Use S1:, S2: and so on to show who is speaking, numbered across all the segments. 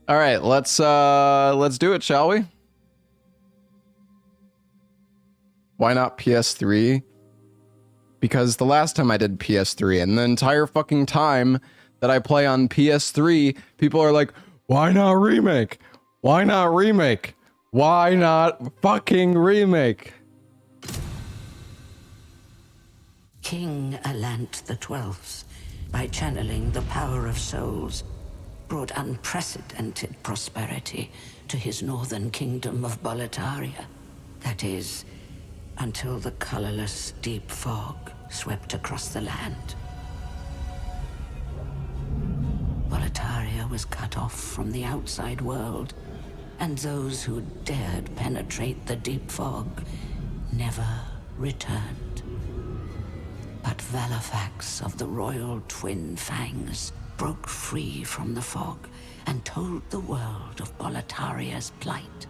S1: All right, let's do it, shall we? Why not PS3? Because the last time I did PS3 and the entire fucking time that I play on PS3, people are like, why not remake? Why not remake? Why not fucking remake?
S2: King Allant XII, by channeling the power of souls, brought unprecedented prosperity to his northern kingdom of Boletaria. That is, until the colorless deep fog swept across the land. Boletaria was cut off from the outside world, and those who dared penetrate the deep fog never returned. But Valifax of the Royal Twin Fangs broke free from the fog and told the world of Boletaria's plight.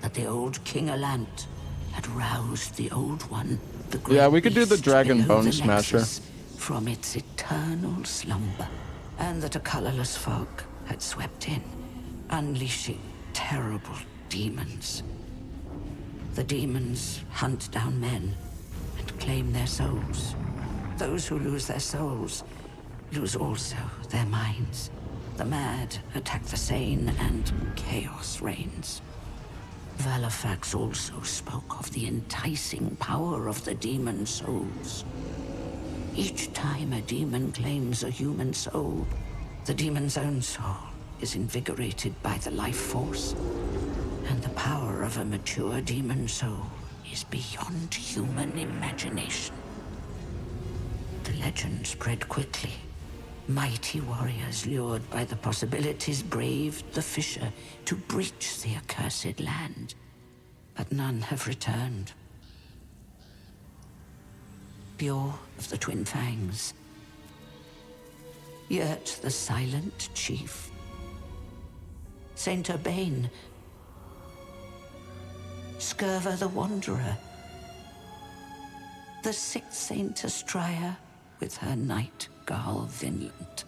S2: That the old King Allant had roused the old one, the great
S1: Yeah, we could do the
S2: beast
S1: Dragon
S2: below
S1: Bone
S2: the
S1: Smasher.
S2: Nexus, from its eternal slumber, and that a colorless fog had swept in, unleashing terrible demons. The demons hunt down men and claim their souls. Those who lose their souls lose also their minds. The mad attack the sane, and chaos reigns. Valifax also spoke of the enticing power of the demon souls. Each time a demon claims a human soul, the demon's own soul is invigorated by the life force. And the power of a mature demon soul is beyond human imagination. The legend spread quickly. Mighty warriors lured by the possibilities braved the fissure to breach the accursed land. But none have returned. Bjor of the Twin Fangs. Yurt the Silent Chief. Saint Urbane. Skirva the Wanderer. The sixth Saint Astria with her knight Garl Vinland.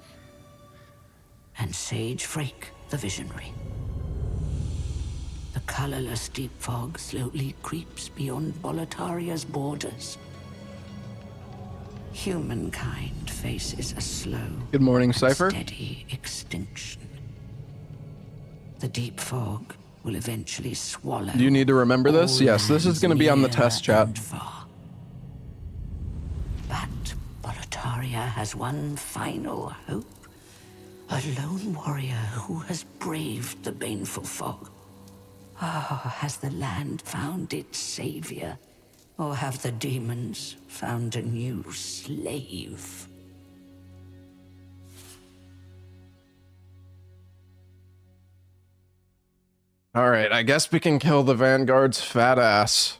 S2: And Sage Frake the Visionary. The colorless deep fog slowly creeps beyond Boletaria's borders. Humankind faces a slow,
S1: Good morning, Cypher.
S2: steady extinction. The deep fog will eventually swallow.
S1: Do you need to remember this?
S2: all
S1: Yes, this is
S2: lands
S1: going to be on the
S2: near
S1: test chat.
S2: and far. But Boletaria has one final hope. A lone warrior who has braved the baneful fog. Ah, has the land found its savior? Or have the demons found a new slave?
S1: All right, I guess we can kill the Vanguard's fat ass.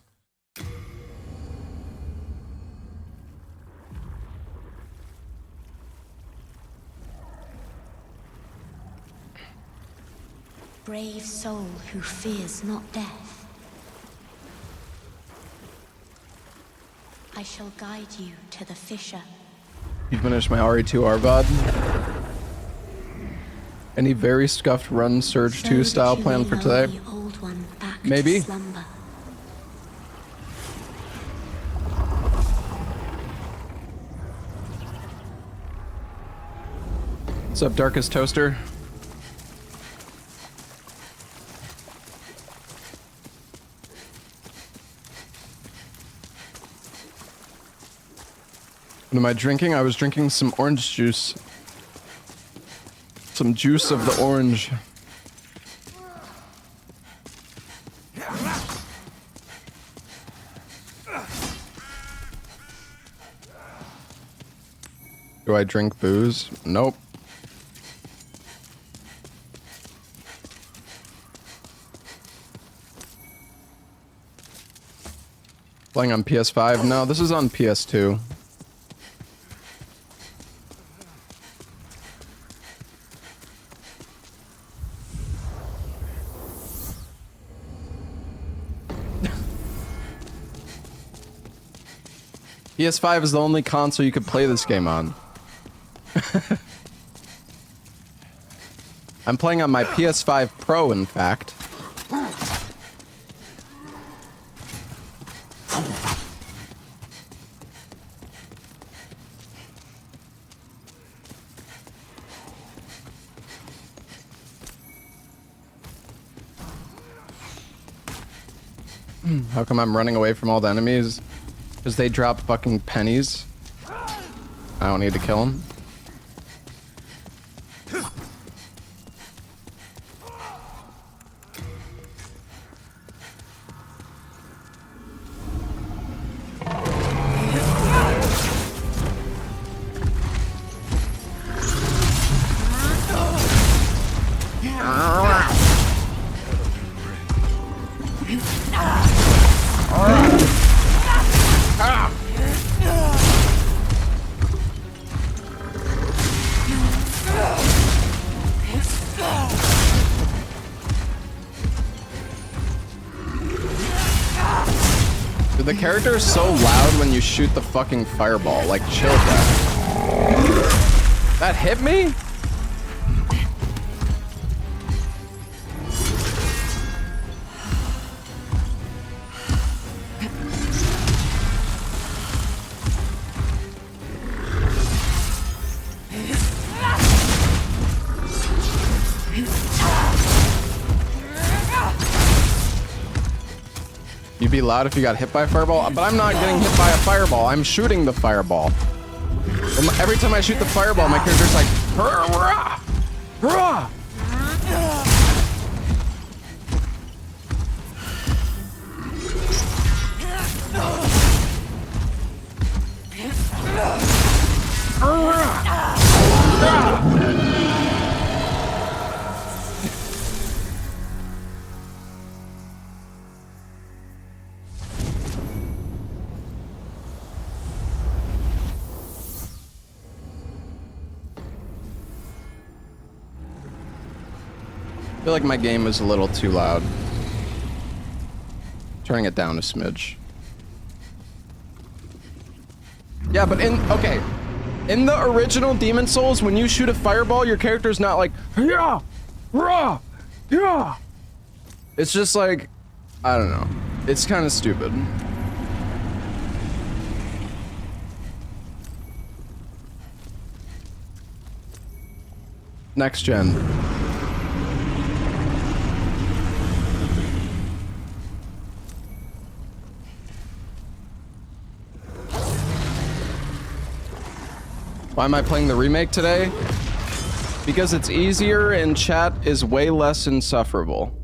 S3: Brave soul who fears not death. I shall guide you to the fissure.
S1: You finished my RE2 Arvad. Any very scuffed run Surge 2 style plan for today?
S3: The old one back
S1: Maybe.
S3: to slumber.
S1: What's up, Darkest Toaster? What am I drinking? I was drinking some orange juice. Some juice of the orange. Do I drink booze? Nope. Playing on PS5? No, this is on PS2. PS5 is the only console you could play this game on. I'm playing on my PS5 Pro, in fact. How come I'm running away from all the enemies? Because they drop fucking pennies. I don't need to kill them. Dude, the character is so loud when you shoot the fucking fireball. Like, chill, that. That hit me? You'd be loud if you got hit by a fireball, but I'm not getting hit by a fireball. I'm shooting the fireball. Every time I shoot the fireball, my character's like, hurrah! Hurrah! I feel like my game is a little too loud. Turning it down a smidge. Yeah, but okay. In the original Demon Souls, when you shoot a fireball, your character's not like, yeah, rah, yeah. It's just like, I don't know. It's kind of stupid. Next gen. Why am I playing the remake today? Because it's easier and chat is way less insufferable.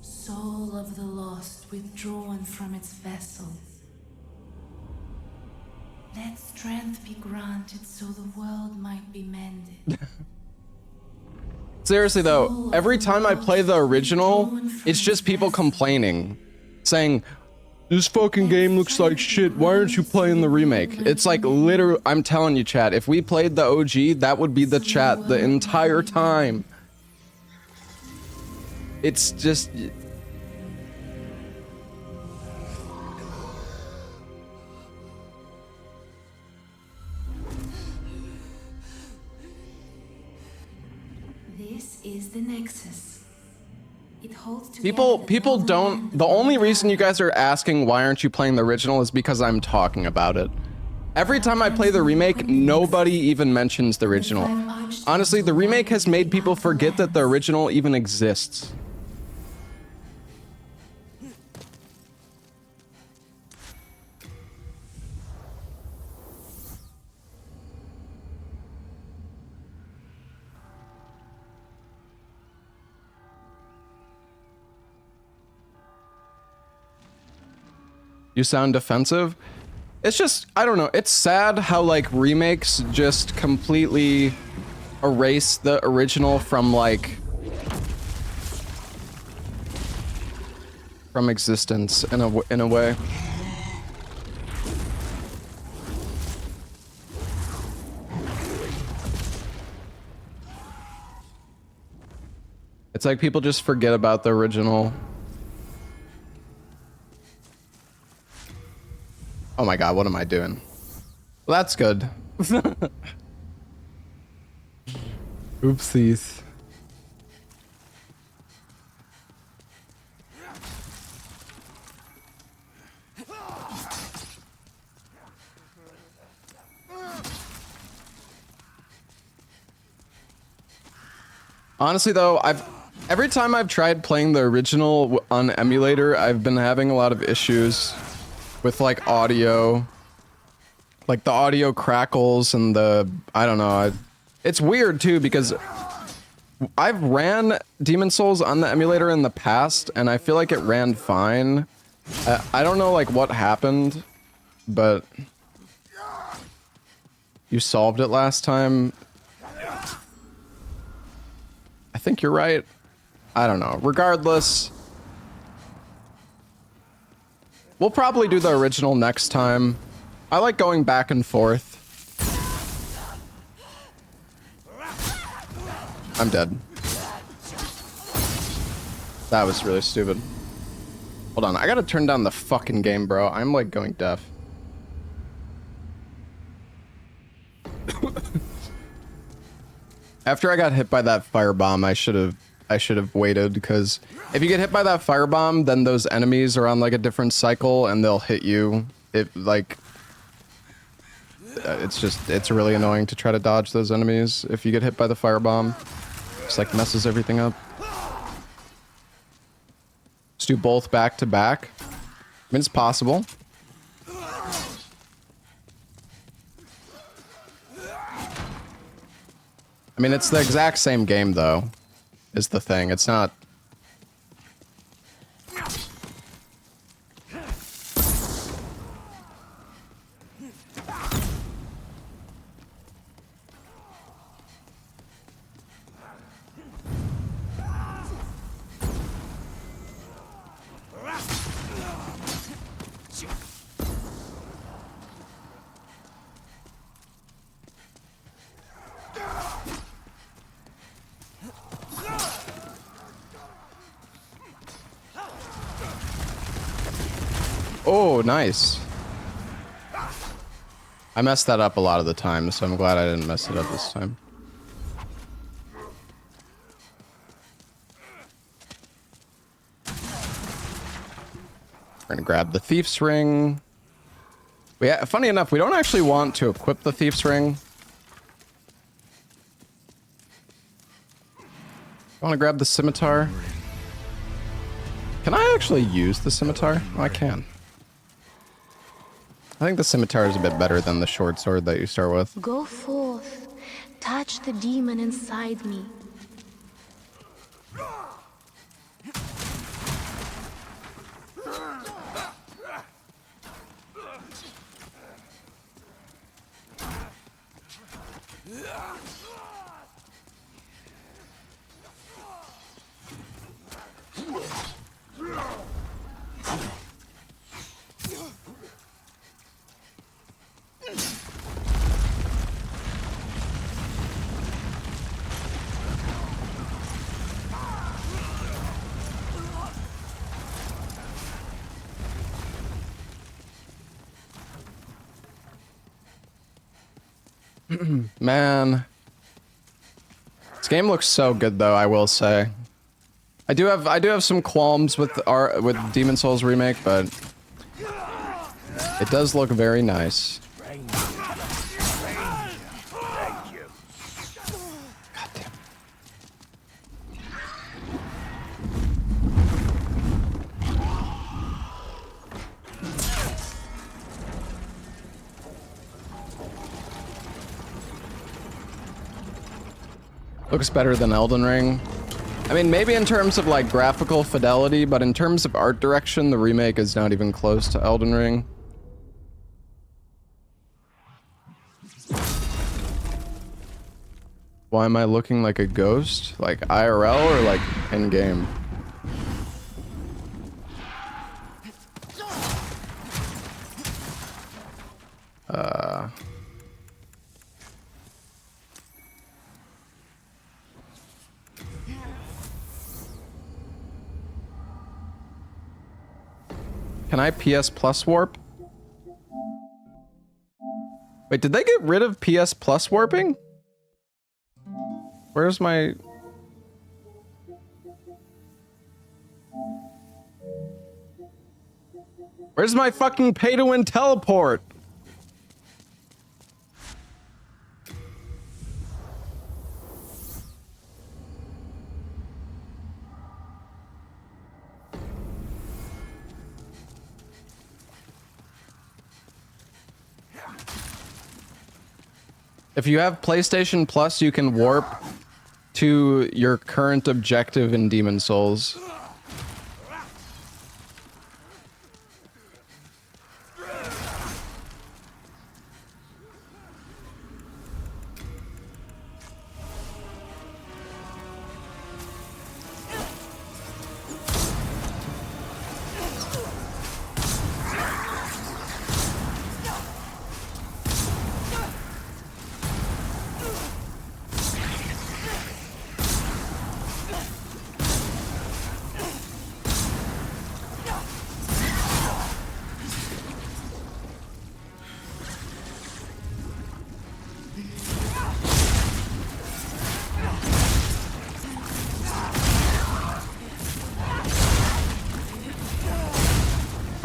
S4: Soul of the lost withdrawn from its vessel. Let strength be granted so the world might be mended.
S1: Seriously though, every time I play the original, it's just people complaining, saying, this fucking game looks like shit, why aren't you playing the remake? It's like literally, I'm telling you chat, if we played the OG, that would be the chat the entire time. It's just...
S4: This is the Nexus. It holds together
S1: People don't... The only reason you guys are asking why aren't you playing the original is because I'm talking about it. Every time I play the remake, nobody even mentions the original. Honestly, the remake has made people forget that the original even exists. You sound defensive? It's just, I don't know, it's sad how like remakes just completely erase the original from like, from existence in a way. It's like people just forget about the original. Oh my god, what am I doing? Well, that's good. Oopsies. Honestly though, every time I've tried playing the original on emulator, I've been having a lot of issues with like audio. Like the audio crackles and I don't know. It's weird too because I've ran Demon Souls on the emulator in the past and I feel like it ran fine. I don't know like what happened, but you solved it last time. I think you're right. I don't know. Regardless, we'll probably do the original next time. I like going back and forth. I'm dead. That was really stupid. Hold on, I gotta turn down the fucking game, bro. I'm like going deaf. After I got hit by that firebomb, I should have waited, because if you get hit by that firebomb, then those enemies are on like a different cycle and they'll hit you. It's really annoying to try to dodge those enemies if you get hit by the firebomb. Just like messes everything up. Let's do both back to back. I mean, it's possible. I mean, it's the exact same game, though, is the thing. It's not... Oh, nice. I messed that up a lot of the time, so I'm glad I didn't mess it up this time. We're gonna grab the Thief's Ring. Funny enough, we don't actually want to equip the Thief's Ring. I want to grab the Scimitar. Can I actually use the Scimitar? Oh, I can. I think the Scimitar is a bit better than the short sword that you start with.
S3: Go forth, touch the demon inside me.
S1: Man, this game looks so good, though. I will say, I do have some qualms with Demon Souls Remake, but it does look very nice. God damn. Looks better than Elden Ring. I mean, maybe in terms of like graphical fidelity, but in terms of art direction, the remake is not even close to Elden Ring. Why am I looking like a ghost? Like IRL or like in-game? Can I PS Plus warp? Wait, did they get rid of PS Plus warping? Where's my... Where's my fucking pay-to-win teleport? If you have PlayStation Plus, you can warp to your current objective in Demon Souls.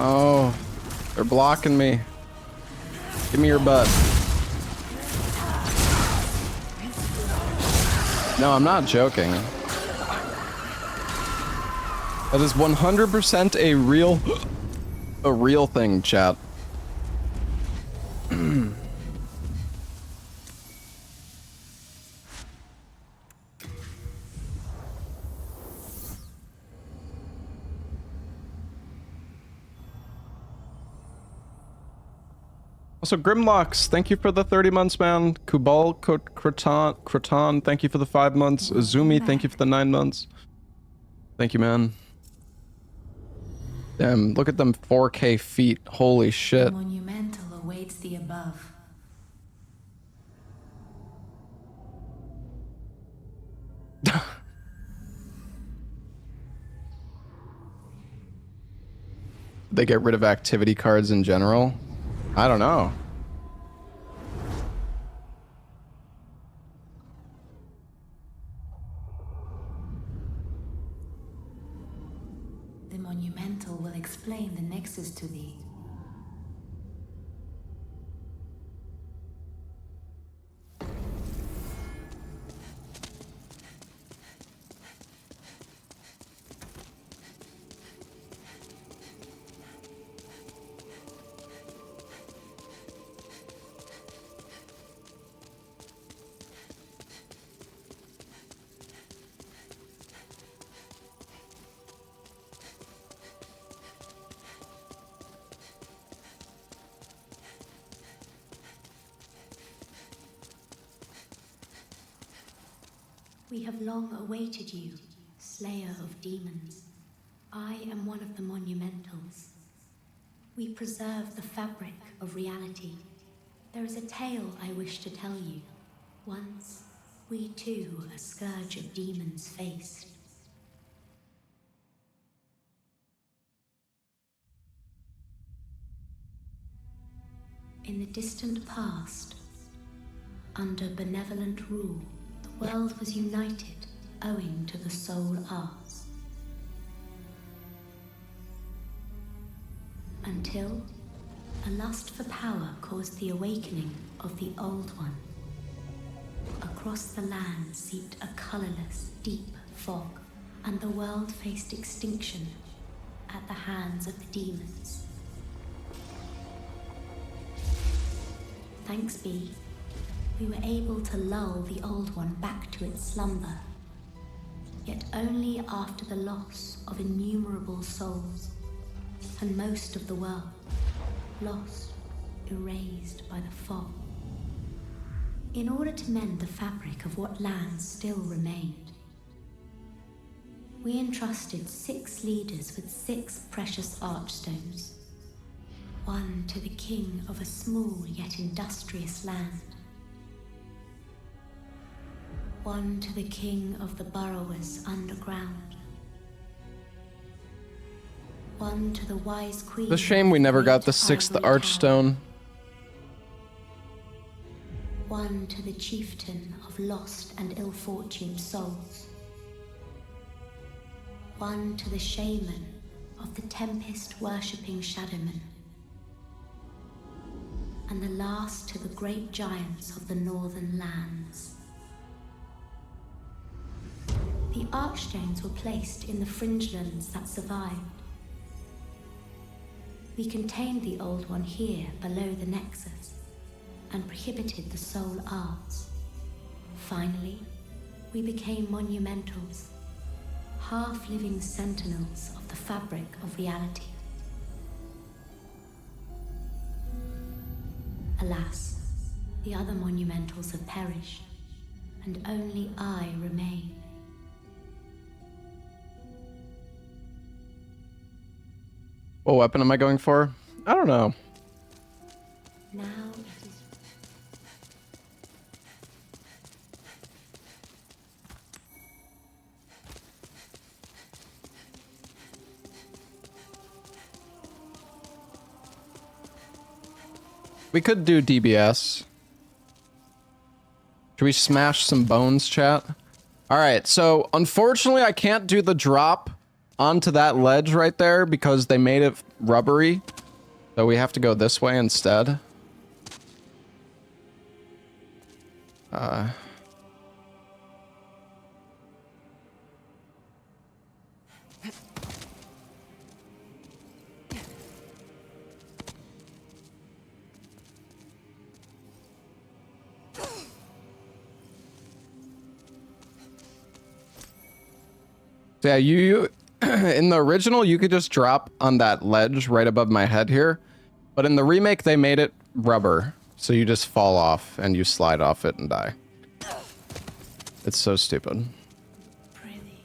S1: Oh, they're blocking me. Give me your butt. No, I'm not joking. That is 100% a real thing, chat. Also, Grimlocks, thank you for the 30 months, man. Kubal Kraton, thank you for the 5 months. Azumi, thank you for the 9 months. Thank you, man. Damn, look at them 4K feet. Holy shit.
S4: The monumental awaits the above.
S1: They get rid of activity cards in general? I don't know.
S4: The monumental will explain the nexus to thee.
S3: We have long awaited you, slayer of demons. I am one of the monumentals. We preserve the fabric of reality. There is a tale I wish to tell you. Once, we too a scourge of demons faced. In the distant past, under benevolent rule, the world was united owing to the soul arts. Until a lust for power caused the awakening of the Old One. Across the land seeped a colorless, deep fog, and the world faced extinction at the hands of the demons. Thanks be, we were able to lull the Old One back to its slumber, yet only after the loss of innumerable souls, and most of the world lost, erased by the fog. In order to mend the fabric of what lands still remained, we entrusted 6 leaders with 6 precious archstones, one to the king of a small yet industrious land, one to the king of the burrowers underground, One to the wise queen.
S1: It's a shame we never got the 6th Archstone.
S3: One to the chieftain of lost and ill-fortuned souls. One to the shaman of the tempest-worshipping Shadowmen. And the last to the great giants of the northern lands. The Archstones were placed in the fringelands that survived. We contained the old one here below the Nexus and prohibited the soul arts. Finally, we became monumentals, half-living sentinels of the fabric of reality. Alas, the other monumentals have perished, and only I remain.
S1: What weapon am I going for? I don't know.
S3: Now it is.
S1: We could do DBS. Should we smash some bones, chat? Alright, so unfortunately I can't do the drop onto that ledge right there because they made it rubbery. So we have to go this way instead. So yeah, you in the original, you could just drop on that ledge right above my head here. But in the remake, they made it rubber. So you just fall off and you slide off it and die. It's so stupid.
S4: Pretty.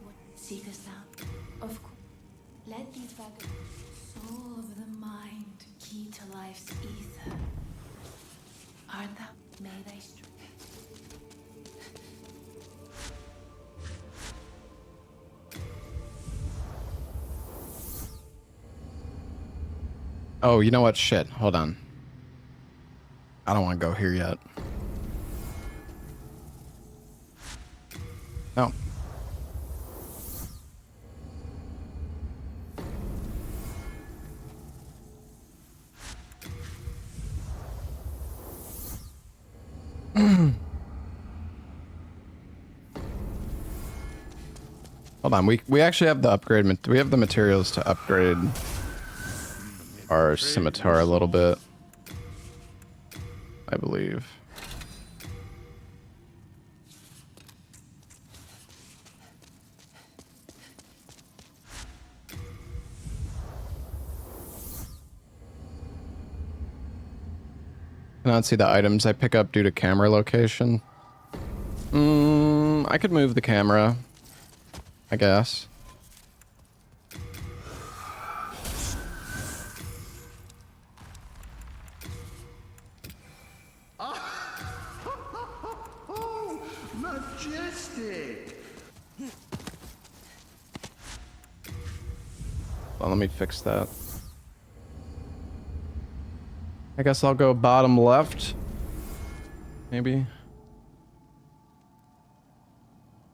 S4: What seekest thou? Of course. Let these vagabonds. Soul of the mind, key to life's ether. Art thou? May thy strength.
S1: Oh, you know what? Shit. Hold on. I don't want to go here yet. No. Hold on, we actually have the upgrade. We have the materials to upgrade our scimitar a little bit, I believe. Cannot see the items I pick up due to camera location. I could move the camera, I guess.
S5: Majestic!
S1: Well, let me fix that. I guess I'll go bottom left. Maybe.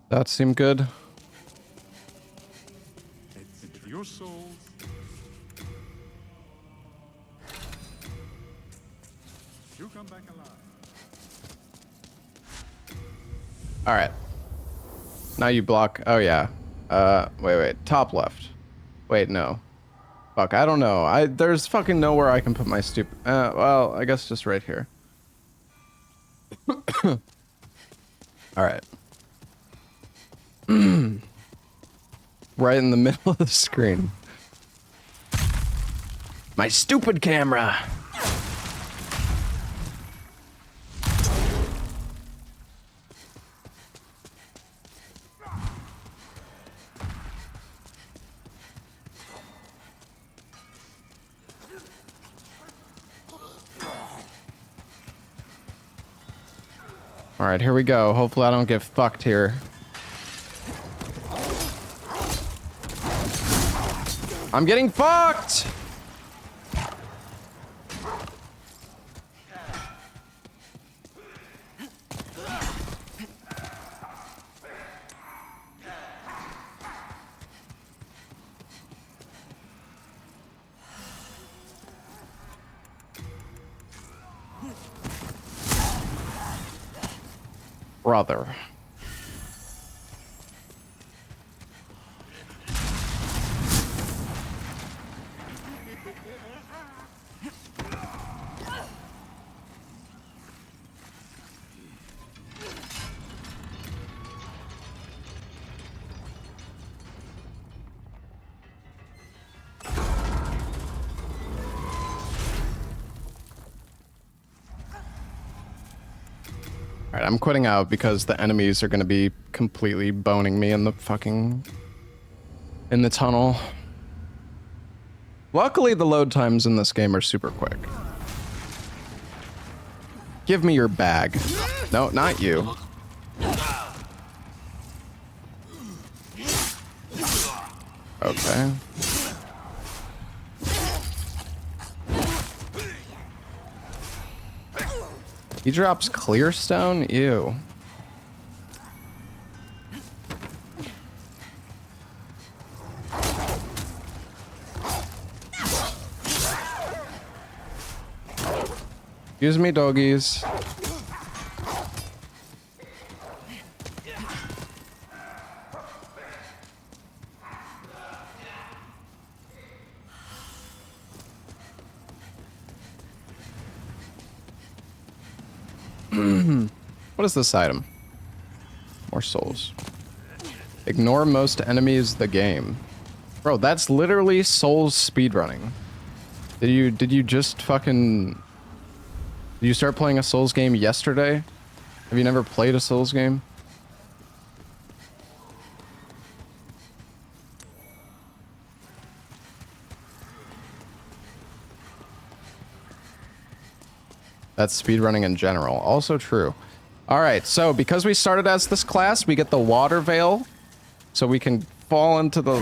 S1: That seemed good.
S5: Into your souls. You come back alive.
S1: All right. Now you block. Oh yeah. Wait. Top left. Wait, no. Fuck, I don't know. There's fucking nowhere I can put my stupid. Well, I guess just right here. All right. Right in the middle of the screen. My stupid camera. All right, here we go. Hopefully I don't get fucked here. I'm getting fucked! Brother. Alright, I'm quitting out because the enemies are gonna be completely boning me in the fucking... in the tunnel. Luckily, the load times in this game are super quick. Give me your bag. No, not you. Okay. He drops clear stone? Ew. Excuse me, doggies. What is this item? More souls. Ignore most enemies the game. Bro, that's literally Souls speedrunning. Did you just fucking... Did you start playing a Souls game yesterday? Have you never played a Souls game? That's speedrunning in general. Also true. Alright, so because we started as this class, we get the Water Veil. So we can fall into the...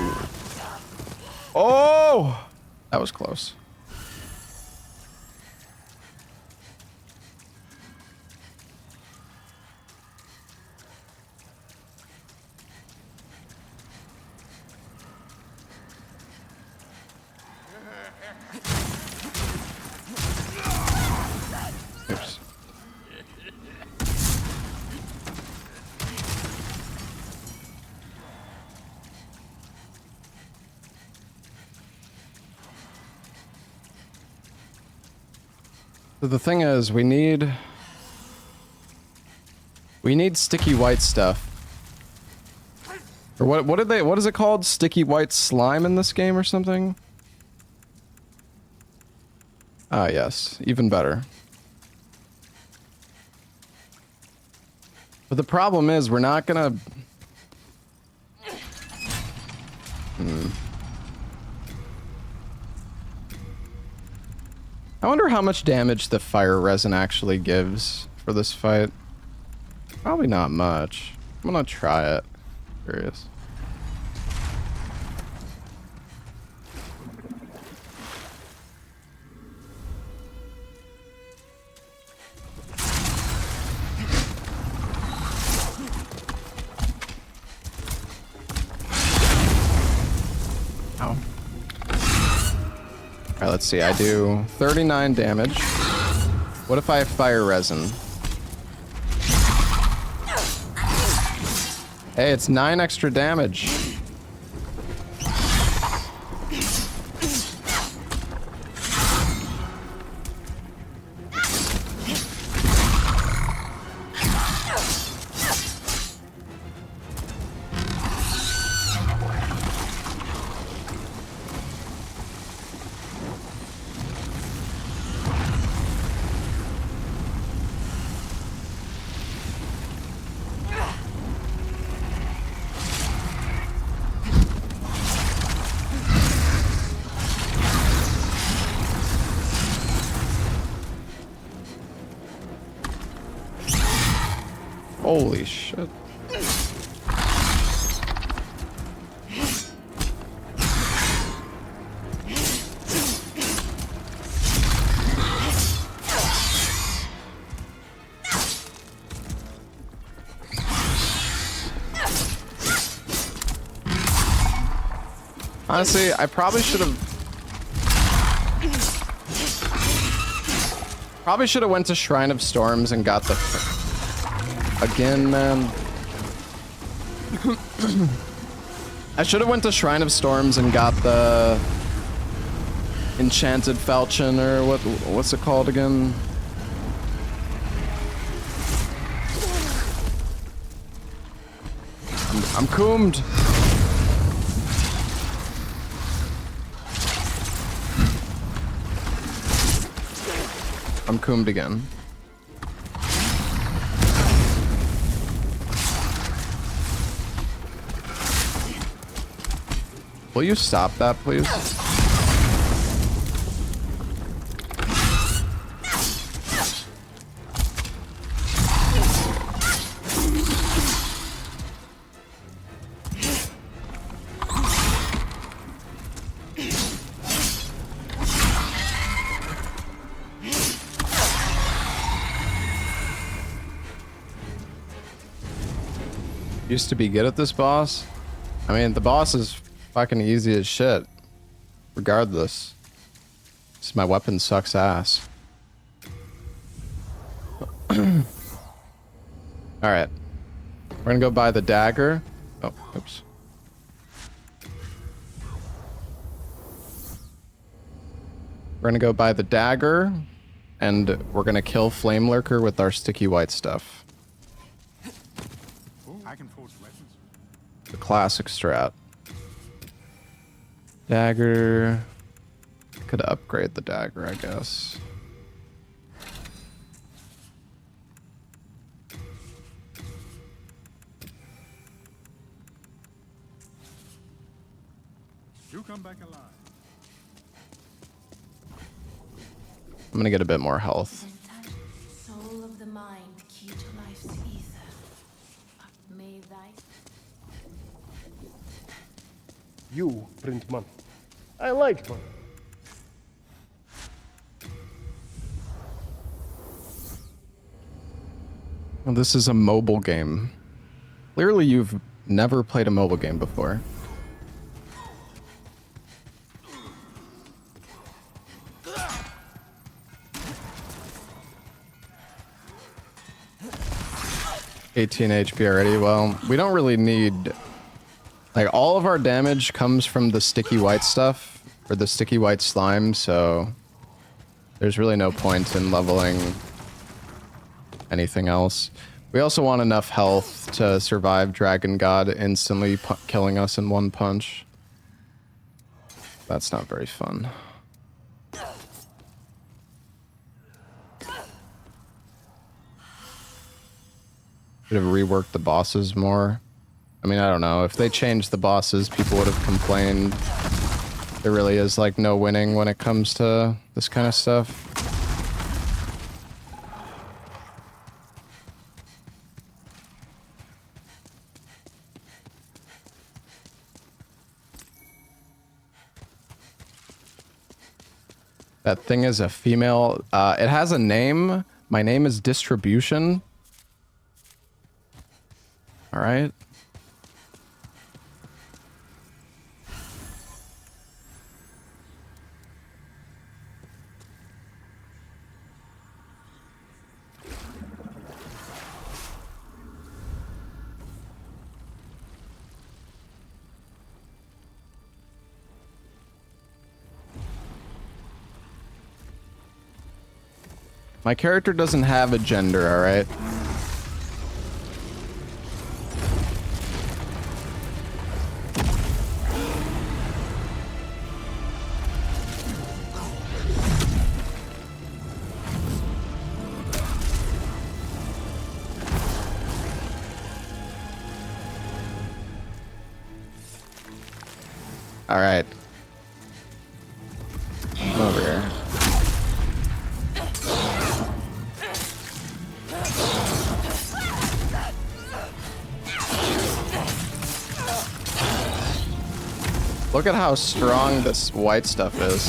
S1: Oh! That was close. Oops. So the thing is, we need sticky white stuff. Or what is it called? Sticky white slime in this game or something? Ah, yes. Even better. But the problem is, we're not gonna... I wonder how much damage the fire resin actually gives for this fight. Probably not much. I'm gonna try it. Curious. Oh. Alright, let's see. I do 39 damage. What if I have fire resin? Hey, it's 9 extra damage. Holy shit. Honestly, I probably should have went to Shrine of Storms and got the again, man. I should have went to Shrine of Storms and got the Enchanted Falchion, or what's it called again? I'm coomed. I'm coomed again. Will you stop that, please? Used to be good at this boss. I mean, the boss is fucking easy as shit. Regardless. Just my weapon sucks ass. Alright. We're gonna go buy the dagger. Oh, oops. We're gonna go buy the dagger. And we're gonna kill Flame Lurker with our sticky white stuff.
S5: I can forge weapons.
S1: The classic strat. Dagger. Could upgrade the dagger, I guess.
S5: You come back alive.
S1: I'm gonna get a bit more health.
S4: Soul of the mind, key to life's ether. May thy
S6: You print money. I like money.
S1: Well, this is a mobile game. Clearly you've never played a mobile game before. $18 HP already. Well, we don't really need... Like, all of our damage comes from the sticky white stuff, or the sticky white slime, so... There's really no point in leveling anything else. We also want enough health to survive Dragon God instantly killing us in one punch. That's not very fun. Should have reworked the bosses more. I mean, I don't know. If they changed the bosses, people would have complained. There really is, like, no winning when it comes to this kind of stuff. That thing is a female. It has a name. My name is Distribution. All right. My character doesn't have a gender, all right? All right. Come over here. Look at how strong this white stuff is.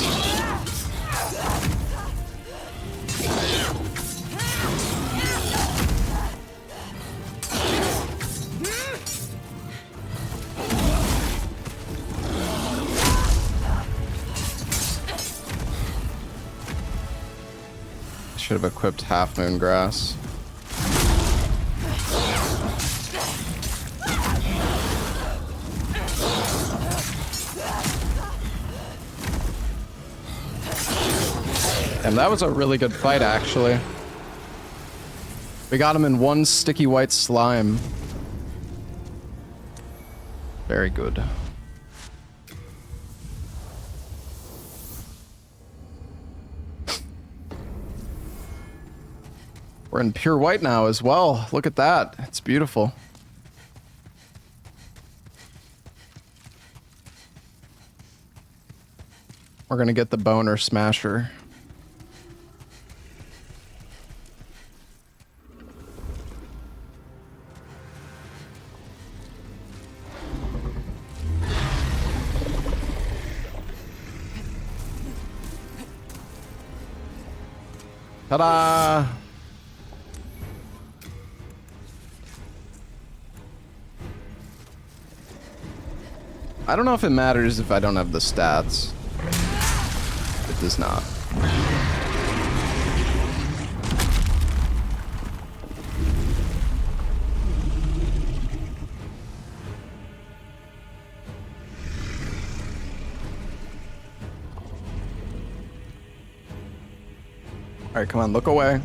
S1: Should have equipped Half Moon Grass. And that was a really good fight, actually. We got him in one sticky white slime. Very good. We're in pure white now as well. Look at that. It's beautiful. We're gonna get the Boner Smasher. Ta-da! I don't know if it matters if I don't have the stats. It does not. Alright, come on, look away.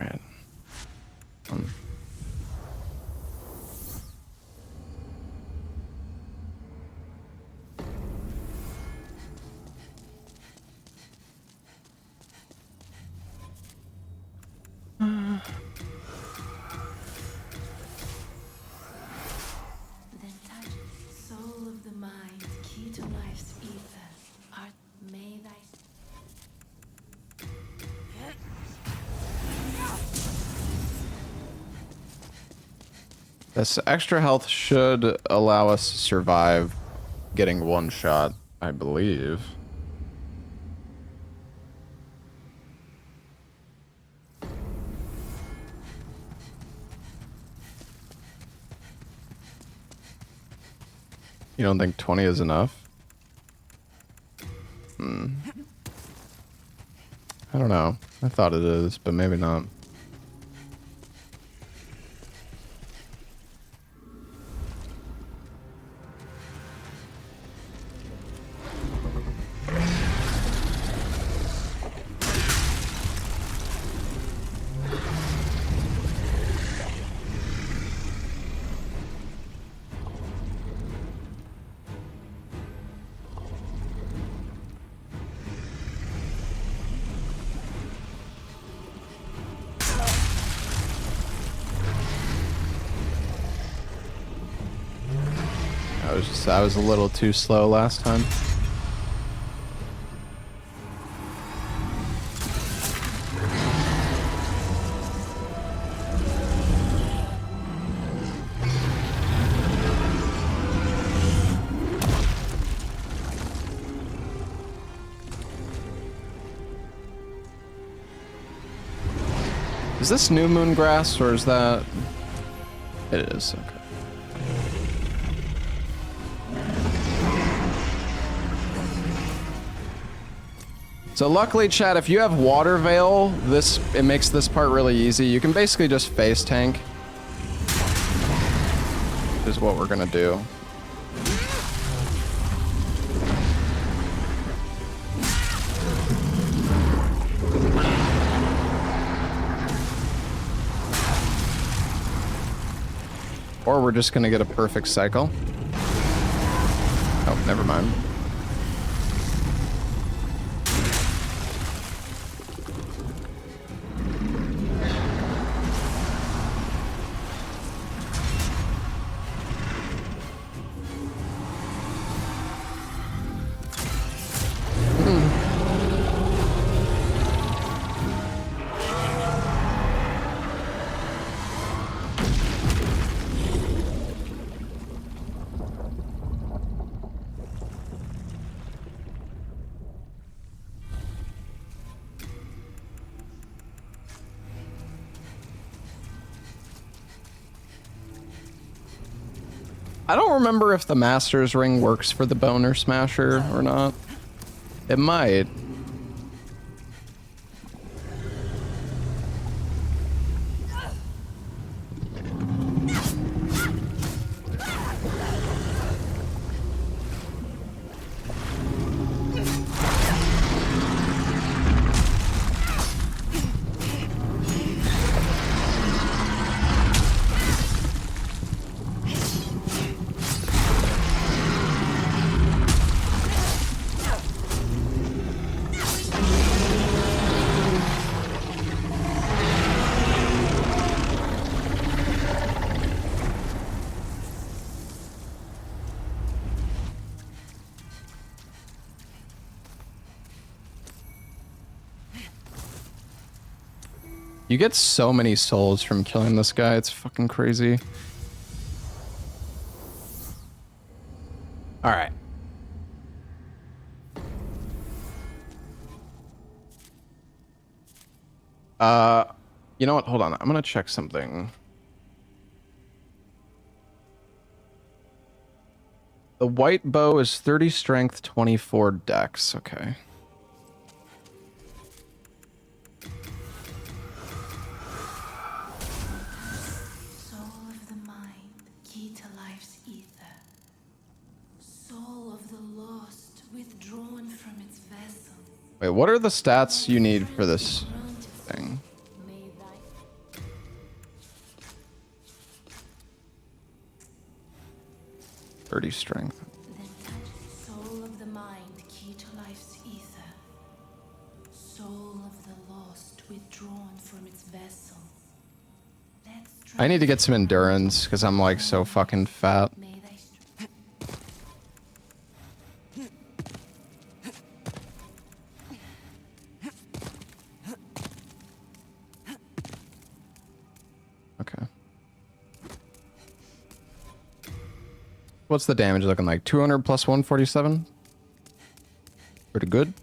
S1: Alright.
S4: Then touch soul of the mind, key to life's ether. Art may thy
S1: This extra health should allow us to survive getting one shot, I believe. You don't think 20 is enough? I don't know. I thought it is, but maybe not. I was a little too slow last time. Is this New Moon Grass or is that... It is, okay. So luckily, chat, if you have Water Veil, it makes this part really easy. You can basically just face tank. Which is what we're gonna do. Or we're just gonna get a perfect cycle. Oh, never mind. I don't remember if the Master's Ring works for the Boner Smasher or not. It might. You get so many souls from killing this guy, it's fucking crazy. Alright. You know what? Hold on. I'm gonna check something. The white bow is 30 strength, 24 dex. Okay.
S4: Soul of the mind, key to life's ether. Soul of the lost, withdrawn from its vessel.
S1: Wait, what are the stats you need for this thing?
S4: May thy
S1: 30 strength.
S4: then touch soul of the mind, key to life's ether. Soul of the lost, withdrawn from its vessel. Let's
S1: I need to get some endurance because I'm like so fucking fat.
S4: May thy strength.
S1: Okay. What's the damage looking like? 200 plus 147? Pretty good.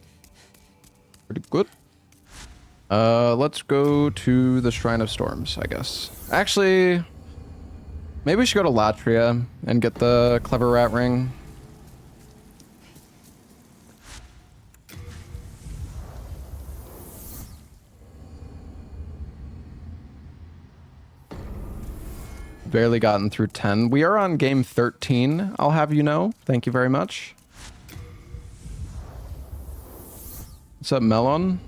S1: Pretty good. Let's go to the Shrine of Storms, I guess. Actually, maybe we should go to Latria and get the Clever Rat Ring. Barely gotten through 10. We are on game 13, I'll have you know. Thank you very much. What's up, Melon?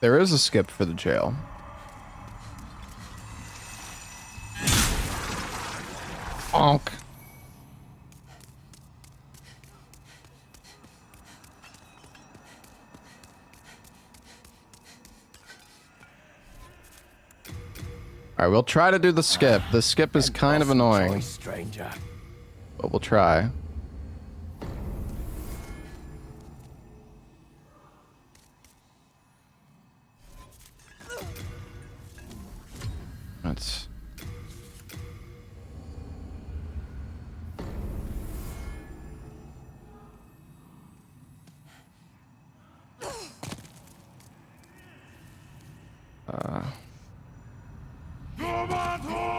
S1: There is a skip for the jail. Bonk. Alright, we'll try to do the skip. The skip is kind of annoying,
S6: Stranger.
S1: but we'll try. That's...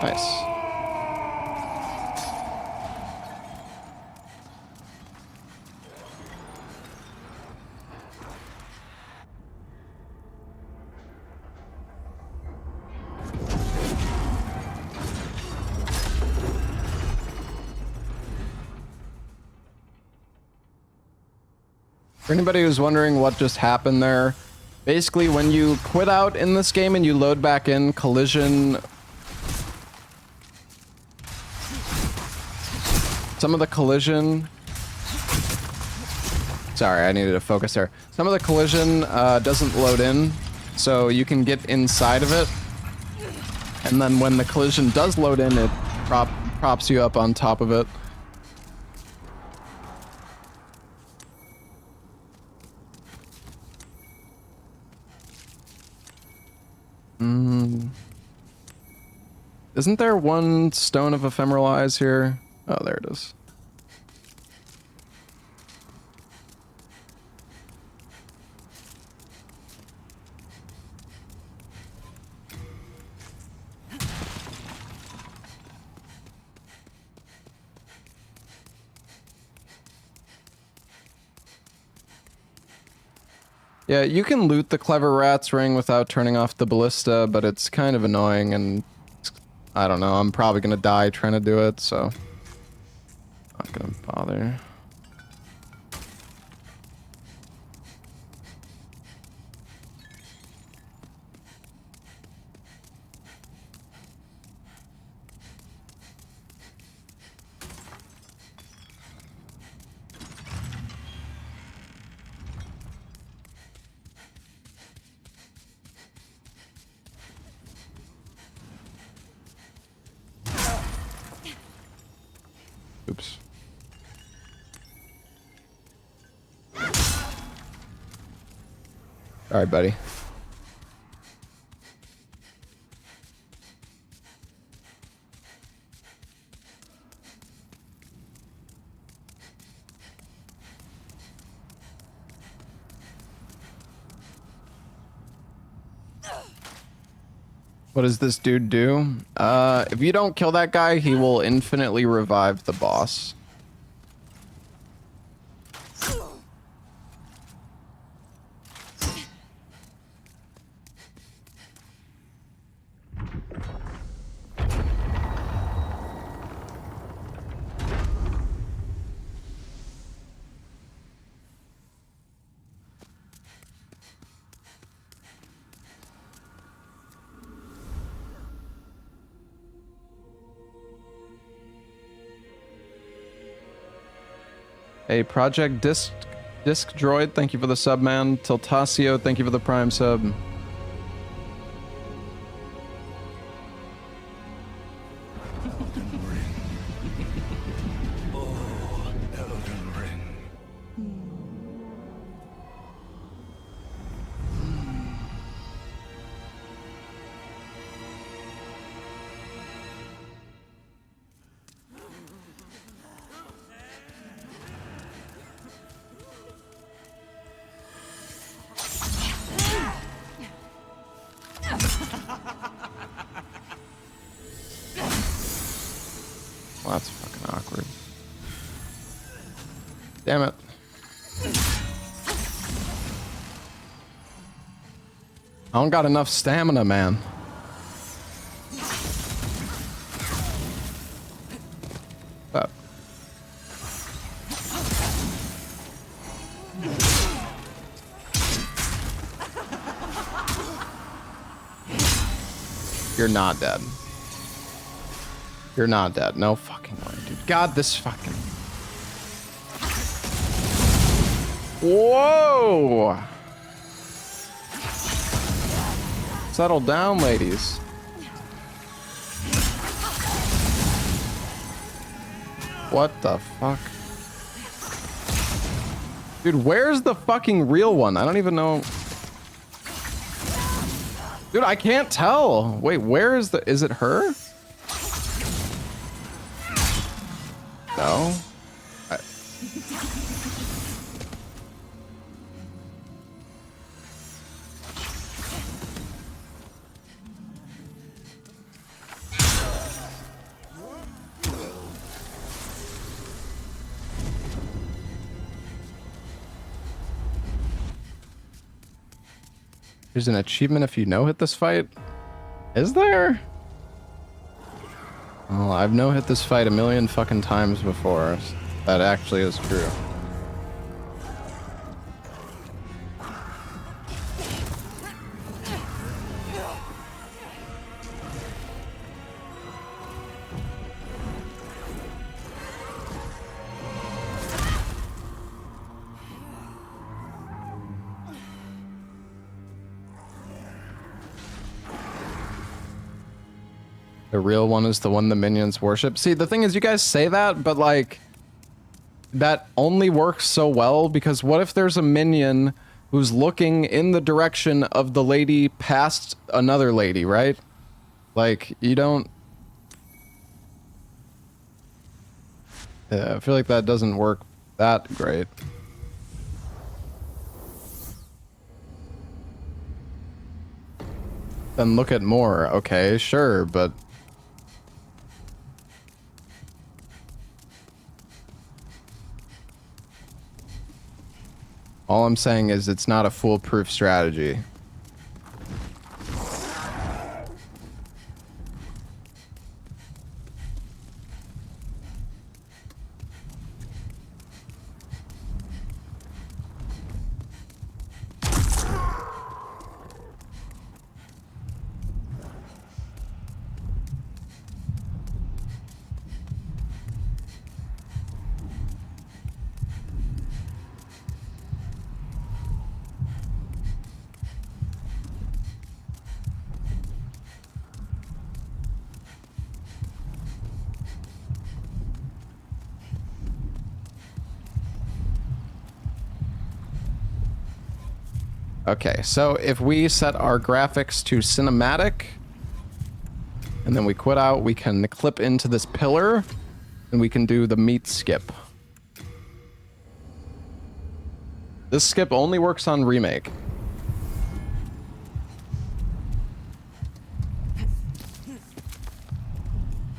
S1: Nice. For anybody who's wondering what just happened there, basically when you quit out in this game and you load back in, collision... Some of the collision... Sorry, I needed to focus there. Some of the collision doesn't load in, so you can get inside of it. And then when the collision does load in, it props you up on top of it. Isn't there one Stone of Ephemeral Eyes here? Oh, there it is. Yeah, you can loot the Clever Rat's ring without turning off the ballista, but it's kind of annoying and I don't know, I'm probably gonna die trying to do it, so not gonna bother. Oops. All right, buddy. What does this dude do? If you don't kill that guy, he will infinitely revive the boss. Hey, Project Disc Droid, thank you for the sub, man. Tiltasio, thank you for the Prime sub. Well, that's fucking awkward. Damn it. I don't got enough stamina, man. Up. You're not dead. You're not dead. No fucking way, dude. God, this fucking... Whoa! Settle down, ladies. What the fuck? Dude, where's the fucking real one? I don't even know. Dude, I can't tell. Wait, where is the... Is it her? No. There's an achievement if you no-hit this fight? Is there? Well, I've no-hit this fight a million fucking times before. So that actually is true. The real one is the one the minions worship. See, the thing is, you guys say that, but like, that only works so well because what if there's a minion who's looking in the direction of the lady past another lady, right? Like, you don't... Yeah, I feel like that doesn't work that great. Then look at more. Okay, sure, but... All I'm saying is it's not a foolproof strategy. Okay, so if we set our graphics to cinematic, and then we quit out, we can clip into this pillar, and we can do the meat skip. This skip only works on remake.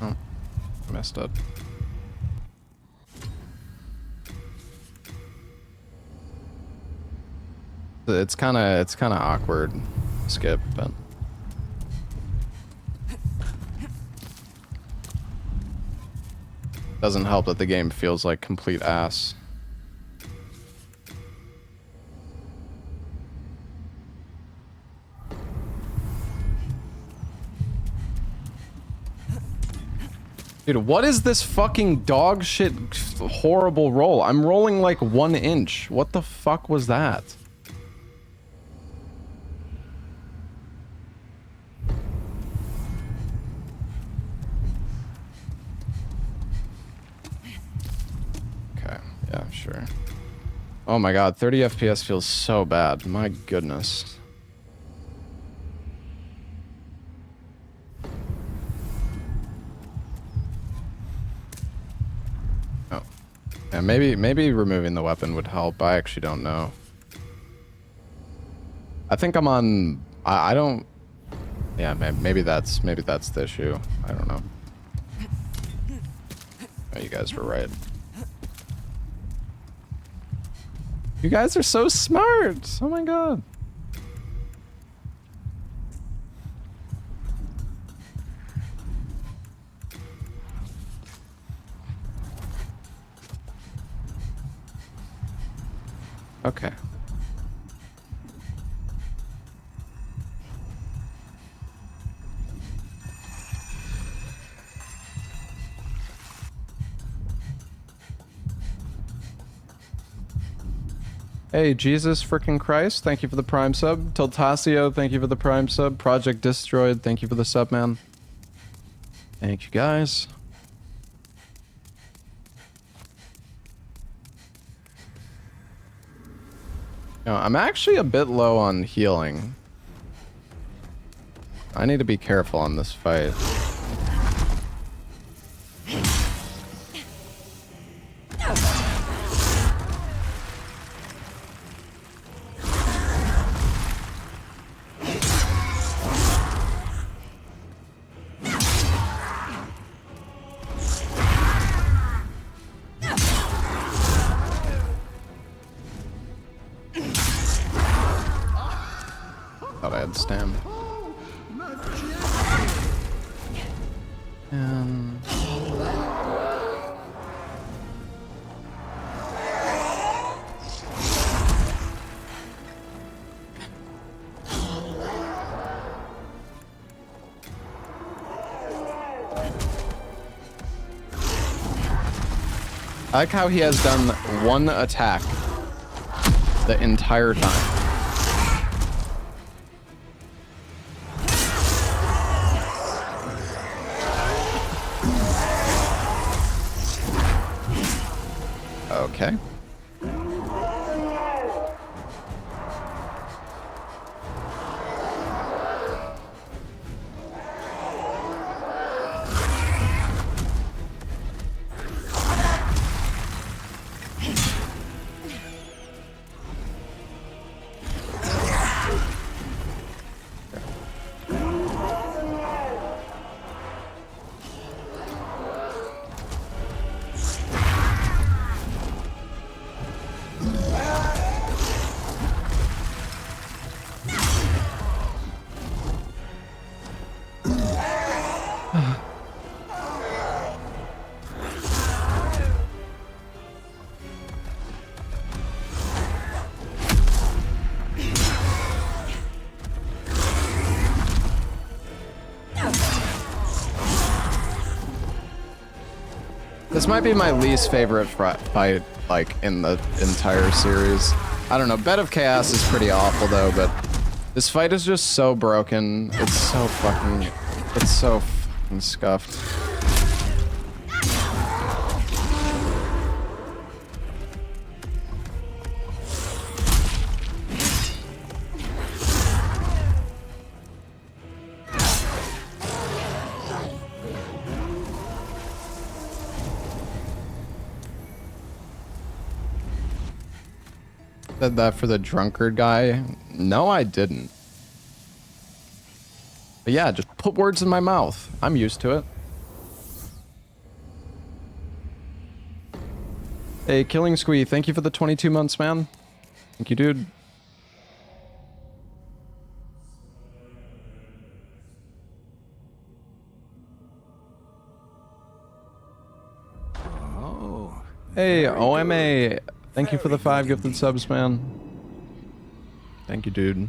S1: Oh, messed up. It's kind of awkward skip, but doesn't help that the game feels like complete ass. Dude, what is this fucking dog shit horrible roll? I'm rolling like 1 inch. What the fuck was that? Yeah, sure. Oh my god, 30 FPS feels so bad. My goodness. Oh. Yeah, maybe removing the weapon would help. I actually don't know. I think I'm on... I don't... Yeah, maybe that's the issue. I don't know. Oh, you guys were right. You guys are so smart. Oh my god. Okay. Hey, Jesus freaking Christ, thank you for the Prime sub. Tiltasio, thank you for the Prime sub. Project Destroyed, thank you for the sub, man. Thank you, guys. You know, I'm actually a bit low on healing. I need to be careful on this fight. Thought I had stamina. I like how he has done one attack the entire time. Okay. This might be my least favorite fight, like, in the entire series. I don't know, Bed of Chaos is pretty awful, though, but this fight is just so broken. It's so fucking scuffed. Said that for the drunkard guy? No, I didn't. But yeah, just put words in my mouth. I'm used to it. Hey, Killing Squee, thank you for the 22 months, man. Thank you, dude.
S7: Oh.
S1: Hey, OMA. Thank you for the 5 gifted subs, man. Thank you, dude.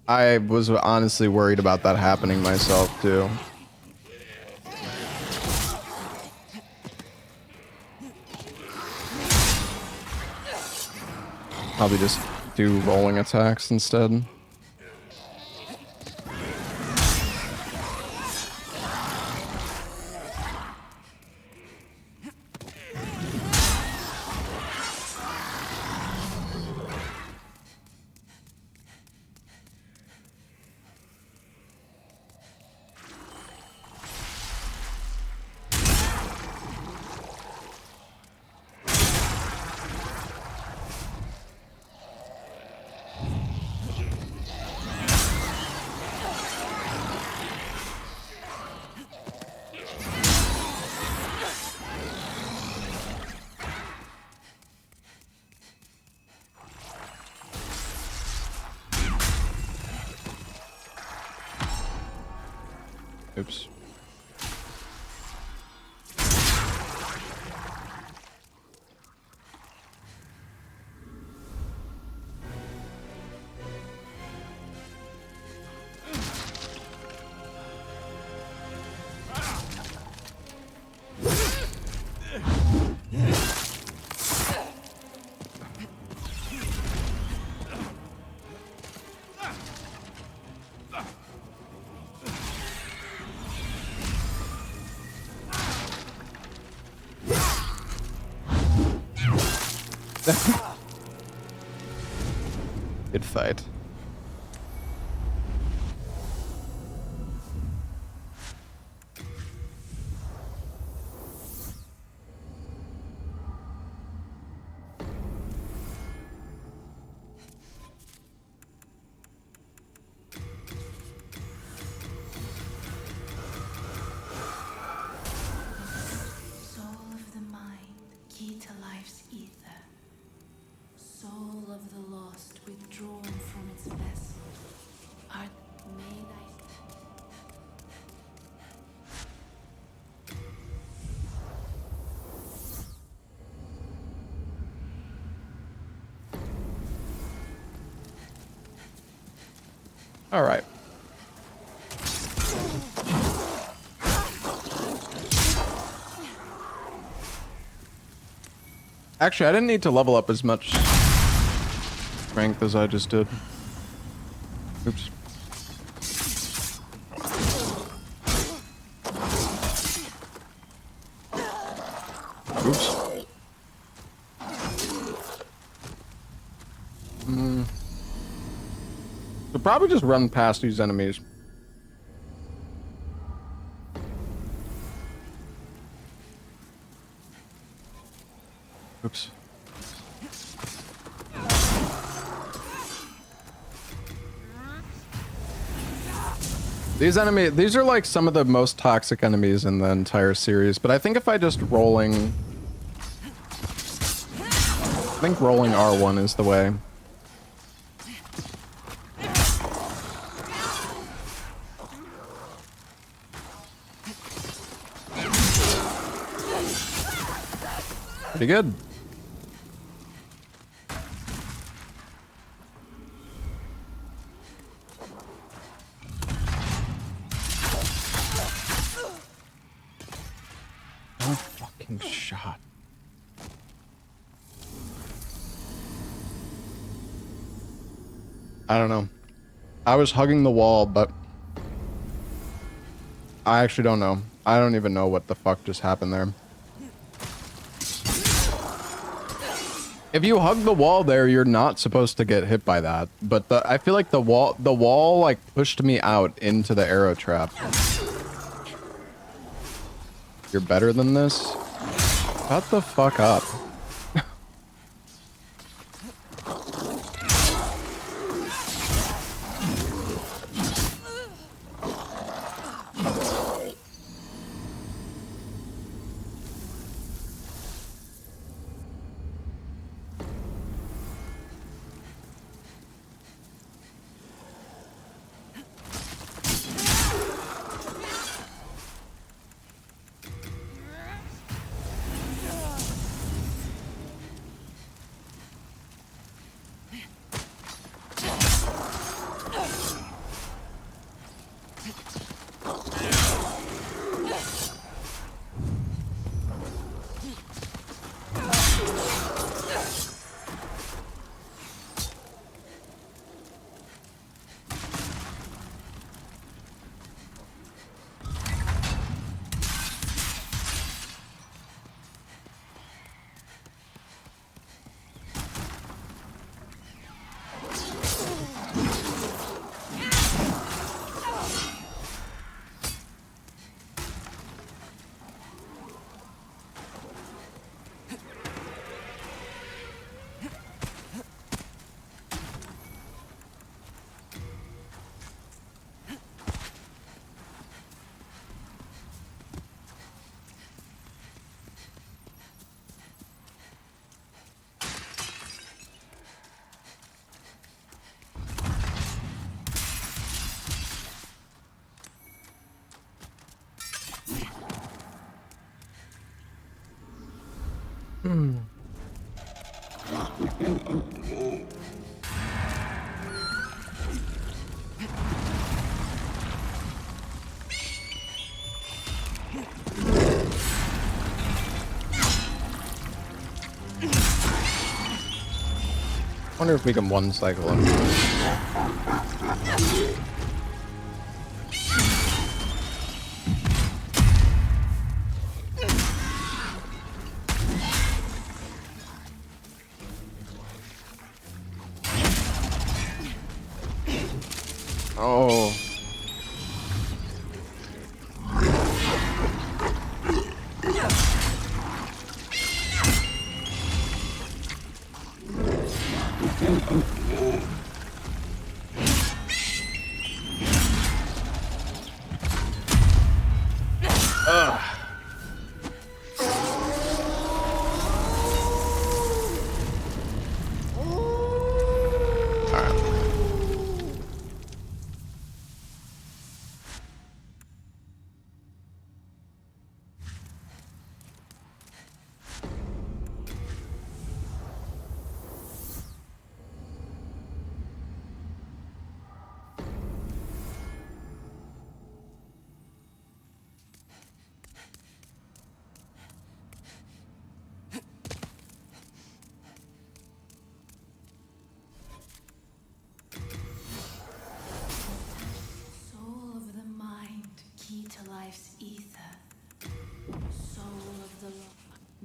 S1: I was honestly worried about that happening myself, too. Probably just do rolling attacks instead. Oops. Good fight.
S4: Soul of the mind, key to life's ether. Soul of the lost, withdrawn from its vessel. Art may thy
S1: All right. Actually, I didn't need to level up as much strength as I just did. Oops. Oops. So probably just run past these enemies. Oops. These are like some of the most toxic enemies in the entire series, but I think if I just rolling... I think rolling R1 is the way. Pretty good. No fucking shot. I don't know. I was hugging the wall, but I actually don't know. I don't even know what the fuck just happened there. If you hug the wall there, you're not supposed to get hit by that. But I feel like the wall like pushed me out into the arrow trap. You're better than this? Shut the fuck up. Wonder if we can one cycle him.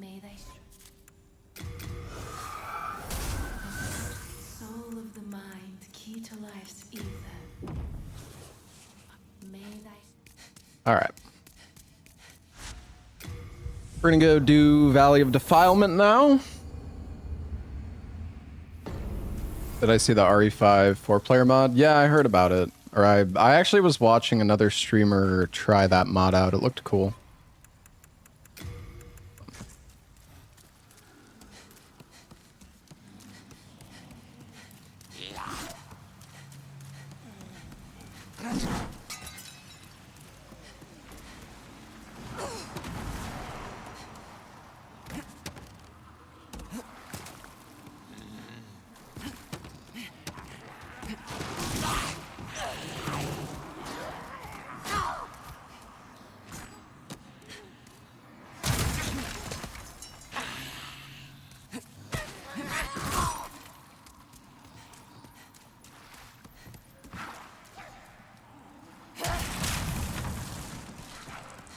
S4: May thy soul of the mind, key to life's ether. May thy
S1: All right. We're gonna go do Valley of Defilement now. Did I see the RE5 4-player mod? Yeah, I heard about it. Or I actually was watching another streamer try that mod out. It looked cool.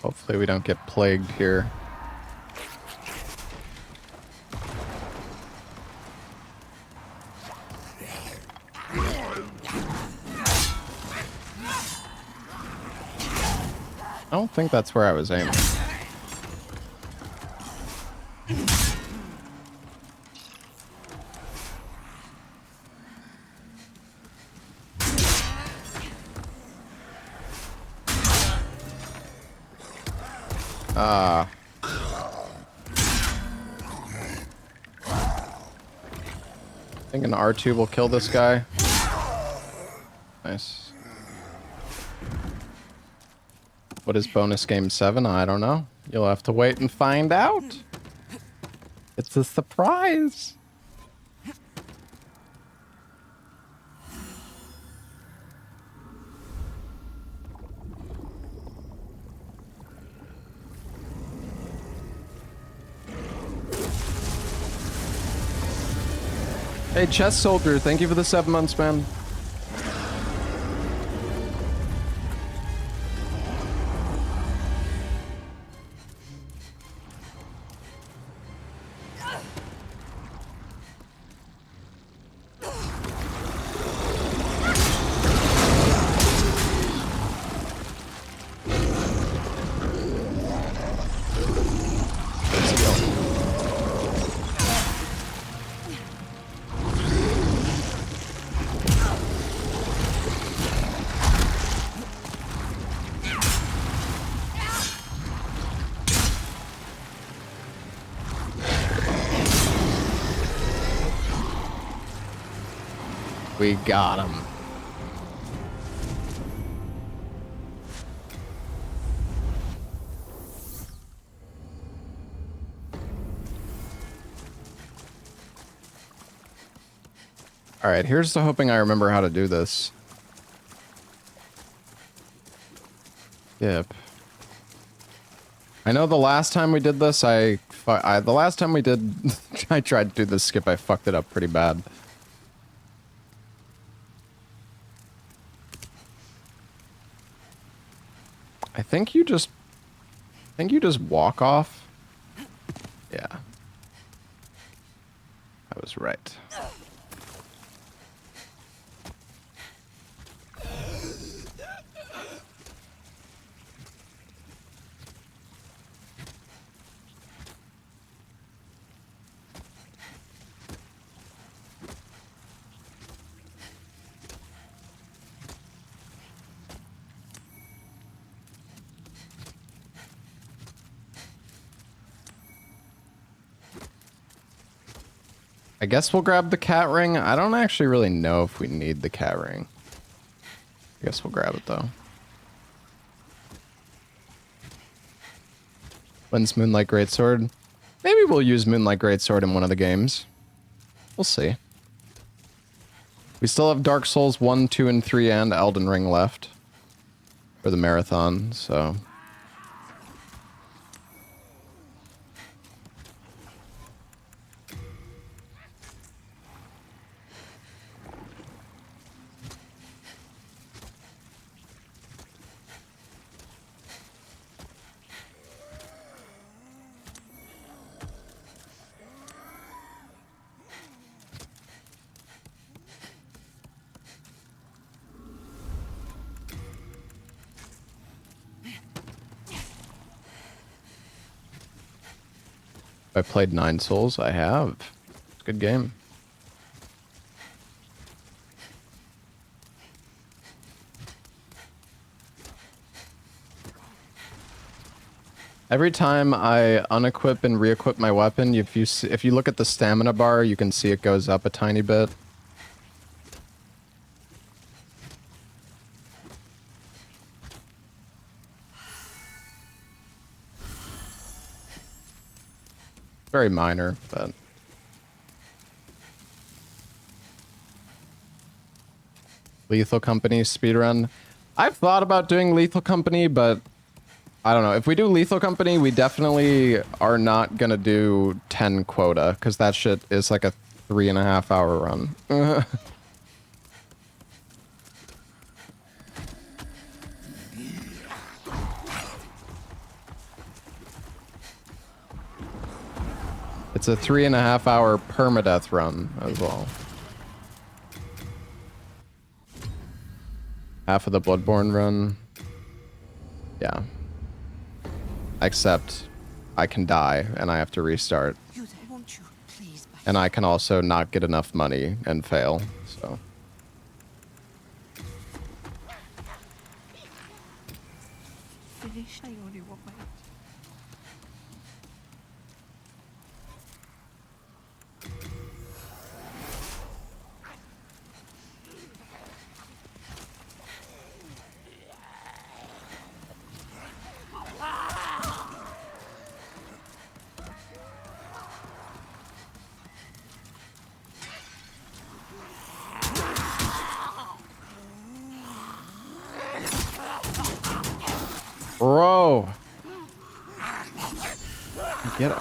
S1: Hopefully we don't get plagued here. I don't think that's where I was aiming. I think an R2 will kill this guy. Nice. What is bonus game 7? I don't know. You'll have to wait and find out. It's a surprise. Hey, Chess Soldier, thank you for the 7 months, man. We got him. All right, here's to hoping I remember how to do this. Yep. I know the last time we did this, I tried to do this skip, I fucked it up pretty bad. I think you just walk off. Yeah. I was right. I guess we'll grab the cat ring. I don't actually really know if we need the cat ring. I guess we'll grab it though. When's Moonlight Greatsword? Maybe we'll use Moonlight Greatsword in one of the games. We'll see. We still have Dark Souls 1, 2, and 3 and Elden Ring left for the marathon, so... I played Nine Souls. I have. It's a good game. Every time I unequip and re-equip my weapon, if you look at the stamina bar, you can see it goes up a tiny bit. Very minor, but Lethal Company speedrun. I've thought about doing Lethal Company, but I don't know. If we do Lethal Company, we definitely are not gonna do 10 quota, because that shit is like a 3.5 hour run. It's a 3.5 hour permadeath run as well. Half of the Bloodborne run. Yeah. Except I can die and I have to restart. And I can also not get enough money and fail, so. Bro. Get it.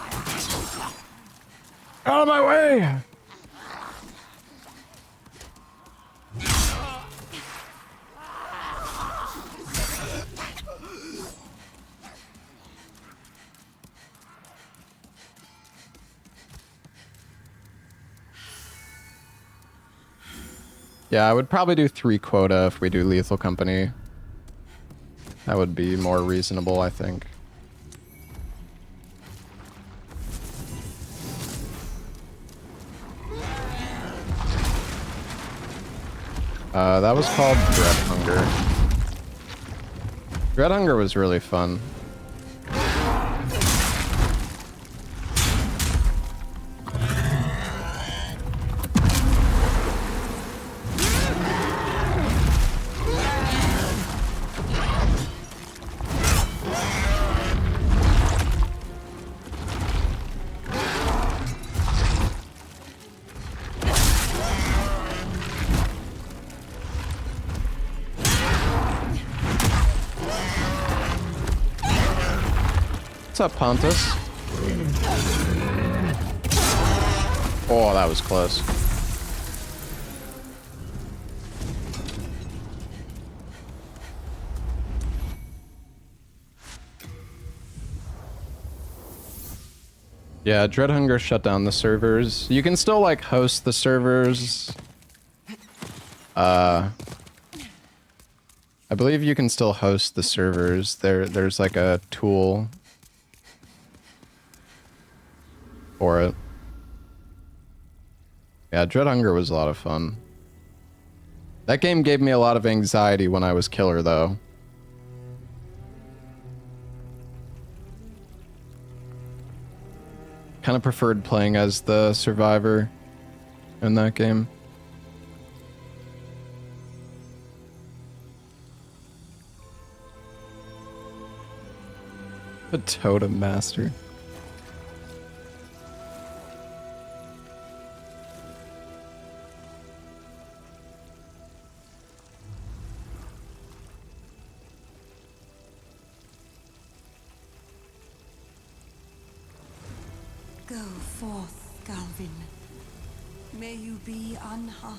S1: Out of my way! Yeah, I would probably do 3 quota if we do Lethal Company. That would be more reasonable, I think. That was called Dread Hunger. Dread Hunger was really fun. What's up, Pontus? Oh, that was close. Yeah, Dread Hunger shut down the servers. You can still, like, host the servers. I believe you can still host the servers. There's like a tool for it. Yeah, Dread Hunger was a lot of fun. That game gave me a lot of anxiety when I was killer, though. Kind of preferred playing as the survivor in that game. The Totem Master.
S2: Go forth, Galvin. May you be unharmed.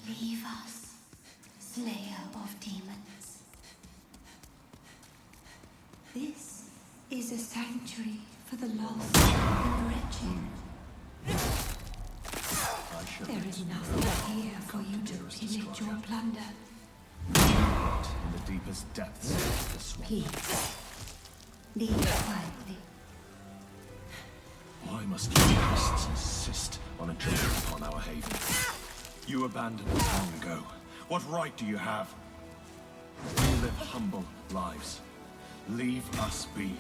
S3: Leave us, Slayer of Demons. This is a sanctuary for the lost and wretched. There is nothing here for you to pillage or plunder.
S7: deepest depths of the swamp.
S3: Peace. Leave quietly.
S7: Why must you priests insist on a journey upon our haven? You abandoned us long ago. What right do you have? We live humble lives. Leave us be.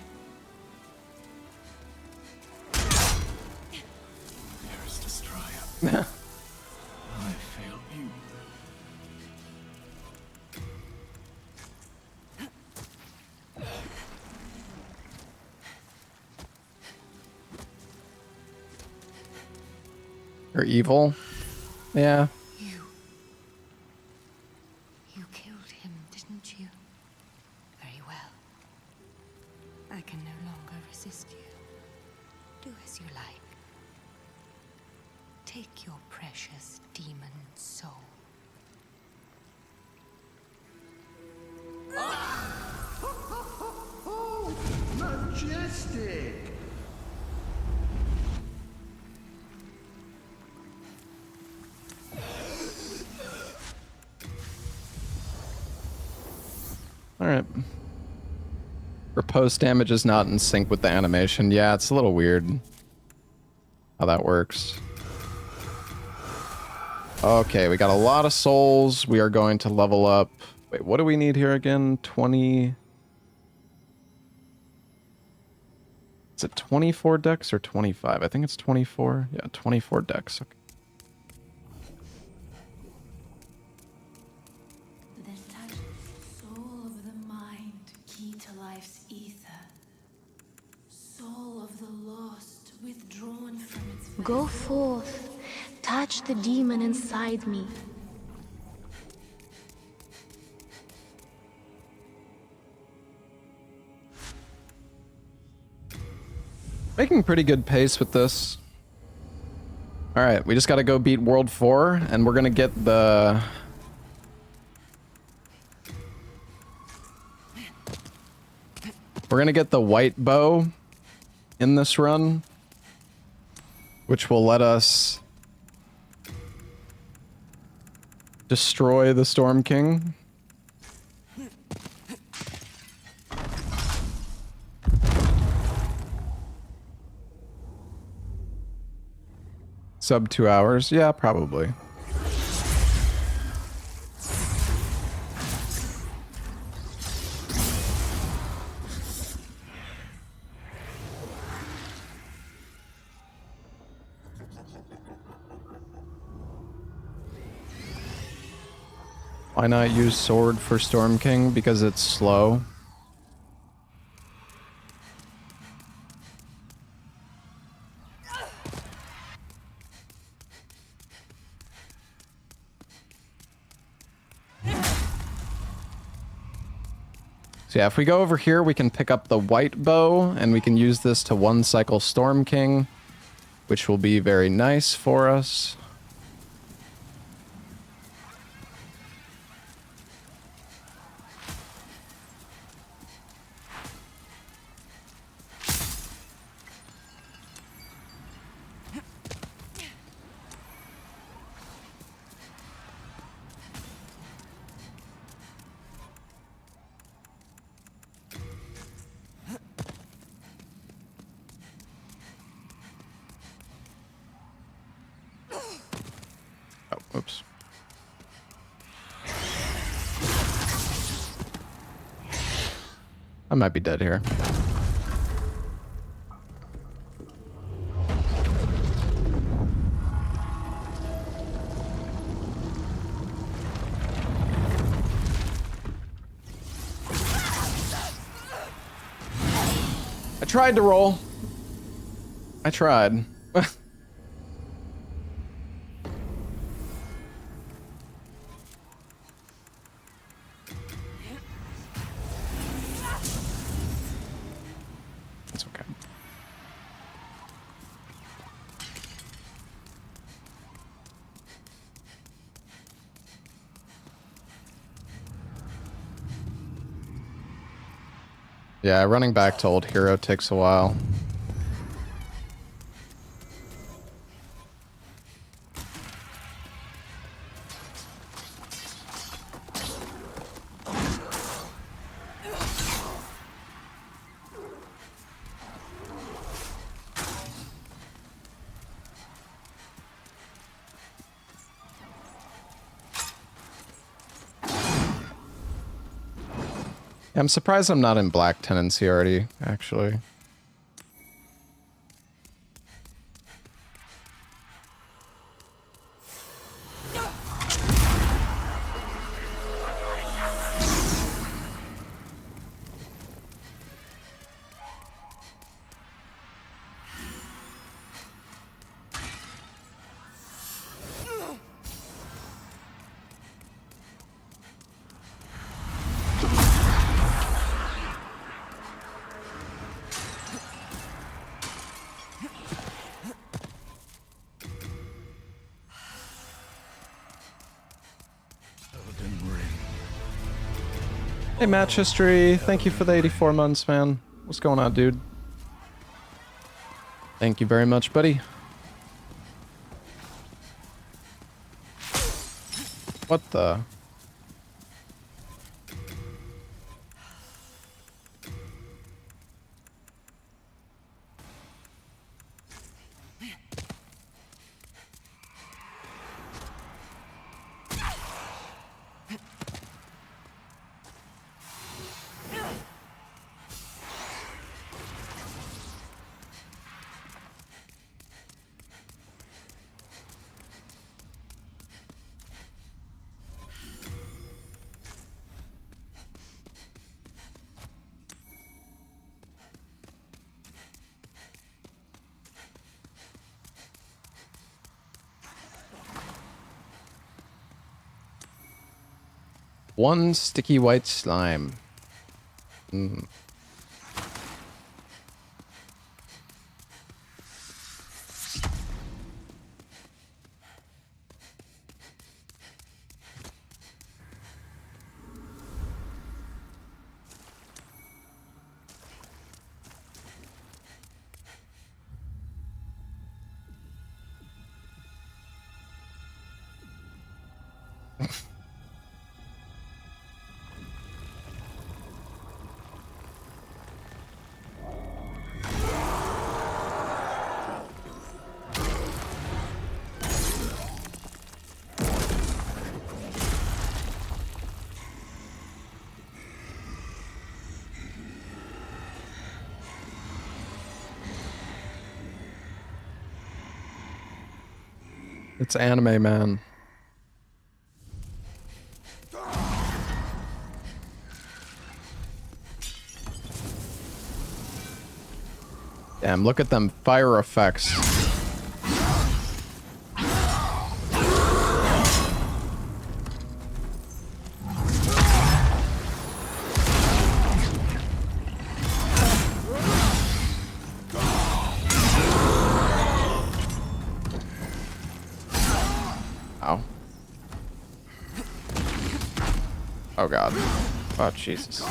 S7: Dearest Astraea, I failed you.
S1: You're evil. Yeah.
S8: You killed him, didn't you? Very well. I can no longer resist you. Do as you like. Take your precious demon soul.
S7: Majestic!
S1: Alright. Riposte damage is not in sync with the animation. Yeah, it's a little weird how that works. Okay, we got a lot of souls. We are going to level up. Wait, what do we need here again? 20... Is it 24 decks or 25? I think it's 24. Yeah, 24 decks. Okay.
S4: Then touch soul of the mind, key to life's ether. Soul of the lost, withdrawn from its
S3: Go forth. Touch the demon inside me.
S1: Making pretty good pace with this. Alright, we just gotta go beat World 4, and we're gonna get the... We're gonna get the white bow in this run, which will let us destroy the Storm King. Sub 2 hours? Yeah, probably. Why not use sword for Storm King? Because it's slow. So yeah, if we go over here, we can pick up the white bow, and we can use this to one cycle Storm King, which will be very nice for us. Oh, oops. I might be dead here. I tried to roll. I tried. It's okay. Yeah, running back to Old Hero takes a while. I'm surprised I'm not in Black Tenancy already, actually. Hey, Match History, thank you for the 84 months, man. What's going on, dude? Thank you very much, buddy. What the? One sticky white slime. Mm. It's anime, man. Damn, look at them fire effects. Ow. Oh god. Oh Jesus.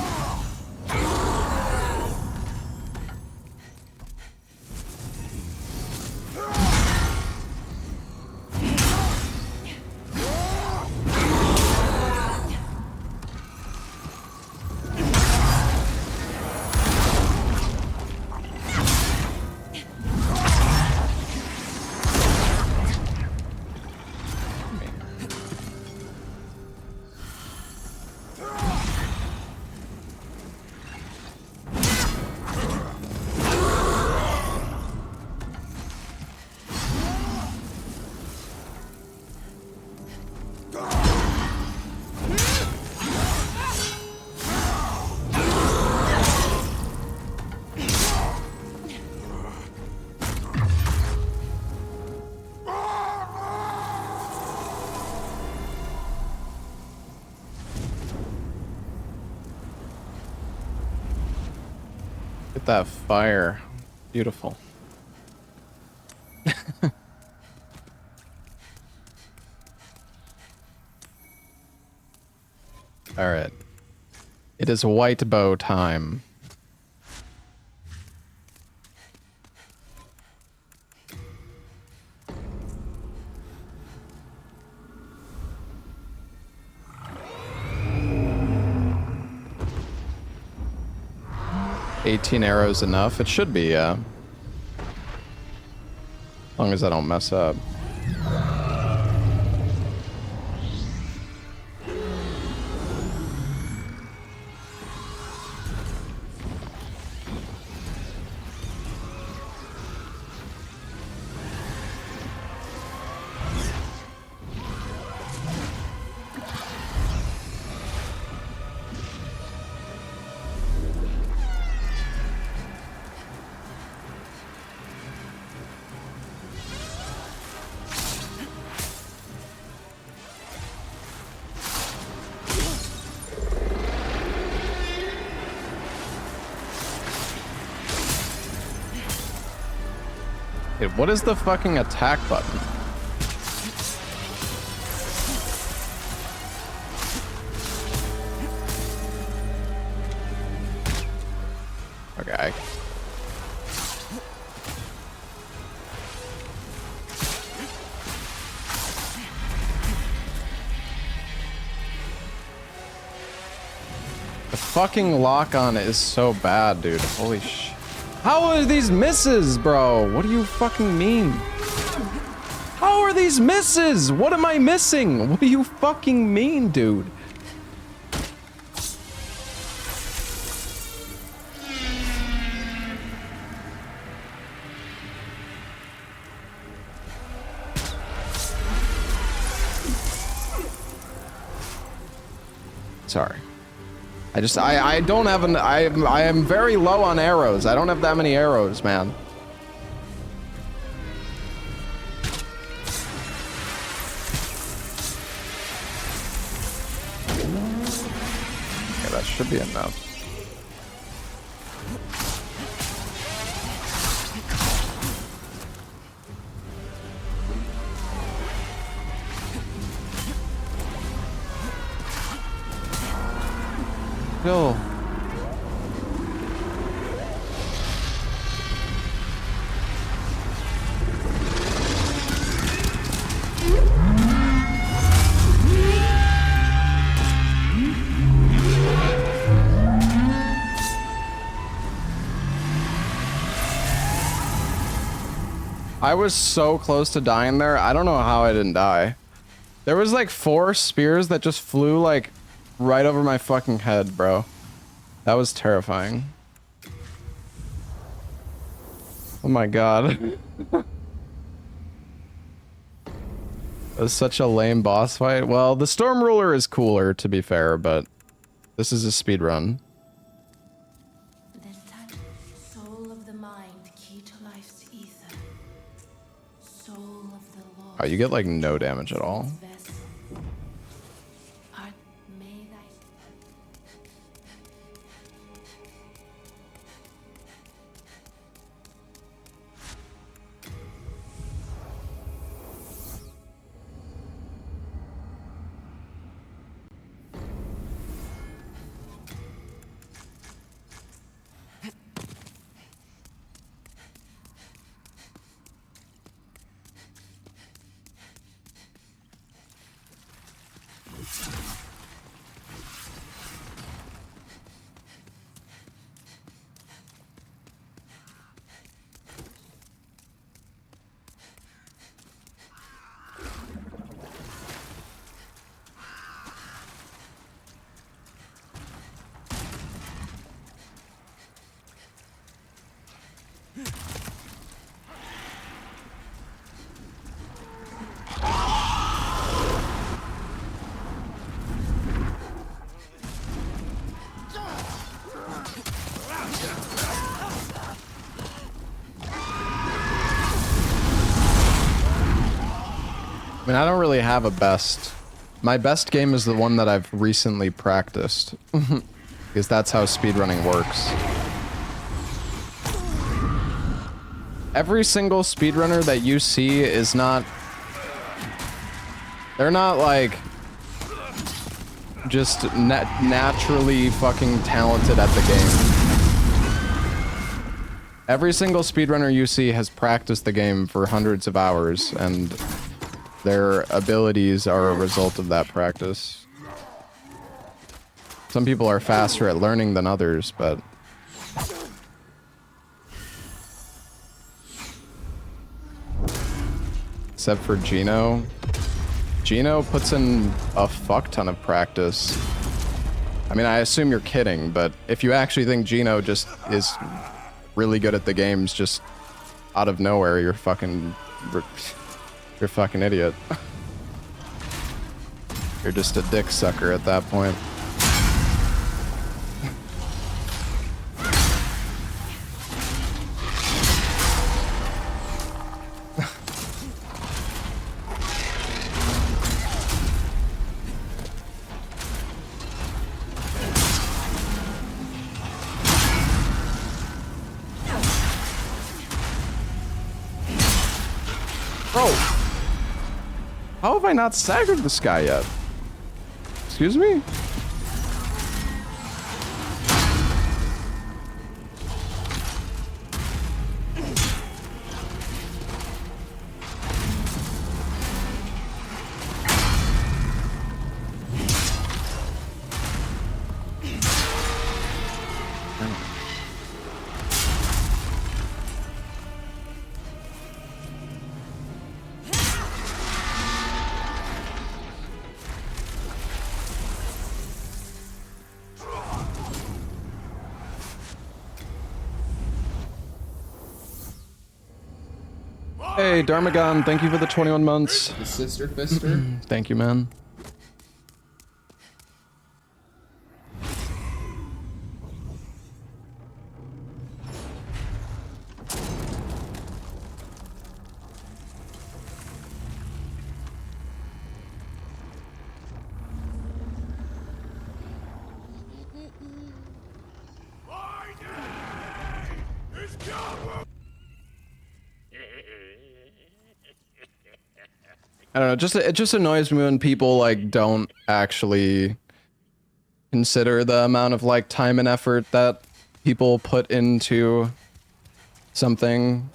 S1: Look at that fire. Beautiful. Alright. It is white bow time. $18 arrows enough? It should be, yeah. As long as I don't mess up. Wait, what is the fucking attack button? Okay. The fucking lock on is so bad, dude. Holy sh... How are these misses, bro? What do you fucking mean? How are these misses? What am I missing? What do you fucking mean, dude? Sorry. I don't have an, I am very low on arrows. I don't have that many arrows, man. Okay, that should be enough. Go. I was so close to dying there. I don't know how I didn't die. There was like 4 spears that just flew like right over my fucking head, bro. That was terrifying. Oh my god. That was such a lame boss fight. Well, the Storm Ruler is cooler, to be fair, but this is a speed run.
S4: Soul of the mind, key to life's ether. Soul of the Lord.
S1: Oh, you get like no damage at all. I mean, I don't really have a best. My best game is the one that I've recently practiced. Because that's how speedrunning works. Every single speedrunner that you see is not... They're not like... just naturally fucking talented at the game. Every single speedrunner you see has practiced the game for hundreds of hours, and their abilities are a result of that practice. Some people are faster at learning than others, but... Except for Gino. Gino puts in a fuck ton of practice. I mean, I assume you're kidding, but if you actually think Gino just is really good at the games just out of nowhere, you're fucking idiot. You're just a dick sucker at that point. Bro, how have I not staggered this guy yet? Excuse me? Hey, Darmagon, thank you for the 21 months.
S9: The Sister Fister.
S1: Thank you, man. I don't know, it just annoys me when people like don't actually consider the amount of like time and effort that people put into something.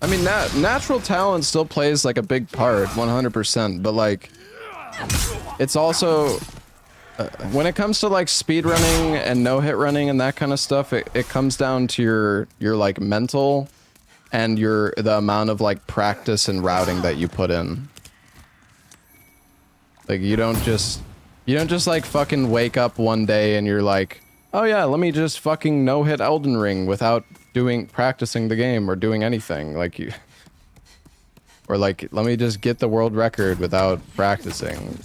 S1: I mean, natural talent still plays like a big part, 100%, but like, it's also, when it comes to like speed running and no-hit running and that kind of stuff, it comes down to your like mental and the amount of like practice and routing that you put in. Like, you don't just like fucking wake up one day and you're like, oh yeah, let me just fucking no-hit Elden Ring without practicing the game or doing anything. Like, you, or like, let me just get the world record without practicing.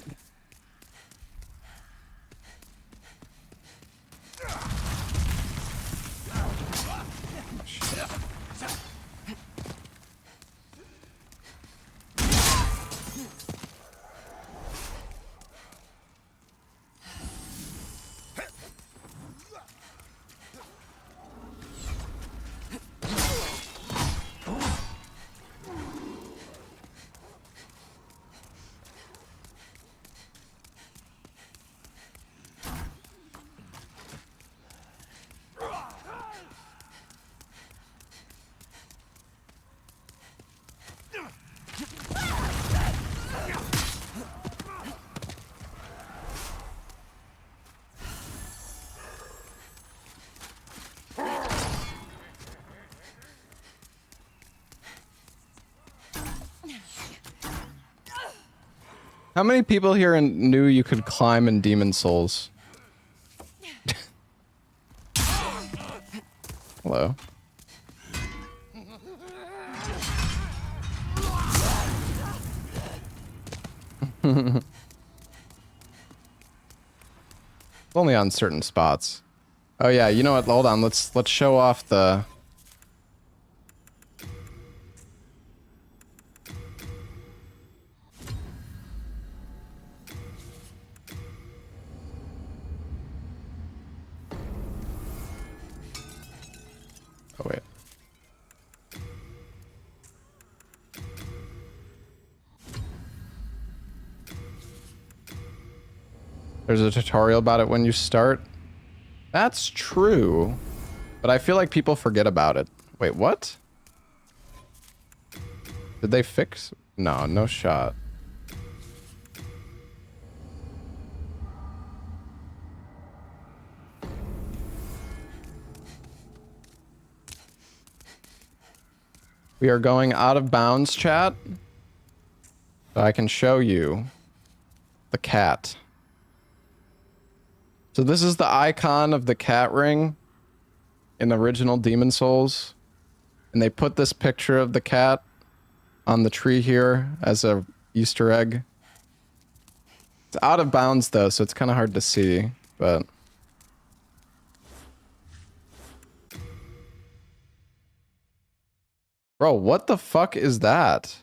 S1: How many people here knew you could climb in Demon Souls? Hello. Only on certain spots. Oh yeah, you know what? Hold on. Let's show off the. Oh wait. There's a tutorial about it when you start. That's true. But I feel like people forget about it. Wait, what? Did they fix? No, no shot. We are going out of bounds, chat. So I can show you the cat. So this is the icon of the cat ring in the original Demon Souls. And they put this picture of the cat on the tree here as a Easter egg. It's out of bounds though, so it's kind of hard to see, but... Bro, what the fuck is that?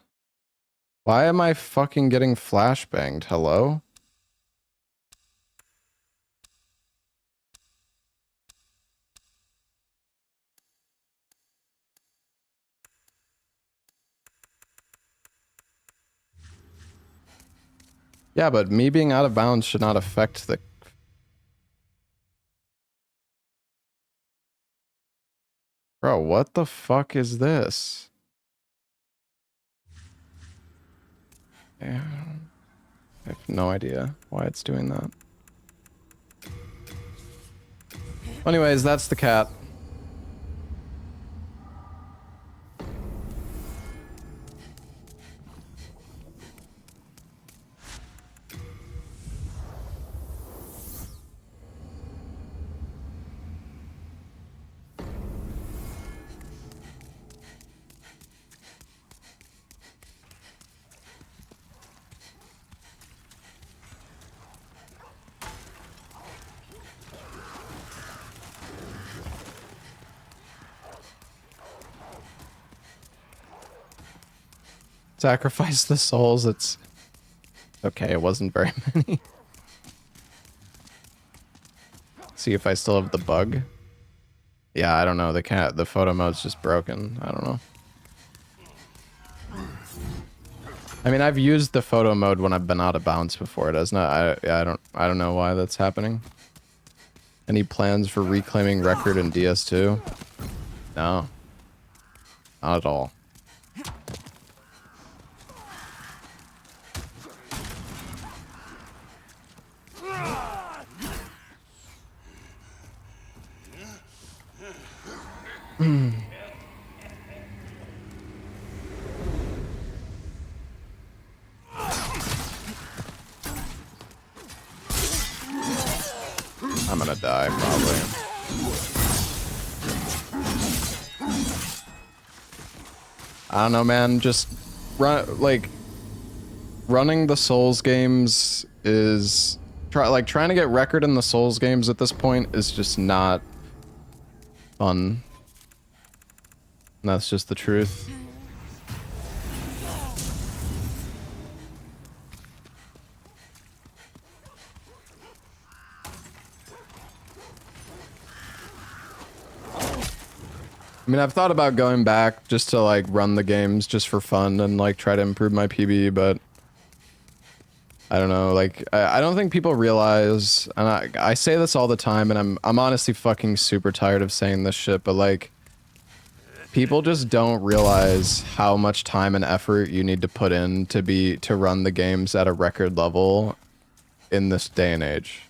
S1: Why am I fucking getting flashbanged? Hello? Yeah, but me being out of bounds should not affect the... Bro, what the fuck is this? Yeah, I have no idea why it's doing that. Anyways, that's the cat. Sacrifice the souls. It's okay. It wasn't very many. See if I still have the bug. Yeah, I don't know. The photo mode's just broken. I don't know. I mean, I've used the photo mode when I've been out of bounds before. It does not. I don't know why that's happening. Any plans for reclaiming record in DS2? No. Not at all. I'm gonna die, probably. I don't know, man. Just running the Souls games is trying to get record in the Souls games at this point is just not fun. And that's just the truth. I mean, I've thought about going back just to like run the games just for fun and like try to improve my PB, but I don't know. Like, I don't think people realize, and I say this all the time, and I'm honestly fucking super tired of saying this shit, but like, people just don't realize how much time and effort you need to put in to run the games at a record level in this day and age.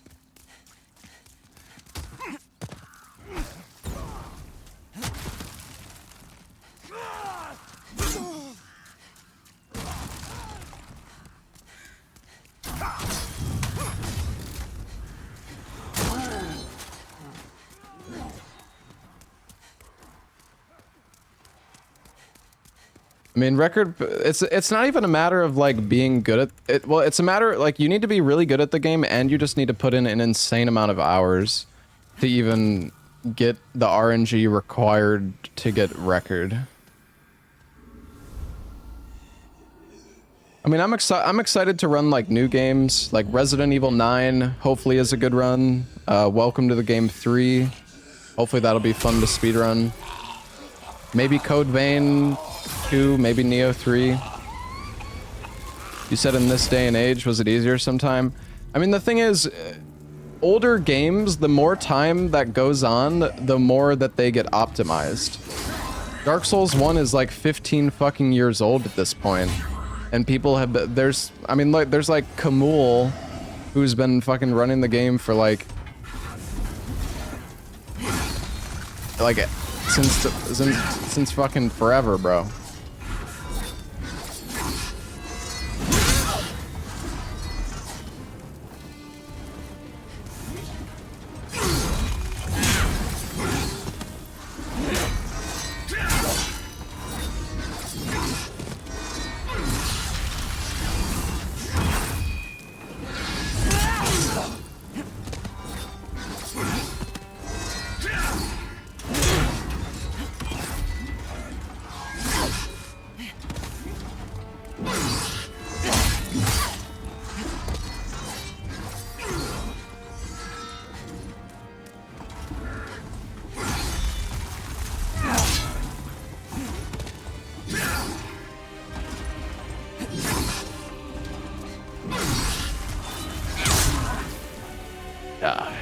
S1: I mean, record, it's not even a matter of like being good at it. Well, it's a matter like you need to be really good at the game and you just need to put in an insane amount of hours to even get the RNG required to get record. I mean, I'm excited to run like new games, like Resident Evil 9 hopefully is a good run. Welcome to the Game 3. Hopefully that'll be fun to speedrun. Maybe Code Vein 2, maybe Neo 3. You said in this day and age, was it easier sometime? I mean, the thing is, older games, the more time that goes on, the more that they get optimized. Dark Souls 1 is like 15 fucking years old at this point. And people have, there's like Kamul, who's been fucking running the game for like since fucking forever, bro. Die.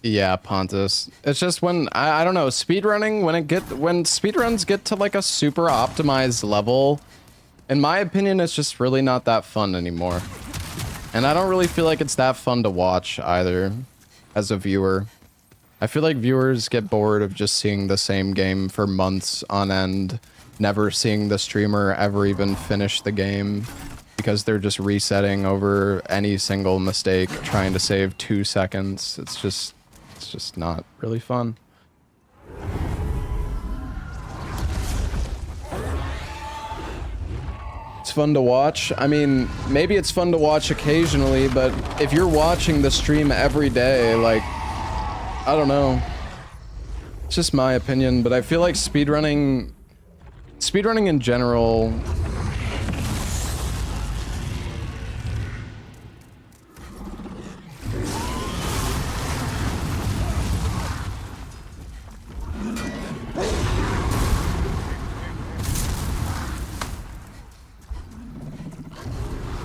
S1: Yeah, Pontus. It's just when I don't know, speedrunning when speedruns get to like a super optimized level, in my opinion, it's just really not that fun anymore. And I don't really feel like it's that fun to watch either as a viewer. I feel like viewers get bored of just seeing the same game for months on end, never seeing the streamer ever even finish the game because they're just resetting over any single mistake, trying to save 2 seconds. It's just not really fun. It's fun to watch. I mean, maybe it's fun to watch occasionally, but if you're watching the stream every day, like, I don't know. It's just my opinion, but I feel like speedrunning in general,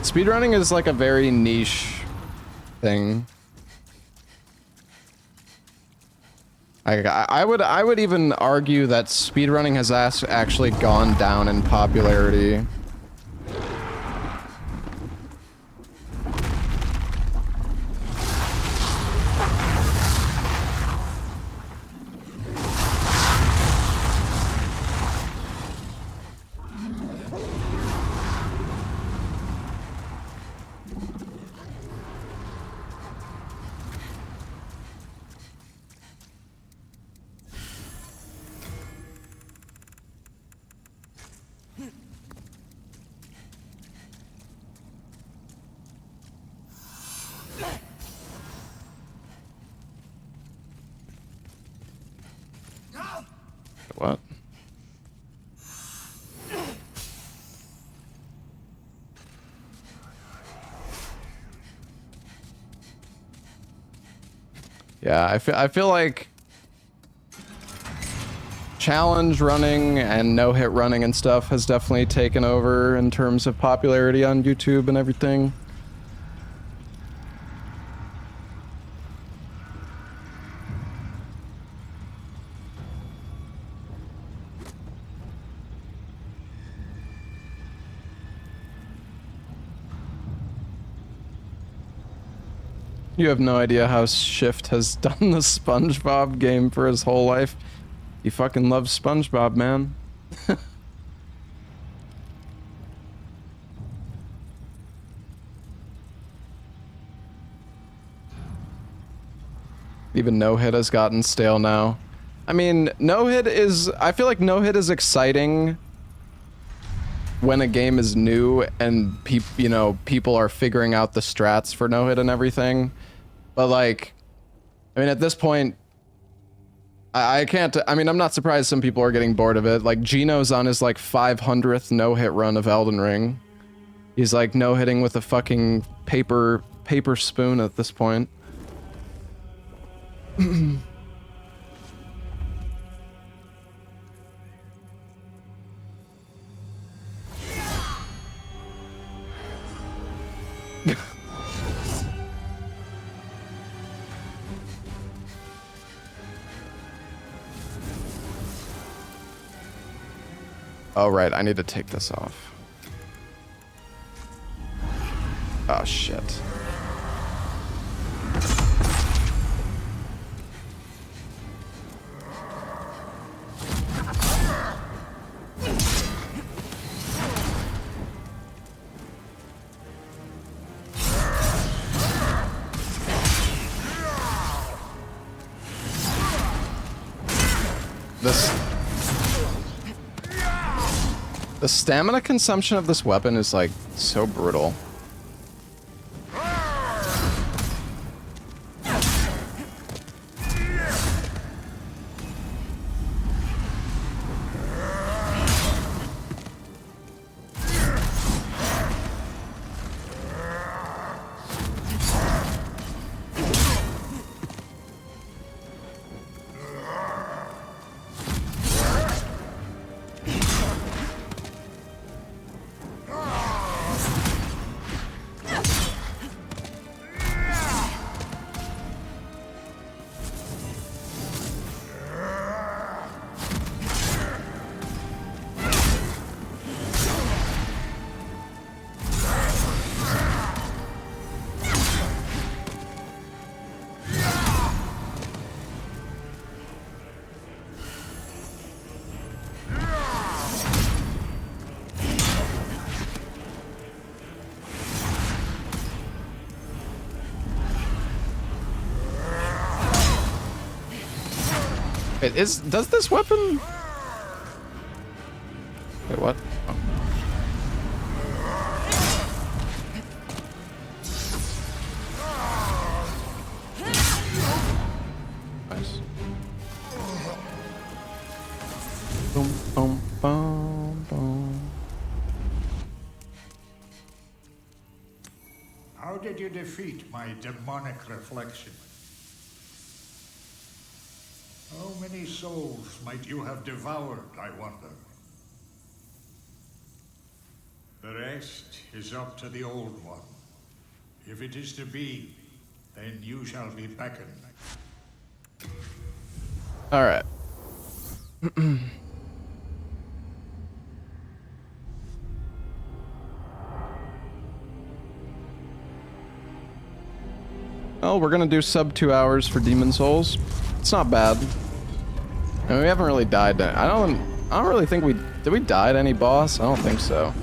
S1: speedrunning is like a very niche thing. I would even argue that speedrunning has actually gone down in popularity. What? Yeah, I feel like challenge running and no-hit running and stuff has definitely taken over in terms of popularity on YouTube and everything. You have no idea how Shift has done the SpongeBob game for his whole life. He fucking loves SpongeBob, man. Even no-hit has gotten stale now. I mean, no-hit is... I feel like no-hit is exciting when a game is new and people are figuring out the strats for no-hit and everything. But like, I mean, at this point, I can't, I mean, I'm not surprised some people are getting bored of it. Like, Gino's on his like 500th no-hit run of Elden Ring. He's like no-hitting with a fucking paper spoon at this point. Oh, right, I need to take this off. Oh, shit. The stamina consumption of this weapon is like so brutal. Wait, does this weapon? Wait, what? Oh. Nice. Boom, boom, boom, boom.
S9: How did you defeat my demonic reflection? How many souls might you have devoured, I wonder? The rest is up to the Old One. If it is to be, then you shall be beckoned.
S1: All right. Well, we're gonna do sub 2 hours for Demon Souls. It's not bad. And we haven't really died. I don't really think did we die to any boss? I don't think so.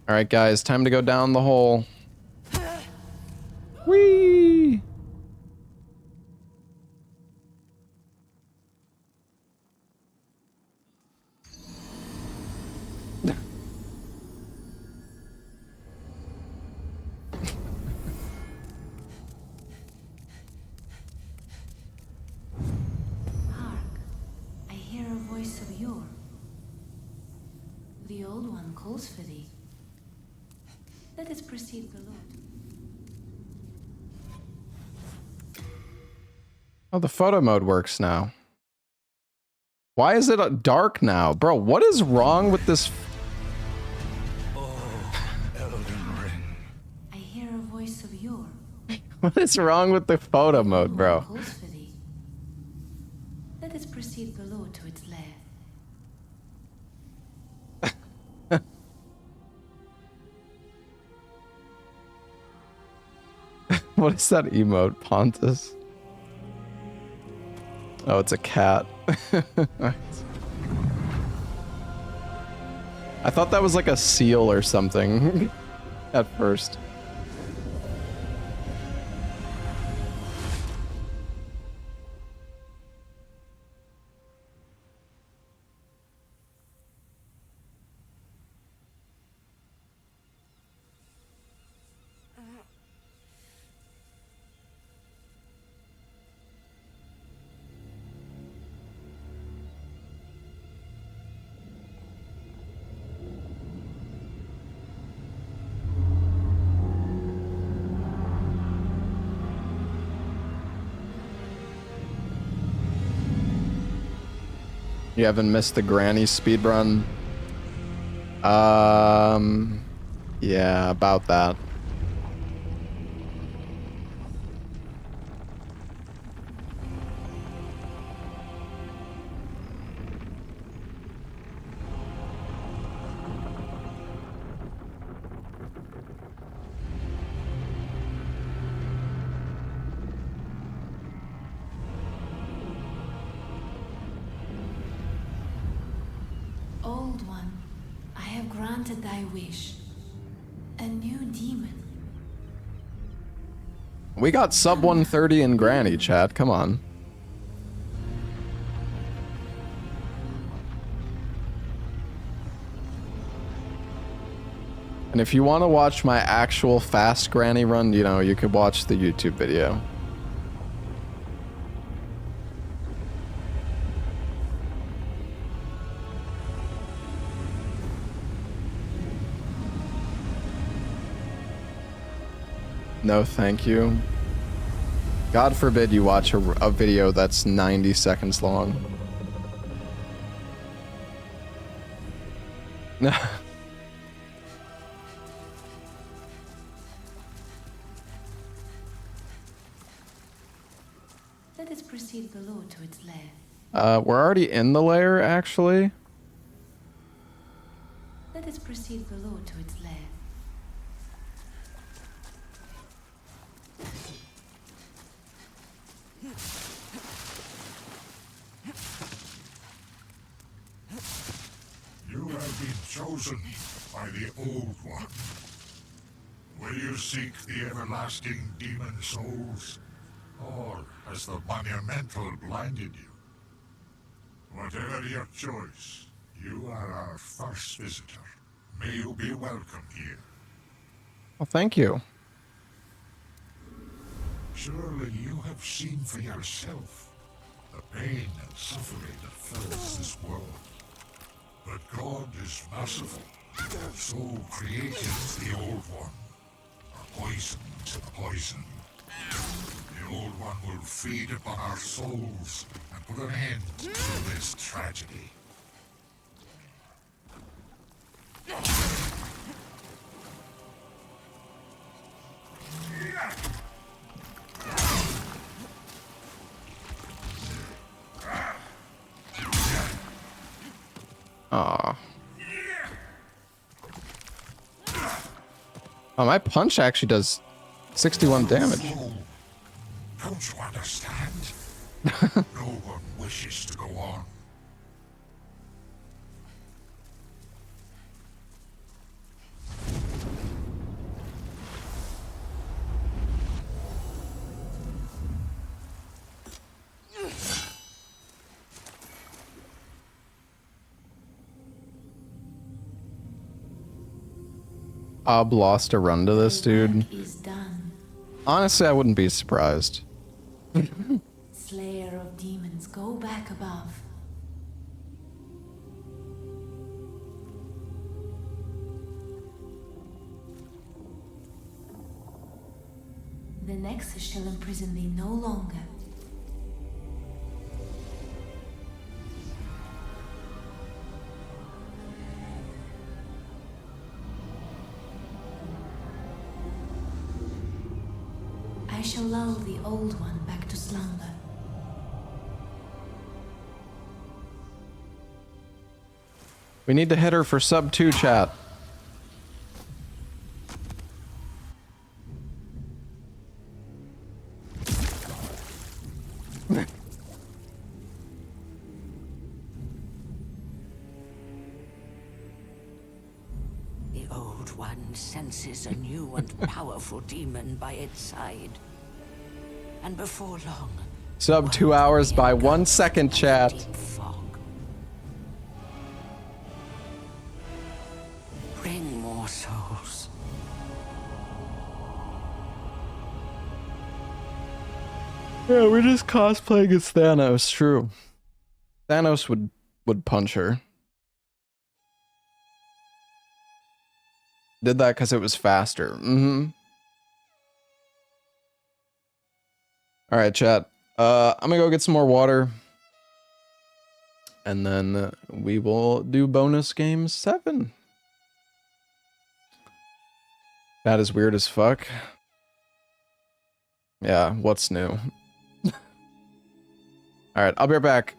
S1: All right, guys, time to go down the hole. Whee!
S3: Hark, I hear a voice of yore. The Old One calls for thee. Let us proceed below.
S1: Oh, the photo mode works now. Why is it dark now? Bro, what is wrong with this?
S3: I hear a voice of yore.
S1: What is wrong with the photo mode, bro?
S3: Calls for thee. Let us proceed below to its lair.
S1: What is that emote, Pontus? Oh, it's a cat. Nice. I thought that was like a seal or something at first. You haven't missed the granny speedrun? Yeah, about that.
S3: Old One, I have granted thy wish. A new demon.
S1: We got sub 130 in granny, chat. Come on. And if you want to watch my actual fast granny run, you know, you could watch the YouTube video. No, thank you. God forbid you watch a video that's 90 seconds long. No.
S3: Let us proceed below to its lair.
S1: We're already in the lair, actually.
S3: Let us proceed below to its lair.
S9: You have been
S10: chosen by the Old One. Will you seek the everlasting demon souls, or has the monumental blinded you? Whatever your choice, you are our first visitor. May you be welcome here.
S1: Well, thank you.
S10: Surely you have seen for yourself the pain and suffering that fills this world. But God is merciful, so created the Old One, a poison to the poison. The Old One will feed upon our souls and put an end to this tragedy.
S1: Aw. Oh, my punch actually does 61 damage.
S10: Don't you understand? No one wishes to go on.
S1: Ob lost a run to this dude.
S3: Is done.
S1: Honestly, I wouldn't be surprised.
S3: Slayer of demons, go back above. The Nexus shall imprison thee no longer. I shall lull the Old One back to slumber.
S1: We need to hit her for sub 2, chat.
S2: The Old One senses a new and powerful demon by its side. And before long,
S1: Sub 2 hours by 1 second, chat.
S2: deep fog. Bring more souls.
S1: Yeah, we're just cosplaying as Thanos, true. Thanos would punch her. Did that because it was faster. Alright, chat. I'm gonna go get some more water. And then we will do bonus game 7. That is weird as fuck. Yeah, what's new? Alright, I'll be right back.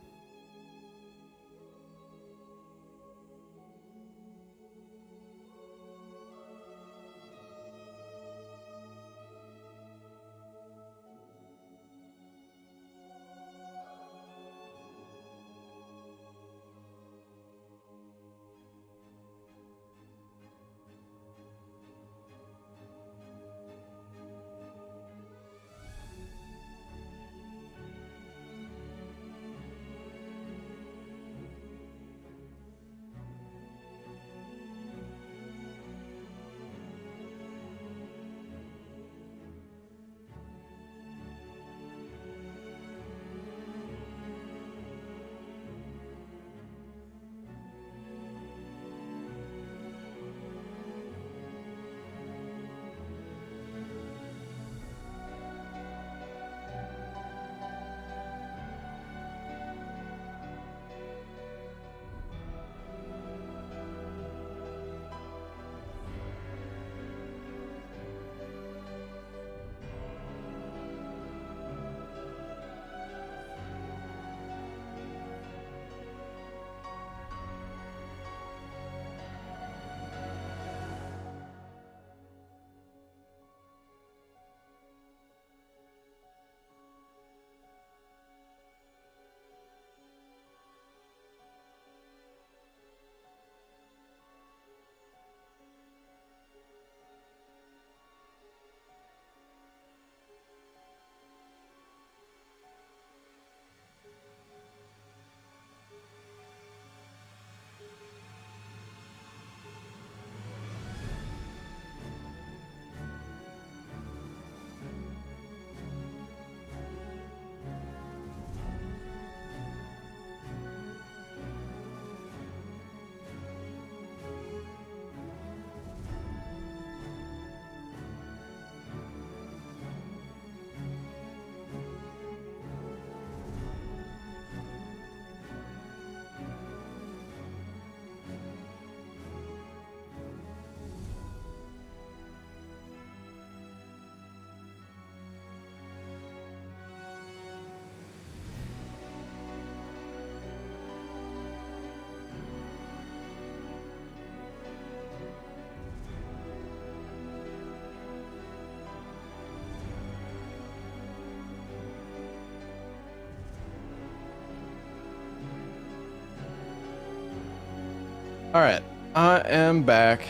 S1: All right, I am back.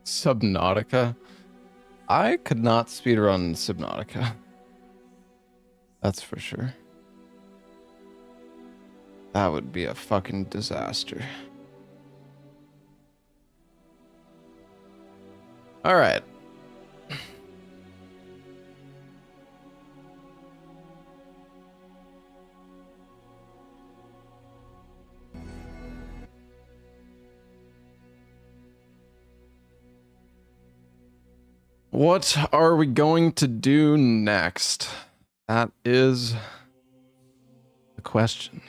S1: Subnautica. I could not speedrun Subnautica. That's for sure. That would be a fucking disaster. All right. What are we going to do next? That is the question.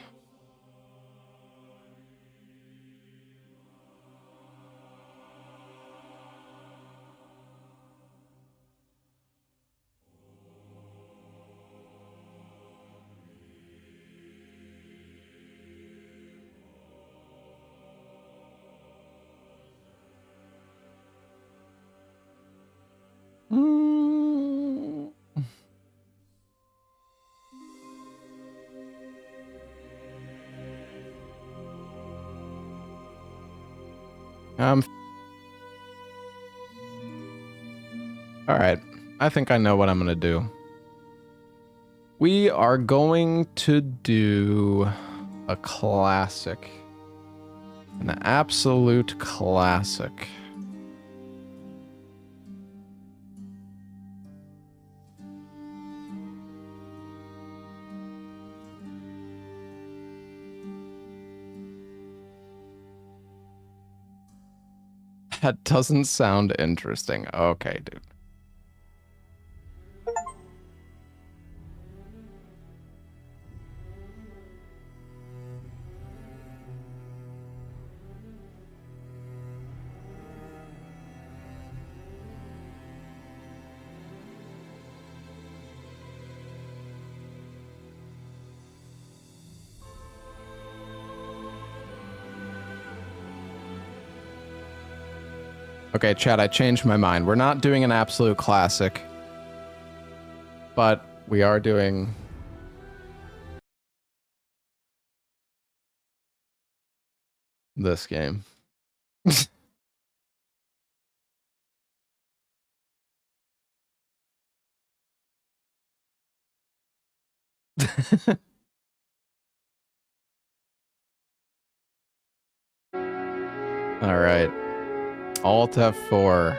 S1: All right. I think I know what I'm going to do. We are going to do a classic. An absolute classic. That doesn't sound interesting. Okay, dude. Okay, chat, I changed my mind. We're not doing an absolute classic, but we are doing this game. All right. Alt F4.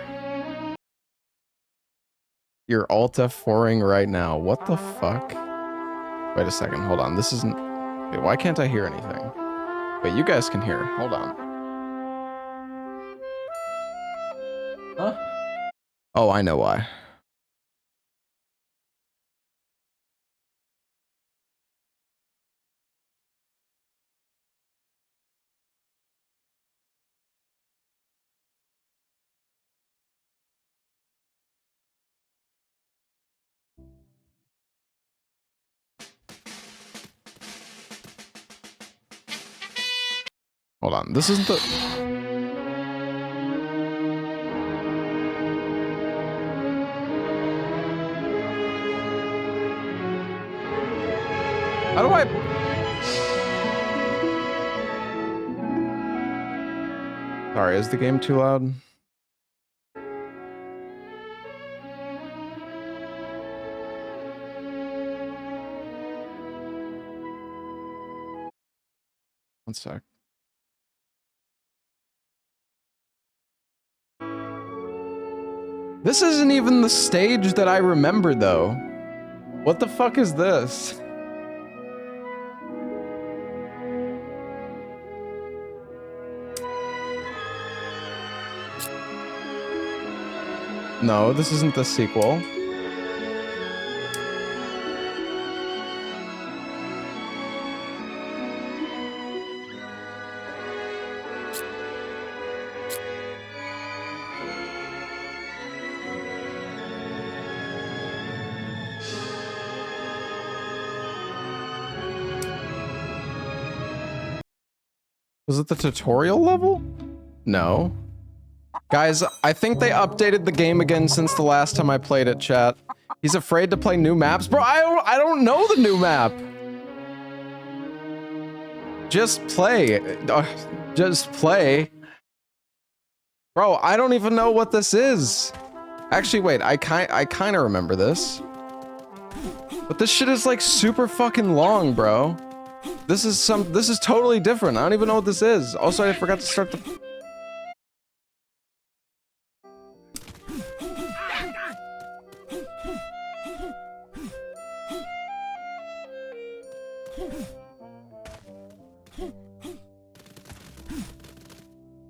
S1: You're Alt F4ing right now. What the fuck? Wait a second. Hold on. This isn't... Wait, why can't I hear anything? Wait, you guys can hear. Hold on. Huh? Oh, I know why. Hold on. This isn't the... How do I... Sorry, is the game too loud? One sec. This isn't even the stage that I remember, though. What the fuck is this? No, this isn't the sequel. Was it the tutorial level? No. Guys, I think they updated the game again since the last time I played it, chat. He's afraid to play new maps? Bro, I don't know the new map. Just play. Just play. Bro, I don't even know what this is. Actually, wait, I kind of remember this. But this shit is like super fucking long, bro. This is totally different. I don't even know what this is. Also, I forgot to start the...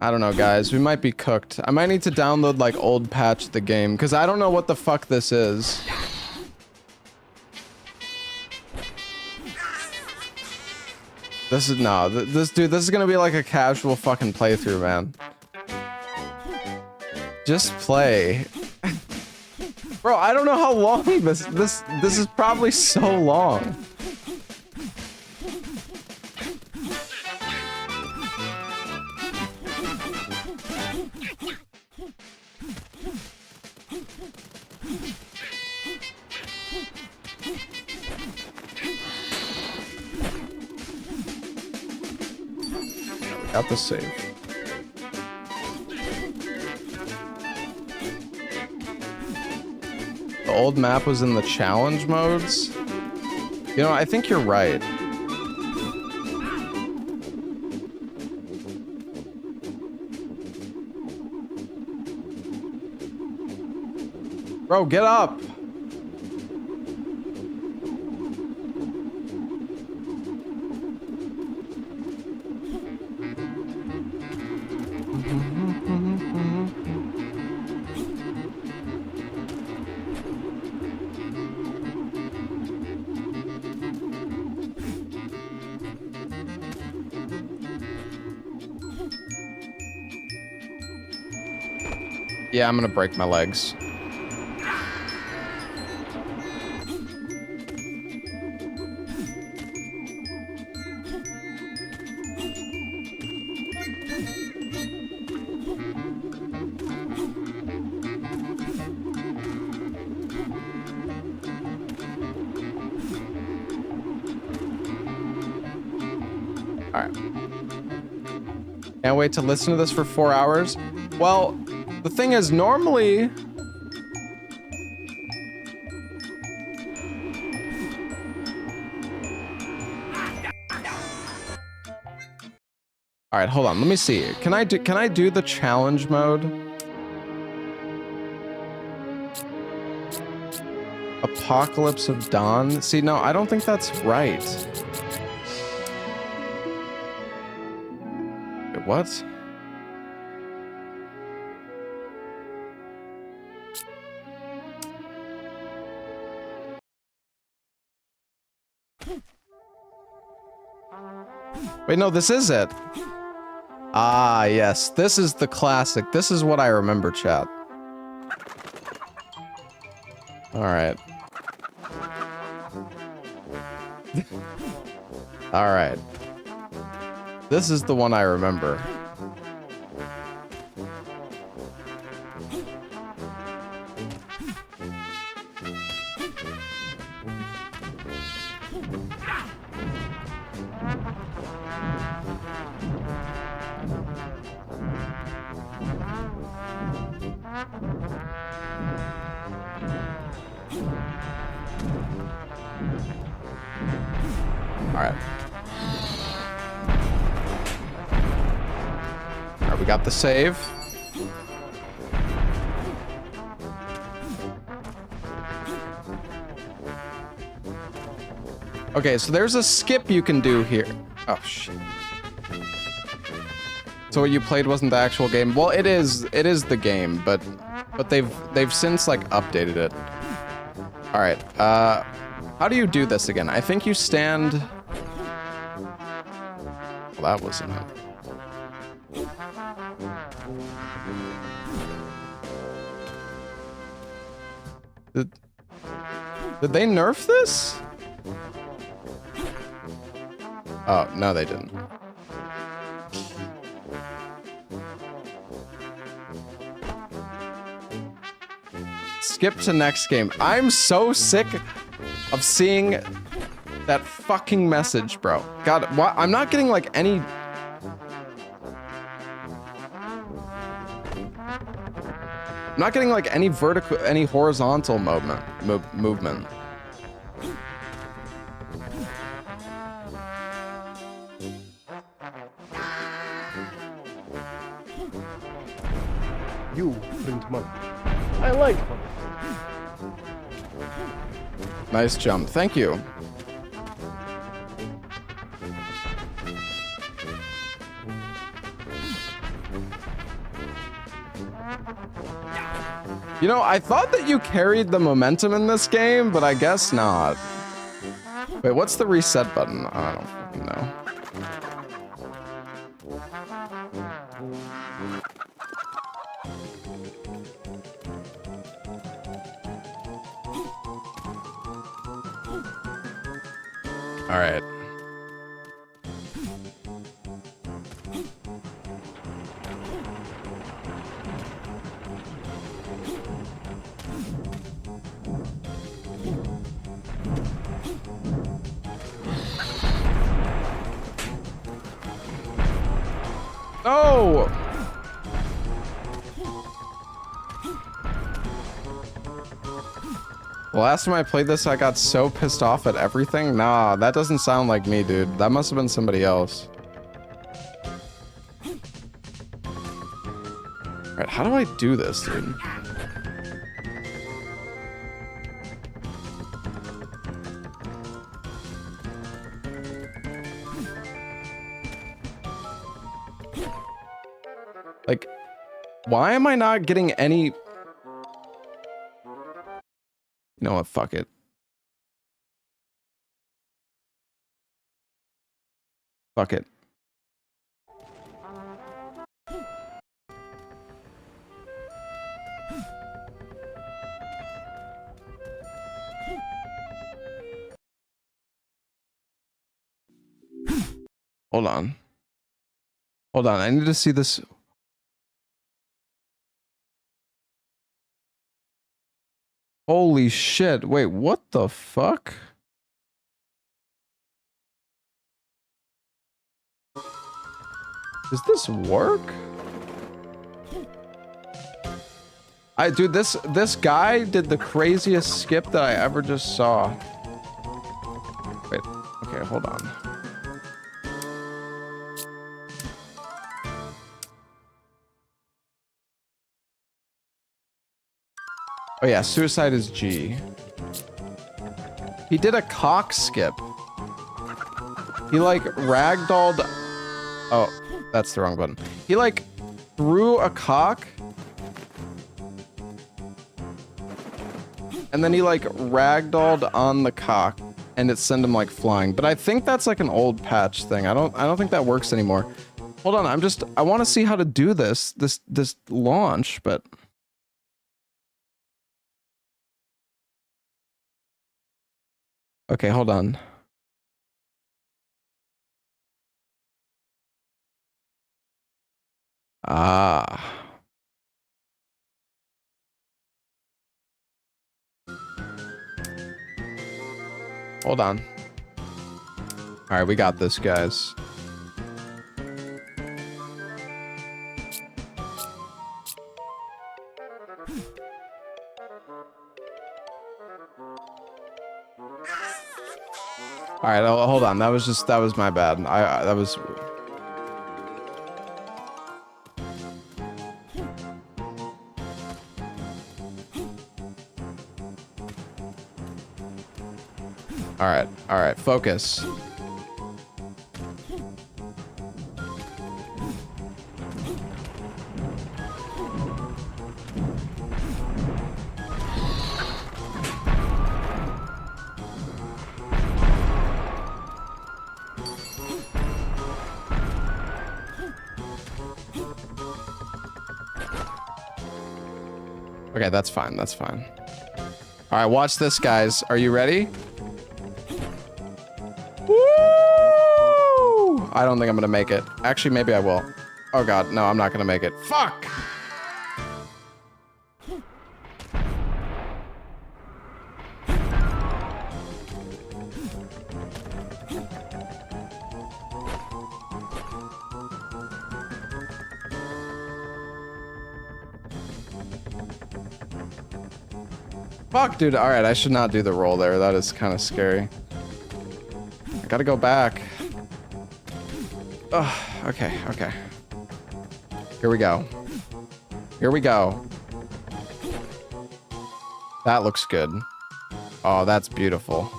S1: I don't know, guys. We might be cooked. I might need to download, like, old patch the game, because I don't know what the fuck this is. This is, no, this is gonna be like a casual fucking playthrough, man. Just play. Bro, I don't know how long this is probably so long. Got the save. The old map was in the challenge modes. You know, I think you're right. Bro, get up! Yeah, I'm gonna break my legs. Alright. Can't wait to listen to this for 4 hours. Well, the thing is, normally... Alright, hold on, let me see. Can I do the challenge mode? Apocalypse of Dawn? See, no, I don't think that's right. Wait, what? Wait, no, this is it. Ah, yes. This is the classic. This is what I remember, chat. Alright. Alright. This is the one I remember. Alright. Alright, we got the save. Okay, so there's a skip you can do here. Oh, shit. So what you played wasn't the actual game? Well, it is the game, but they've since, like, updated it. Alright, how do you do this again? I think you stand... Well, that wasn't it. Did they nerf this? Oh, no, they didn't. skip to next game. I'm so sick of seeing that fucking message, bro. God, why? I'm not getting like any... I'm not getting like any vertical, any horizontal movement.
S6: You print money. I like money.
S1: Nice jump. Thank you. You know, I thought that you carried the momentum in this game, but I guess not. Wait, what's the reset button? I don't fucking know. All right. Oh! The last time I played this, I got so pissed off at everything. Nah, that doesn't sound like me, dude. That must have been somebody else. Alright, how do I do this, dude? Like, why am I not getting any... You know what? Fuck it. Fuck it. Hold on. Hold on. I need to see this. Holy shit. Wait, what the fuck? Does this work? Dude, this guy did the craziest skip that I ever just saw. Wait, okay, hold on. Oh yeah, suicide is G. He did a cock skip. He like ragdolled. Oh, that's the wrong button. He like threw a cock. And then he like ragdolled on the cock and it sent him like flying. But I think that's like an old patch thing. I don't think that works anymore. Hold on, I want to see how to do this launch, but okay, hold on. Ah. Hold on. All right, we got this, guys. All right, hold on. That was my bad. That was. All right, focus. Okay, that's fine. That's fine. All right, watch this, guys. Are you ready? Woo! I don't think I'm gonna make it. Actually, maybe I will. Oh god, no, I'm not gonna make it. Fuck! Fuck, dude. All right, I should not do the roll there. That is kind of scary. I gotta go back. Ugh, okay, okay. Here we go. Here we go. That looks good. Oh, that's beautiful.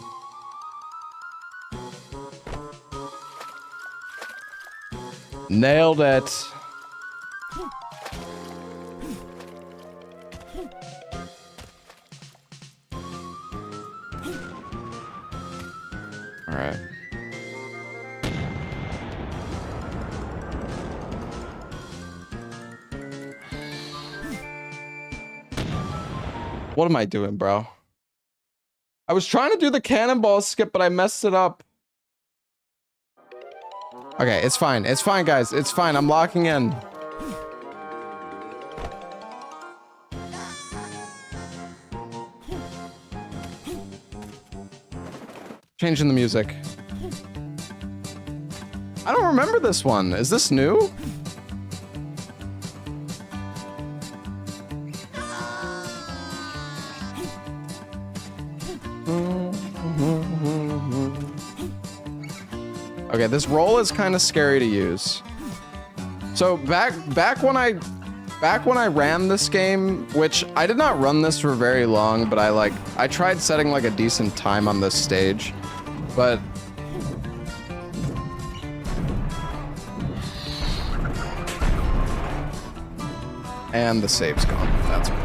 S1: Nailed it. All right. What am I doing, bro? I was trying to do the cannonball skip, but I messed it up. Okay, it's fine. It's fine, guys. It's fine. I'm locking in. Changing the music. I don't remember this one. Is this new? Okay, this roll is kind of scary to use. So back when I ran this game, which I did not run this for very long, but I tried setting like a decent time on this stage, but and the save's gone. That's okay.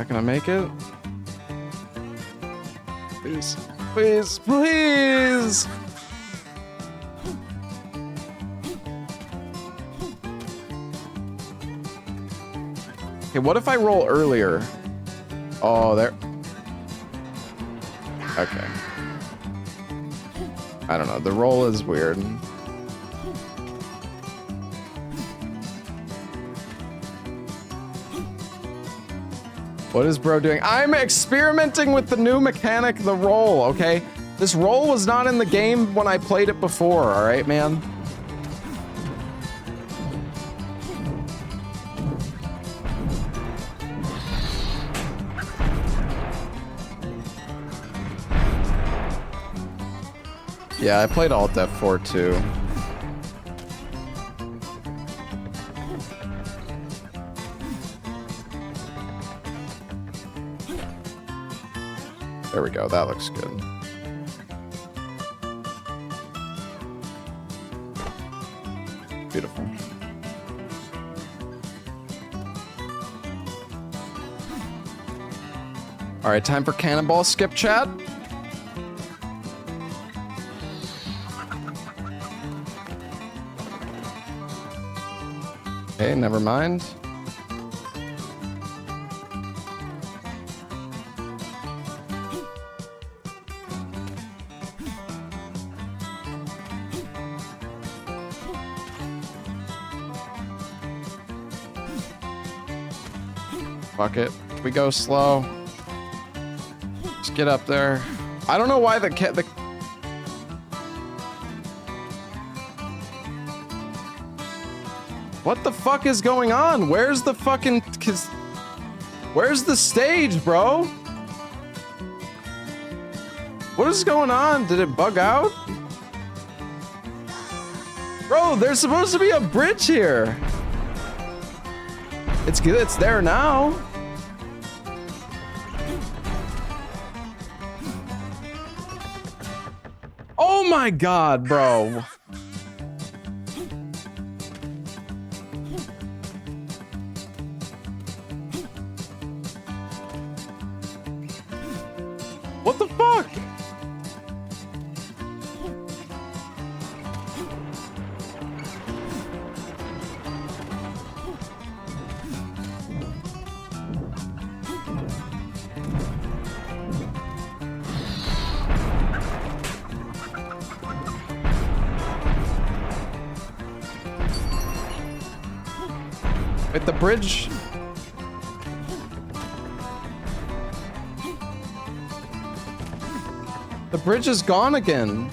S1: Can I make it? Please. Please, please! Okay, what if I roll earlier? Oh, there. Okay. I don't know. The roll is weird. What is bro doing? I'm experimenting with the new mechanic, the roll, okay? This roll was not in the game when I played it before, all right, man? Yeah, I played Alt F4 too. There we go, that looks good. Beautiful. All right, time for cannonball skip, chat. Okay, never mind. Fuck it. We go slow. Just get up there. I don't know why the What the fuck is going on? Where's the fucking... Where's the stage, bro? What is going on? Did it bug out? Bro, there's supposed to be a bridge here. It's good. It's there now. Oh my god, bro. What the fuck? Wait, the bridge... The bridge is gone again.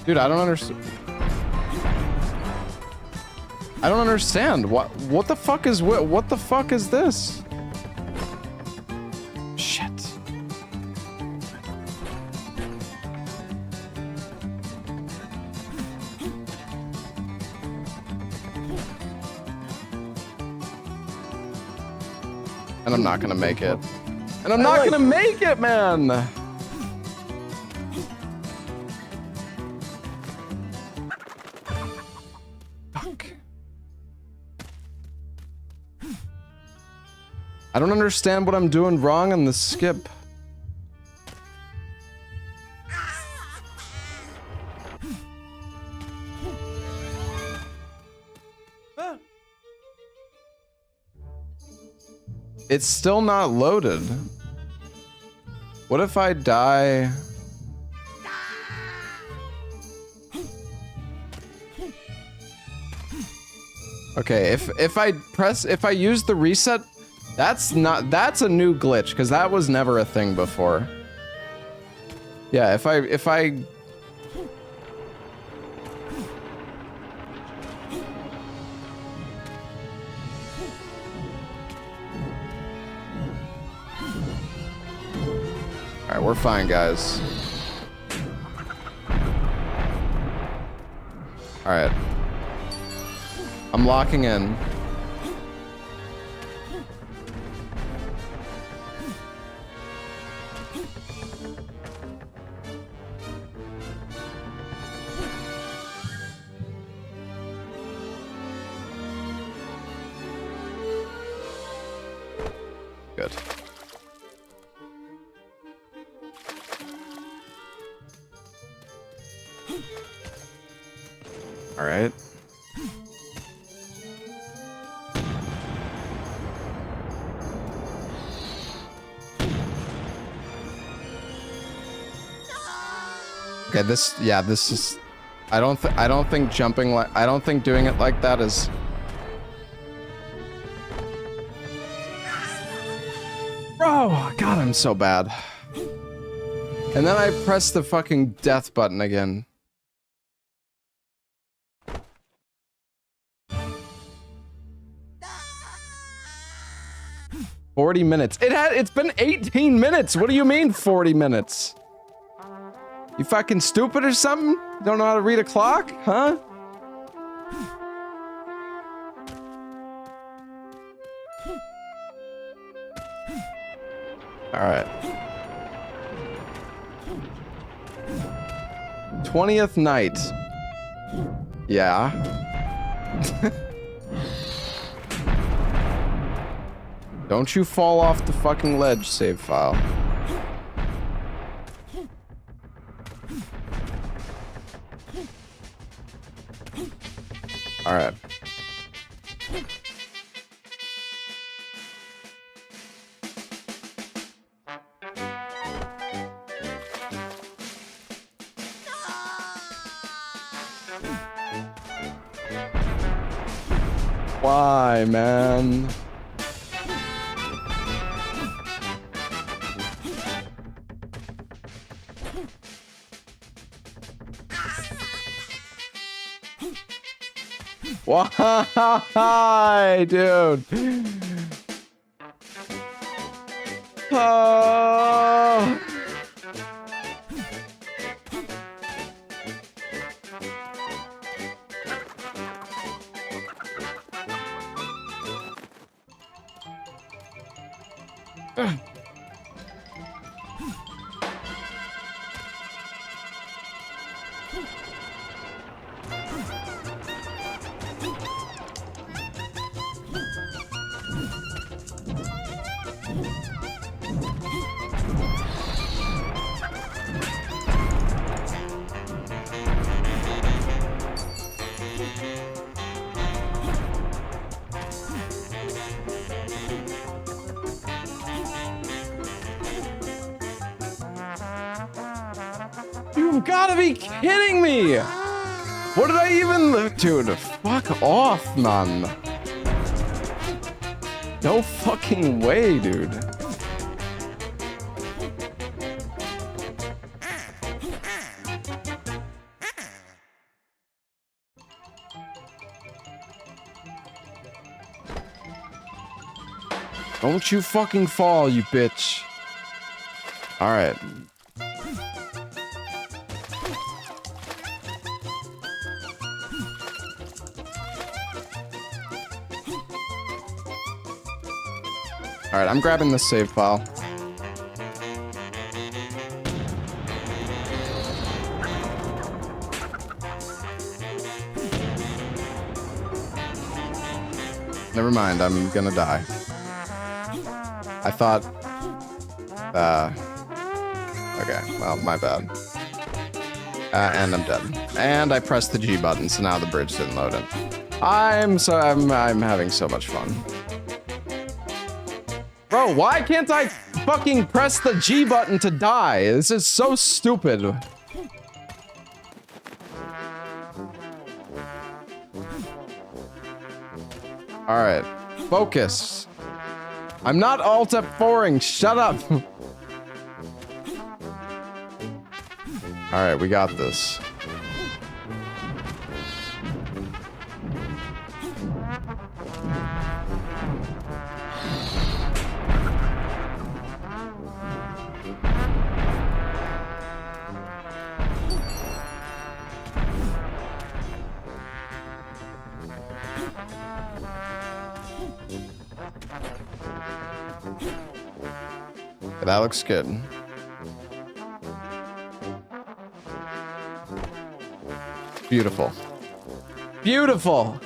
S1: Dude, I don't understand. I don't understand. What the fuck is what the fuck is this? Shit. And I'm not gonna make it. And I'm not gonna make it, man! I don't understand what I'm doing wrong on the skip. It's still not loaded. What if I die? Okay, if I use the reset, that's a new glitch, because that was never a thing before. Yeah, if I Alright, we're fine, guys. Alright. I'm locking in. Good. All right. Okay, this is I don't think jumping like I don't think doing it like that is Bro, God, I'm so bad. And then I press the fucking death button again. $40 minutes. It's been 18 minutes. What do you mean 40 minutes? You fucking stupid or something? Don't know how to read a clock? Huh? Alright. 20th night. Yeah. Don't you fall off the fucking ledge, save file. Alright. Why, man? Why, dude? Oh. You've gotta be kidding me! What did I even... Dude, fuck off, man. No fucking way, dude. Don't you fucking fall, you bitch. Alright. Alright, I'm grabbing the save file. Never mind, I'm gonna die. I thought... Okay, well, my bad. And I'm dead. And I pressed the G button, so now the bridge didn't load it. I'm having so much fun. Bro, why can't I fucking press the G button to die? This is so stupid. Alright, focus. I'm not alt F4ing, shut up. Alright, we got this. That looks good. Beautiful. Beautiful!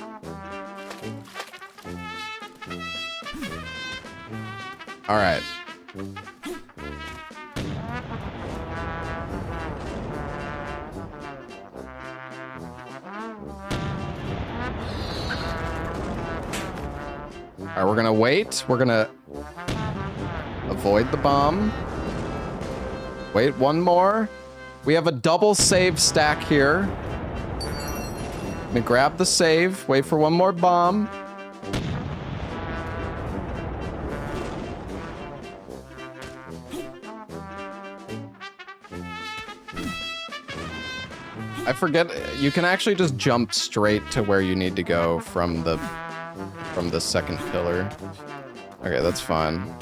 S1: Alright. Alright, we're gonna wait. We're gonna avoid the bomb. Wait, one more. We have a double save stack here. Gonna grab the save. Wait for one more bomb. I forget, you can actually just jump straight to where you need to go from the second pillar. Okay, that's fine.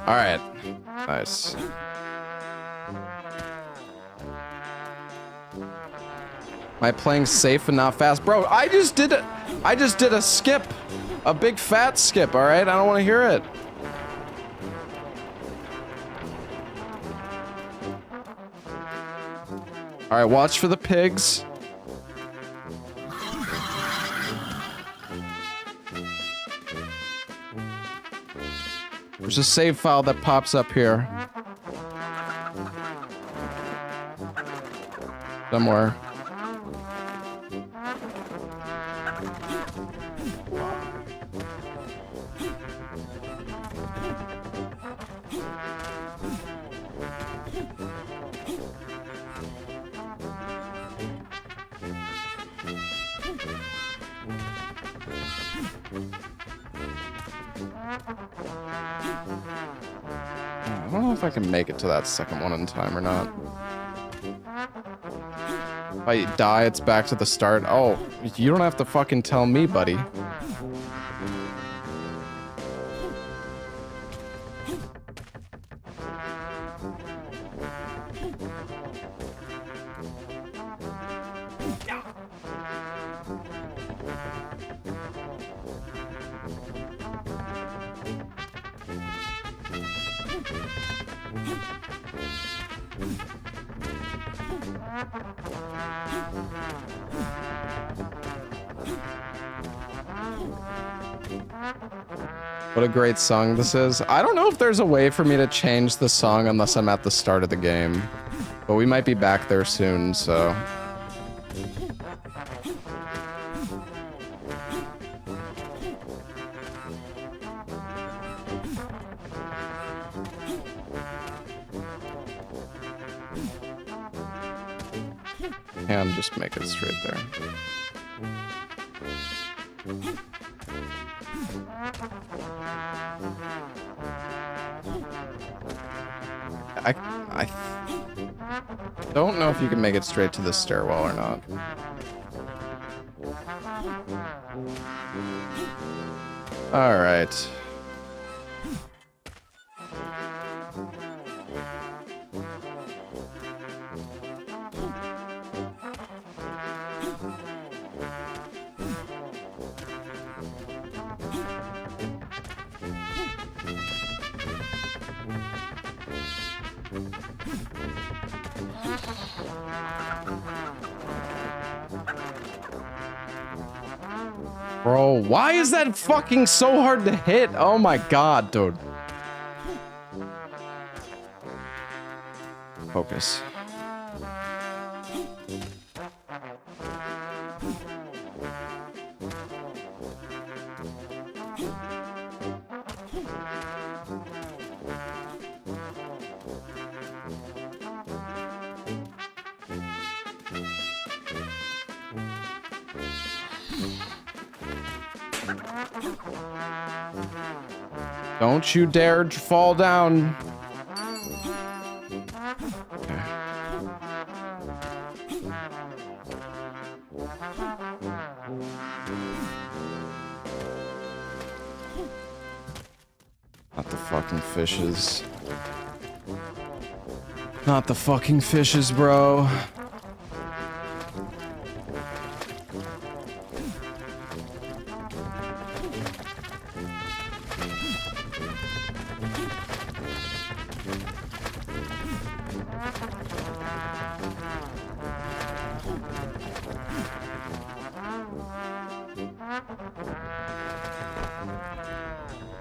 S1: All right, nice. Am I playing safe and not fast? Bro, I just did a skip. A big fat skip, all right? I don't want to hear it. All right, watch for the pigs. There's a save file that pops up here. Somewhere. I don't know if I can make it to that second one in time or not. If I die, it's back to the start. Oh, you don't have to fucking tell me, buddy. What a great song this is. I don't know if there's a way for me to change the song unless I'm at the start of the game. But we might be back there soon, so... can just make it straight there. I don't know if you can make it straight to the stairwell or not. All right. Bro, why is that fucking so hard to hit? Oh my god, dude. Focus. Don't you dare fall down. Okay. Not the fucking fishes. Not the fucking fishes, bro.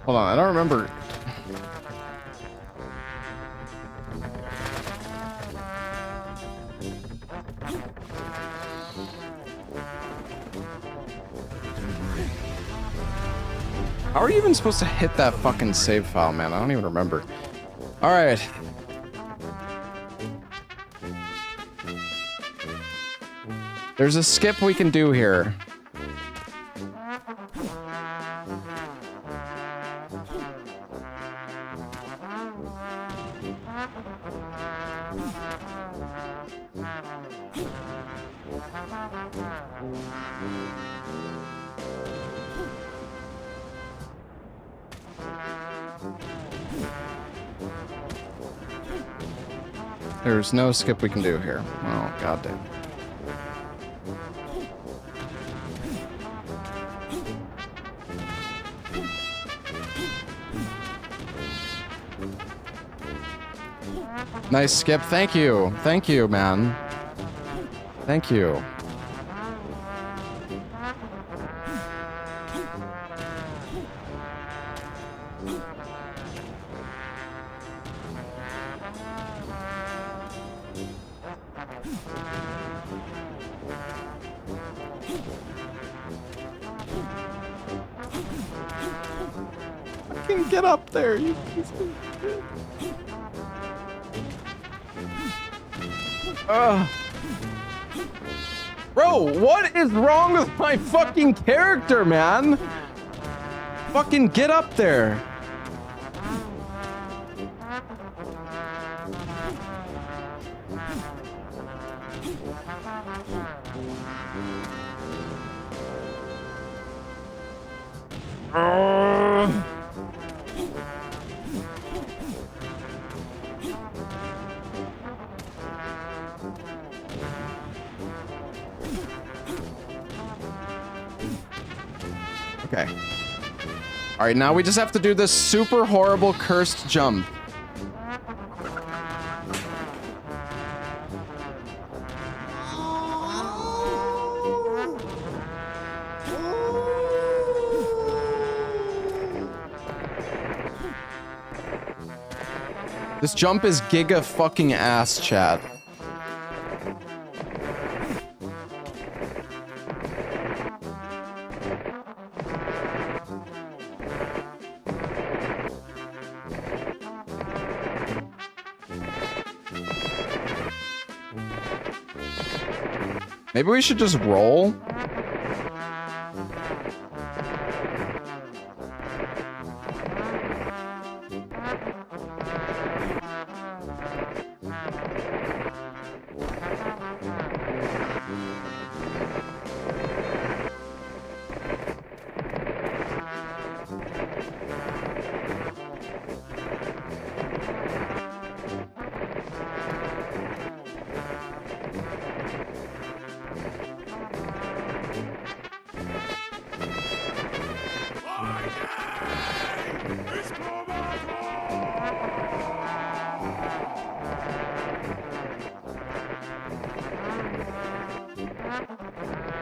S1: Hold on, I don't remember. How are you even supposed to hit that fucking save file, man? I don't even remember. All right. There's a skip we can do here. There's no skip we can do here. Oh, goddamn. Nice skip. Thank you. Thank you, man. Thank you. I can get up there, you piece of shit. Bro, what is wrong with my fucking character, man? Fucking get up there. Okay. All right, now we just have to do this super horrible cursed jump. This jump is giga fucking ass, chat. Maybe we should just roll.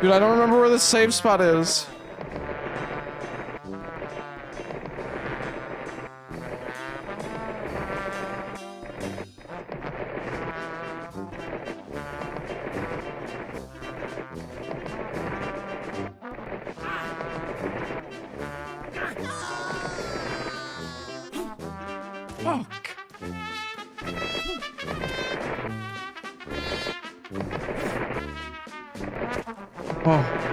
S1: Dude, I don't remember where the save spot is. Fuck. Oh.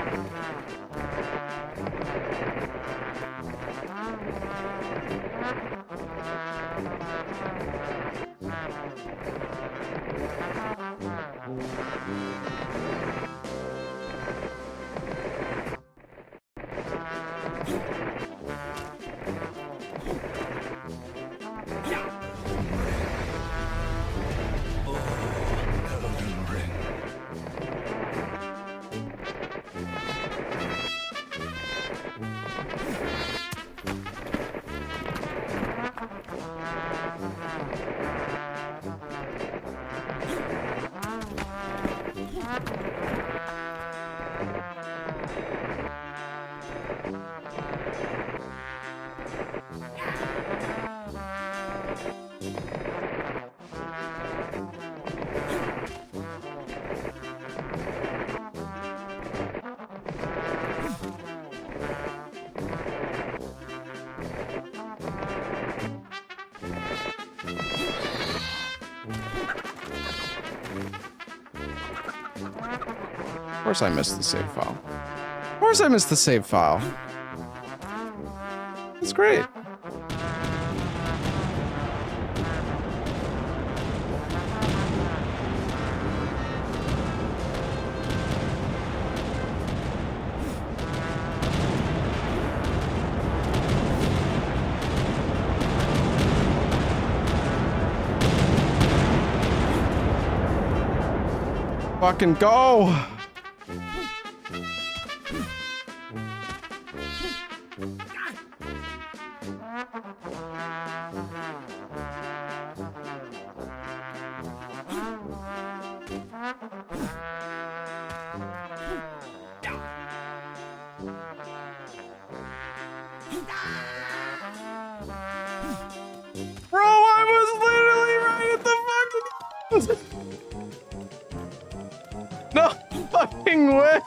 S1: Of course I missed the save file. Of course I missed the save file. It's great. Fucking go! Bro, I was literally right at the fucking... No fucking way!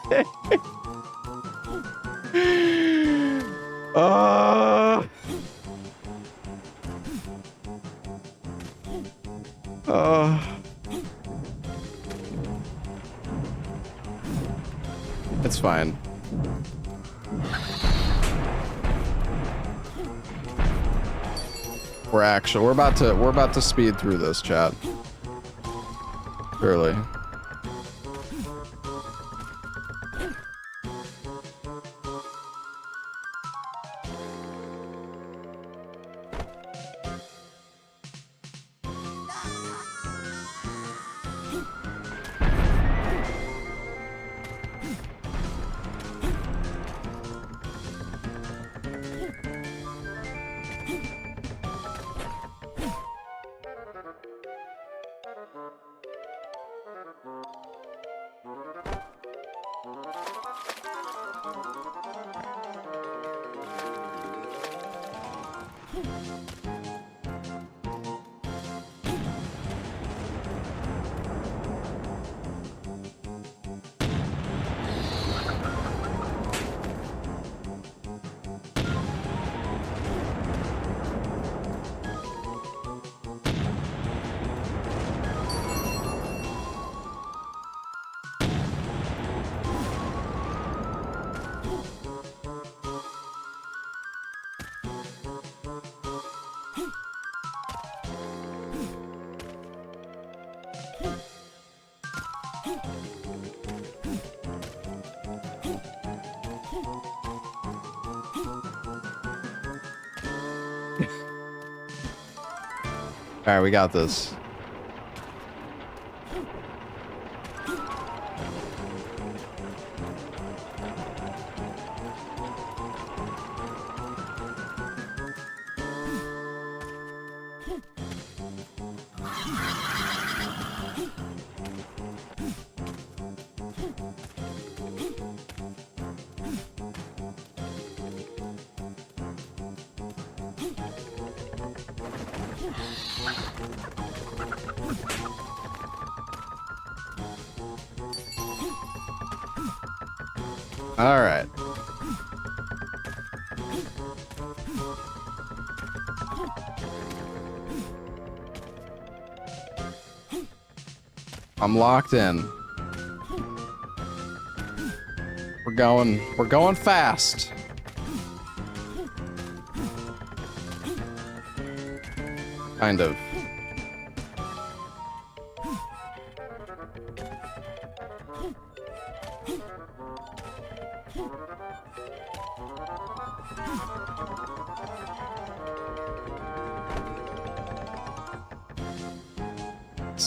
S1: It's fine. We're about to speed through this, chat. Surely. Alright, we got this. All right. I'm locked in. We're going fast. Kind of.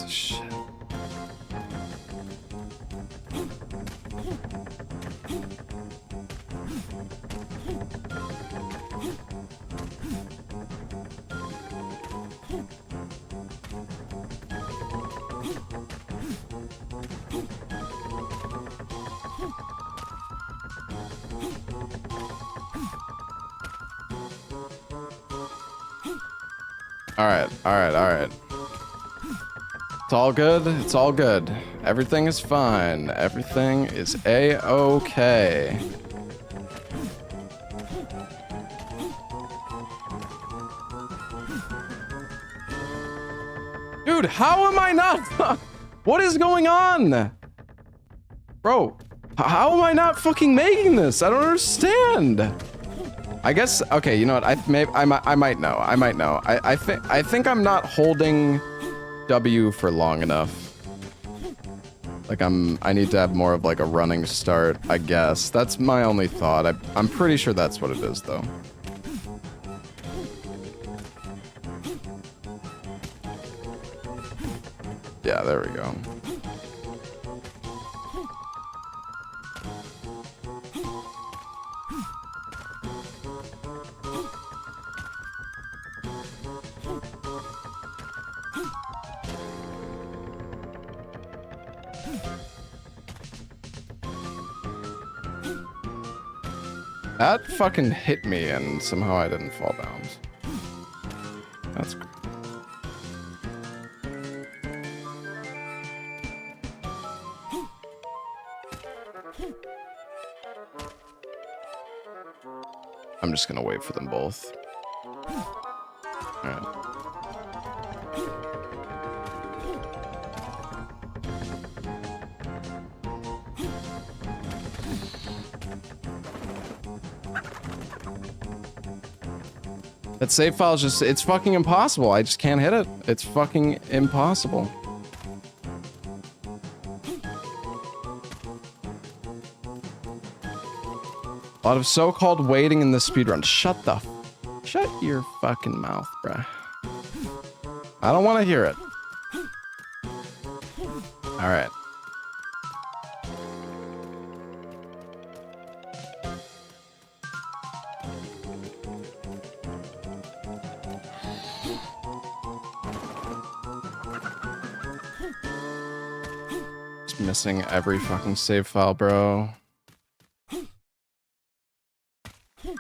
S1: Shit. All right. It's all good. It's all good. Everything is fine. Everything is A-okay. Dude, how am I not? What is going on? Bro, how am I not fucking making this? I don't understand. I guess, okay, you know what? I might know. I think I'm not holding W for long enough. Like I need to have more of like a running start, I guess. That's my only thought. I'm pretty sure that's what it is though. Yeah, there we go. That fucking hit me and somehow I didn't fall down. That's great. I'm just gonna wait for them both. Alright. That save file is just, it's fucking impossible. I just can't hit it. It's fucking impossible. A lot of so-called waiting in the speedrun. Shut your fucking mouth, bruh. I don't want to hear it. All right. Just missing every fucking save file, bro.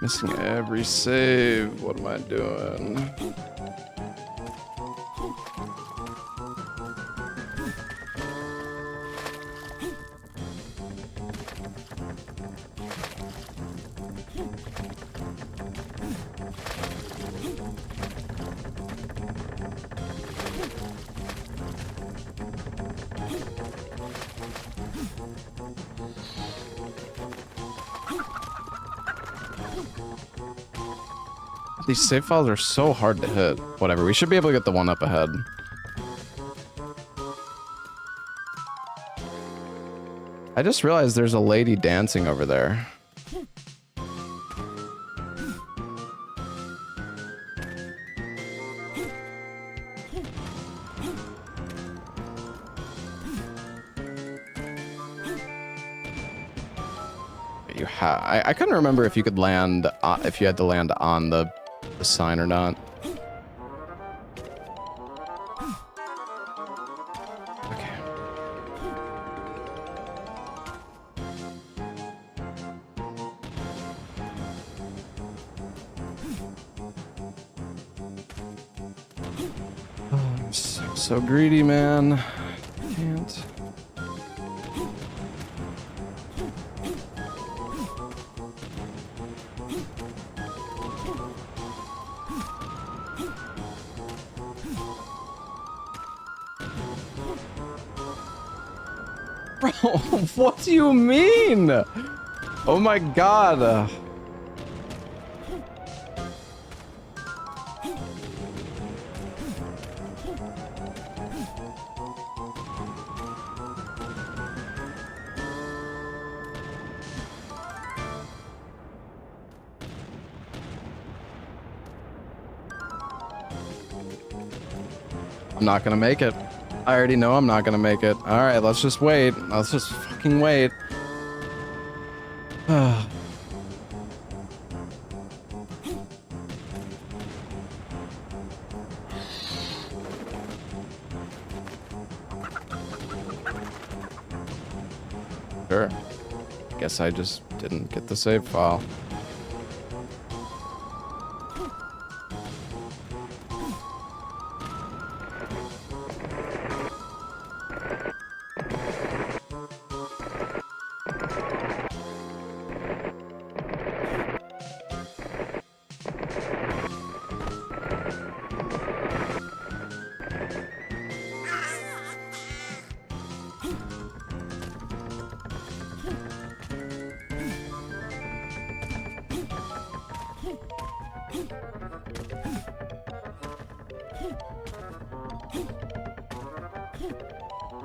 S1: Missing every save. What am I doing? These save files are so hard to hit. Whatever, we should be able to get the one up ahead. I just realized there's a lady dancing over there. have. I couldn't remember if you could land, if you had to land on the sign or not. Okay. Oh, I'm so greedy, man. Can't. Bro, what do you mean? Oh my god. I'm not gonna make it. I already know I'm not gonna make it. All right, let's just wait. Let's just fucking wait. Sure. Guess I just didn't get the save file.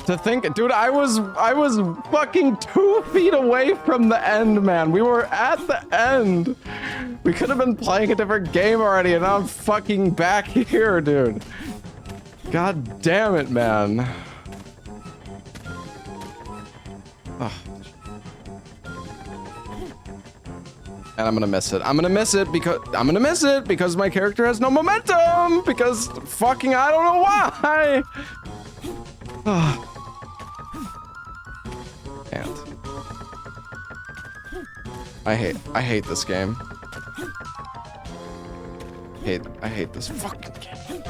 S1: To think, dude, I was fucking 2 feet away from the end, man. We were at the end. We could have been playing a different game already, and now I'm fucking back here, dude. God damn it, man. Ugh. And I'm gonna miss it. I'm gonna miss it because my character has no momentum. Because fucking I don't know why. Ugh. I hate this game. I hate this fucking game.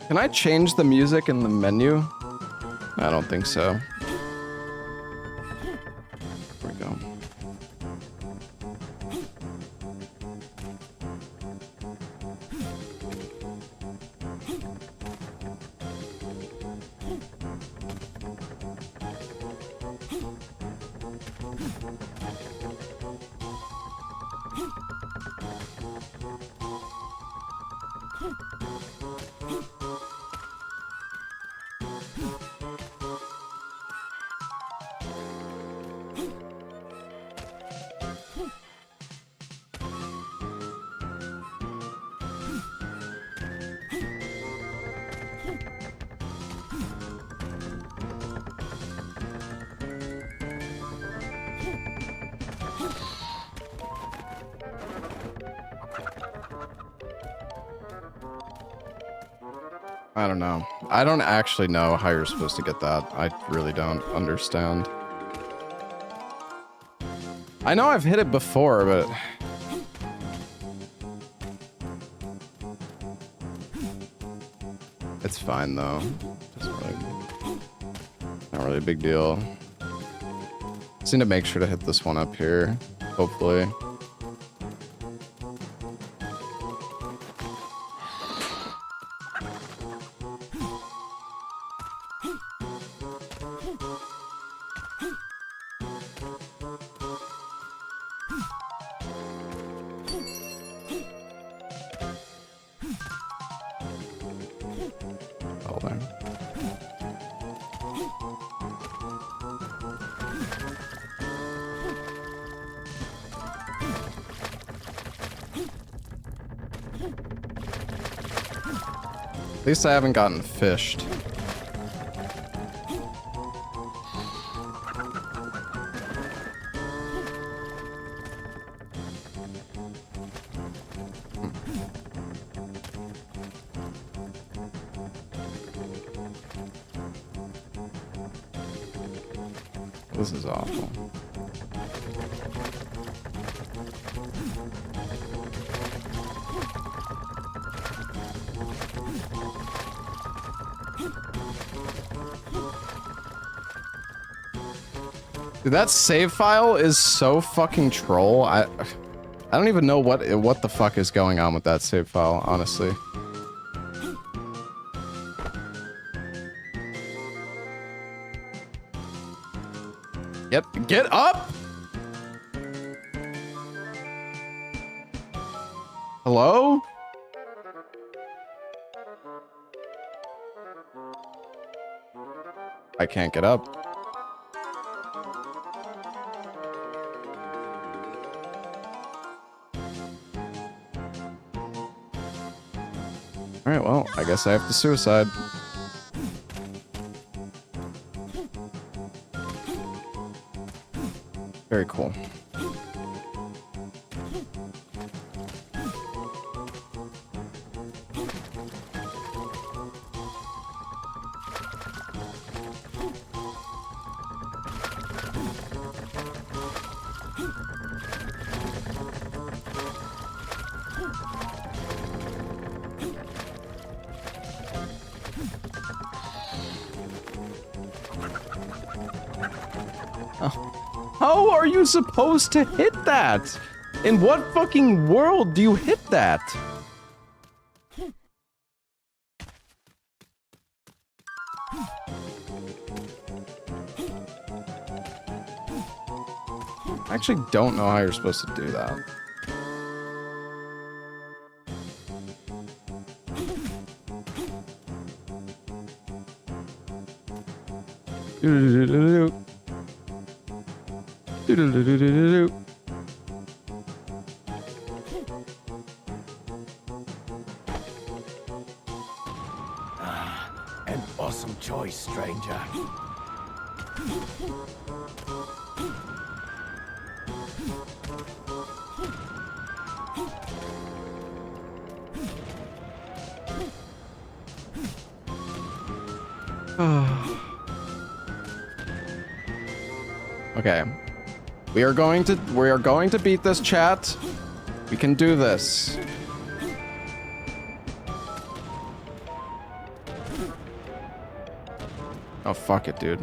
S1: Can I change the music in the menu? I don't think so. There we go. I don't know. I don't actually know how you're supposed to get that. I really don't understand. I know I've hit it before, but... It's fine, though. Not really a big deal. Just need to make sure to hit this one up here, hopefully. At least I haven't gotten fished. This is awful. Dude, that save file is so fucking troll. I don't even know what the fuck is going on with that save file, honestly. Get up! Hello? I can't get up. Alright, well, I guess I have to suicide. Very cool. How are you supposed to hit that? In what fucking world do you hit that? I actually don't know how you're supposed to do that.
S7: An awesome choice, stranger.
S1: Okay. We are going to beat this, chat. We can do this. Oh, fuck it, dude.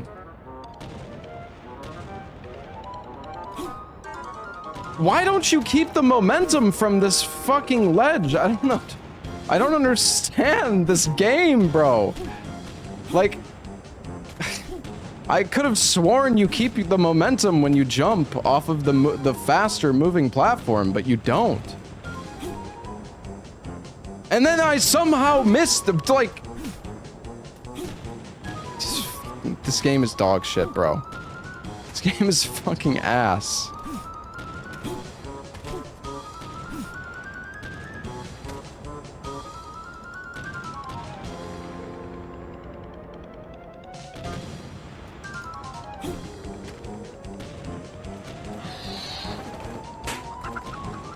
S1: Why don't you keep the momentum from this fucking ledge? I don't know. I don't understand this game, bro. Like, I could have sworn you keep the momentum when you jump off of the faster moving platform, but you don't. And then I somehow missed the, like... This game is dog shit, bro. This game is fucking ass.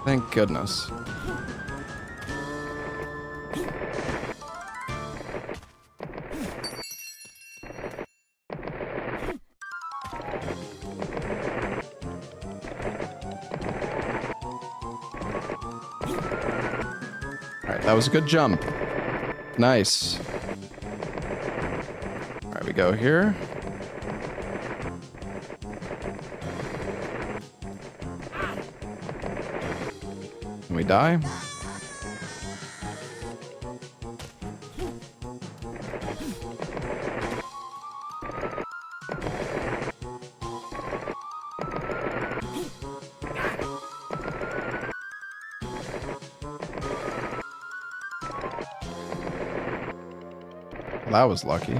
S1: Thank goodness. Alright, that was a good jump. Nice. Alright, we go here. Can we die? That was lucky.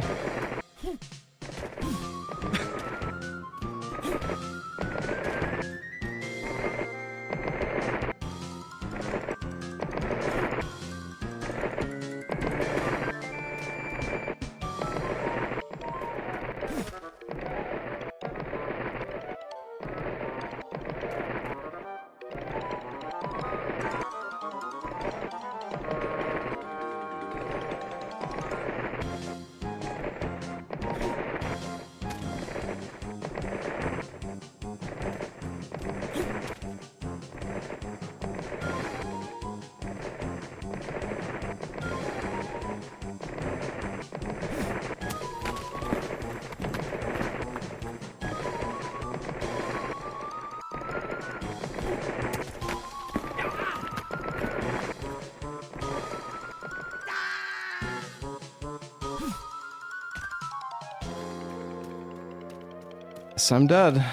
S1: guess I'm dead.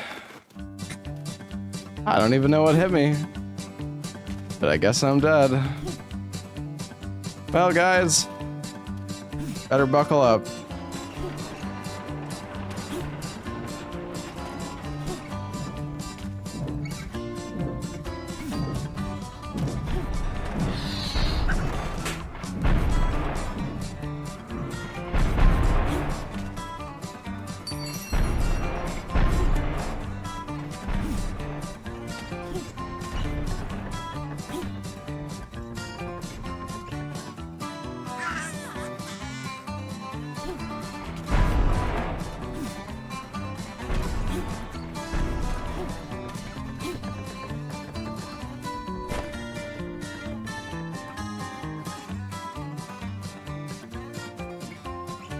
S1: I don't even know what hit me. But I guess I'm dead. Well, guys, better buckle up.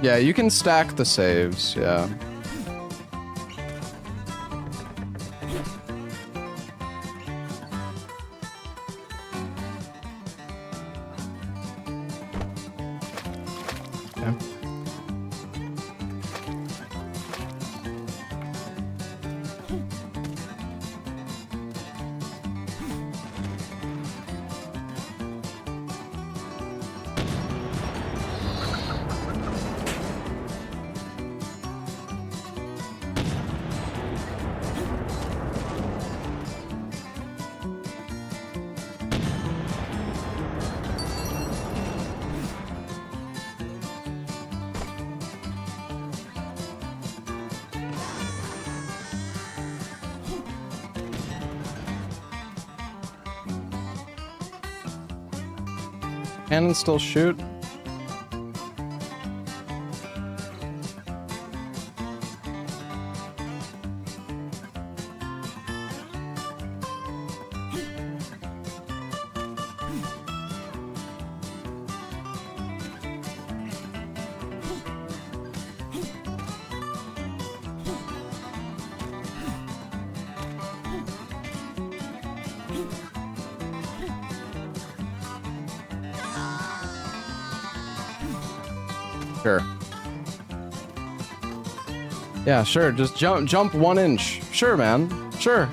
S1: Yeah, you can stack the saves, yeah. Yeah. Cannon still shoot? Sure. Yeah, sure. Just jump 1 inch. Sure, man. Sure.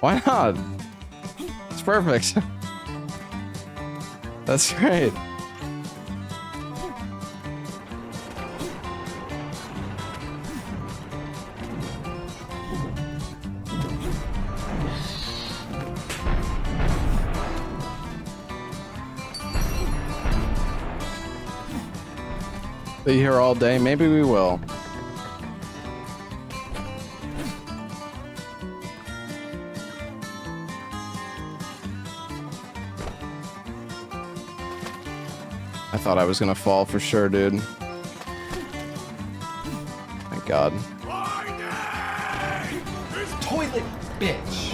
S1: Why not? It's perfect. That's great. Be here all day. Maybe we will. I thought I was gonna fall for sure, dude. Thank God.
S11: Toilet bitch.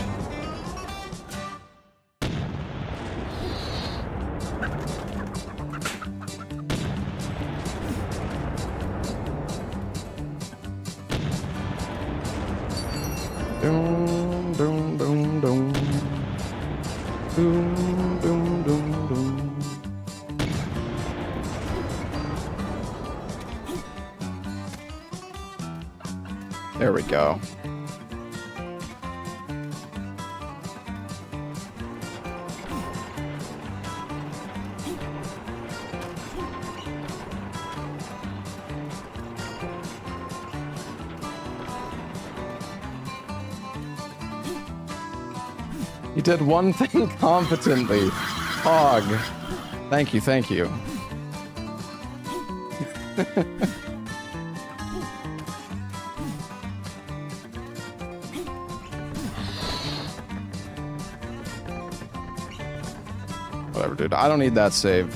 S1: Doom, doom, doom, doom. Doom, doom, doom, doom. There we go. You did one thing competently. Hog. Thank you, thank you. Whatever, dude. I don't need that save.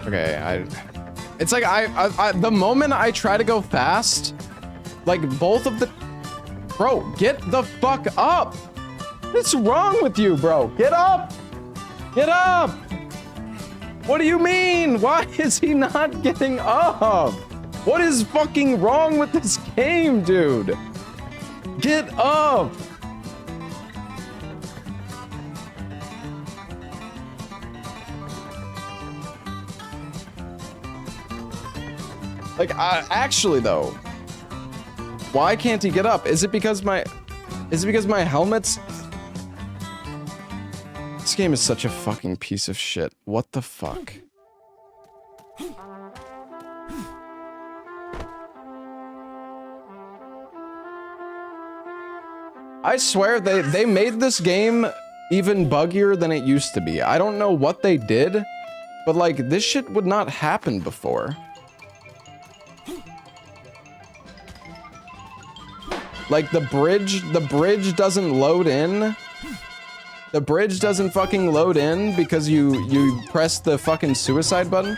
S1: Okay, it's like the moment I try to go fast, like both of the, bro, get the fuck up. What's wrong with you, bro? Get up. Get up. What do you mean? Why is he not getting up? What is fucking wrong with this game, dude? Get up. Like, actually though, why can't he get up? Is it because my helmet's... This game is such a fucking piece of shit. What the fuck? I swear they made this game even buggier than it used to be. I don't know what they did, but like this shit would not happen before. Like the bridge doesn't load in. The bridge doesn't fucking load in because you press the fucking suicide button.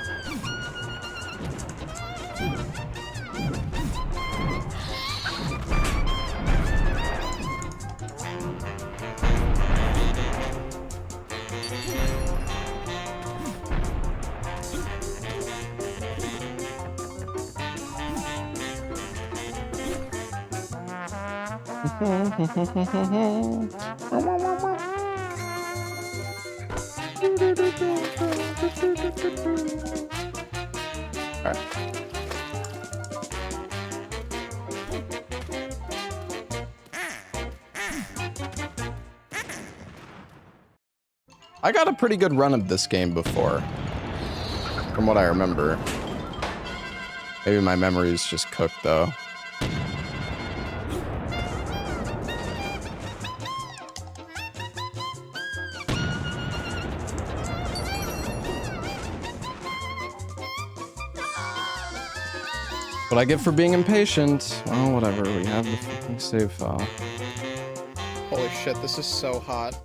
S1: I got a pretty good run of this game before, from what I remember. Maybe my memory's just cooked though. What I get for being impatient. Oh, whatever. We have the fucking save file.
S12: Holy shit, this is so hot.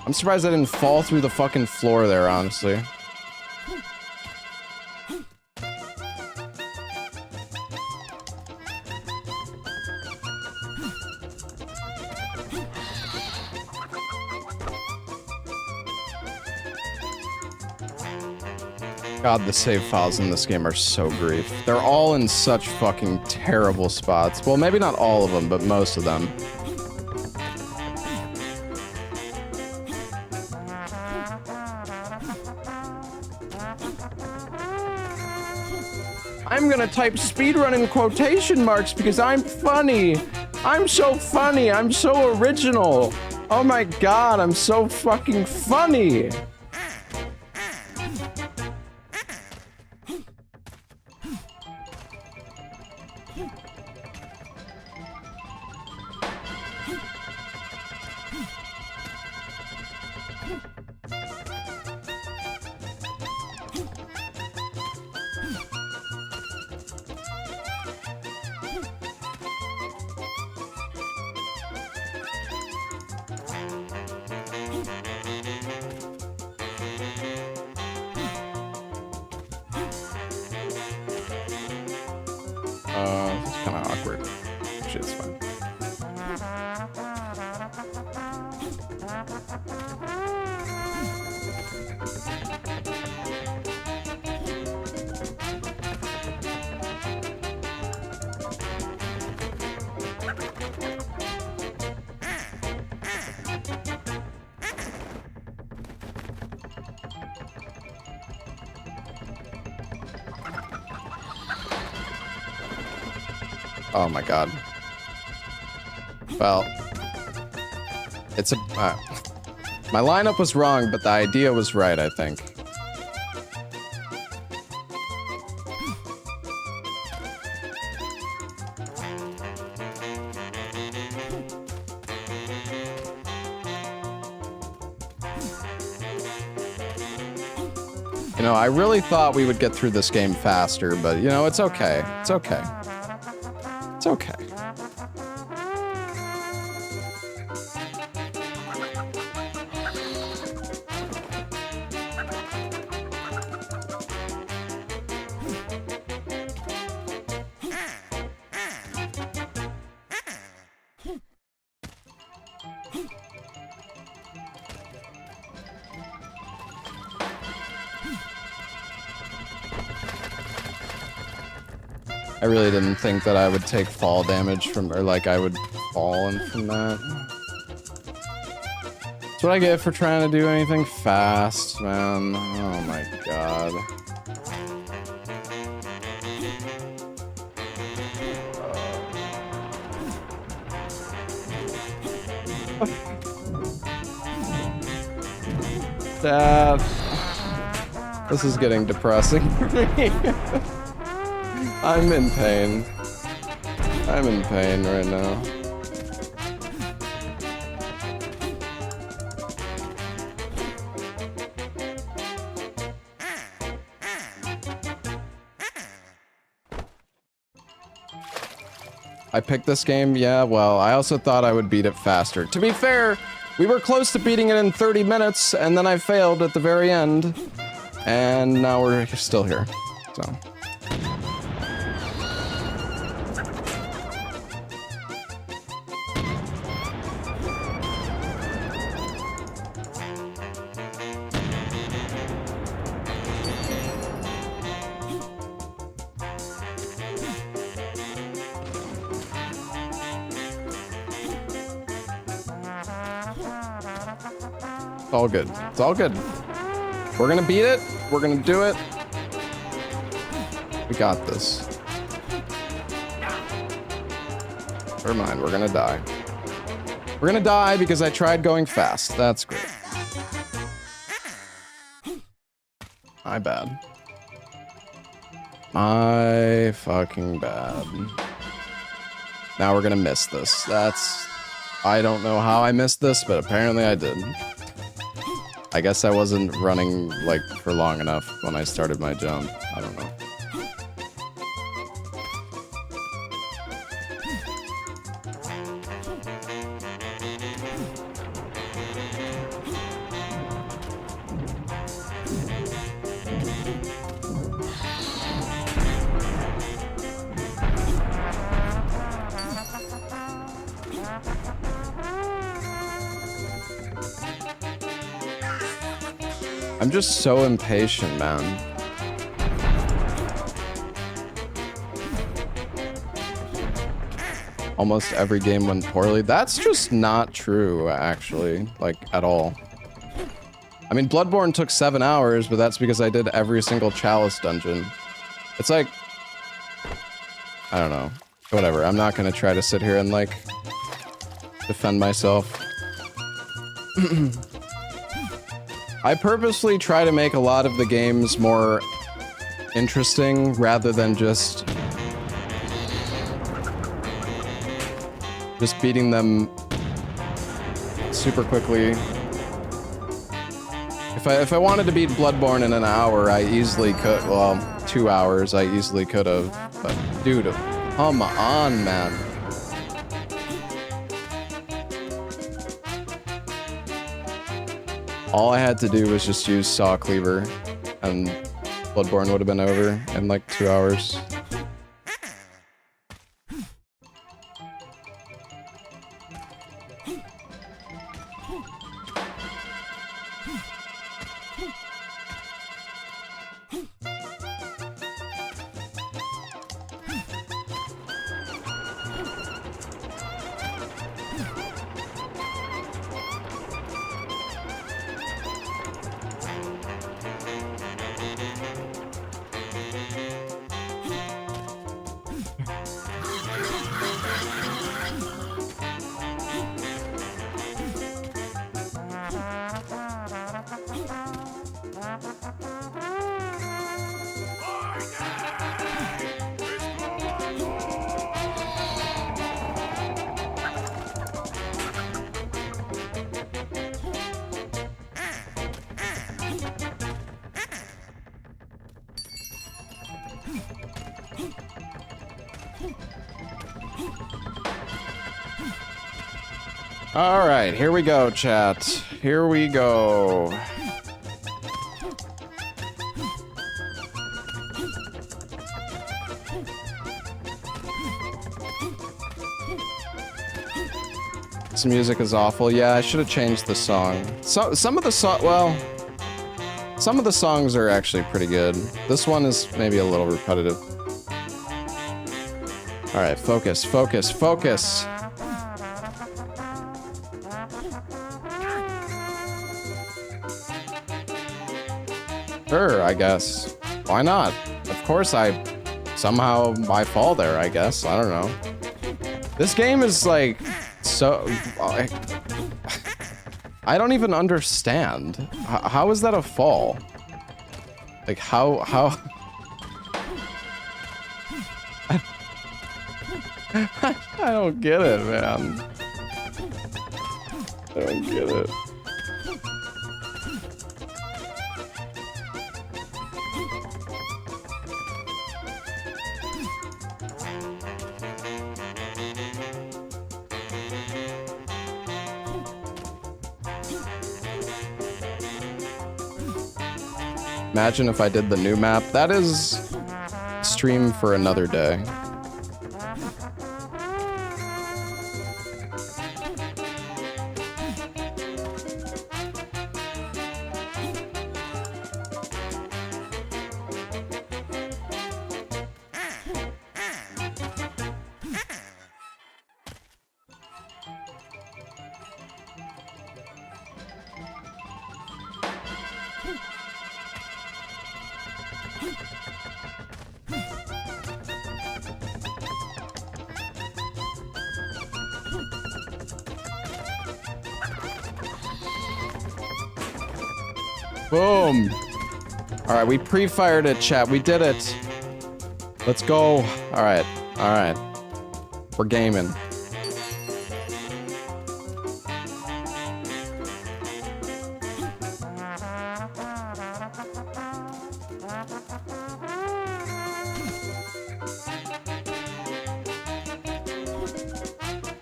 S1: I'm surprised I didn't fall through the fucking floor there, honestly. God, the save files in this game are so grief. They're all in such fucking terrible spots. Well, maybe not all of them, but most of them. I'm gonna type speedrun in quotation marks because I'm funny. I'm so funny. I'm so original. Oh my god, I'm so fucking funny. It's kind of awkward. Shit's fine. Oh my god. Well, it's a... my lineup was wrong, but the idea was right, I think. You know, I really thought we would get through this game faster, but you know, it's okay. It's okay. It's okay. I really didn't think that I would take fall damage from, or like I would fall in from that. That's what I get for trying to do anything fast, man. Oh my god. Dad. This is getting depressing for me. I'm in pain. I'm in pain right now. I picked this game, yeah, well, I also thought I would beat it faster. To be fair, we were close to beating it in 30 minutes, and then I failed at the very end. And now we're still here, so. It's all good. It's all good. We're gonna beat it. We're gonna do it. We got this. Never mind, we're gonna die. We're gonna die because I tried going fast. That's great. My bad. My fucking bad. Now we're gonna miss this. That's... I don't know how I missed this, but apparently I did. I guess I wasn't running, like, for long enough when I started my jump. I don't know. I'm just so impatient, man. Almost every game went poorly. That's just not true, actually. Like, at all. I mean, Bloodborne took 7 hours, but that's because I did every single Chalice dungeon. It's like... I don't know. Whatever, I'm not gonna try to sit here and, like, defend myself. I purposely try to make a lot of the games more interesting rather than just beating them super quickly. If I wanted to beat Bloodborne in an hour, I easily could. Well, 2 hours, I easily could have. But dude, come on, man. All I had to do was just use Saw Cleaver, and Bloodborne would have been over in like 2 hours. All right, here we go, chat. Here we go. This music is awful. Yeah, I should have changed the song. So some of the songs are actually pretty good. This one is maybe a little repetitive. All right, focus, focus, focus. Sure, I guess. Why not? Of course I fall there, I guess. I don't know. This game is like so I don't even understand. How is that a fall? Like how I don't get it, man. I don't get it. Imagine if I did the new map. That is stream for another day. Boom. All right, we pre-fired it, chat. We did it. Let's go. All right. All right. We're gaming.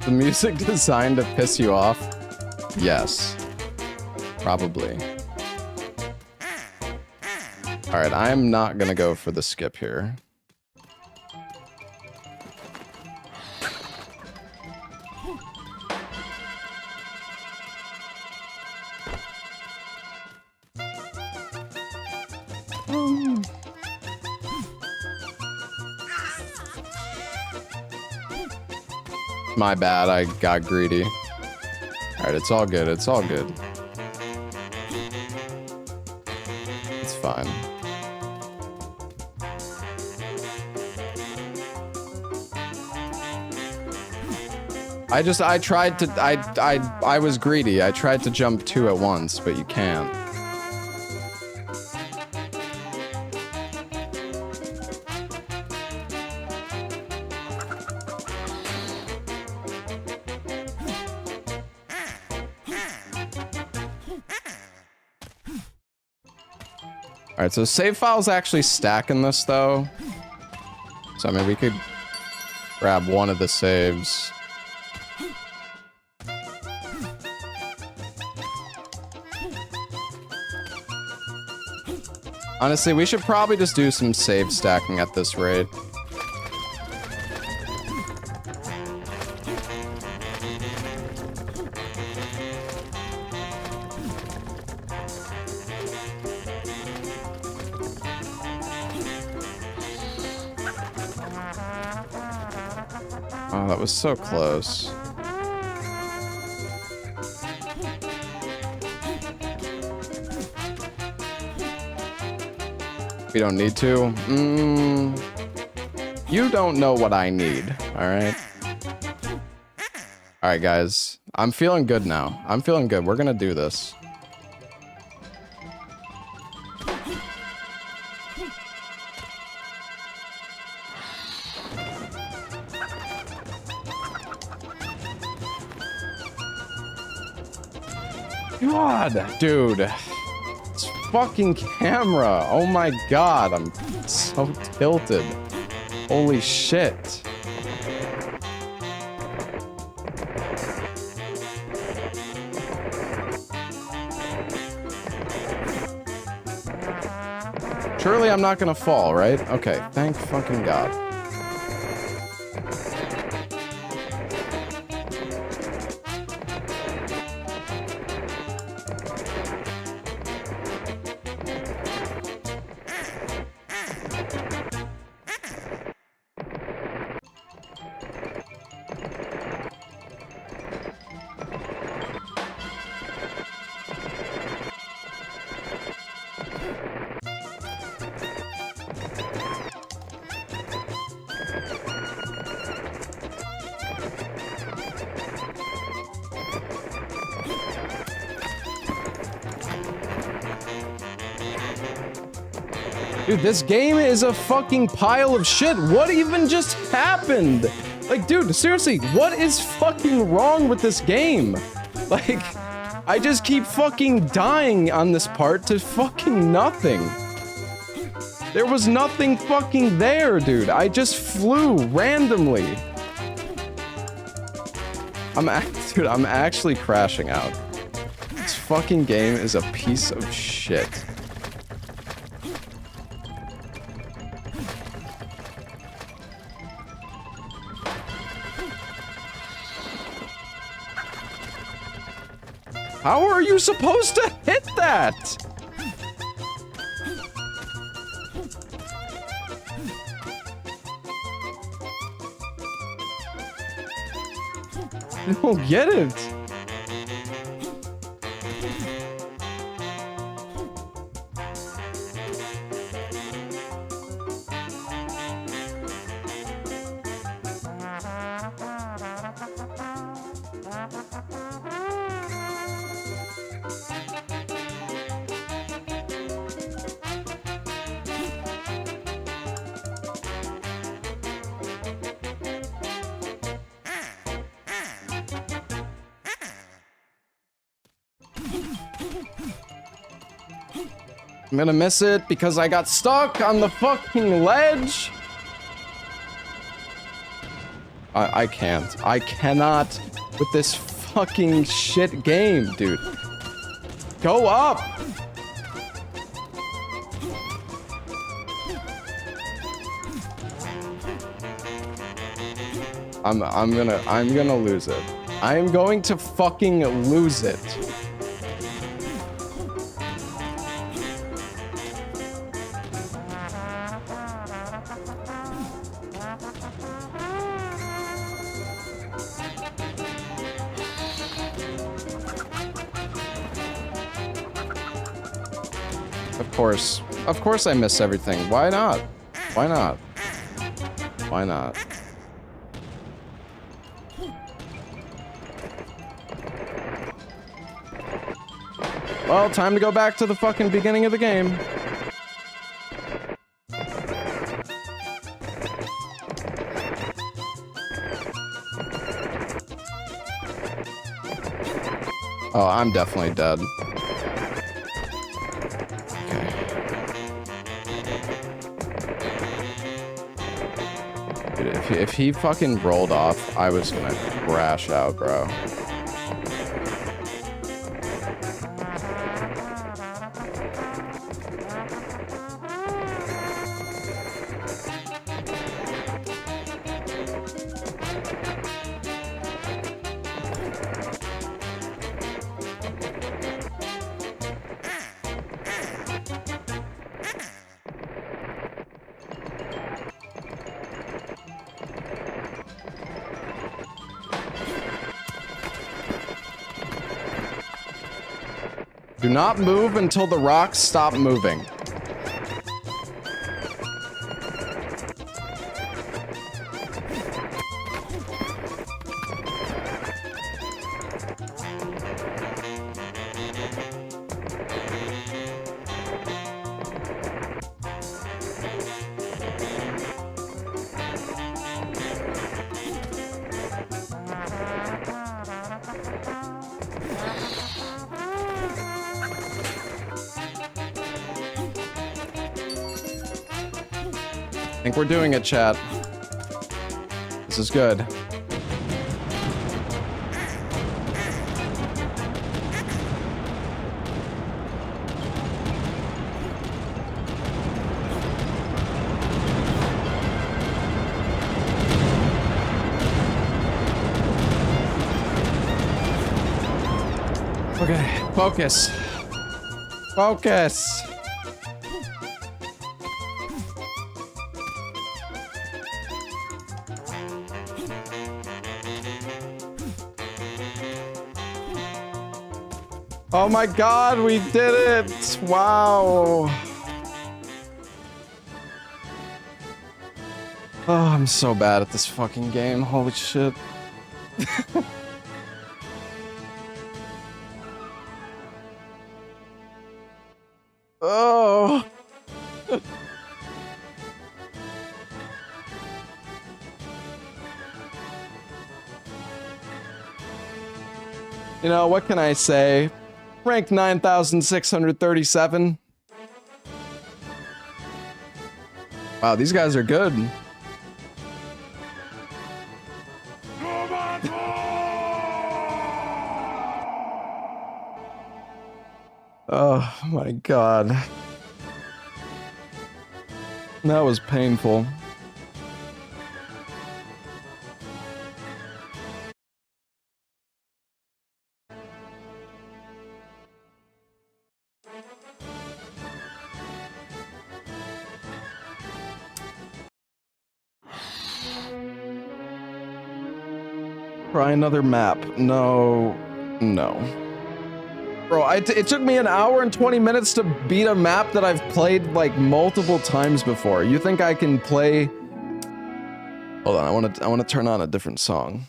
S1: The music designed to piss you off? Yes. Probably. Alright, I'm not gonna go for the skip here. My bad, I got greedy. Alright, it's all good, it's all good. It's fine. I tried to, I was greedy. I tried to jump 2 at once, but you can't. Alright, so save files actually stack in this, though. So, I mean, we could grab one of the saves. Honestly, we should probably just do some save stacking at this rate. Oh, that was so close. We don't need to. You don't know what I need, alright? Alright, guys. I'm feeling good now. I'm feeling good. We're gonna do this. God, dude. Fucking camera. Oh my god, I'm so tilted. Holy shit. Surely I'm not gonna fall, right? Okay, thank fucking God. Dude, this game is a fucking pile of shit. What even just happened? Like, dude, seriously, what is fucking wrong with this game? Like, I just keep fucking dying on this part to fucking nothing. There was nothing fucking there, dude. I just flew randomly. Dude, I'm actually crashing out. This fucking game is a piece of shit. How are you supposed to hit that? I don't get it. I'm gonna miss it because I got stuck on the fucking ledge. I can't. I cannot with this fucking shit game, dude. Go up! I'm gonna lose it. I am going to fucking lose it. Of course I miss everything. Why not? Why not? Why not? Well, time to go back to the fucking beginning of the game. Oh, I'm definitely dead. If he fucking rolled off, I was gonna crash out, bro. Do not move until the rocks stop moving. I think we're doing it, chat. This is good. Okay, focus. Focus. Oh my god, we did it! Wow. Oh, I'm so bad at this fucking game. Holy shit. Oh. You know, what can I say? Rank 9,637. Wow, these guys are good. Oh my god. That was painful. Try another map. No. No. Bro, it took me an hour and 20 minutes to beat a map that I've played like multiple times before. You think I can play? Hold on, I want to turn on a different song.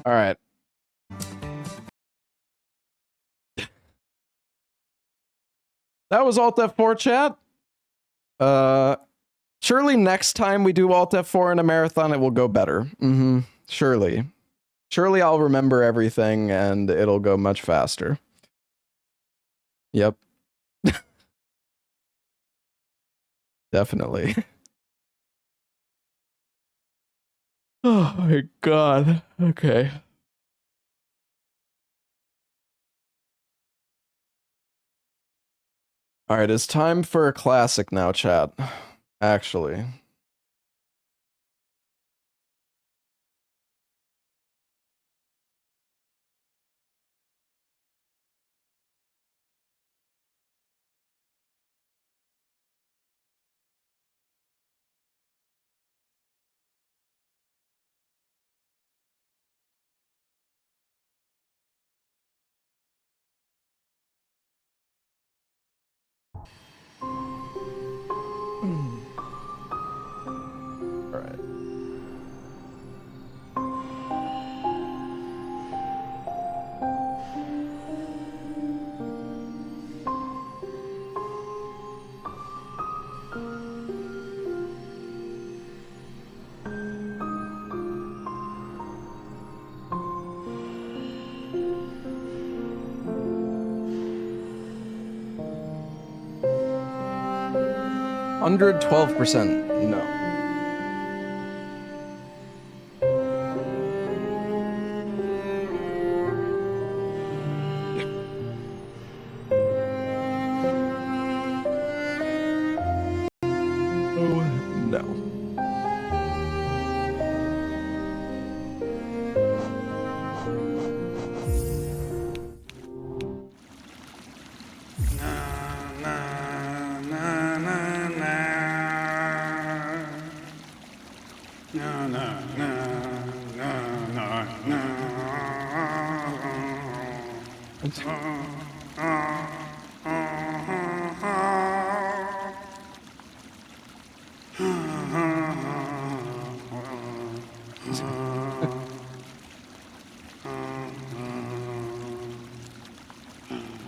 S1: All right. That was Alt F4 chat. Surely next time we do Alt F4 in a marathon, it will go better. Surely. Surely I'll remember everything and it'll go much faster. Yep. Definitely. Oh my god. Okay. Alright, it's time for a classic now, chat. Actually. Alright. Hundred 12%. No. No.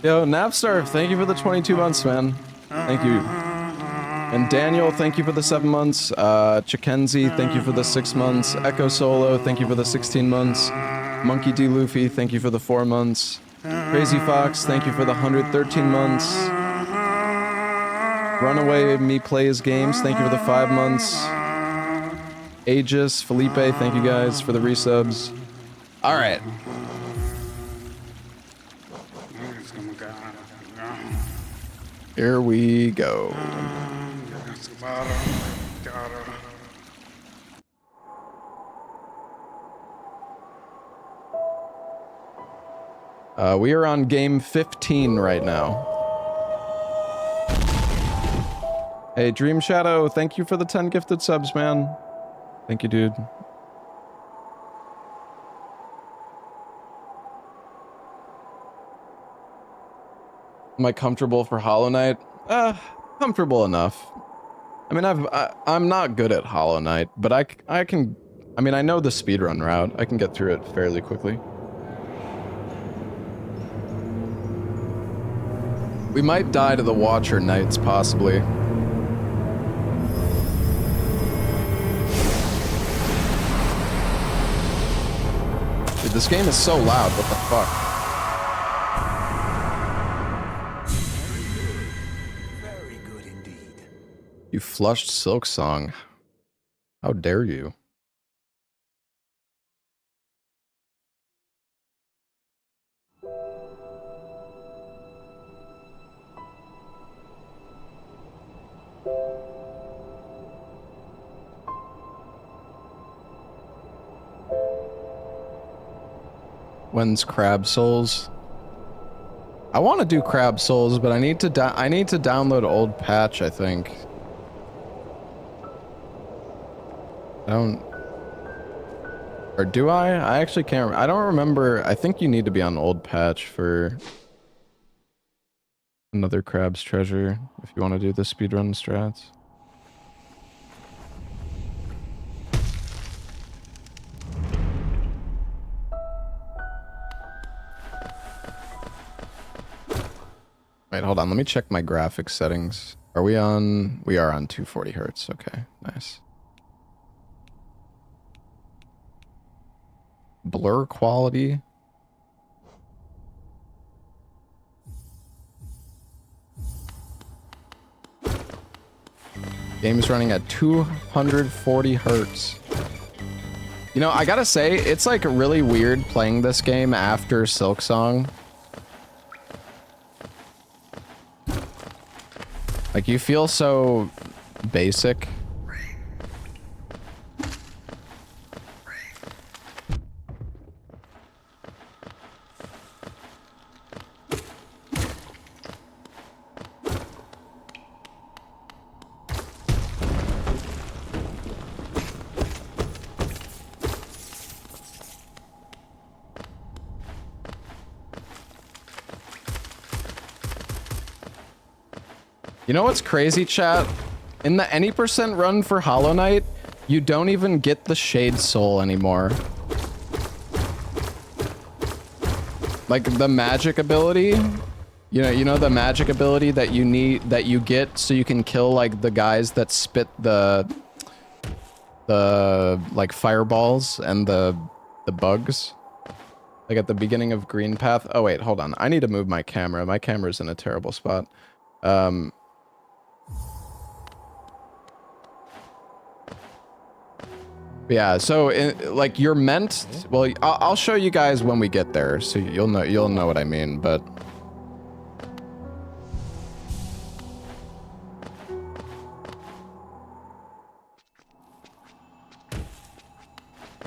S1: Yo, Napstar, thank you for the 22 months, man. Thank you. And Daniel, thank you for the 7 months. Chickenzie, thank you for the 6 months. Echo Solo, thank you for the 16 months. Monkey D. Luffy, thank you for the 4 months. Crazy Fox, thank you for the 113 months. Runaway Me Plays Games, thank you for the 5 months. Aegis, Felipe, thank you guys for the resubs. All right. Here we go. We are on game 15 right now. Hey, Dream Shadow, thank you for the 10 gifted subs, man. Thank you, dude. Am I comfortable for Hollow Knight? Comfortable enough. I mean, I'm not good at Hollow Knight, but I can, I mean, I know the speedrun route. I can get through it fairly quickly. We might die to the Watcher Knights, possibly. Dude, this game is so loud, what the fuck?
S7: Very good indeed.
S1: You flushed Silksong. How dare you? When's Crab Souls? I want to do Crab Souls, but I need to download old patch, I think. I don't... Or do I? I actually can't... I don't remember. I think you need to be on old patch for another Crab's Treasure if you want to do the speedrun strats. Wait, hold on. Let me check my graphics settings. Are we on... We are on 240 hertz. Okay, nice. Blur quality. Game's running at 240 hertz. You know, I gotta say, it's like really weird playing this game after Silksong. Like, you feel so basic. You know what's crazy, chat? In the any % run for Hollow Knight, you don't even get the Shade Soul anymore. Like the magic ability, you know the magic ability that you need, that you get so you can kill like the guys that spit the like fireballs and the bugs. Like at the beginning of Green Path. Oh wait, hold on. I need to move my camera. My camera's in a terrible spot. Yeah, so like you're meant, well, I'll show you guys when we get there, so you'll know what I mean, but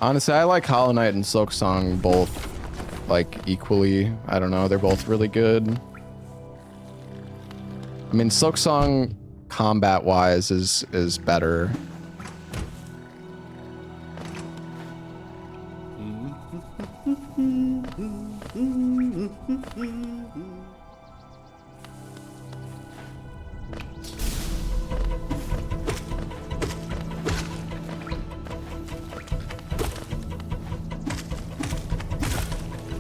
S1: honestly, I like Hollow Knight and Silksong both like equally. I don't know, they're both really good. I mean, Silksong combat wise is better.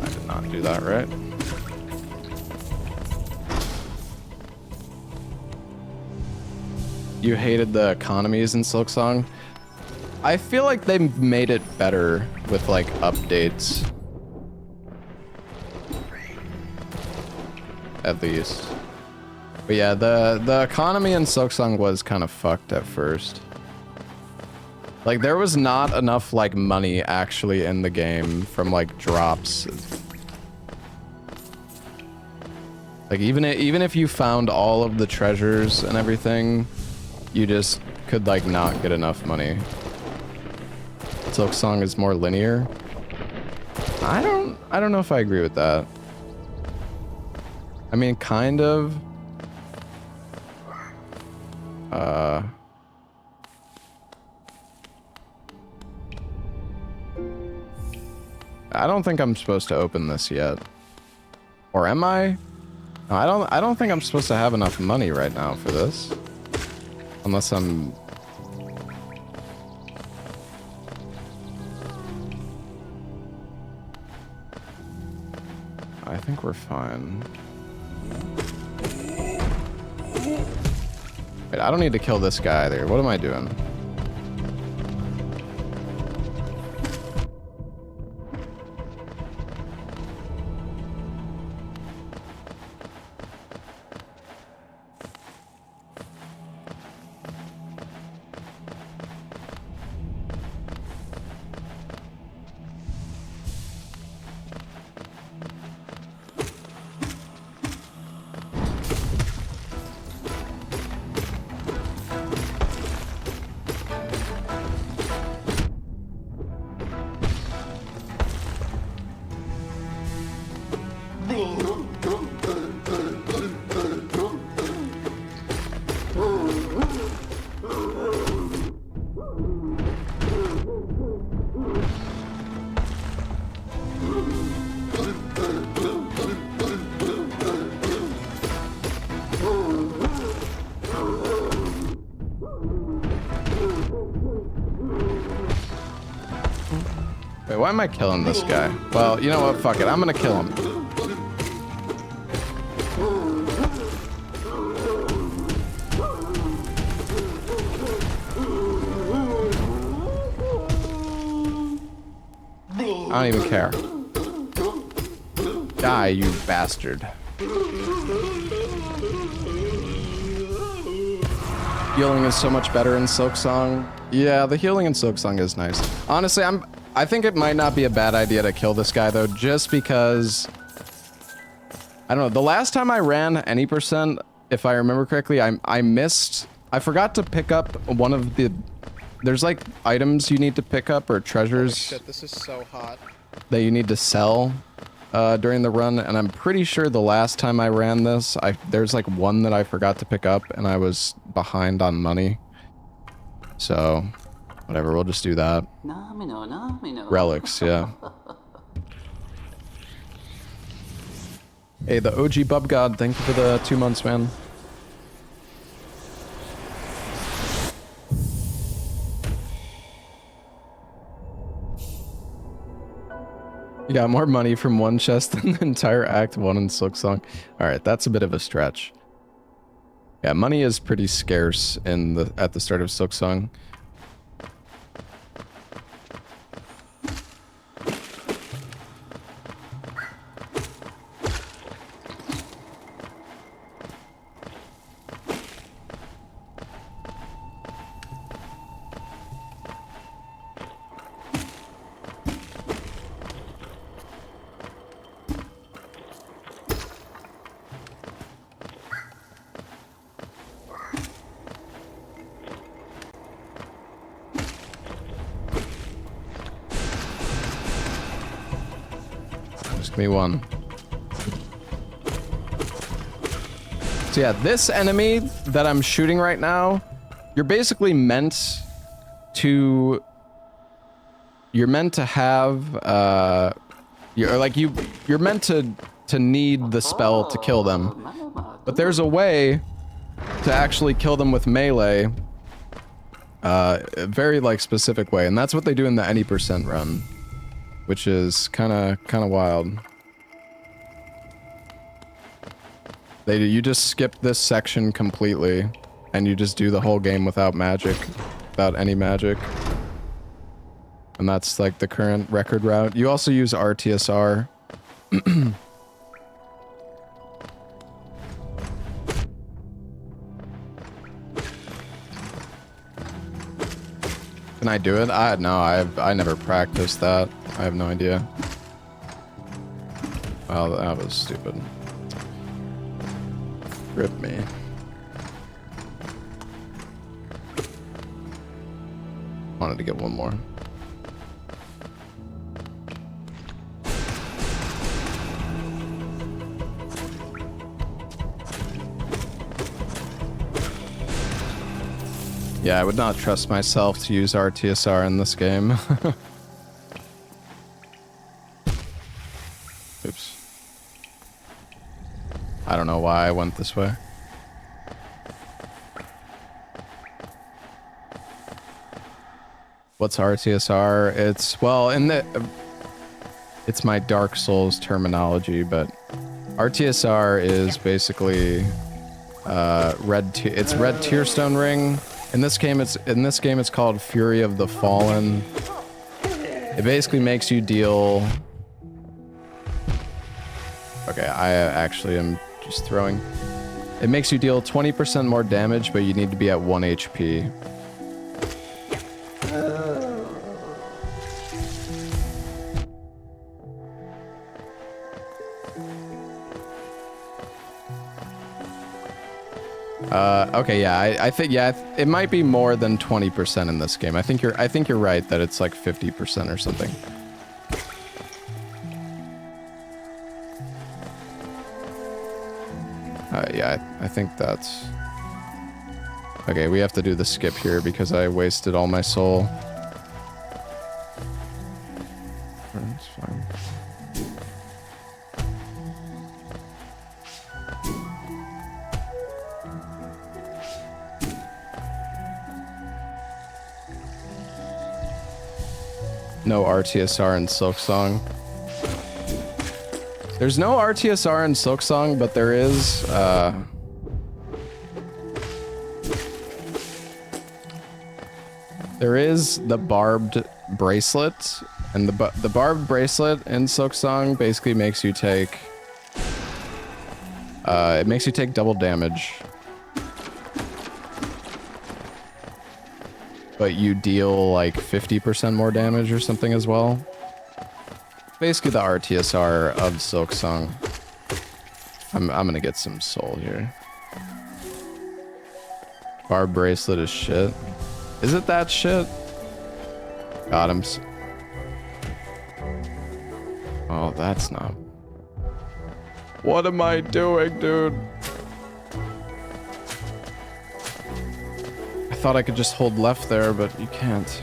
S1: I did not do that right. you hated the economies in Silksong. I feel like they made it better with like updates. At least. But yeah, the economy in Silksong was kind of fucked at first. Like there was not enough like money actually in the game from like drops. Like even if you found all of the treasures and everything, you just could like not get enough money. Silksong is more linear. I don't know if I agree with that. I mean, kind of. I don't think I'm supposed to open this yet. Or am I? No, I don't think I'm supposed to have enough money right now for this. Unless I'm... I think we're fine. Wait, I don't need to kill this guy either. What am I doing? Wait, why am I killing this guy? Well, you know what? Fuck it. I'm gonna kill him. I don't even care. Die, you bastard. Healing is so much better in Silksong. Yeah, the healing in Silksong is nice. Honestly, I think it might not be a bad idea to kill this guy though, just because I don't know. The last time I ran any percent, if I remember correctly, I forgot to pick up one of the, there's like items you need to pick up or treasures.
S12: Holy shit, this is so hot.
S1: That you need to sell during the run, and I'm pretty sure the last time I ran this, there's like one that I forgot to pick up and I was behind on money. So, whatever, we'll just do that. Relics, yeah. Hey, the OG Bub God, thank you for the 2 months, man. You got more money from one chest than the entire Act 1 in Silksong. Alright, that's a bit of a stretch. Yeah, money is pretty scarce at the start of Silksong. Give me one. So yeah, this enemy that I'm shooting right now, you're basically meant to have you're meant to need the spell to kill them. But there's a way to actually kill them with melee, a very like specific way, and that's what they do in the any percent run. Which is kind of wild. You just skip this section completely, and you just do the whole game without magic, without any magic. And that's like the current record route. You also use RTSR. Can I do it? No, I never practiced that. I have no idea. Well, that was stupid. Rip me. Wanted to get one more. Yeah, I would not trust myself to use RTSR in this game. Oops. I don't know why I went this way. What's RTSR? It's, well, it's my Dark Souls terminology, but RTSR is basically red Tearstone Ring. In this game it's called Fury of the Fallen. It basically makes you deal. Okay, I actually am just throwing. It makes you deal 20% more damage, but you need to be at 1 HP. Okay, yeah, I think, yeah, it might be more than 20% in this game. I think you're right that it's like 50% or something. Yeah, I think that's... Okay, we have to do the skip here because I wasted all my soul. That's fine. No RTSR in Silksong. There's no RTSR in Silksong, but there is, there is the barbed bracelet, and the barbed bracelet in Silksong basically makes you take, it makes you take double damage. But you deal like 50% more damage or something as well. Basically the RTSR of Silksong. I'm gonna get some soul here. Bar bracelet is shit. Is it that shit? Got him. Oh, that's not. What am I doing, dude? I thought I could just hold left there, but you can't.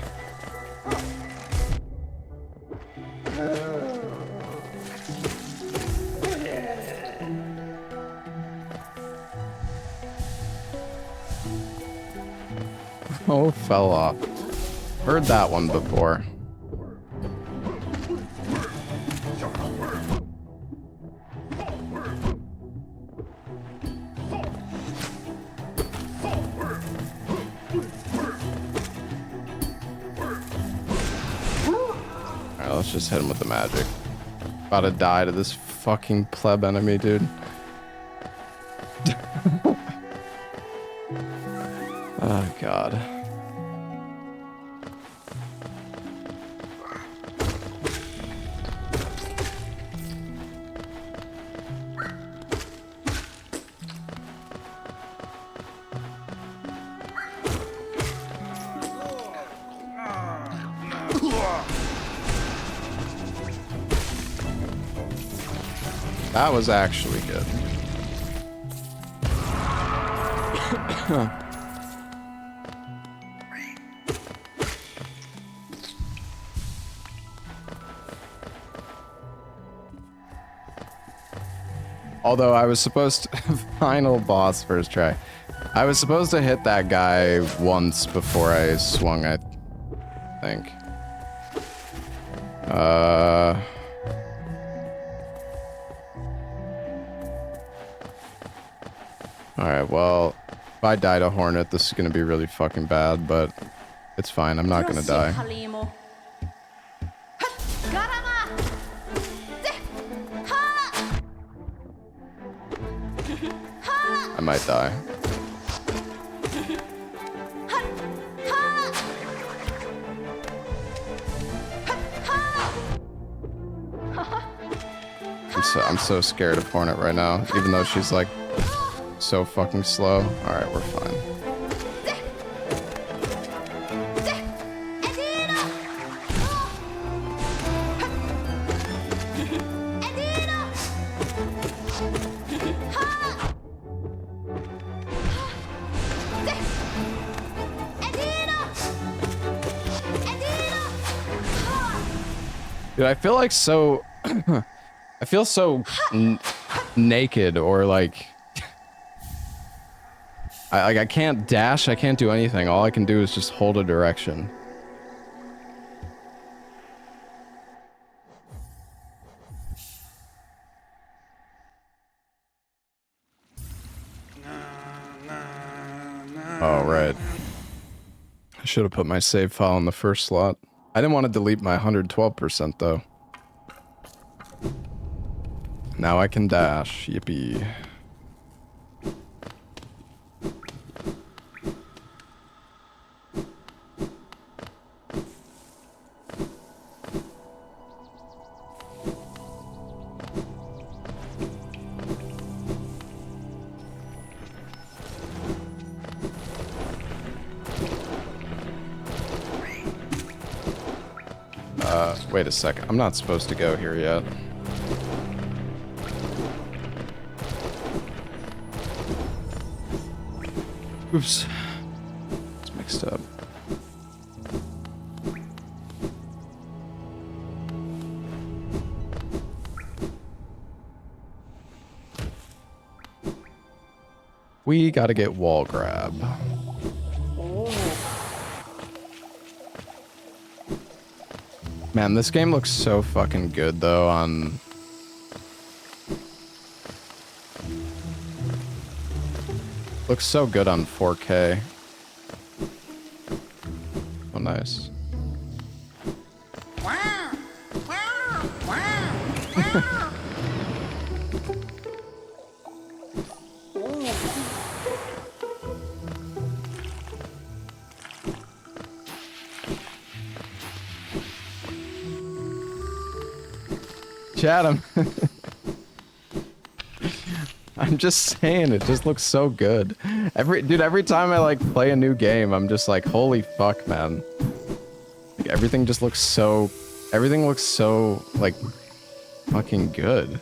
S1: Oh, fell off. Heard that one before. Alright, let's just hit him with the magic. About to die to this fucking pleb enemy, dude. Oh, God. That was actually good. Although I was supposed to... Final boss first try. I was supposed to hit that guy once before I swung, I think. Alright, well... If I die to Hornet, this is gonna be really fucking bad, but it's fine. I'm not gonna die. I might die. I'm so scared of Hornet right now, even though she's like so fucking slow. All right, we're fine. Dude, I feel like so I feel so naked, or like I can't dash, I can't do anything. All I can do is just hold a direction. Oh, right. I should have put my save file in the first slot. I didn't want to delete my 112% though. Now I can dash. Yippee. Wait a second. I'm not supposed to go here yet. Oops. It's mixed up. We gotta get wall grab. Man, this game looks so fucking good though on... Looks so good on 4K. Oh, nice. Chatham. I'm just saying, it just looks so good. Every time I like play a new game, I'm just like, holy fuck, man. Like, everything looks so like fucking good.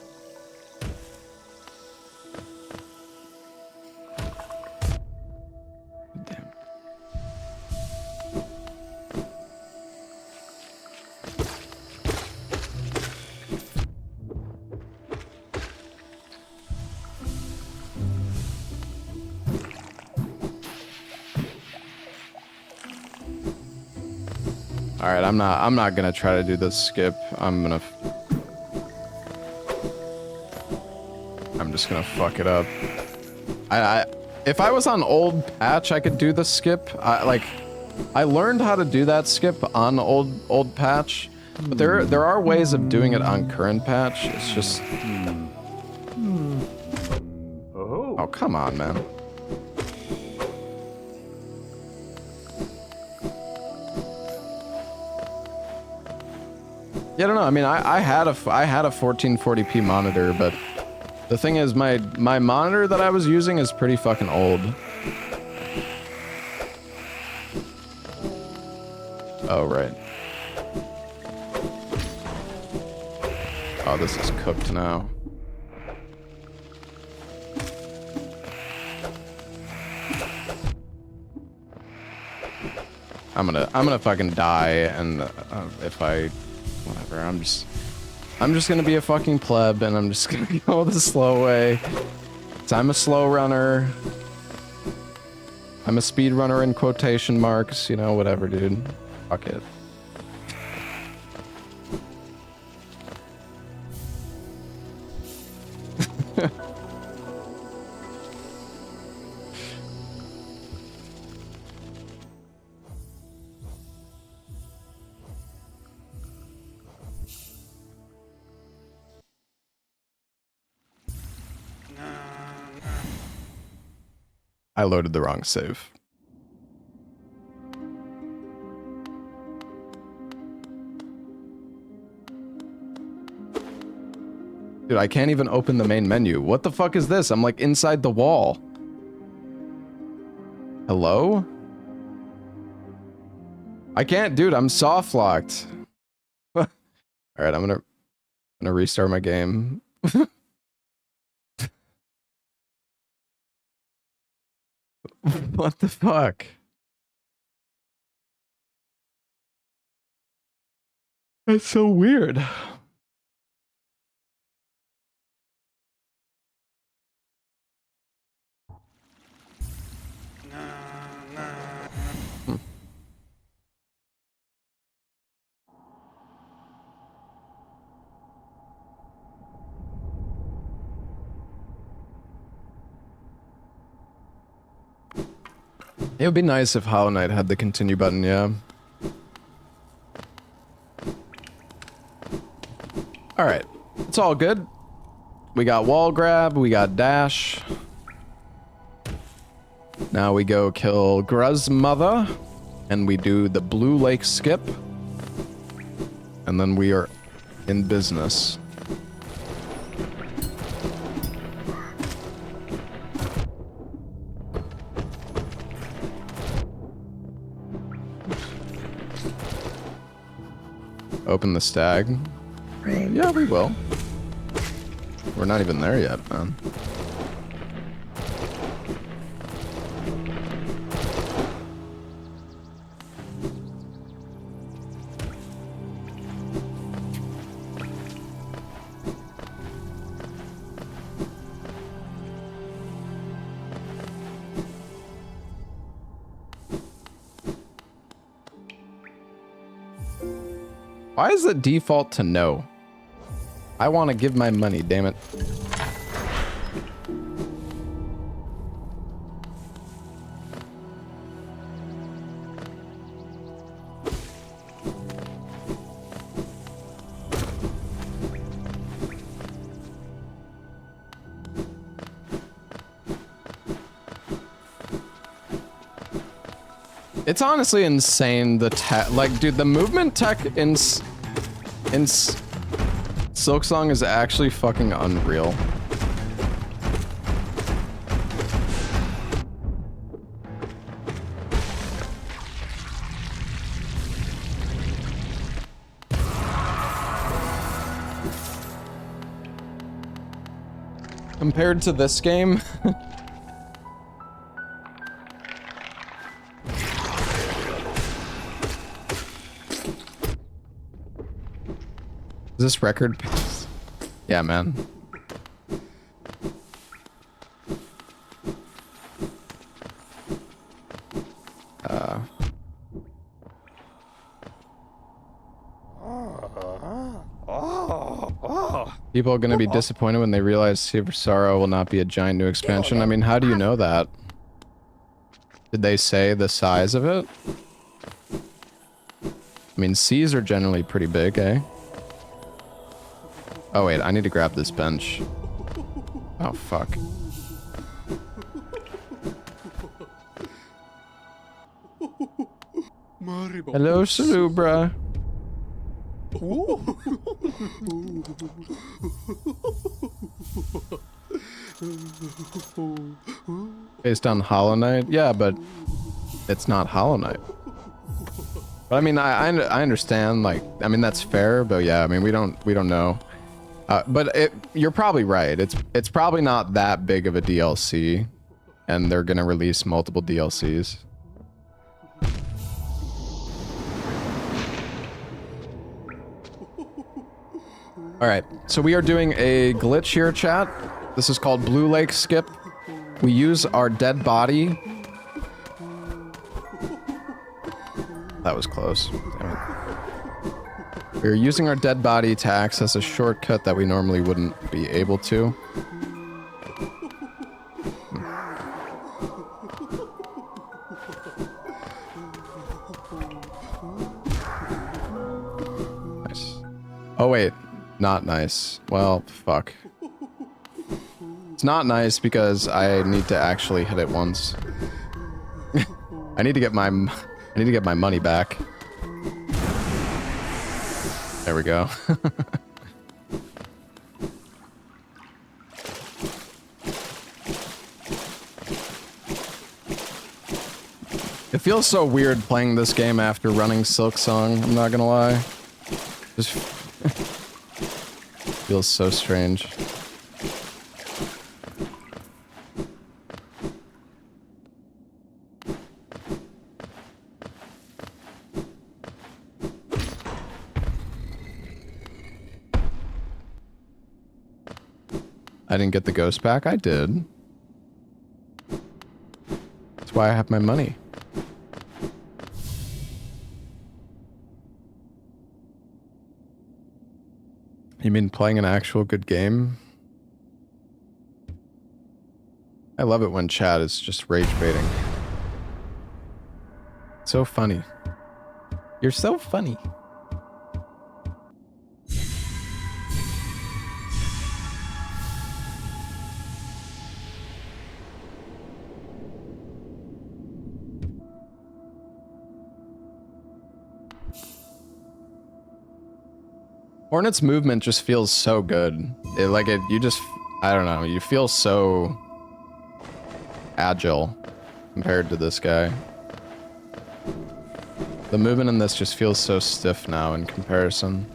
S1: Damn. All right, I'm not gonna try to do this skip. I'm just gonna fuck it up. If I was on old patch, I could do the skip. I learned how to do that skip on old patch, but there are ways of doing it on current patch. It's just oh, come on, man. Yeah, I don't know. I mean, I had a 1440p monitor, but the thing is, my monitor that I was using is pretty fucking old. Oh, right. Oh, this is cooked now. I'm gonna fucking die, and if I, whatever, I'm just gonna be a fucking pleb, and I'm just gonna go the slow way. 'Cause I'm a slow runner. I'm a speed runner in quotation marks, you know, whatever, dude. Fuck it. I loaded the wrong save. Dude, I can't even open the main menu. What the fuck is this? I'm like inside the wall. Hello? I can't, dude, I'm soft locked. All right, I'm gonna restart my game. What the fuck? That's so weird. It would be nice if Hollow Knight had the continue button, yeah. Alright, it's all good. We got wall grab, we got dash. Now we go kill Gruz mother, and we do the Blue Lake skip. And then we are in business. Open the stag. Yeah, we will. We're not even there yet, man. Why is it default to no? I want to give my money, damn it. It's honestly insane, the tech, like, dude, the movement tech in Silksong is actually fucking unreal. Compared to this game, is this record? Yeah, man. People are gonna be disappointed when they realize Sea of Sorrow will not be a giant new expansion. I mean, how do you know that? Did they say the size of it? I mean, seas are generally pretty big, eh? Oh wait, I need to grab this bench. Oh fuck. Hello, Salubra. Based on Hollow Knight? Yeah, but it's not Hollow Knight. But I mean, I understand, like, I mean, that's fair, but yeah, I mean, we don't know. But you're probably right. It's probably not that big of a DLC, and they're gonna release multiple DLCs. All right, so we are doing a glitch here, chat. This is called Blue Lake Skip. We use our dead body. That was close. Damn it. We're using our dead body to access a shortcut that we normally wouldn't be able to. Nice. Oh wait, not nice. Well, fuck. It's not nice because I need to actually hit it once. I need to get my money back. There we go. It feels so weird playing this game after running Silksong, I'm not gonna lie. Just feels so strange. I didn't get the ghost back. I did. That's why I have my money. You mean playing an actual good game? I love it when chat is just rage baiting. So funny. You're so funny. Hornet's movement just feels so good. You just, I don't know, you feel so agile compared to this guy. The movement in this just feels so stiff now in comparison.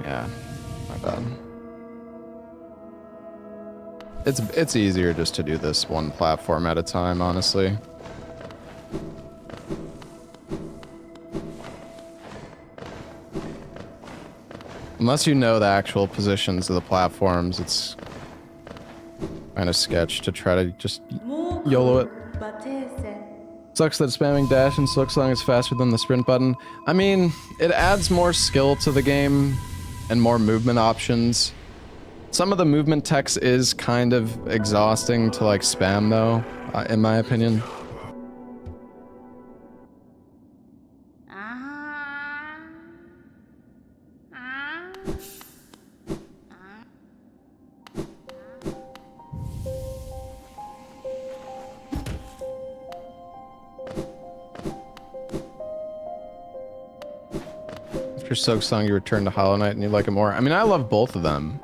S1: Yeah, my bad. It's easier just to do this one platform at a time, honestly. Unless you know the actual positions of the platforms, it's kind of sketch to try to just YOLO it. Sucks that spamming dash in Silksong is faster than the sprint button. I mean, it adds more skill to the game and more movement options. Some of the movement text is kind of exhausting to like spam though, in my opinion. After Silksong, you return to Hollow Knight and you like it more. I mean, I love both of them.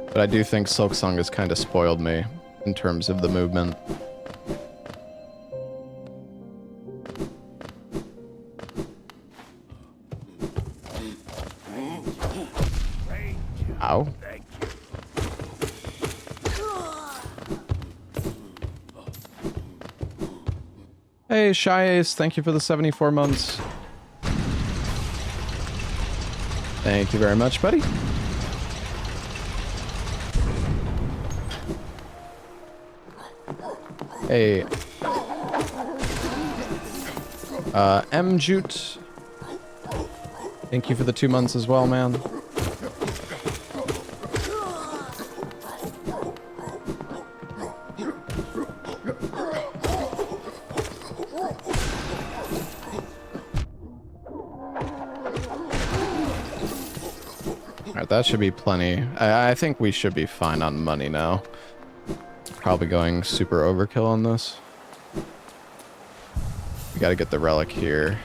S1: But I do think Silksong has kind of spoiled me in terms of the movement. Ow. Hey, Shy Ace, thank you for the 74 months. Thank you very much, buddy. Hey. M-Jute. Thank you for the 2 months as well, man. Alright, that should be plenty. I think we should be fine on money now. Probably going super overkill on this. We gotta get the relic here.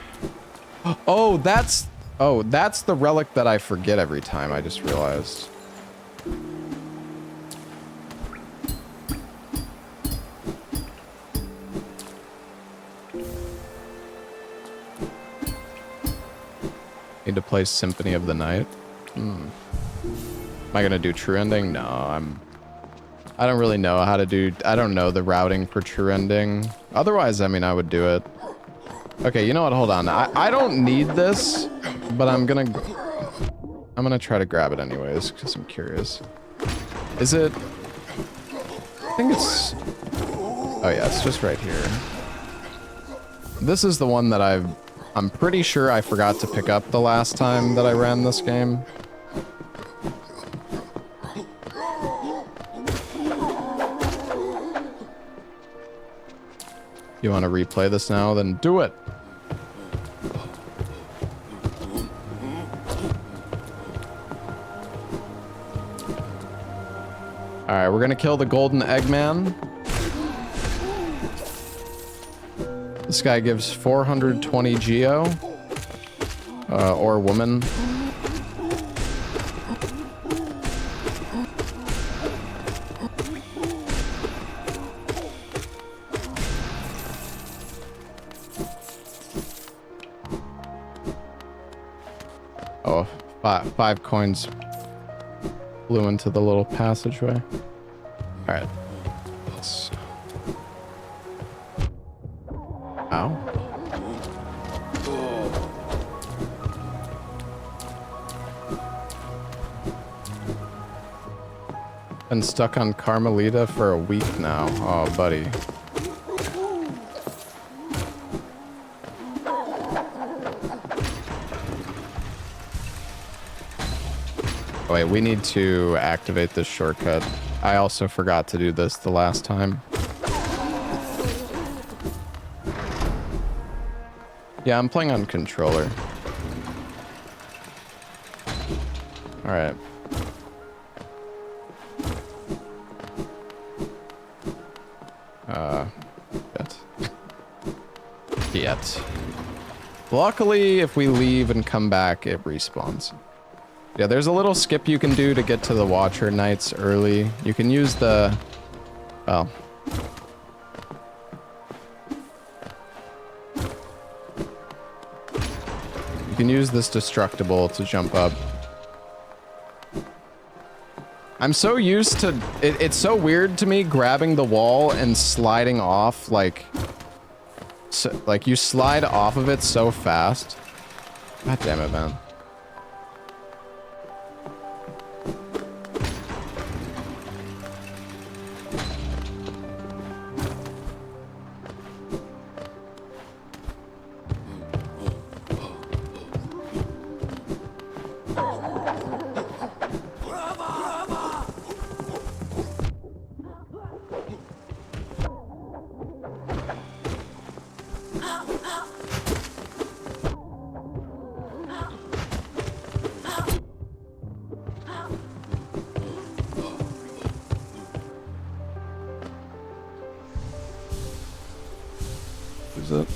S1: Oh, that's the relic that I forget every time, I just realized. Need to play Symphony of the Night. Am I gonna do true ending? No, I don't really know how to do... I don't know the routing for true ending. Otherwise, I mean, I would do it. Okay, you know what? Hold on. I don't need this, but I'm gonna try to grab it anyways, because I'm curious. Is it... I think it's... Oh yeah, it's just right here. This is the one that I'm pretty sure I forgot to pick up the last time that I ran this game. You want to replay this now? Then do it. Alright, we're gonna kill the golden Eggman. This guy gives 420 geo. Or woman. Oh, five coins flew into the little passageway. Alright. Let's... Ow. Been stuck on Carmelita for a week now. Oh, buddy. Oh, wait, we need to activate this shortcut. I also forgot to do this the last time. Yeah, I'm playing on controller. Alright. Yet. Luckily, if we leave and come back, it respawns. Yeah, there's a little skip you can do to get to the Watcher Knights early. You can use the... Well... You can use this Destructible to jump up. I'm so used to... It's so weird to me grabbing the wall and sliding off, like... So, like, you slide off of it so fast. God damn it, man. Is it?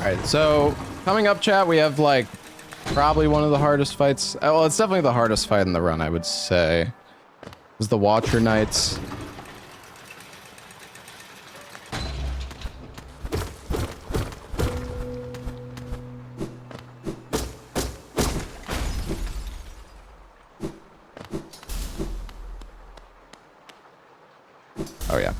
S1: Alright, so coming up, chat, we have like probably one of the hardest fights. Well, it's definitely the hardest fight in the run, I would say. Is the Watcher Knights. Oh yeah.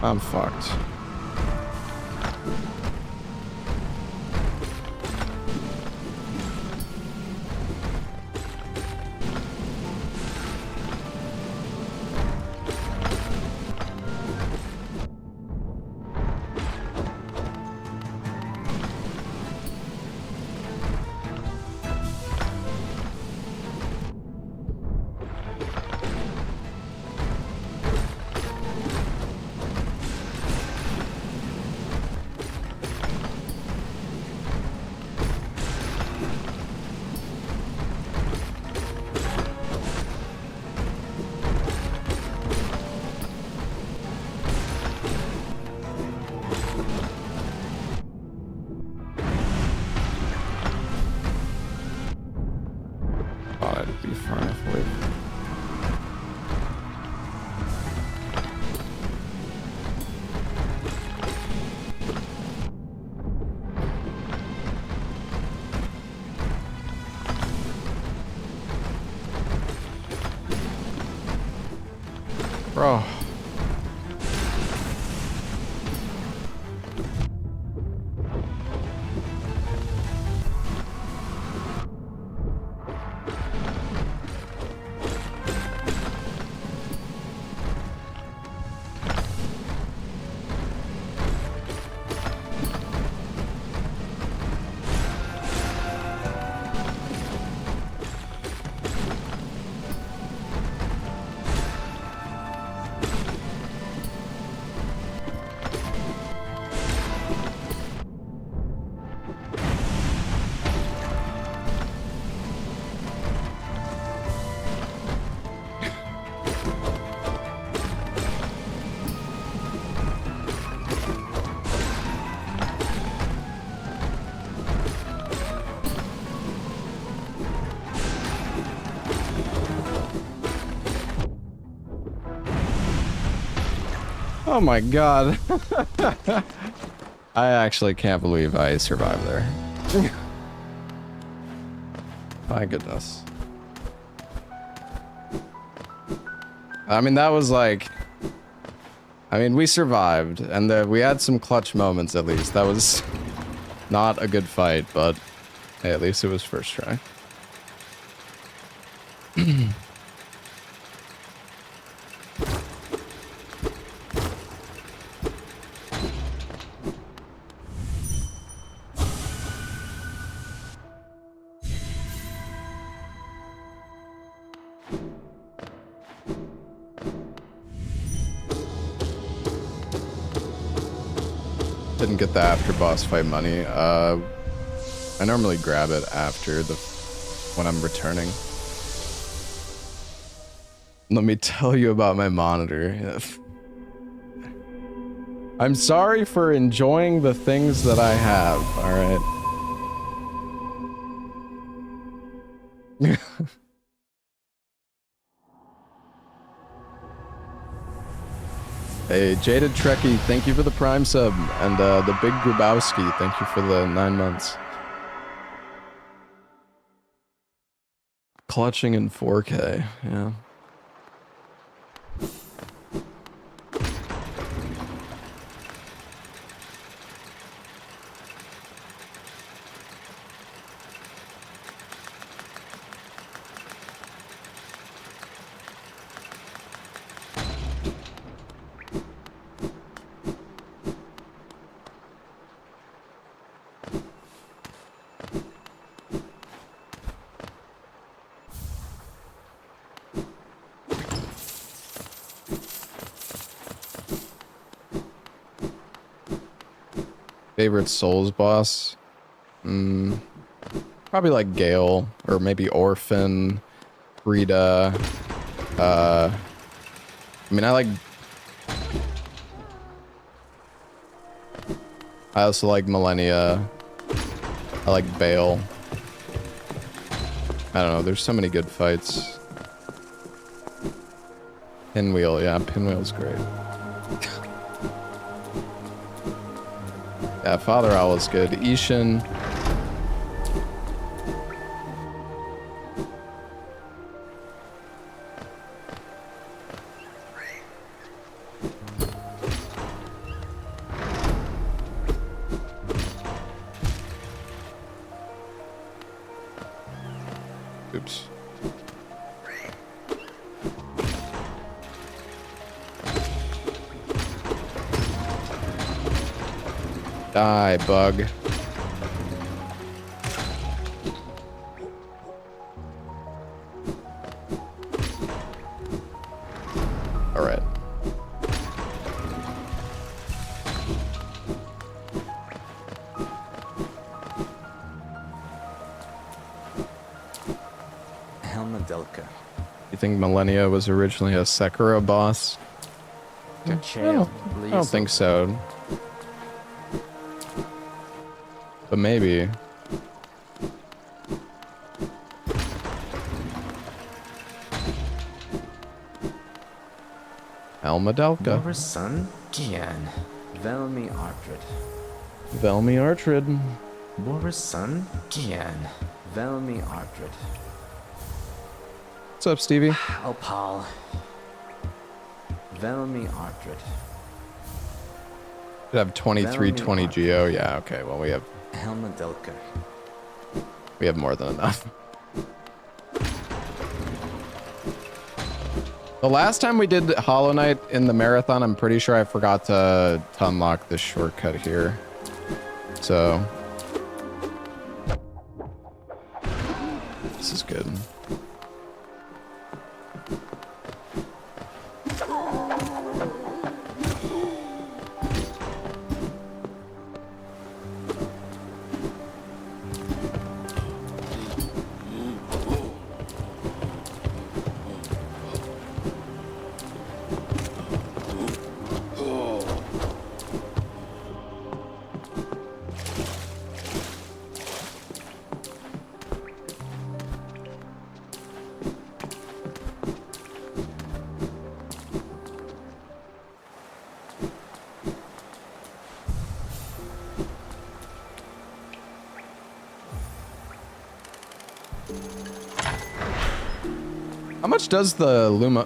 S1: I'm fucked. Thought I'd be far enough away. Bro. Oh my god. I actually can't believe I survived there. My goodness. I mean, that was like... I mean, we survived, and we had some clutch moments at least. That was not a good fight, but hey, at least it was first try. Didn't get the after boss fight money. I normally grab it after when I'm returning. Let me tell you about my monitor. I'm sorry for enjoying the things that I have, alright? Hey, Jaded Trekkie, thank you for the Prime sub. And the Big Grubowski, thank you for the 9 months. Clutching in 4K, yeah. Favorite Souls boss? Probably like Gale, or maybe Orphan, Rita. I mean, I also like Millennia. I like Bale. I don't know, there's so many good fights. Pinwheel, yeah, Pinwheel's great. Yeah, Father Owl is good. Ishin. Die, bug. All right.
S13: Helmadelka.
S1: You think Millennia was originally a Sekiro boss? I don't think so. But maybe. Helmadelka.
S13: Boris' son? Gian. Velmi Artred.
S1: Velmi Artred.
S13: Boris' son? Gian. Velmi Artred.
S1: What's up, Stevie?
S13: Opal. Velmi Artred.
S1: Should have 2320 Geo. Yeah, okay. Well, we have
S13: Helmadelka.
S1: We have more than enough. The last time we did Hollow Knight in the marathon, I'm pretty sure I forgot to unlock this shortcut here. So this is good. How much does the Luma?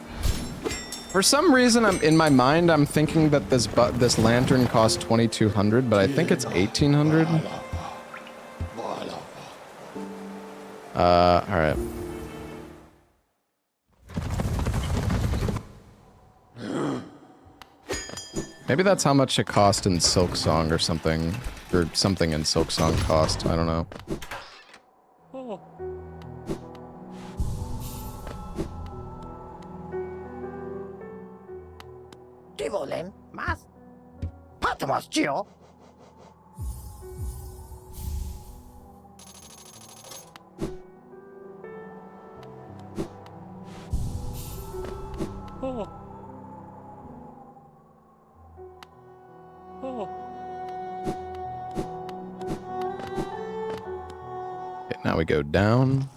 S1: For some reason, in my mind, I'm thinking that this lantern costs 2,200, but I think it's 1,800. All right. Maybe that's how much it cost in Silk Song or something in Silk Song cost. I don't know. Okay, now we go down.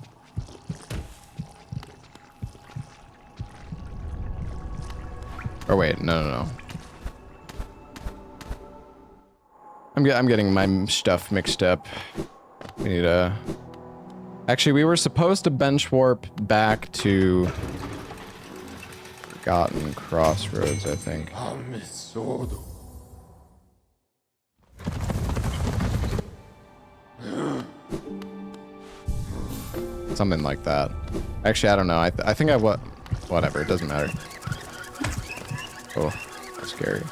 S1: Or wait, no. I'm getting my stuff mixed up. We need a... Actually, we were supposed to bench warp back to Forgotten Crossroads, I think. Something like that. Actually, I don't know. I think whatever, it doesn't matter. Oh, that's scary.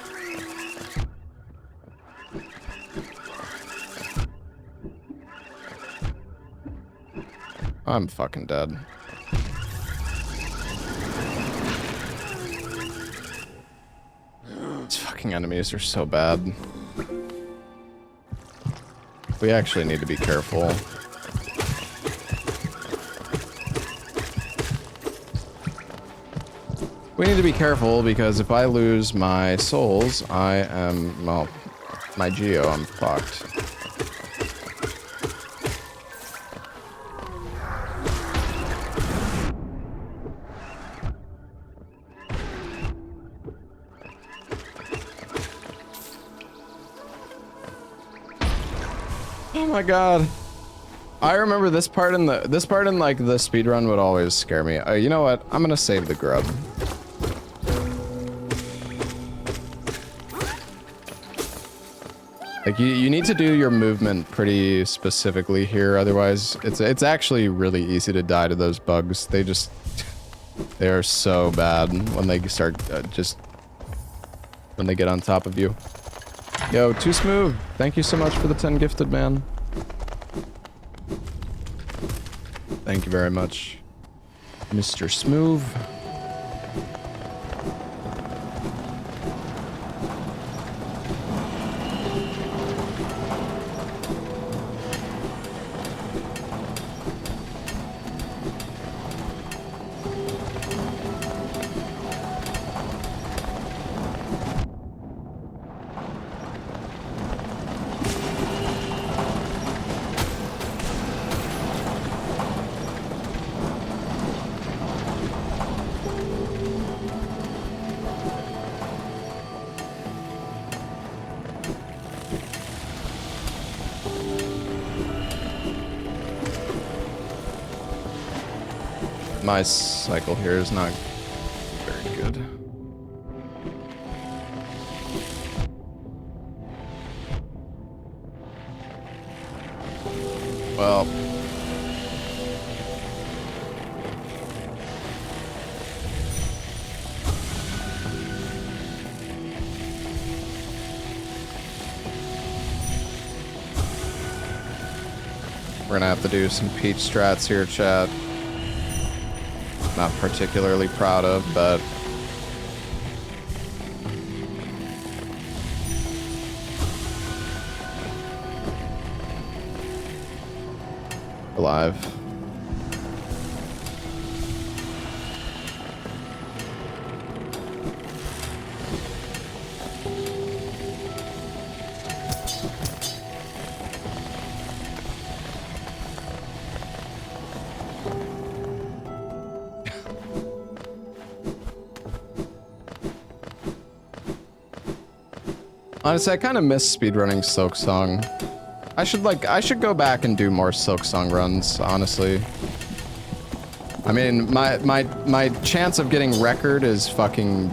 S1: I'm fucking dead. These fucking enemies are so bad. We actually need to be careful. We need to be careful because if I lose my souls, I am, well, my Geo, I'm fucked. Oh my god. I remember this part in like the speedrun would always scare me. You know what? I'm gonna save the grub. Like you need to do your movement pretty specifically here, otherwise it's actually really easy to die to those bugs. They are so bad when they start when they get on top of you. Yo, Too Smooth, thank you so much for the 10 gifted, man. Thank you very much, Mr. Smooth. My cycle here is not very good. Well, we're gonna have to do some peach strats here, chat. Not particularly proud of, but alive. Honestly, I kind of miss speedrunning Silksong. I should go back and do more Silksong runs, honestly. I mean, my chance of getting record is fucking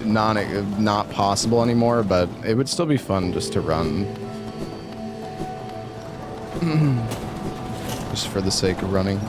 S1: not possible anymore, but it would still be fun just to run. Just for the sake of running.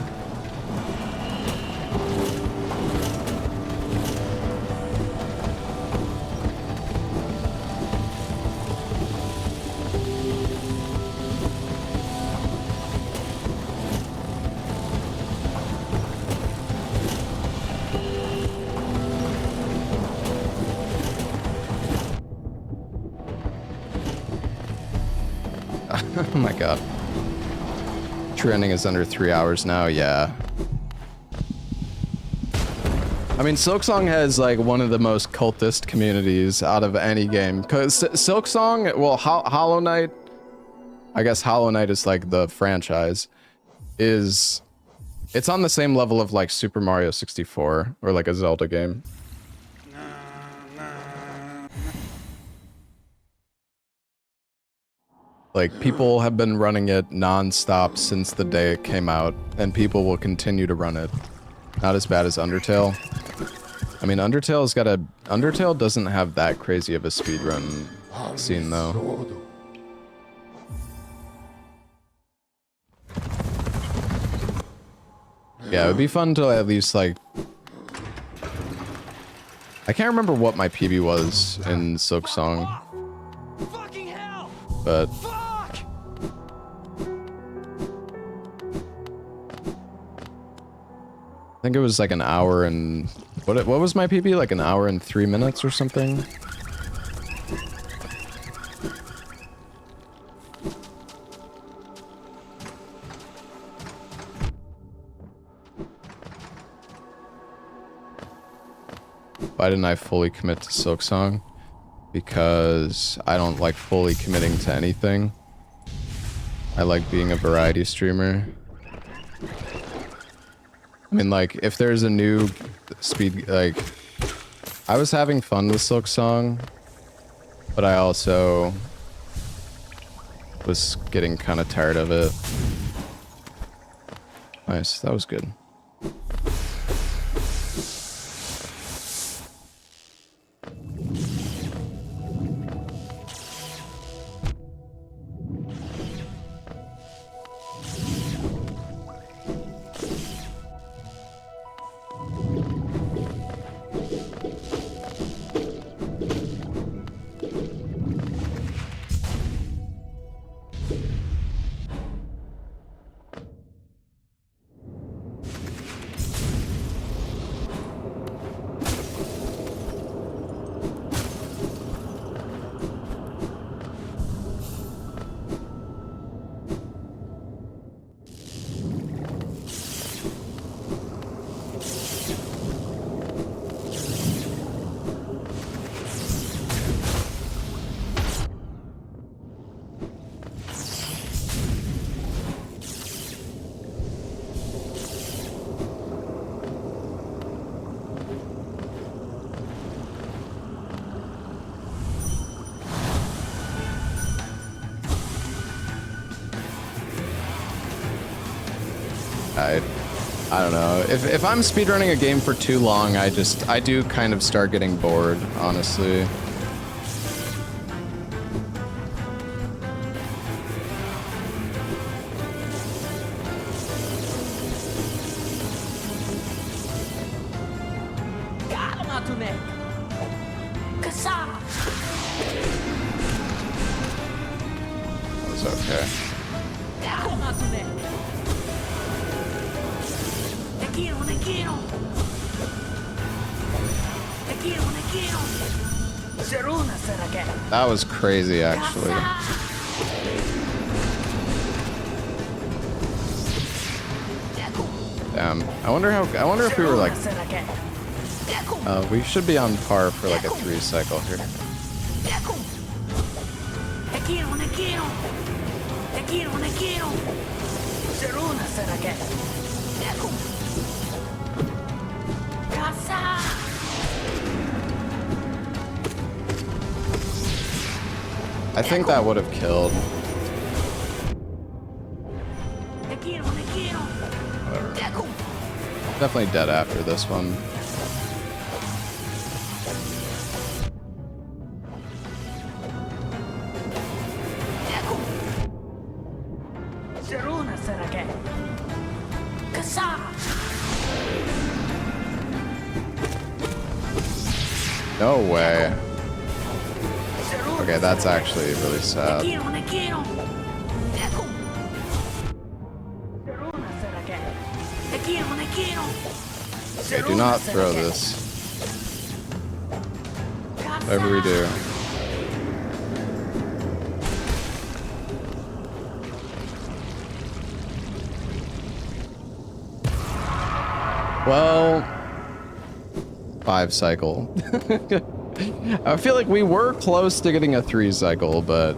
S1: Oh my god. True ending is under 3 hours now, yeah. I mean, Silksong has like one of the most cultist communities out of any game. Because Silksong, well, Hollow Knight, I guess Hollow Knight is like the franchise, it's on the same level of like Super Mario 64 or like a Zelda game. Like, people have been running it non-stop since the day it came out, and people will continue to run it. Not as bad as Undertale. I mean, Undertale doesn't have that crazy of a speedrun scene, though. Yeah, it would be fun to at least, like... I can't remember what my PB was in Silksong. But... I think it was like an hour and... What was my PB? Like an hour and 3 minutes or something? Why didn't I fully commit to Silksong? Because I don't like fully committing to anything. I like being a variety streamer. I mean, like, if there's a new speed, like, I was having fun with Silksong, but I also was getting kind of tired of it. Nice, that was good. I don't know. If I'm speedrunning a game for too long, I do kind of start getting bored, honestly. That was okay. That was crazy, actually. Damn. I wonder if we were like. We should be on par for like a 3 cycle here. I think that would have killed. Whatever. Definitely dead after this one. No way. Okay, that's actually really sad. Okay, do not throw this. Whatever we do. Well, 5 cycle. I feel like we were close to getting a 3 cycle, but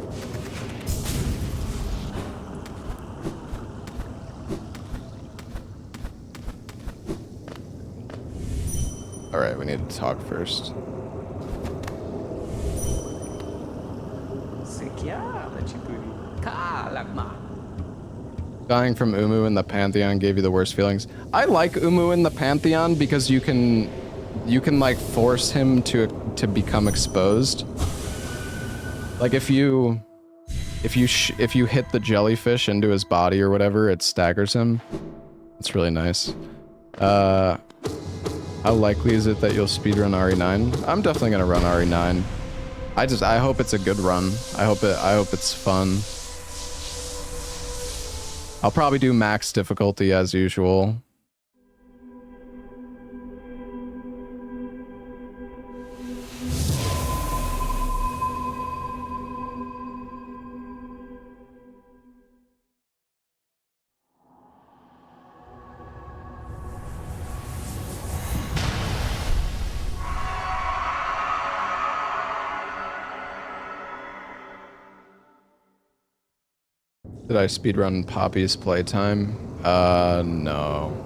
S1: all right, we need to talk first. Dying from Umu in the Pantheon gave you the worst feelings. I like Umu in the Pantheon because you can like force him to become exposed. Like if you hit the jellyfish into his body or whatever, it staggers him. It's really nice. How likely is it that you'll speedrun RE9? I'm definitely gonna run RE9. I hope it's a good run. I hope it's fun. I'll probably do max difficulty as usual. Did I speedrun Poppy's playtime? No.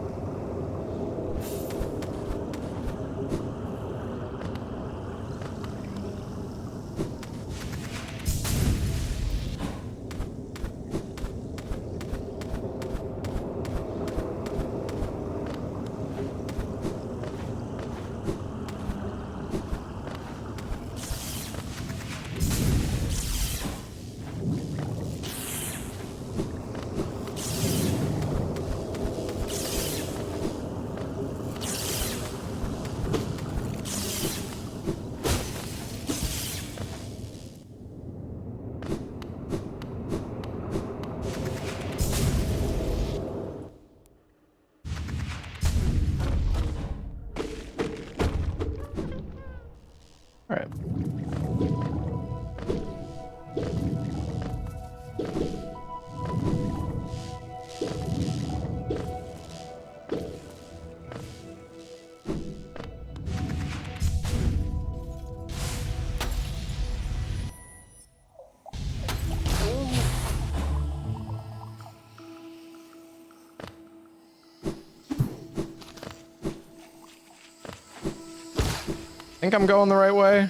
S1: Think I'm going the right way?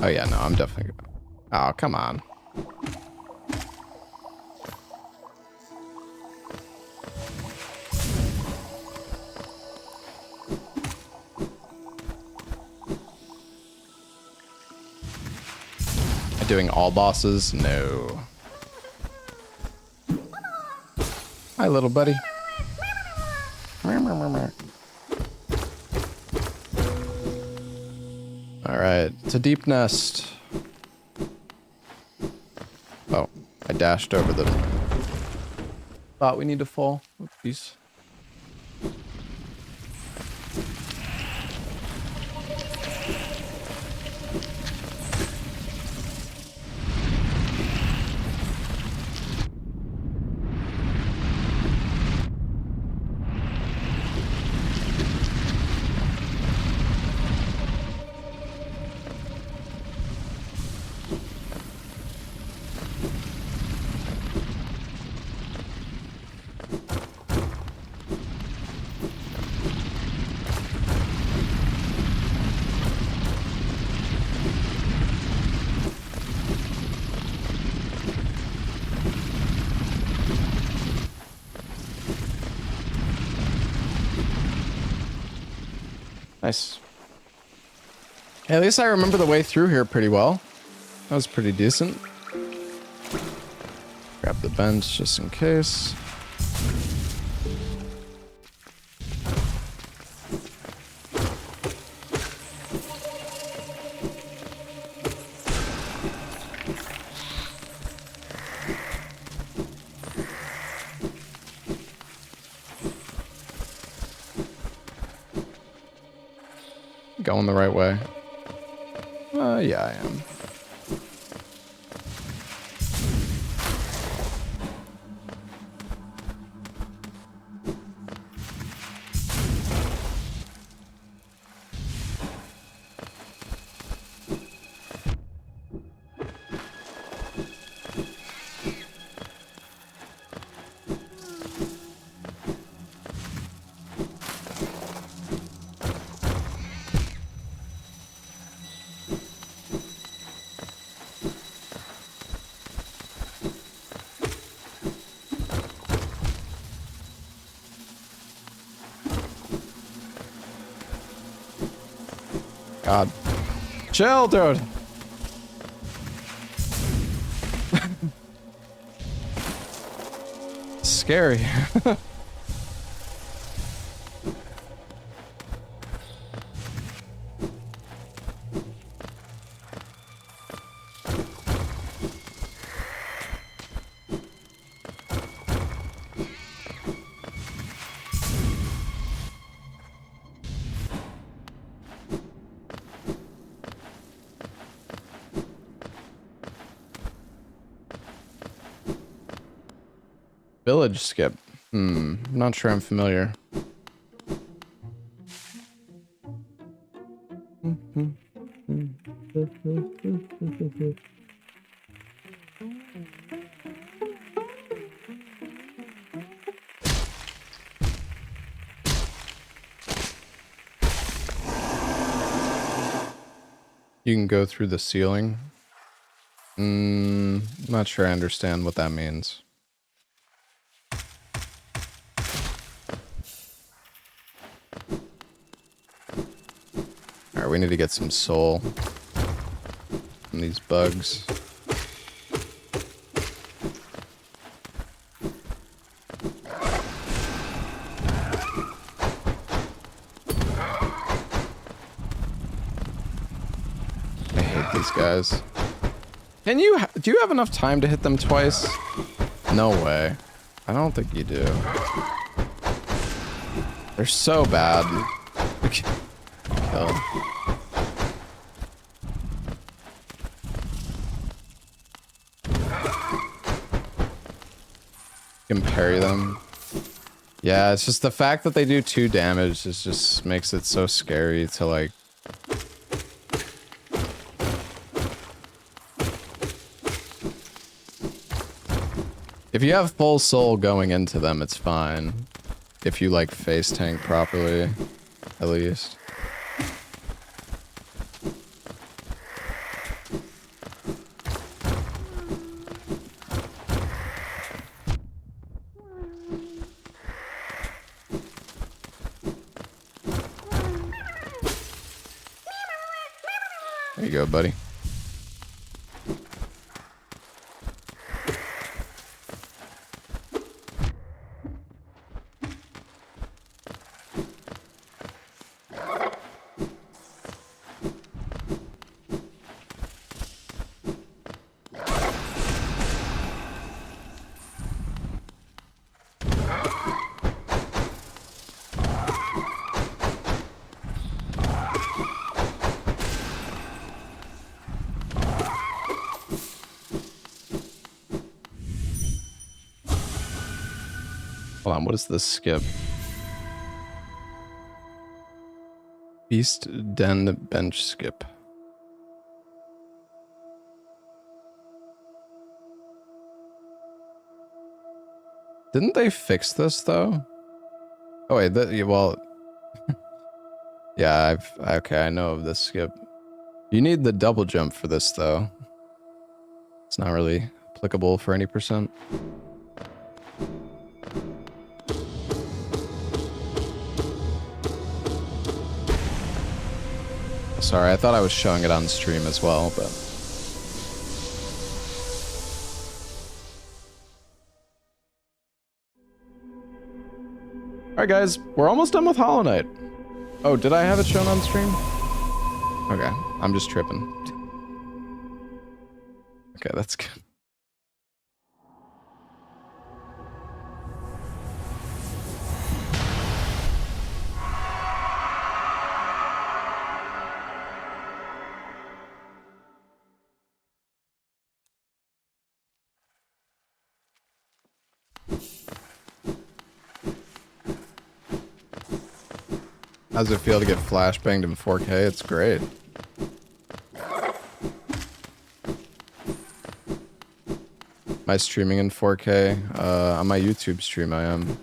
S1: Oh yeah, no, I'm definitely. Oh, come on. doing all bosses? No. Hi, little buddy. Alright, it's a deep nest. Oh, I dashed over the spot we need to fall. Oopsies. Nice. Hey, at least I remember the way through here pretty well. That was pretty decent. Grab the bench just in case. Going the right way. Yeah, I am. God. Chill, dude. Scary. Village skip. Not sure I'm familiar. You can go through the ceiling. Not sure I understand what that means. Alright, we need to get some soul from these bugs. I hate these guys. Can you, do you have enough time to hit them twice? No way. I don't think you do. They're so bad. Kill. Can parry them. Yeah, it's just the fact that they do 2 damage is just makes it so scary to like. If you have full soul going into them, it's fine. If you like face tank properly, at least. There you go, buddy. Hold on, what is this skip? Beast Den bench skip. Didn't they fix this though? Oh wait, well, yeah, okay, I know of this skip. You need the double jump for this though. It's not really applicable for any percent. Sorry, I thought I was showing it on stream as well, but... Alright guys, we're almost done with Hollow Knight. Oh, did I have it shown on stream? Okay, I'm just tripping. Okay, that's good. How does it feel to get flashbanged in 4K? It's great. Am I streaming in 4K? On my YouTube stream I am.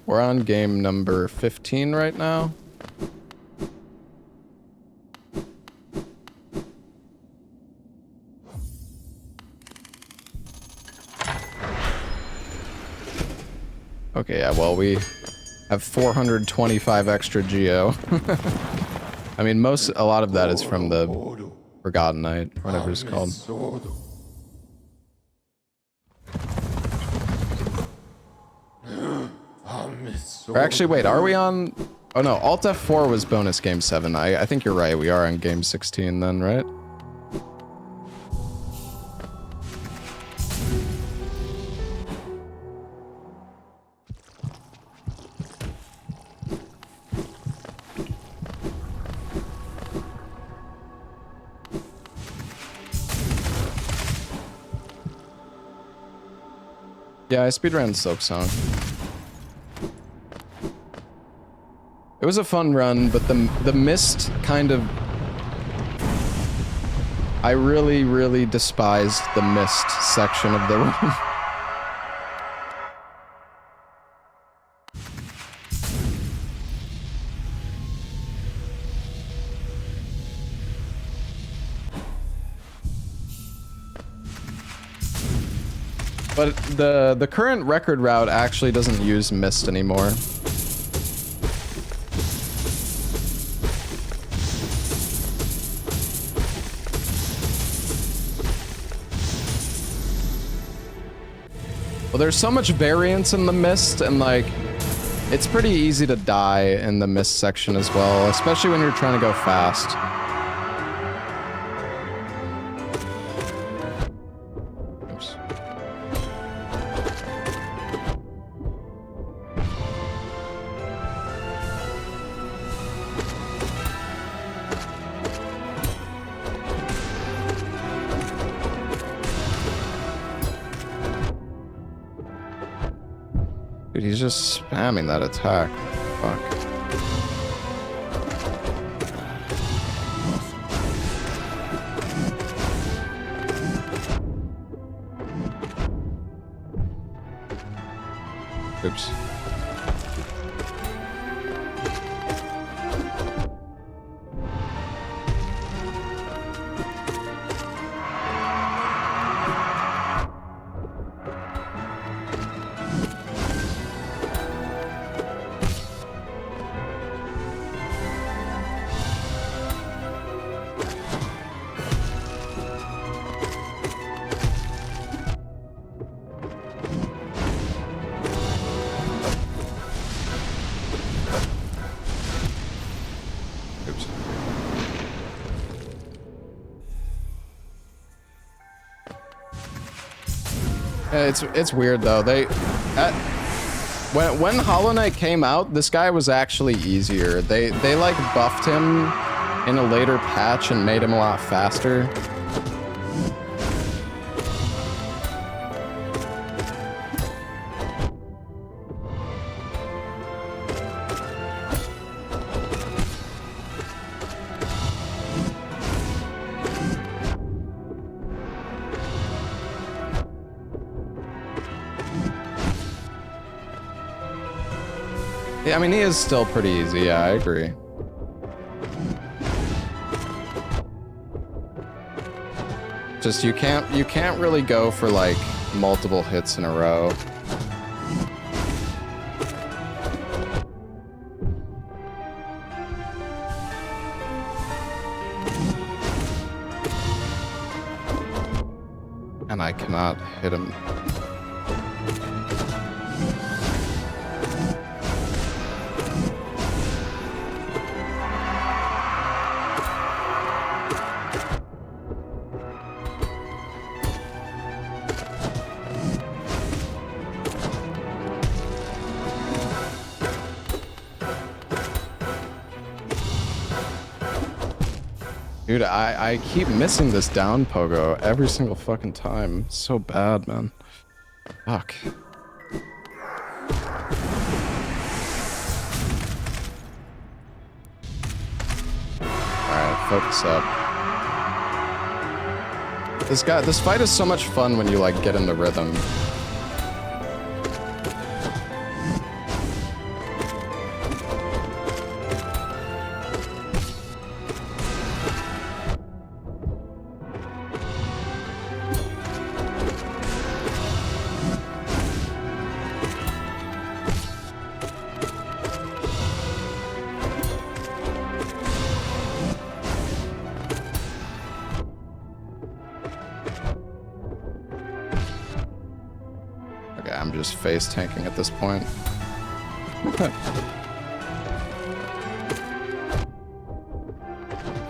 S1: We're on game number 15 right now. Okay, yeah, well, we have 425 extra geo. I mean, a lot of that is from the Forgotten Knight, whatever it's called. Or actually, wait, are we on... Oh no, Alt F4 was bonus game 7. I think you're right, we are on game 16 then, right? Yeah, I speedran Silk Song. It was a fun run, but the mist kind of... I really, really despised the mist section of the run. But the current record route actually doesn't use mist anymore. Well, there's so much variance in the mist, and like, it's pretty easy to die in the mist section as well, especially when you're trying to go fast. Dude, he's just spamming that attack. Fuck. Oops. It's weird though. When Hollow Knight came out, this guy was actually easier. They like buffed him in a later patch and made him a lot faster. Yeah, I mean, he is still pretty easy. Yeah, I agree. Just you can't really go for like multiple hits in a row. And I cannot hit him. Dude, I keep missing this down pogo every single fucking time. It's so bad, man. Fuck. Alright, focus up. This fight is so much fun when you like get in the rhythm. I'm just face tanking at this point.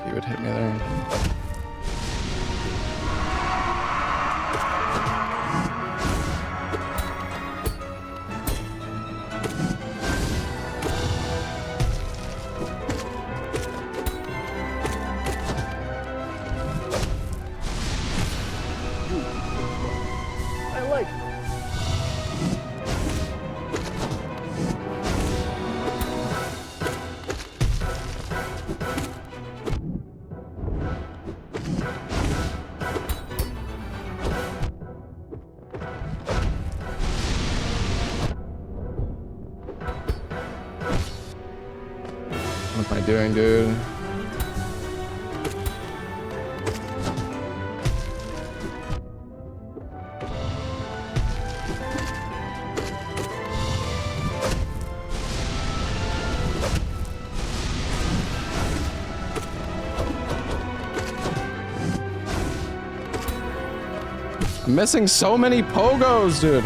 S1: He would hit me there.
S6: I like.
S1: What am I doing, dude? I'm missing so many pogos, dude.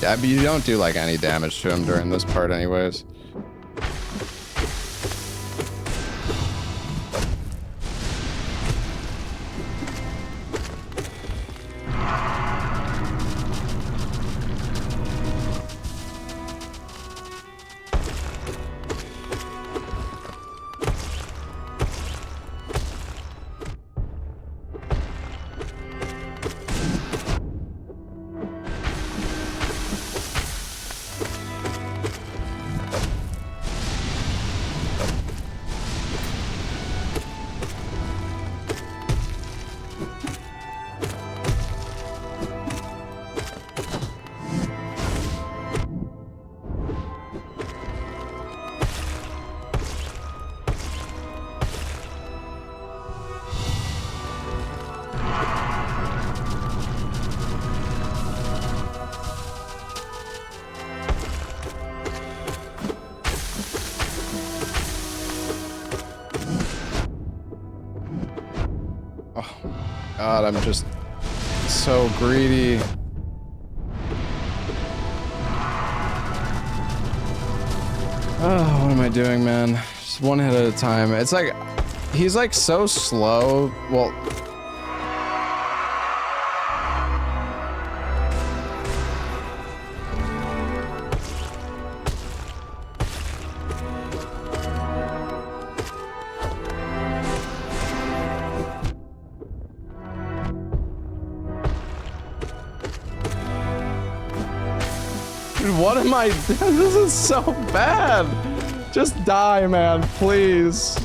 S1: Yeah, but you don't do like any damage to him during this part anyways. God, I'm just So greedy. Oh, what am I doing, man? Just one hit at a time. It's like, he's like so slow. Well, what am I? This is so bad. Just die, man, please.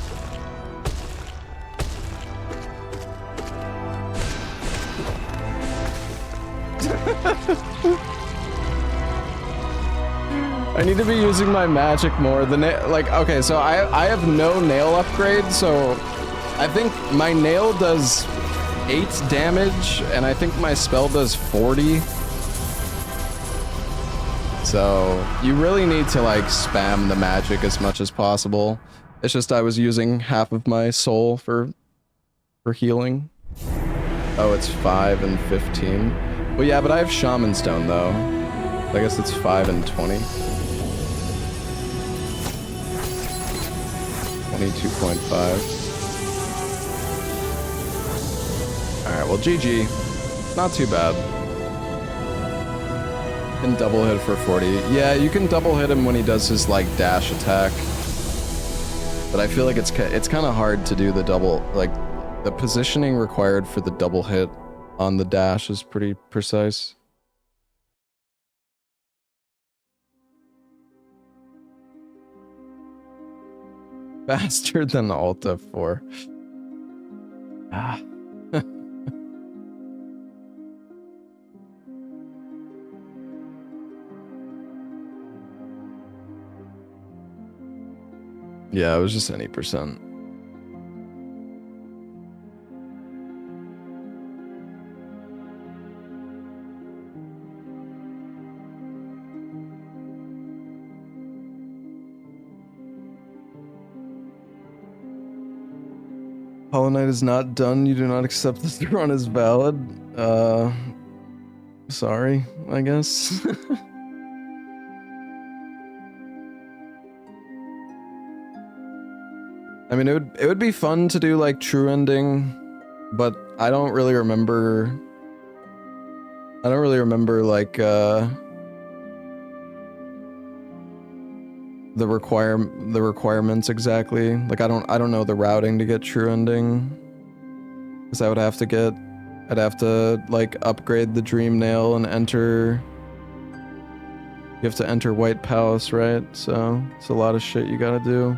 S1: I need to be using my magic more. Like, okay, so I have no nail upgrade, so I think my nail does 8 damage, and I think my spell does 40. So you really need to like spam the magic as much as possible. It's just I was using half of my soul for healing. Oh, it's 5 and 15. Well, yeah, but I have Shaman Stone though. I guess it's 5 and 20. 22.5. All right, well, GG. Not too bad. Can double hit for 40. Yeah, you can double hit him when he does his like dash attack. But I feel like it's kind of hard to do the double, like the positioning required for the double hit on the dash is pretty precise. Faster than Alt F4. Ah. Yeah, it was just any percent. Hollow Knight is not done. You do not accept this run as valid. Sorry, I guess. I mean, it would be fun to do like true ending, but I don't really remember like the requirements exactly. Like I don't know the routing to get true ending. Cuz I'd have to like upgrade the Dream Nail and enter. You have to enter White Palace, right? So it's a lot of shit you gotta do.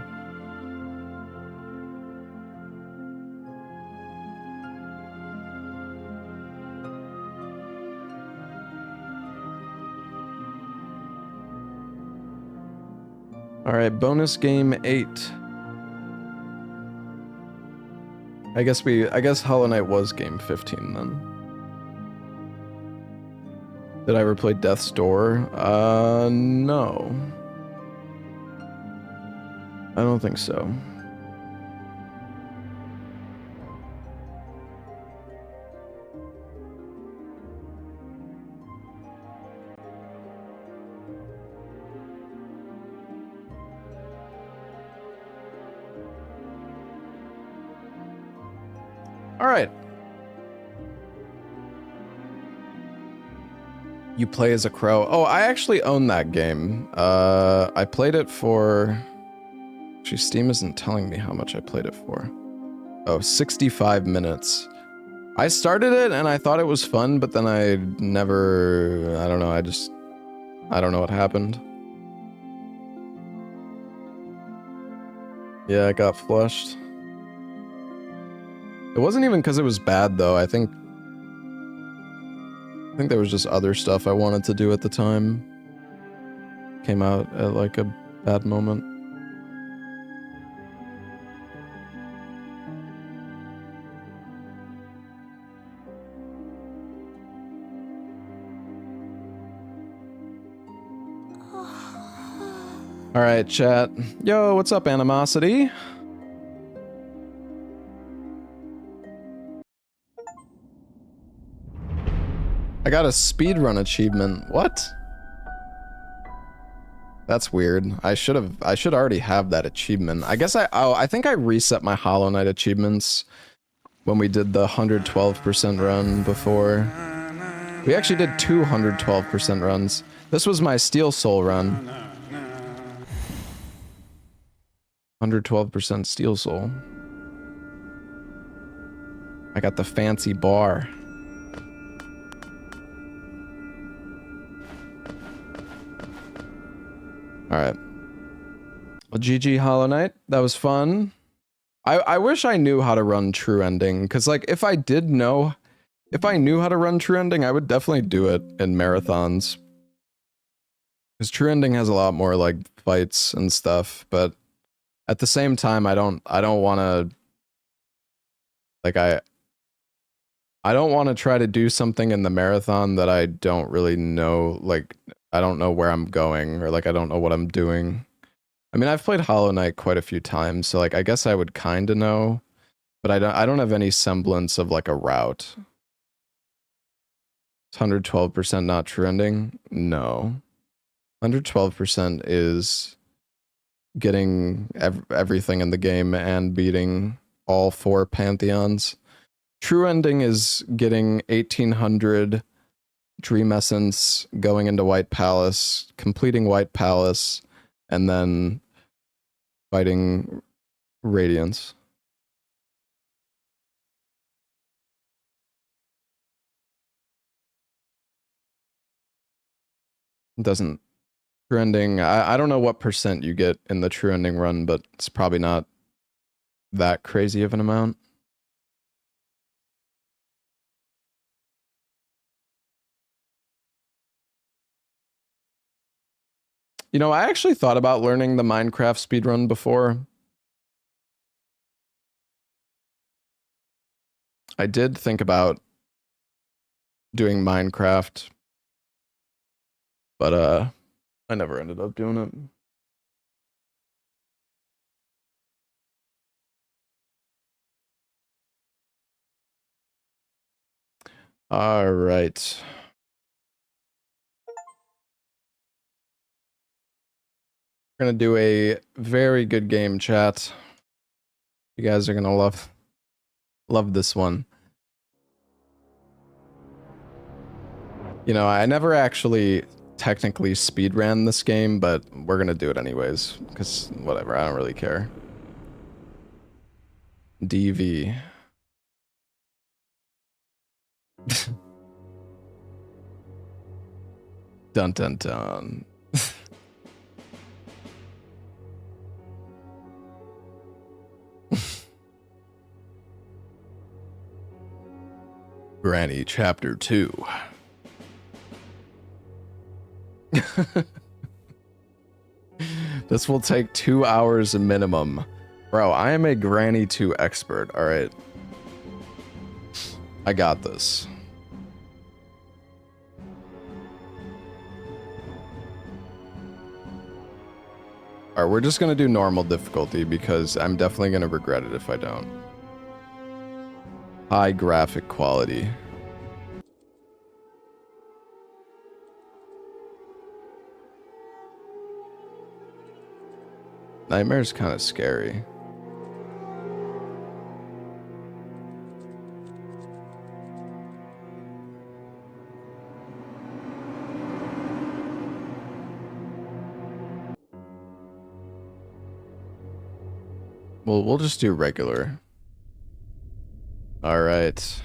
S1: All right, bonus game 8. I guess Hollow Knight was game 15 then. Did I ever play Death's Door? No. I don't think so. All right. You play as a crow. Oh, I actually own that game. I played it for... Actually, Steam isn't telling me how much I played it for. Oh, 65 minutes. I started it and I thought it was fun, but then I don't know, I don't know what happened. Yeah, I got flushed. It wasn't even because it was bad, though. I think there was just other stuff I wanted to do at the time. Came out at, like, a bad moment. Alright, chat. Yo, what's up, Animosity? I got a speedrun achievement. What? That's weird. I should already have that achievement. I guess I think I reset my Hollow Knight achievements when we did the 112% run before. We actually did 212% runs. This was my Steel Soul run. 112% Steel Soul. I got the fancy bar. Alright. Well, GG Hollow Knight. That was fun. I wish I knew how to run True Ending, because like if I knew how to run True Ending, I would definitely do it in marathons. Because True Ending has a lot more like fights and stuff, but at the same time I don't want to like I don't want to try to do something in the marathon that I don't really know, like I don't know where I'm going, or like I don't know what I'm doing. I mean, I've played Hollow Knight quite a few times, so like I guess I would kind of know, but I don't have any semblance of like a route. 112% not True Ending? No. 112% is getting everything in the game and beating all 4 Pantheons. True Ending is getting 1800 Dream Essence, going into White Palace, completing White Palace, and then fighting Radiance. Doesn't True Ending, I don't know what percent you get in the True Ending run, but it's probably not that crazy of an amount. You know, I actually thought about learning the Minecraft speedrun before. I did think about doing Minecraft, but I never ended up doing it. All right. We're gonna do a very good game, chat. You guys are gonna love this one. You know, I never actually technically speedran this game, but we're gonna do it anyways, because whatever, I don't really care. DV. Dun dun dun. Granny Chapter 2. This will take 2 hours minimum. Bro, I am a Granny 2 expert, alright? I got this. Alright, we're just gonna do normal difficulty because I'm definitely gonna regret it if I don't. High graphic quality. Nightmare's kind of scary. Well, we'll just do regular. All right.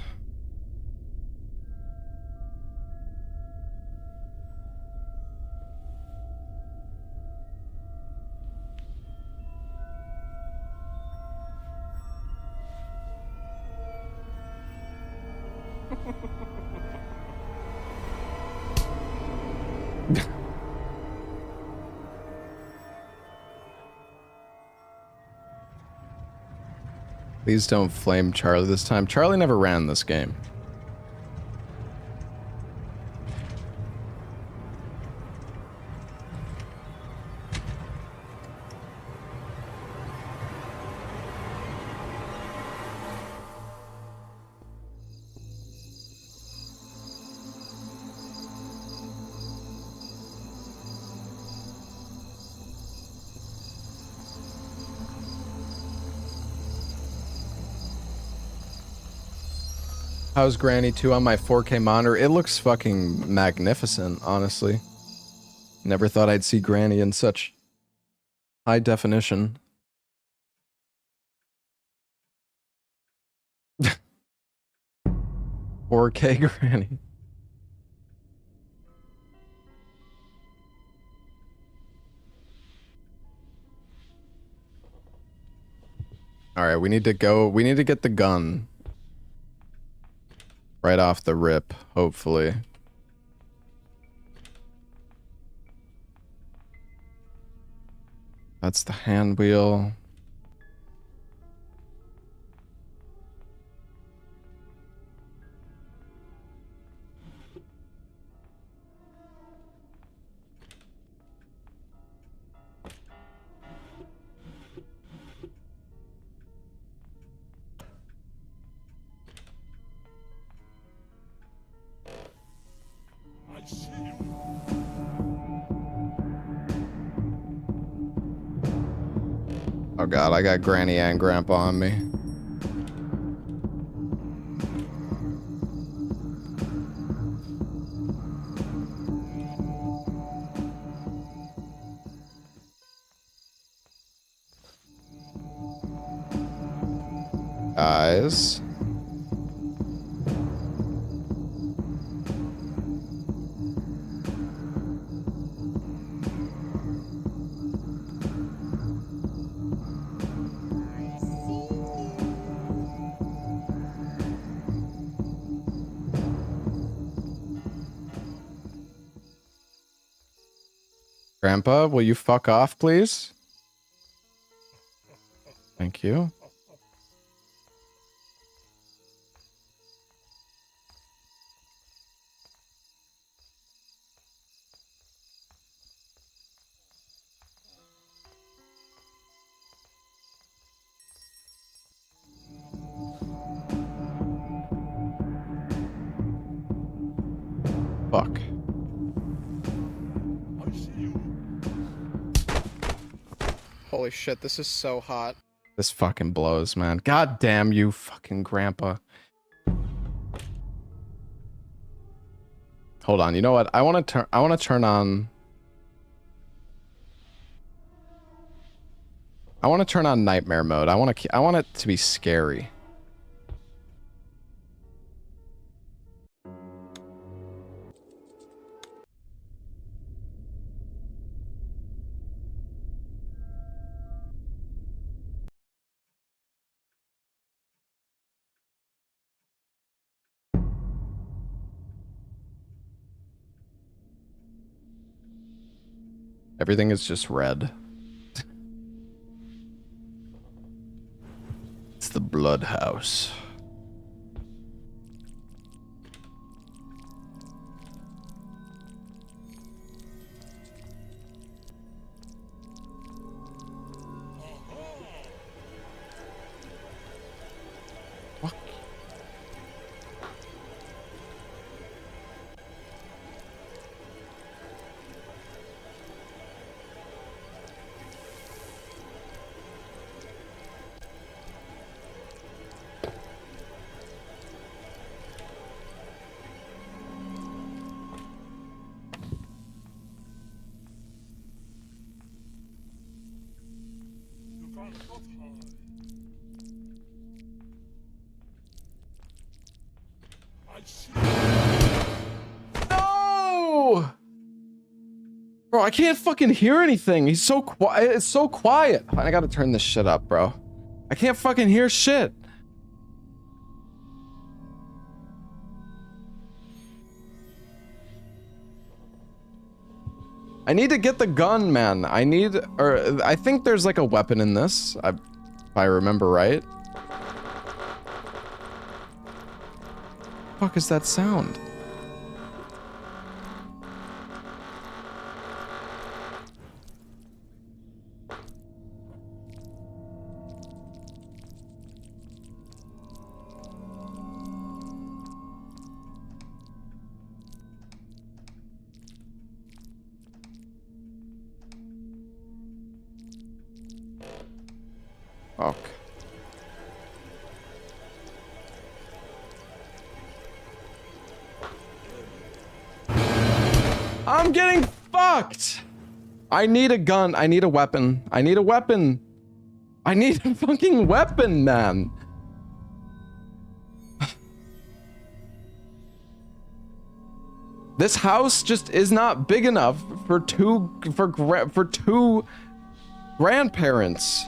S1: Please don't flame Charlie this time. Charlie never ran this game. How's Granny 2 on my 4K monitor? It looks fucking magnificent, honestly. Never thought I'd see Granny in such high definition. 4K Granny. Alright, we need to go. We need to get the gun. Right off the rip, hopefully. That's the hand wheel. Oh god, I got Granny and Grandpa on me. Guys. Grandpa, will you fuck off, please? Thank you. Fuck.
S12: Holy shit, this is so hot.
S1: This fucking blows, man. God damn you, fucking Grandpa. Hold on, you know what? I want to turn on nightmare mode. I want it to be scary. Everything is just red. It's the blood house. No! Bro, I can't fucking hear anything. He's so quiet. It's so quiet. I gotta turn this shit up, bro. I can't fucking hear shit. I need to get the gun, man. I think there's like a weapon in this, if I remember right. What the fuck is that sound? Fuck. I'm getting fucked. I need a gun. I need a weapon. I need a weapon. I need a fucking weapon, man. This house just is not big enough for two grandparents.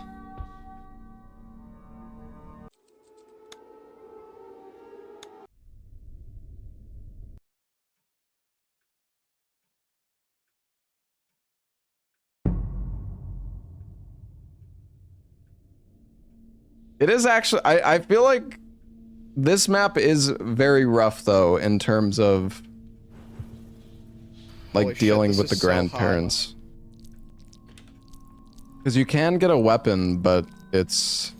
S1: It is actually, I feel like this map is very rough though in terms of like
S12: Holy shit,
S1: dealing
S12: this
S1: with the
S12: is so hot.
S1: grandparents. Because you can get a weapon, but it's...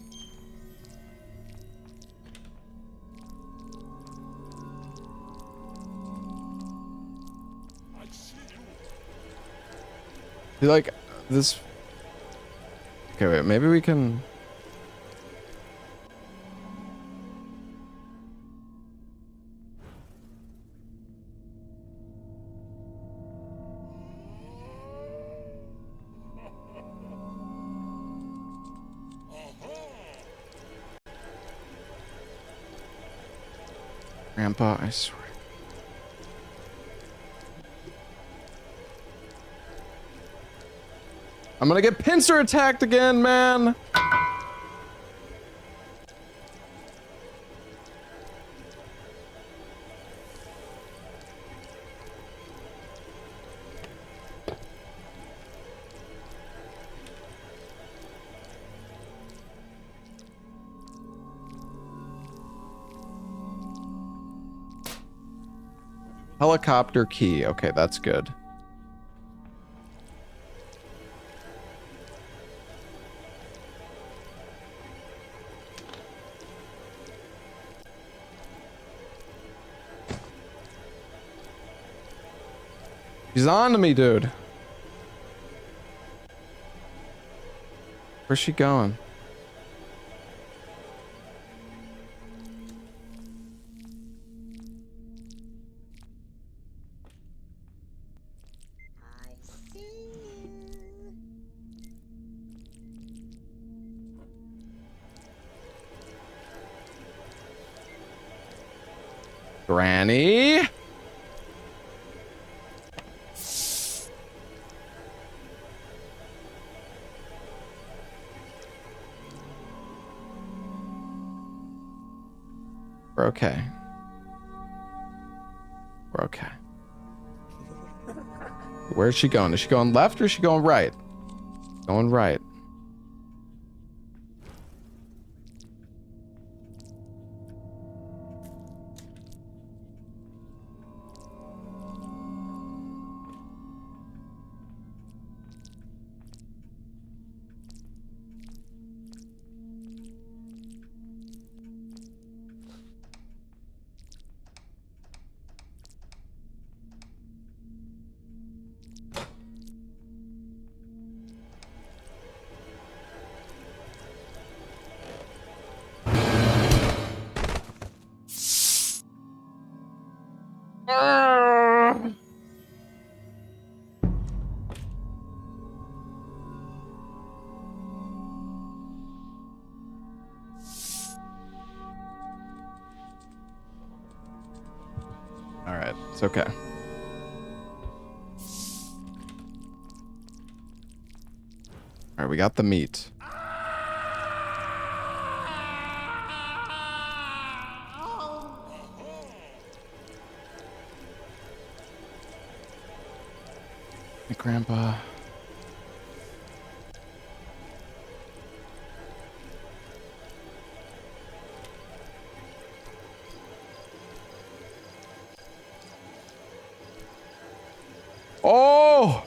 S1: See, like, this... Okay, wait, maybe we can... Grandpa, I swear. I'm gonna get pincer attacked again, man! Helicopter key. Okay, that's good. She's on to me, dude. Where's she going? Granny? We're okay. We're okay. Where's she going? Is she going left or is she going right? Going right. Alright, it's okay. Alright, we got the meat. Hey, Grandpa. Oh!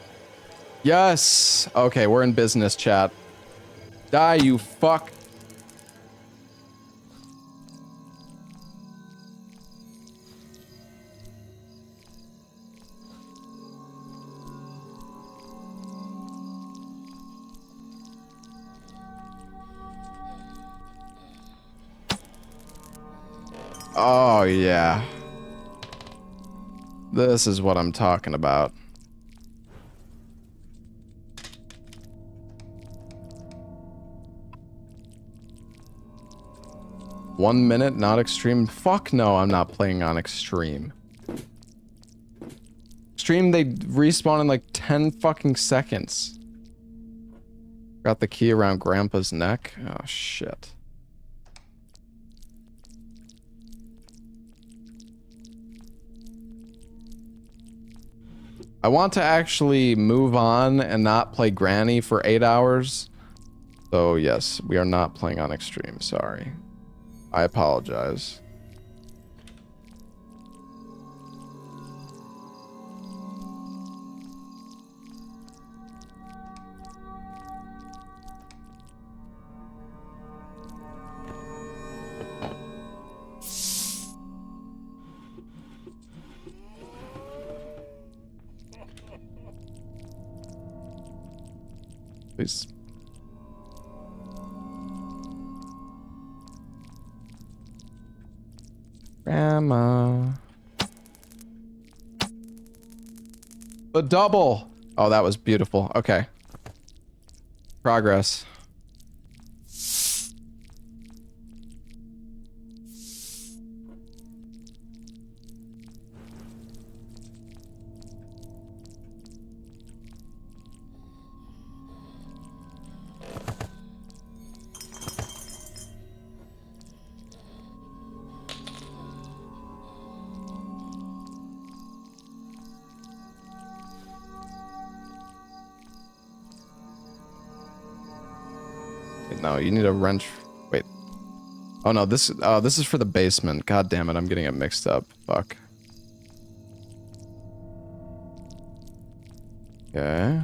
S1: Yes! Okay, we're in business, chat. Die, you fuck. Oh, yeah. This is what I'm talking about. 1 minute, not extreme. Fuck no, I'm not playing on extreme. Extreme, they respawn in like 10 fucking seconds. Got the key around Grandpa's neck. Oh, shit. I want to actually move on and not play Granny for 8 hours. So yes, we are not playing on extreme, sorry. I apologize. Please. Grandma. The double. Oh, that was beautiful. Okay. Progress. No, you need a wrench. Wait. Oh no, this is for the basement. God damn it, I'm getting it mixed up. Fuck. Okay.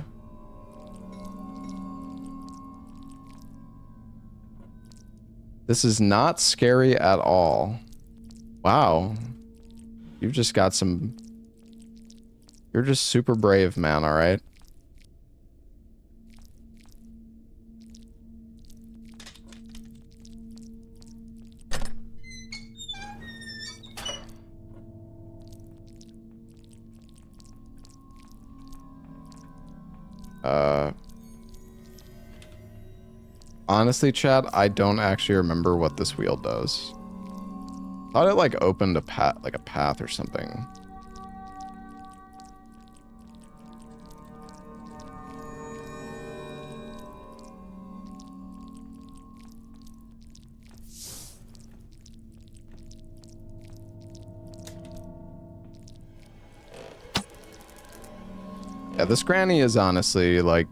S1: This is not scary at all. Wow. You've just got some... You're just super brave, man, alright? Honestly, chat, I don't actually remember what this wheel does. Thought it like opened a path or something. Yeah, this granny is honestly like,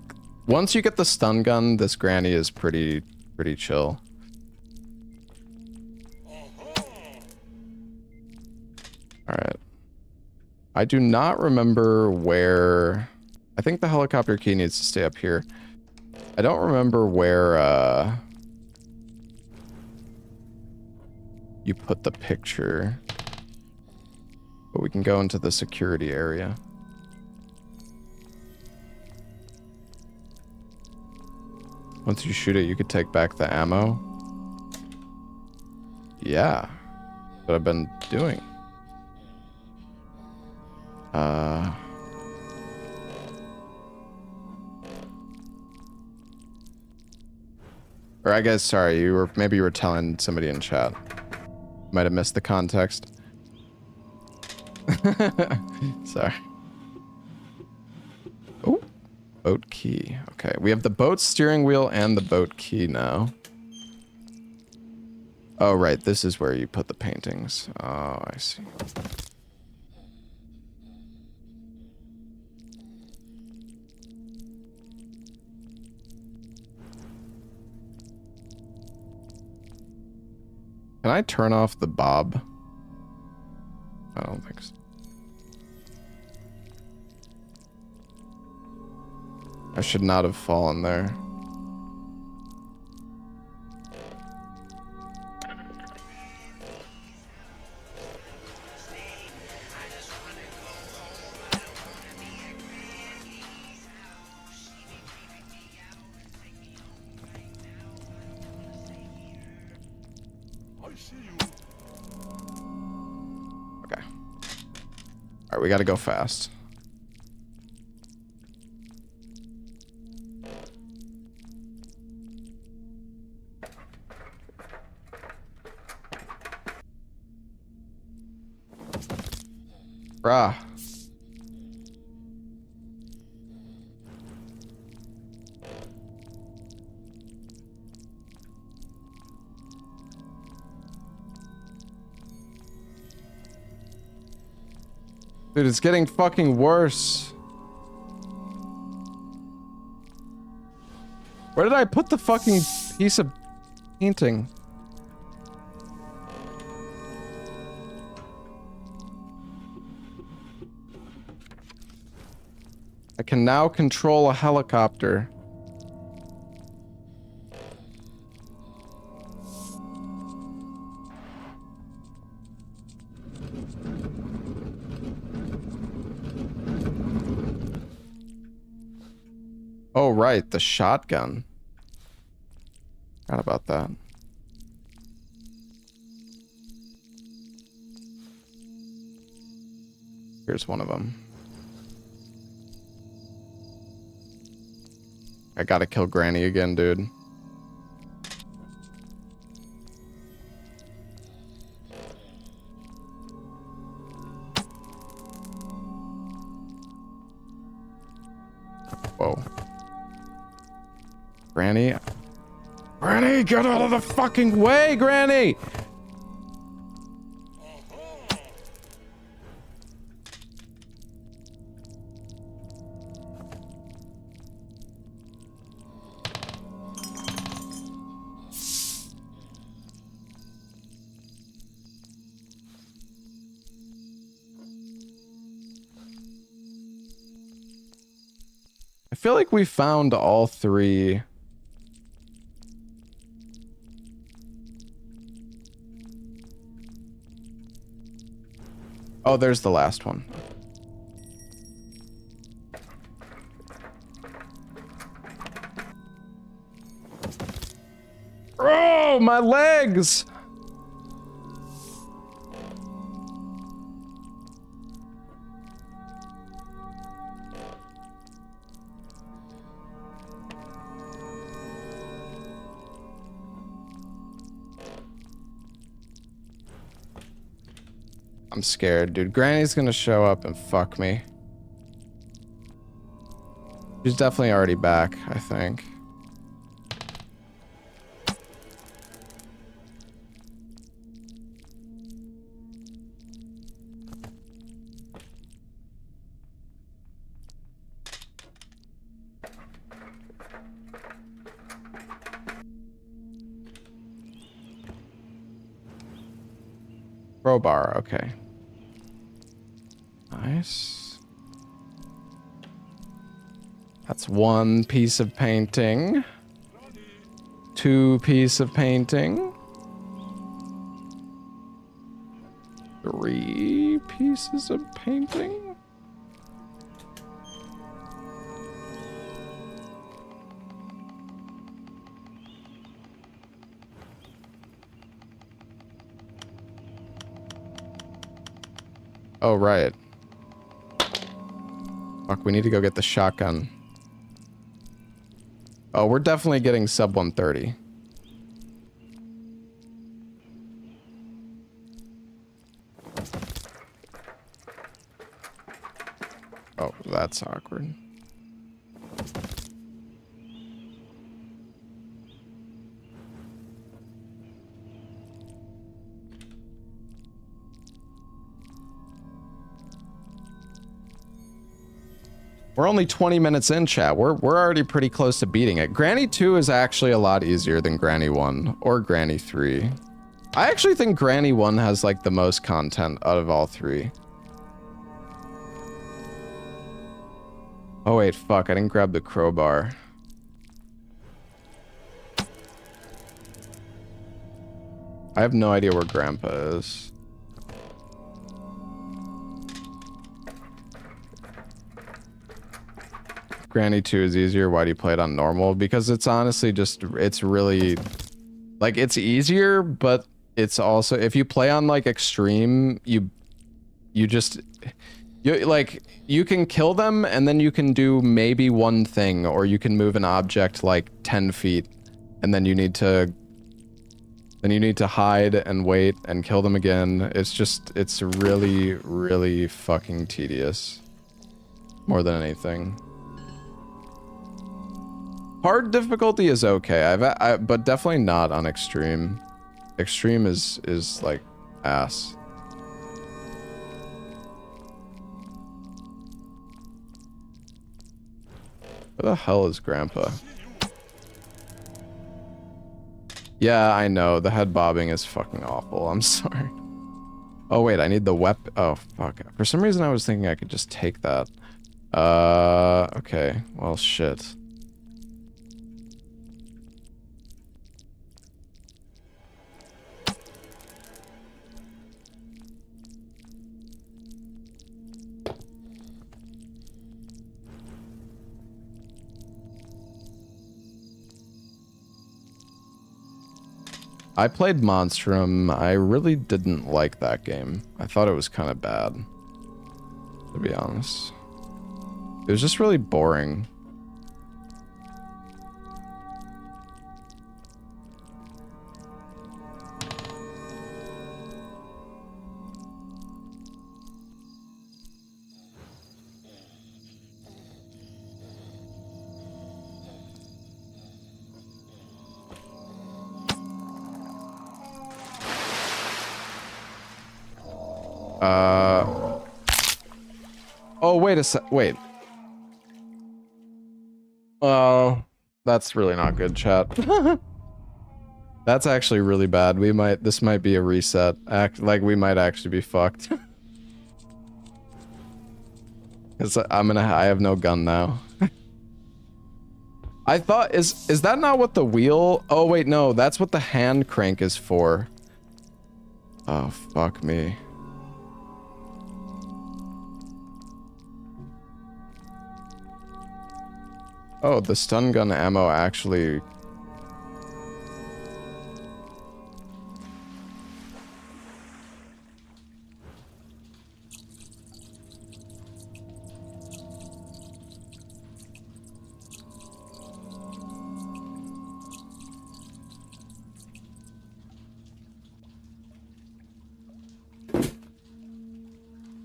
S1: once you get the stun gun, this granny is pretty chill. Alright. I do not remember where... I think the helicopter key needs to stay up here. I don't remember where, you put the picture. But we can go into the security area. Once you shoot it, you could take back the ammo. Yeah. What I've been doing. Or I guess, sorry, maybe you were telling somebody in chat. Might have missed the context. Sorry. Oh. Boat key. Okay, we have the boat steering wheel and the boat key now. Oh, right, this is where you put the paintings. Oh, I see. Can I turn off the bob? I don't think so. I should not have fallen there. Okay. Alright, we gotta go fast. Bruh. Dude, it's getting fucking worse. Where did I put the fucking piece of painting? I can now control a helicopter. Oh, right, the shotgun. Forgot about that. Here's one of them. I gotta kill Granny again, dude. Whoa. Granny? Granny, get out of the fucking way, Granny! I feel like we found all three. Oh, there's the last one. Oh, my legs! I'm scared, dude. Granny's gonna show up and fuck me. She's definitely already back, I think. Crowbar, okay. Nice. That's one piece of painting. Two piece of painting. Three pieces of painting. Oh, right. Fuck, we need to go get the shotgun. Oh, we're definitely getting sub 130. Oh, that's awkward. We're only 20 minutes in, chat. We're already pretty close to beating it. Granny 2 is actually a lot easier than Granny 1 or Granny 3. I actually think Granny 1 has like the most content out of all three. Oh wait, fuck, I didn't grab the crowbar. I have no idea where Grandpa is. Granny 2 is easier. Why do you play it on normal? Because it's honestly just, it's really, like, it's easier, but it's also, if you play on, like, extreme, you can kill them, and then you can do maybe one thing, or you can move an object, like, 10 feet, and then you need to Then you need to hide and wait and kill them again. It's really, really fucking tedious. More than anything. Hard difficulty is okay, but definitely not on extreme. Extreme is like ass. Where the hell is Grandpa? Yeah, I know. The head bobbing is fucking awful. I'm sorry. Oh, wait. I need the weapon. Oh, fuck. For some reason, I was thinking I could just take that. Okay. Well, shit. I played Monstrum. I really didn't like that game. I thought it was kind of bad, to be honest. It was just really boring. Oh, wait a sec. Wait. Oh, that's really not good, chat. That's actually really bad. This might be a reset. Like, we might actually be fucked. Cause I have no gun now. I thought, is that not what the wheel? Oh, wait, no, that's what the hand crank is for. Oh, fuck me. Oh, the stun gun ammo actually...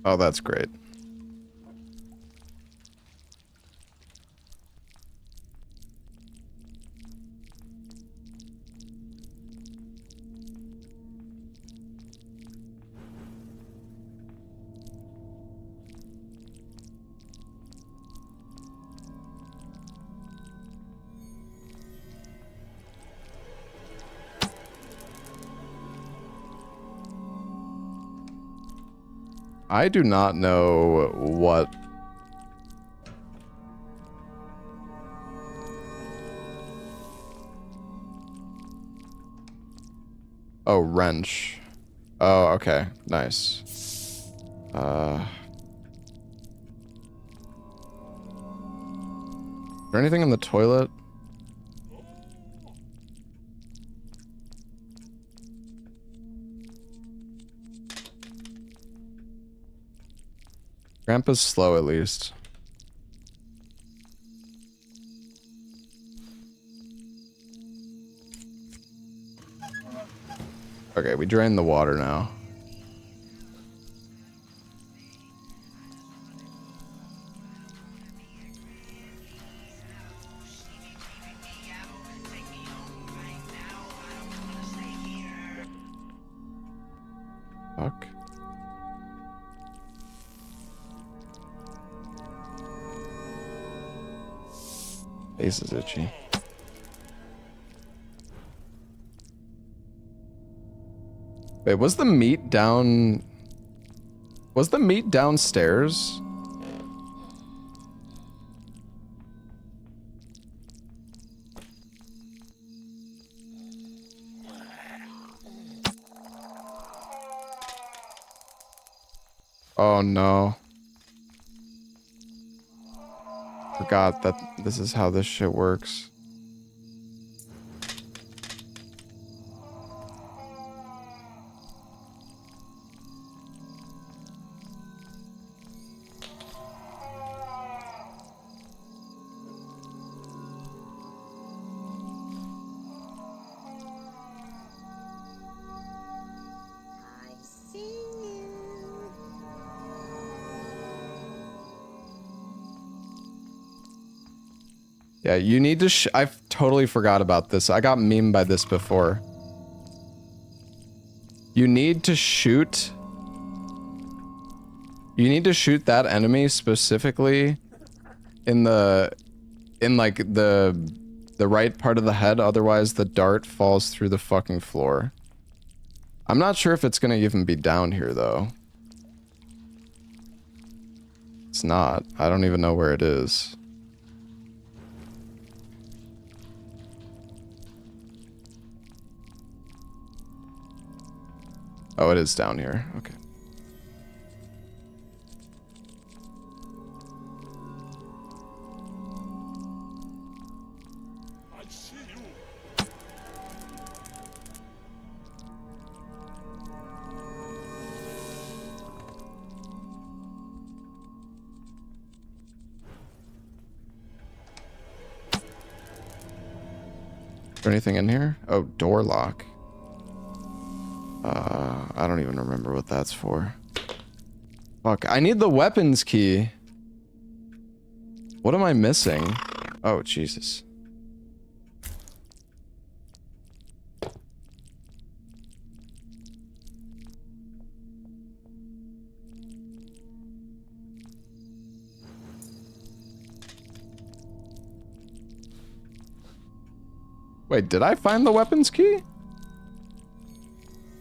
S1: Oh, that's great. I do not know what... Oh, wrench. Oh, okay. Nice. Is there anything in the toilet? Grandpa's slow, at least. Okay, we drain the water now. Fuck. Face is itchy. Wait, was the meat down... Was the meat downstairs? Oh no. Forgot that this is how this shit works. Yeah, you need to I've totally forgot about this. I got memed by this before. You need to shoot... You need to shoot that enemy specifically in like the right part of the head, otherwise the dart falls through the fucking floor. I'm not sure if it's gonna even be down here though. It's not. I don't even know where it is. Oh, it is down here. Okay. Is there anything in here? Oh, door lock. I don't even remember what that's for. Fuck, I need the weapons key. What am I missing? Oh, Jesus. Wait, did I find the weapons key?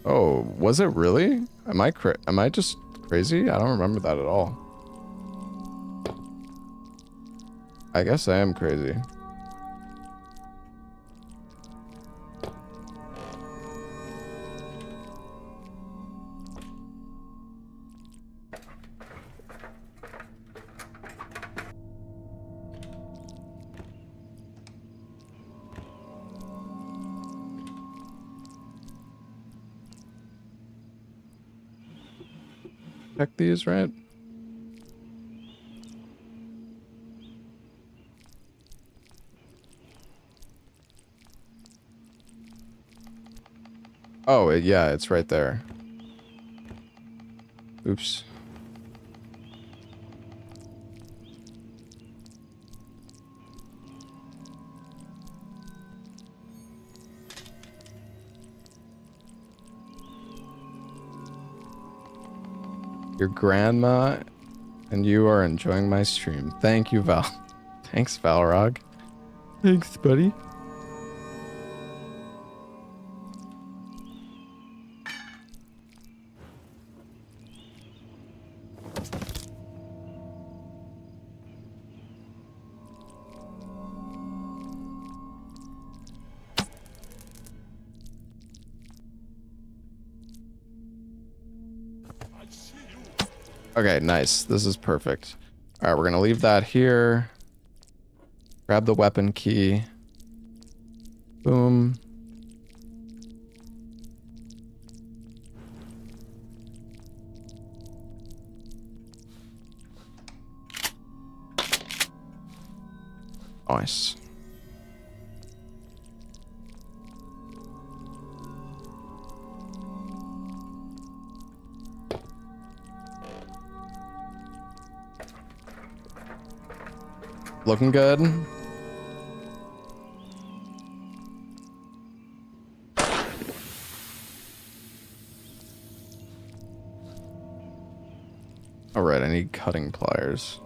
S1: Oh, was it really? Am I just crazy? I don't remember that at all. I guess I am crazy. Check these, right? Oh, yeah, it's right there. Oops. Your grandma and you are enjoying my stream. Thank you, Val. Thanks, Valrog. Thanks, buddy. Okay, nice. This is perfect. All right, we're going to leave that here. Grab the weapon key. Boom. Nice. Looking good. All right, I need cutting pliers.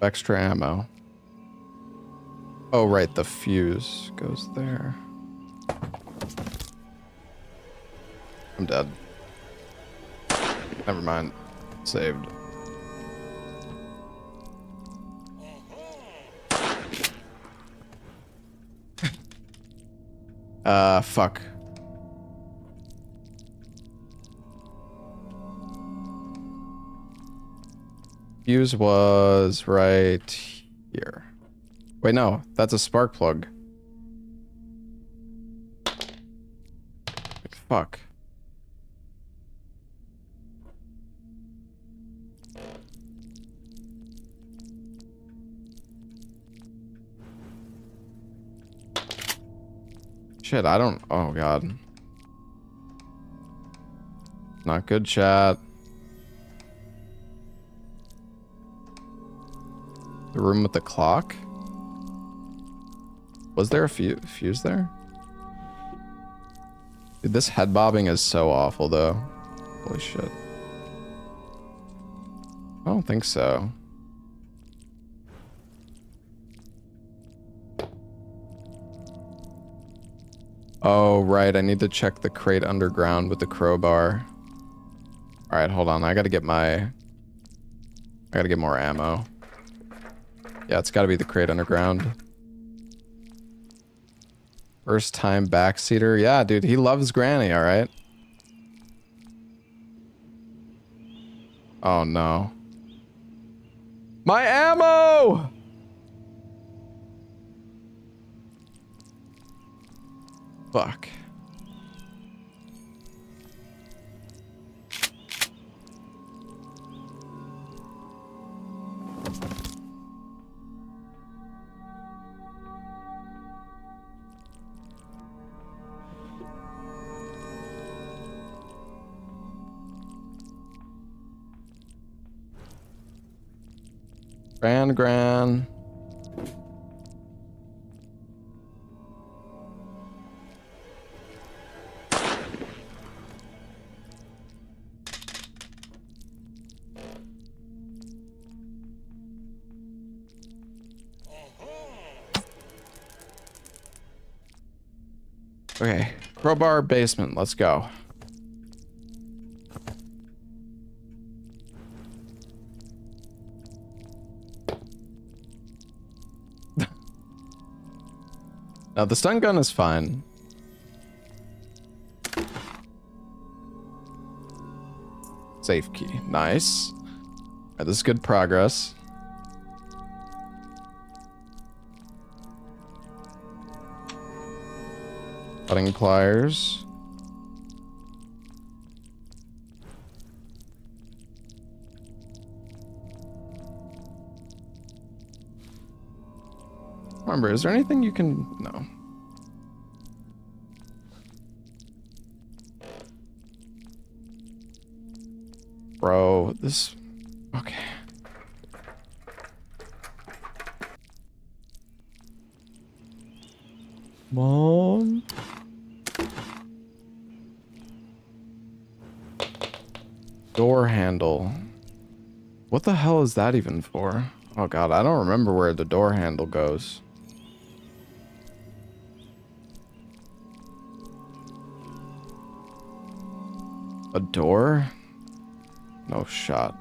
S1: Extra ammo. Oh, right, the fuse goes there. I'm dead. Never mind. Saved. Fuck. Fuse was right here. Wait, no, that's a spark plug. Like, fuck. Shit, I don't... Oh, God. Not good, chat. The room with the clock? Was there a fuse there? Dude, this head bobbing is so awful, though. Holy shit. I don't think so. Oh, right. I need to check the crate underground with the crowbar. Alright, hold on. I gotta get more ammo. Yeah, it's gotta be the crate underground. First time backseater. Yeah, dude, he loves Granny, alright? Oh, no. My ammo! Fuck. Gran. Okay, crowbar basement, let's go. Now the stun gun is fine. Safe key, nice. Alright, this is good progress. Cutting pliers. Remember, is there anything you can... No. Bro, this... Okay. Mom? Door handle. What the hell is that even for? Oh god, I don't remember where the door handle goes. A door? No shot.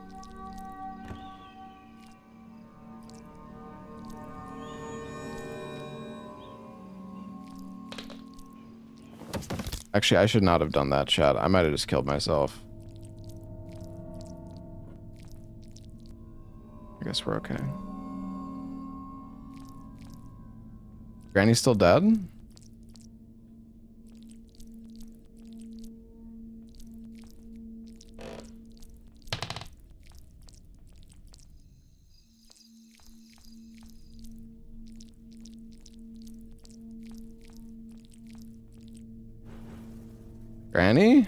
S1: Actually, I should not have done that, chat. I might have just killed myself. I guess we're okay. Granny's still dead? Granny?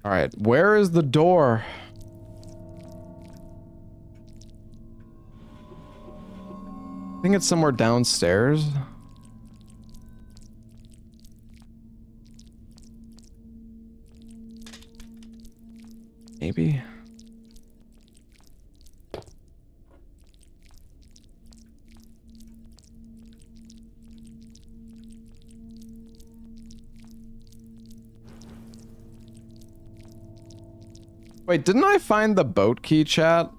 S1: All right, where is the door? I think it's somewhere downstairs. Maybe. Wait, didn't I find the boat key, chat?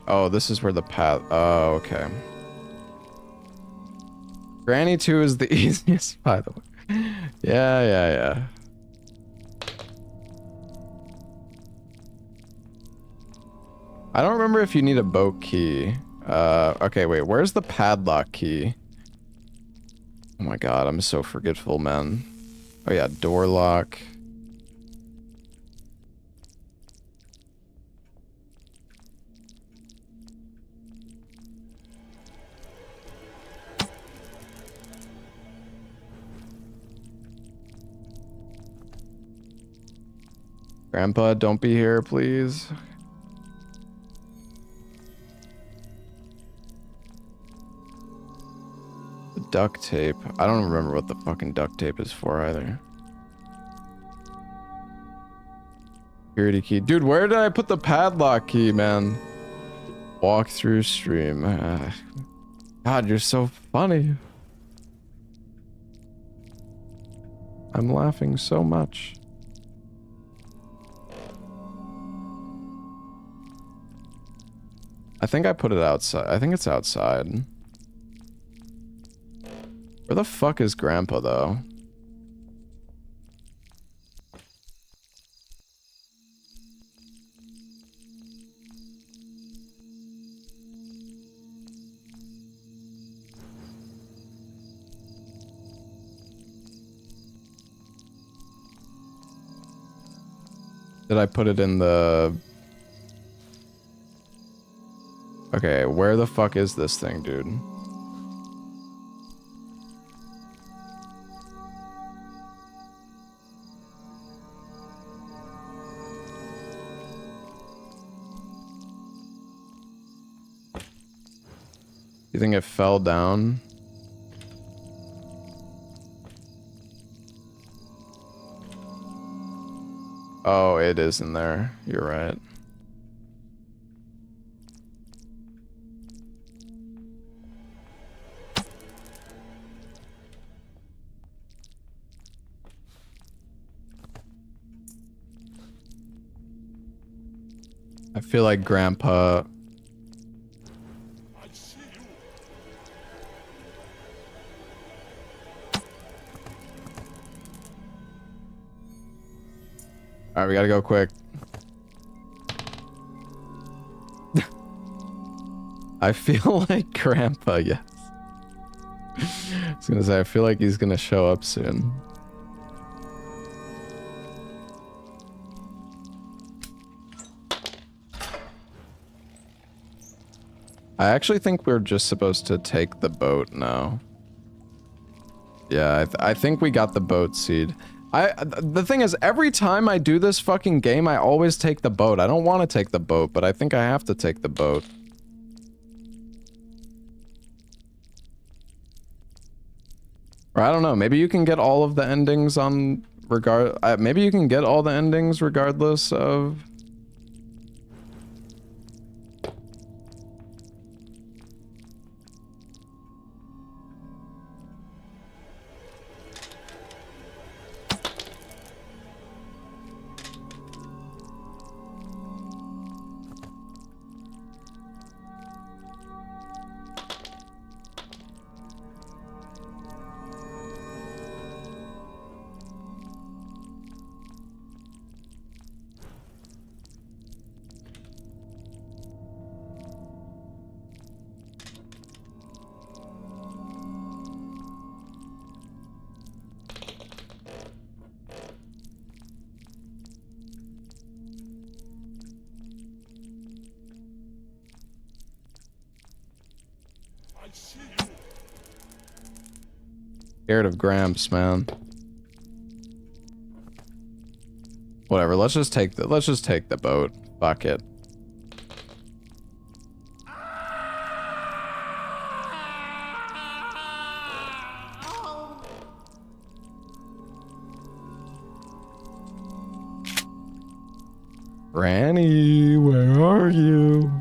S1: Oh, this is where the path... Oh, okay. Granny 2 is the easiest, by the way. Yeah. I don't remember if you need a boat key. Okay, wait, where's the padlock key? Oh my god, I'm so forgetful, man. Oh yeah, door lock. Grandpa, don't be here, please. The duct tape. I don't remember what the fucking duct tape is for either. Security key. Dude, where did I put the padlock key, man? Walk through stream. God, you're so funny. I'm laughing so much. I think I put it outside. I think it's outside. Where the fuck is Grandpa, though? Did I put it in the... Okay, where the fuck is this thing, dude? You think it fell down? Oh, it is in there. You're right. I feel like Grandpa... Alright, we gotta go quick. I feel like Grandpa, yes. I was gonna say, I feel like he's gonna show up soon. I actually think we're just supposed to take the boat now. Yeah, I think we got the boat seed. The thing is, every time I do this fucking game, I always take the boat. I don't want to take the boat, but I think I have to take the boat. Or I don't know, maybe you can get all of the endings on maybe you can get all the endings regardless of... Scared of Gramps, man. Whatever, let's just take the boat. Fuck it. Granny, where are you?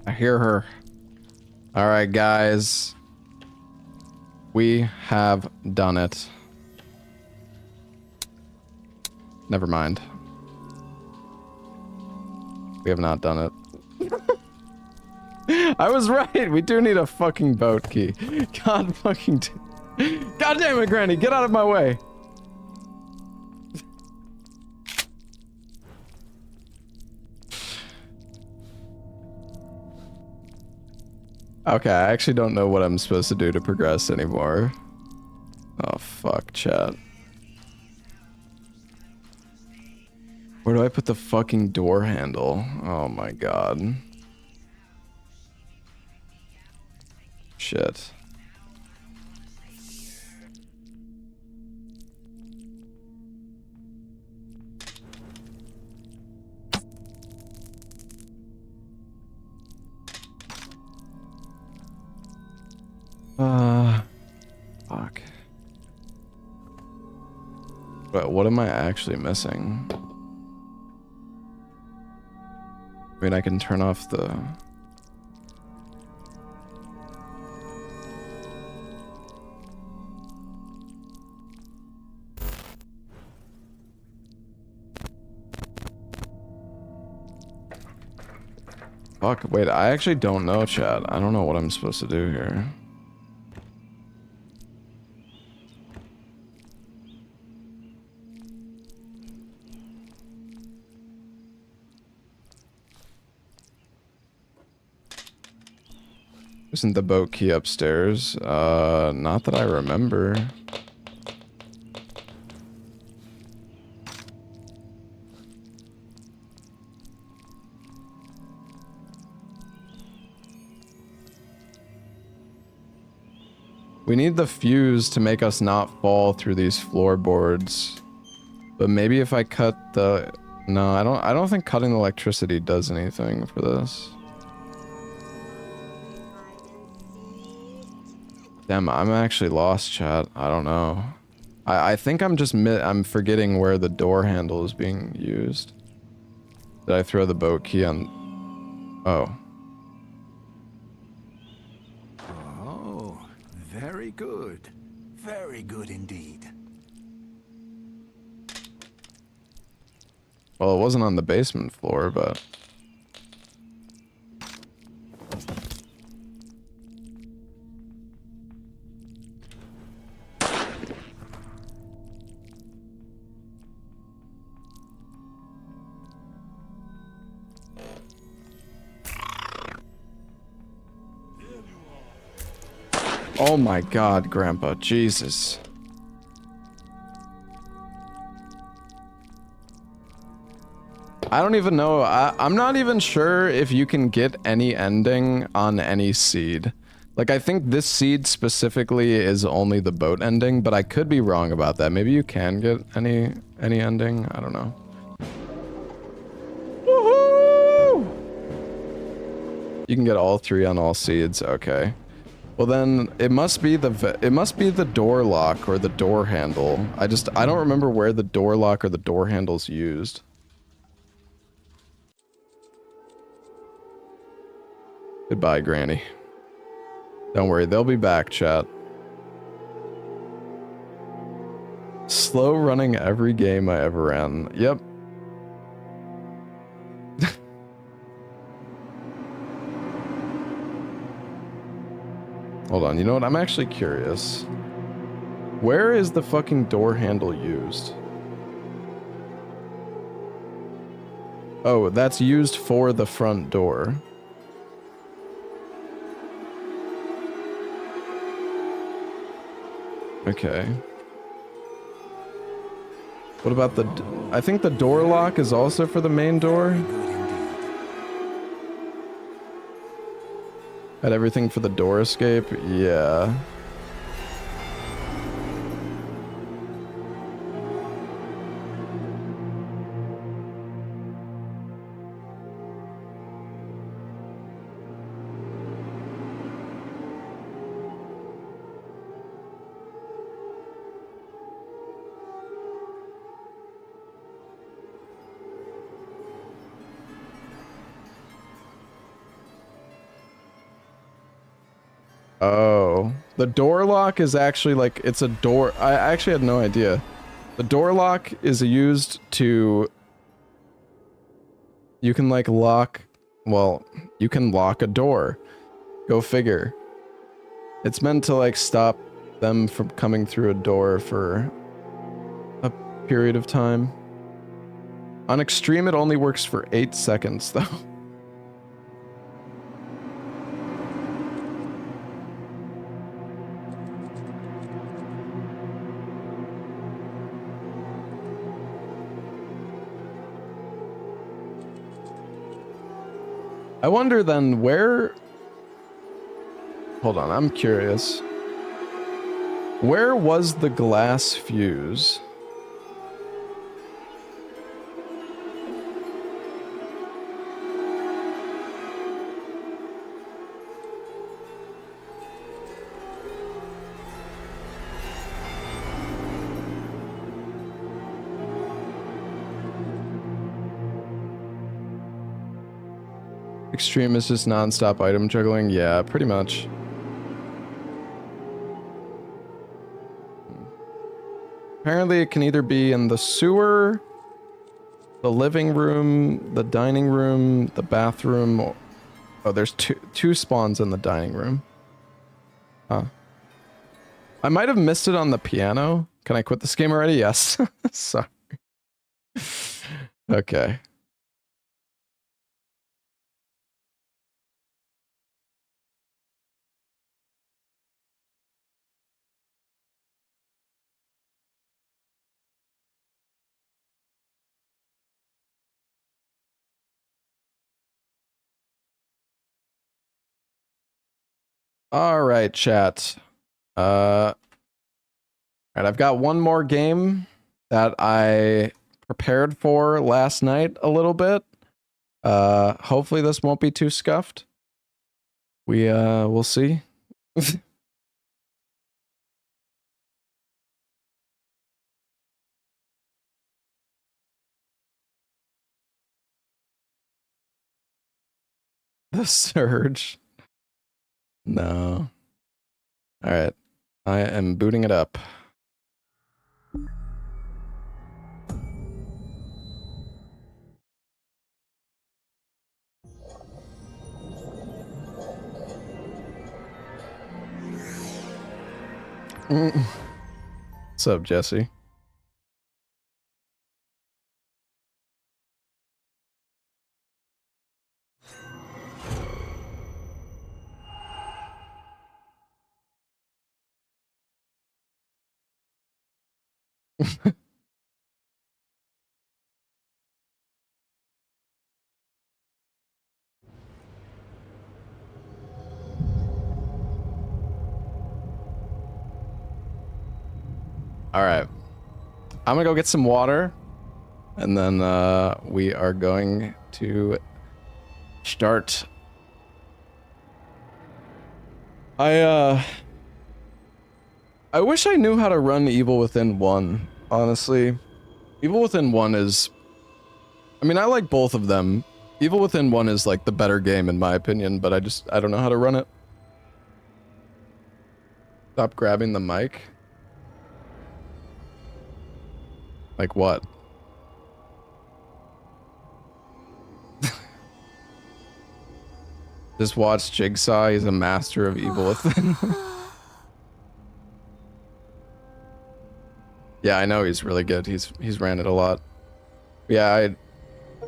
S1: I hear her. All right, guys. We have done it. Never mind. We have not done it. I was right. We do need a fucking boat key. God fucking... God damn it, Granny. Get out of my way. Okay, I actually don't know what I'm supposed to do to progress anymore. Oh, fuck, chat. Where do I put the fucking door handle? Oh my god. Shit. Fuck. But what am I actually missing? I mean, I can turn off the... Fuck, wait, I actually don't know, chat. I don't know what I'm supposed to do here. Isn't the boat key upstairs? Not that I remember. We need the fuse to make us not fall through these floorboards. But maybe if I cut the... No, I don't think cutting the electricity does anything for this. Damn, I'm actually lost, chat. I don't know. I think I'm just I'm forgetting where the door handle is being used. Did I throw the boat key on... Oh.
S14: Oh, very good. Very good indeed.
S1: Well, it wasn't on the basement floor, but... Oh my god, Grandpa, Jesus. I don't even know, I'm not even sure if you can get any ending on any seed. Like, I think this seed specifically is only the boat ending, but I could be wrong about that. Maybe you can get any ending, I don't know. Woohoo! You can get all 3 on all seeds, okay. Well then, it must be the door lock or the door handle. I don't remember where the door lock or the door handle's used. Goodbye, Granny. Don't worry, they'll be back, chat. Slow running every game I ever ran. Yep. Hold on, you know what? I'm actually curious. Where is the fucking door handle used? Oh, that's used for the front door. Okay. What about the... I think the door lock is also for the main door. Had everything for the door escape? Yeah. Oh, the door lock is actually like, it's a door. I actually had no idea. The door lock is used to, you can like lock, well, you can lock a door. Go figure. It's meant to like stop them from coming through a door for a period of time. On extreme, it only works for 8 seconds though. I wonder then where... Hold on, I'm curious. Where was the glass fuse? Extreme is just non-stop item juggling? Yeah, pretty much. Apparently it can either be in the sewer, the living room, the dining room, the bathroom. Oh, there's two spawns in the dining room. Huh. I might have missed it on the piano. Can I quit this game already? Yes. Sorry. Okay. All right, chat. All right, I've got one more game that I prepared for last night a little bit. Hopefully this won't be too scuffed. We'll see. The Surge. No. All right. I am booting it up. What's up, Jesse? All right. I'm gonna go get some water, and then we are going to start. I wish I knew how to run Evil Within 1, honestly. Evil Within 1 is... I mean, I like both of them. Evil Within 1 is like the better game in my opinion, but I don't know how to run it. Stop grabbing the mic. Like what? Just watch Jigsaw, he's a master of Evil Within. Yeah, I know he's really good. He's ran it a lot. Yeah,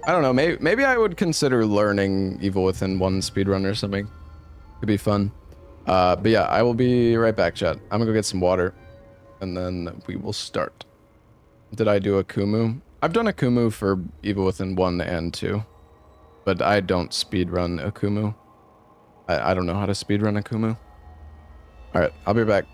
S1: I don't know, maybe I would consider learning Evil Within 1 speedrun or something. Could be fun. But yeah, I will be right back, chat. I'm gonna go get some water. and then we will start. Did I do a Kumu? I've done a Kumu for Evil Within 1 and 2, but I don't speedrun a Kumu. I don't know how to speedrun a Kumu. Alright, I'll be back.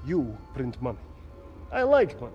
S6: You print money. I like money.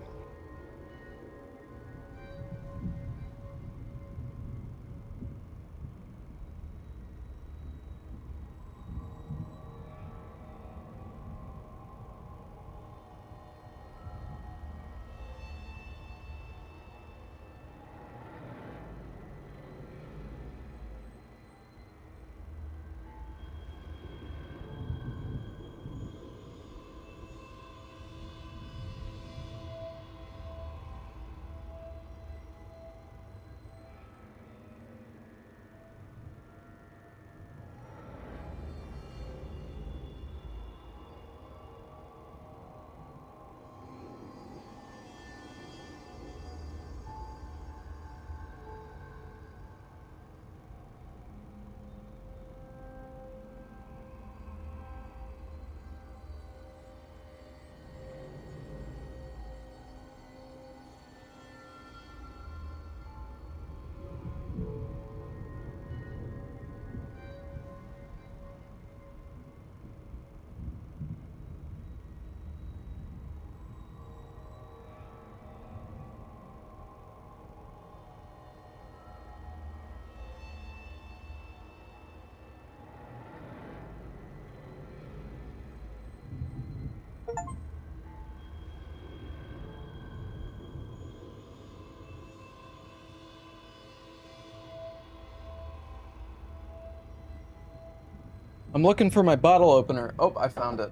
S1: I'm looking for my bottle opener. Oh, I found it.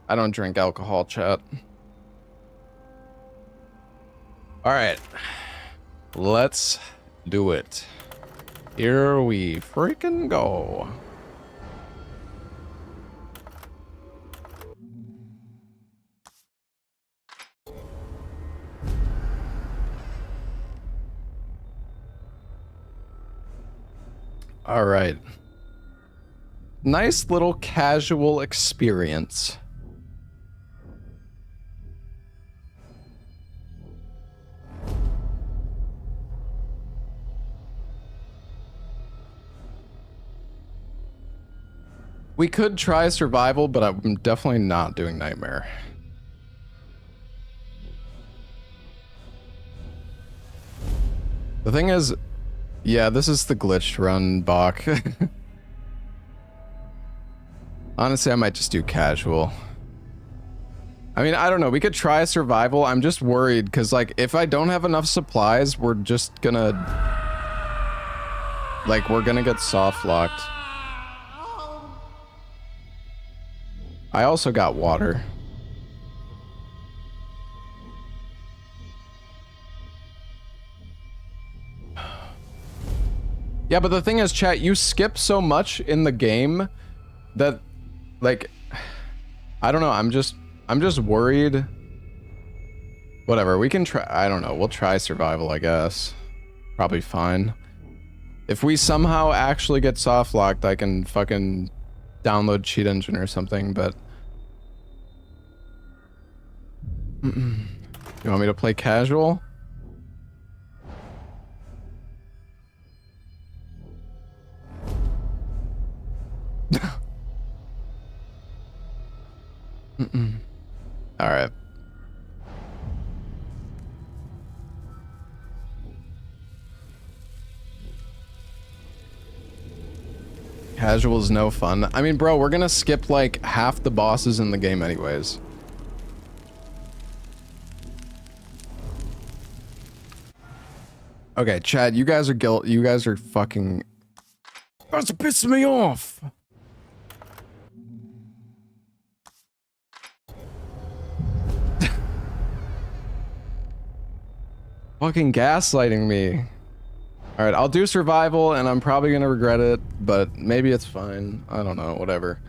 S1: I don't drink alcohol, chat. All right, let's do it. Here we freaking go. All right. Nice little casual experience. We could try survival, but I'm definitely not doing nightmare. The thing is, yeah, this is the glitched run, Bach. Honestly, I might just do casual. I mean, I don't know. We could try survival. I'm just worried because, like, if I don't have enough supplies, we're just gonna... Like, we're gonna get soft locked. I also got water. Yeah, but the thing is, chat, you skip so much in the game that, like, I don't know, I'm just worried. Whatever, we can try, I don't know, we'll try survival, I guess. Probably fine. If we somehow actually get soft locked, I can fucking download Cheat Engine or something, but... You want me to play casual? All right. Casual is no fun. I mean, bro, we're gonna skip like half the bosses in the game anyways. Okay, Chad, you guys are you guys are fucking... That's pissing me off! Fucking gaslighting me. Alright, I'll do survival and I'm probably gonna regret it, but maybe it's fine. I don't know, whatever.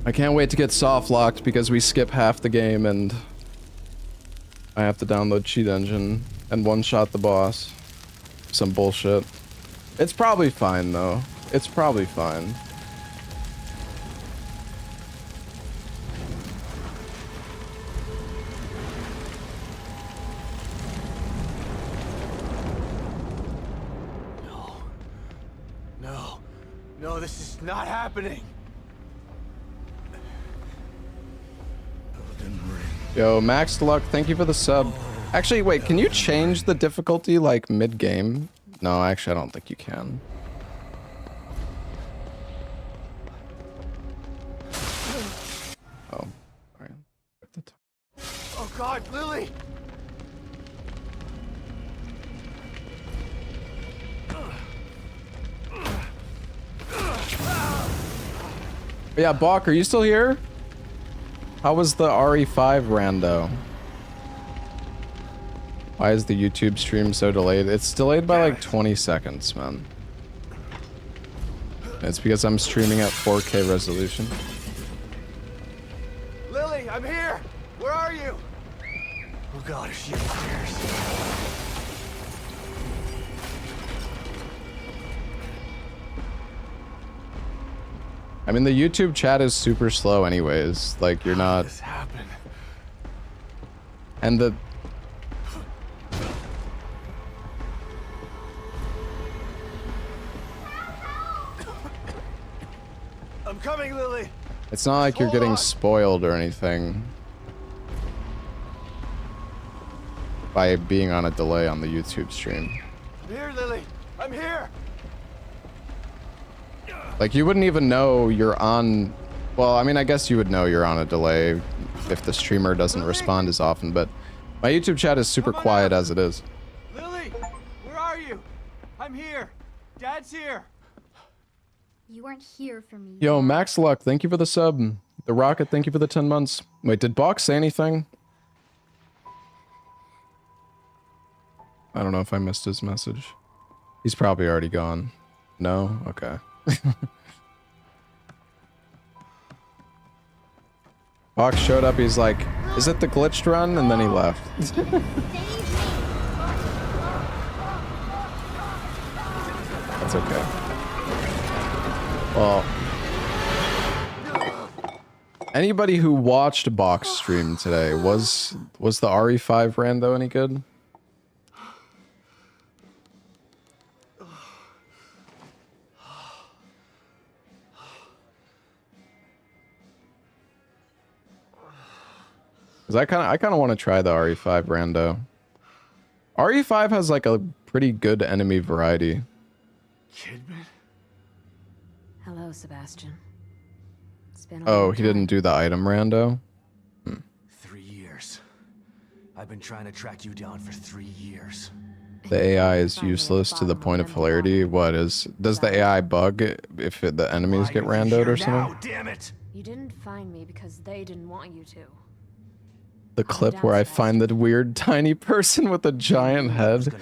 S1: I can't wait to get soft locked because we skip half the game and I have to download Cheat Engine and one-shot the boss. Some bullshit. It's probably fine though. It's probably fine.
S11: No, this is not happening.
S1: Yo, Max Deluck, thank you for the sub. Actually, wait, can you change the difficulty like mid-game? No, actually, I don't think you can. Oh, alright.
S11: Oh God, Lily!
S1: Yeah, Bach, are you still here? How was the RE5 rando? Why is the YouTube stream so delayed? It's delayed by like 20 seconds, man. It's because I'm streaming at 4K resolution.
S11: Lily, I'm here! Where are you? Oh God, is she upstairs?
S1: I mean, the YouTube chat is super slow anyways. Like, you're not...
S11: This happened.
S1: And the...
S11: I'm coming, Lily!
S1: It's not like you're getting spoiled or anything by being on a delay on the YouTube stream.
S11: I'm here, Lily! I'm here!
S1: Like, you wouldn't even know you're on... Well, I mean, I guess you would know you're on a delay if the streamer doesn't respond as often, but my YouTube chat is super quiet as it is.
S11: Lily! Where are you? I'm here! Dad's here!
S15: You weren't here for me.
S1: Yo, Max Luck, thank you for the sub. The Rocket, thank you for the 10 months. Wait, did Bach say anything? I don't know if I missed his message. He's probably already gone. No? Okay. Bach showed up, he's like, is it the glitched run? And then he left. That's okay. Well, anybody who watched Bach's stream today, was the RE5 rando any good? Cause I kind of want to try the RE5 rando. RE5 has like a pretty good enemy variety.
S11: Kidman?
S8: Hello, Sebastian. It's been a
S1: Oh,
S8: long
S1: he didn't do the item rando?
S11: 3 years. I've been trying to track you down for 3 years.
S1: The AI is useless to the point of hilarity. What is... Does the AI bug if the enemies get randoed or something?
S11: Damn it!
S8: You didn't find me because they didn't want you to.
S1: The clip where I find the weird tiny person with a giant head.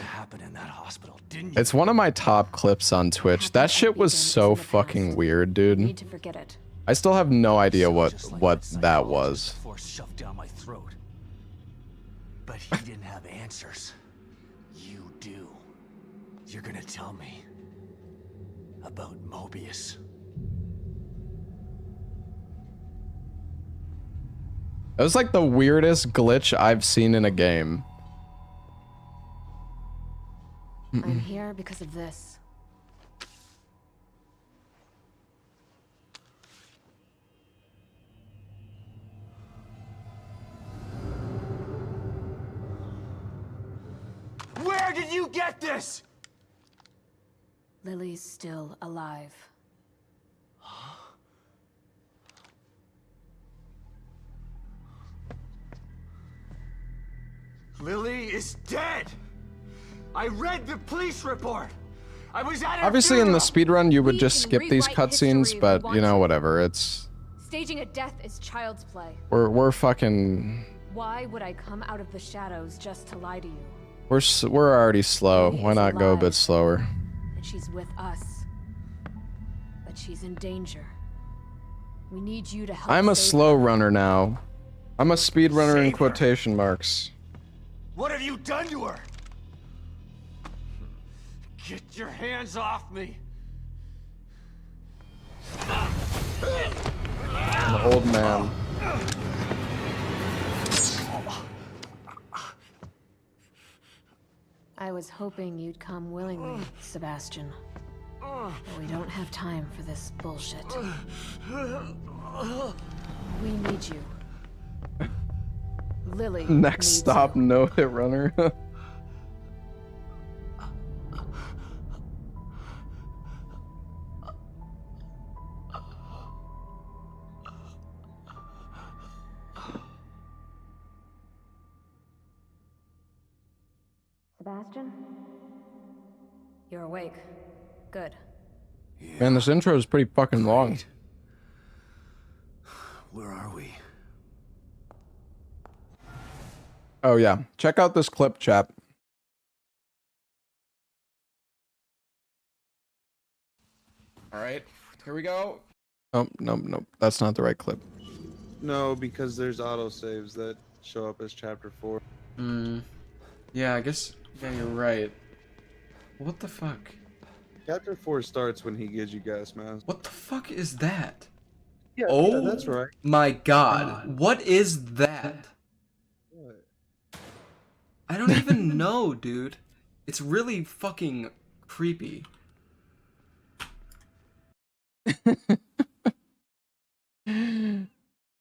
S1: It's one of my top clips on Twitch. That shit was so fucking weird, dude. I still have no idea what that was.
S11: Force shoved down my throat. But he didn't have answers. You do. You're gonna tell me about Mobius.
S1: It was like the weirdest glitch I've seen in a game.
S8: I'm here because of this.
S11: Where did you get this?
S8: Lily's still alive.
S11: Lily is dead. I read the police report. I was at her
S1: Obviously in the
S11: funeral.
S1: speedrun you would just skip these cutscenes, but you know, whatever. It's...
S8: Staging a death is child's play.
S1: We're fucking...
S8: Why would I come out of the shadows just to lie to you?
S1: We're already slow. Why not go a bit slower?
S8: And she's with us. But she's in danger. We need you to help.
S1: I'm a
S8: save
S1: slow
S8: her.
S1: runner now. I'm a speed runner in quotation marks.
S11: What have you done to her? Get your hands off me.
S1: An old man.
S8: I was hoping you'd come willingly, Sebastian. But we don't have time for this bullshit. We need you. Lily.
S1: Next
S8: needs
S1: stop, no hit runner.
S8: Sebastian? You're awake. Good.
S1: Man, this intro is pretty fucking long.
S11: Where are we?
S1: Oh yeah, check out this clip, chap. All right, here we go. Oh, nope, that's not the right clip.
S16: No, because there's autosaves that show up as chapter 4.
S1: Yeah, I guess, yeah, you're right. What the fuck?
S16: Chapter 4 starts when he gives you gas mask.
S1: What the fuck is that?
S16: Yeah,
S1: Oh,
S16: yeah, that's right.
S1: my god. What is that?
S16: What?
S1: I don't even know, dude. It's really fucking creepy.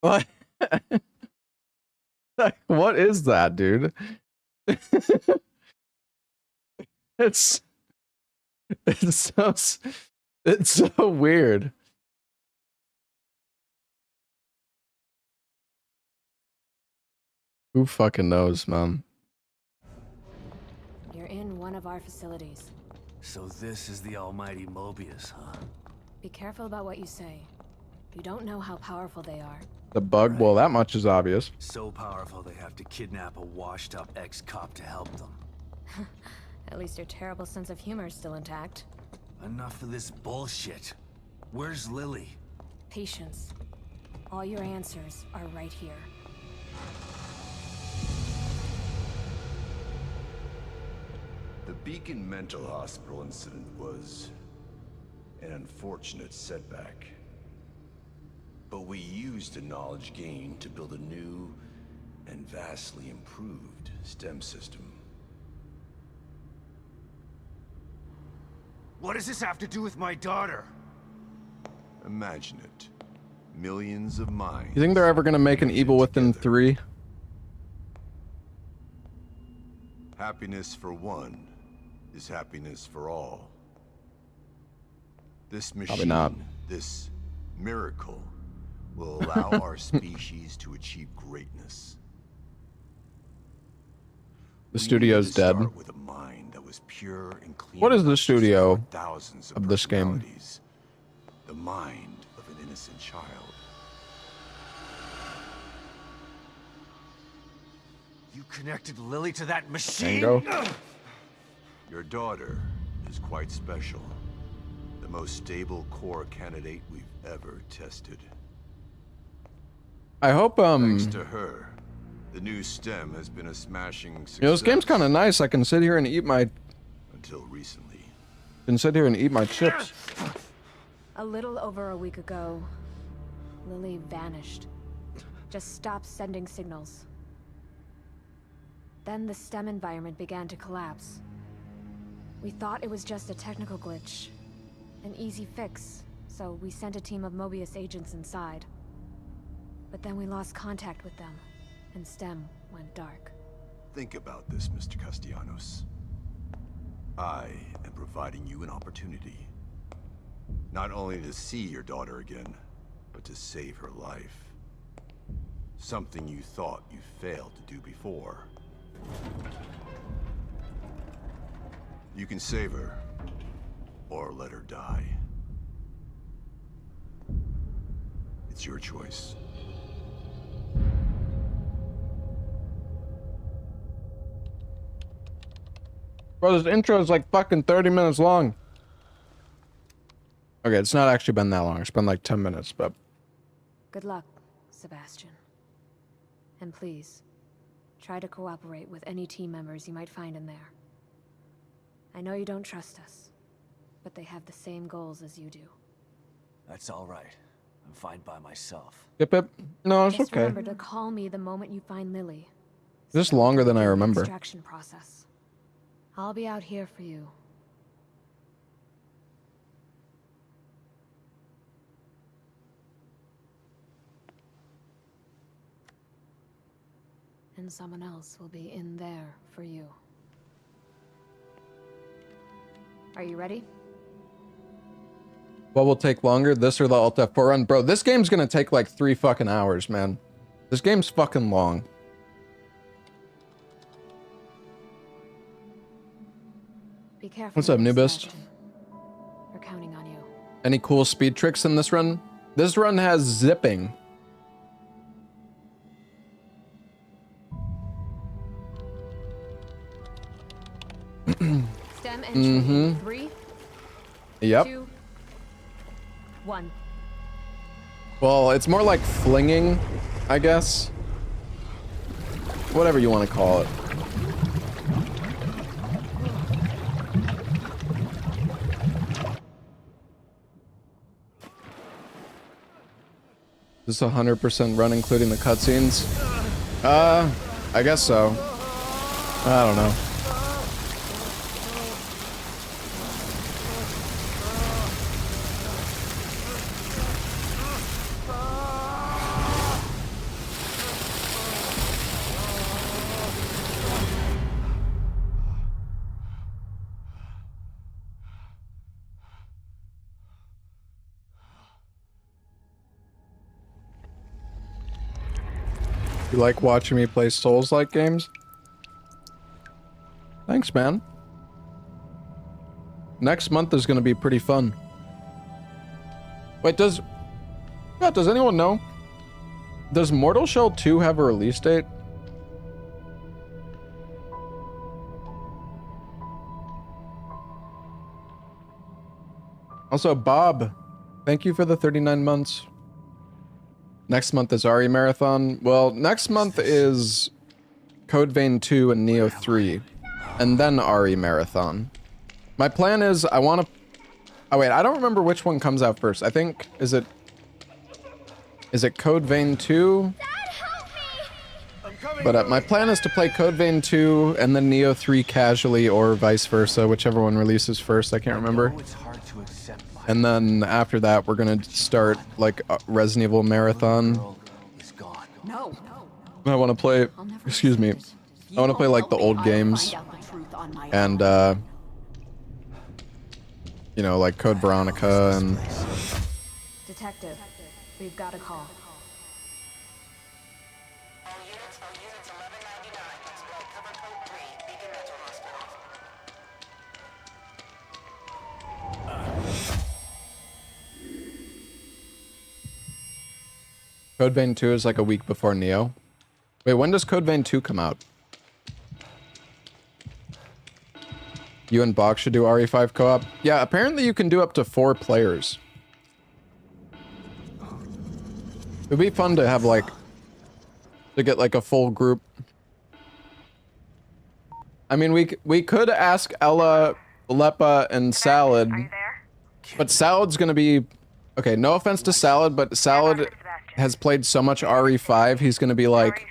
S1: What? What is that, dude? It's so weird. Who fucking knows, man?
S8: You're in one of our facilities.
S11: So this is the almighty Mobius, huh?
S8: Be careful about what you say. You don't know how powerful they are.
S1: The bug? Well, that much is obvious.
S11: So powerful they have to kidnap a washed-up ex-cop to help them.
S8: At least your terrible sense of humor is still intact.
S11: Enough of this bullshit. Where's Lily?
S8: Patience. All your answers are right here.
S17: The Beacon Mental Hospital incident was an unfortunate setback. But we used the knowledge gained to build a new and vastly improved STEM system.
S11: What does this have to do with my daughter?
S17: Imagine it. Millions of minds.
S1: You think they're ever gonna make an Evil Within 3?
S17: Happiness for one, is happiness for all. This
S1: Probably
S17: machine,
S1: not.
S17: this miracle, will allow our species to achieve greatness.
S1: The studio's dead.
S17: Start with a mind that was pure and clean.
S1: What is the studio
S17: thousands
S1: of this game?
S17: personalities. The mind of an innocent child.
S11: You connected Lily to that
S1: There
S11: machine?
S1: you go.
S17: Your daughter is quite special. The most stable core candidate we've ever tested.
S1: I hope
S17: Thanks to her, the new stem has been a smashing success.
S1: you know, this game's kind of nice. I can sit here and eat my
S17: until recently.
S1: Chips.
S4: A little over a week ago, Lily vanished. Just stopped sending signals. Then the STEM environment began to collapse. We thought it was just a technical glitch, an easy fix, so we sent a team of Mobius agents inside. But then we lost contact with them, and STEM went dark.
S17: Think about this, Mr. Castellanos. I am providing you an opportunity. Not only to see your daughter again, but to save her life. Something you thought you failed to do before. You can save her, or let her die. It's your choice.
S1: Bro, this intro is like fucking 30 minutes long. Okay, it's not actually been that long. It's been like 10 minutes, but...
S4: Good luck, Sebastian. And please, try to cooperate with any team members you might find in there. I know you don't trust us, but they have the same goals as you do.
S11: That's all right. I'm fine by myself.
S1: Yep, yep. No, it's
S4: Just
S1: okay.
S4: remember to call me the moment you find Lily.
S1: This is longer than I remember.
S4: Extraction process. I'll be out here for you. And someone else will be in there for you. Are you ready?
S1: What will take longer, this or the Alt F4 run? Bro, this game's gonna take like 3 fucking hours, man. This game's fucking long.
S4: Be careful.
S1: What's up, Newbist?
S4: We're counting on you.
S1: Any cool speed tricks in this run? This run has zipping.
S4: STEM entry. 3,
S1: Yep.
S4: 2, 1.
S1: Well, it's more like flinging, I guess. Whatever you want to call it. Is this 100% run including the cutscenes? I guess so. I don't know. You like watching me play Souls-like games? Thanks, man. Next month is gonna be pretty fun. Wait, does anyone know? Does Mortal Shell 2 have a release date? Also, Bob, thank you for the 39 months. Next month is RE Marathon. Well, next month is Code Vein 2 and Neo 3, and then RE Marathon. My plan is I want to... Oh wait, I don't remember which one comes out first. I think, is it Code Vein 2? But my plan is to play Code Vein 2 and then Neo 3 casually, or vice versa, whichever one releases first, I can't remember. And then after that, we're gonna start like a Resident Evil Marathon.
S2: No.
S1: I want to play, excuse me, I want to play like the old games and you know, like Code Veronica and...
S4: Detective, we've got a call.
S1: Code Vein 2 is like a week before Neo. Wait, when does Code Vein 2 come out? You and Bach should do RE5 co-op. Yeah, apparently you can do up to 4 players. It'd be fun to have like, to get like a full group. I mean, we could ask Ella, Lepa, and Salad, but Salad's gonna be, okay, no offense to Salad, but Salad has played so much RE5, he's gonna be like,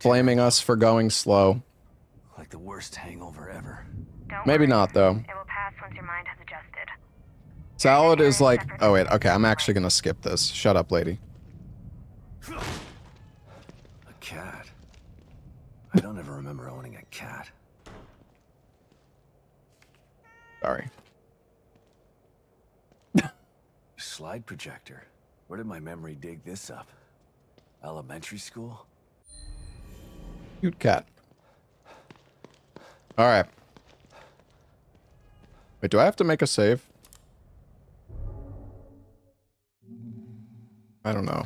S1: flaming us for going slow.
S11: Like the worst hangover ever.
S1: Maybe not, though.
S4: It will pass once your mind has adjusted.
S1: Salad is like, oh wait, okay, I'm actually gonna skip this. Shut up, lady.
S11: A cat. I don't ever remember owning a cat.
S1: Sorry.
S11: Slide projector. Where did my memory dig this up? Elementary school?
S1: Cute cat. Alright. Wait, do I have to make a save? I don't know.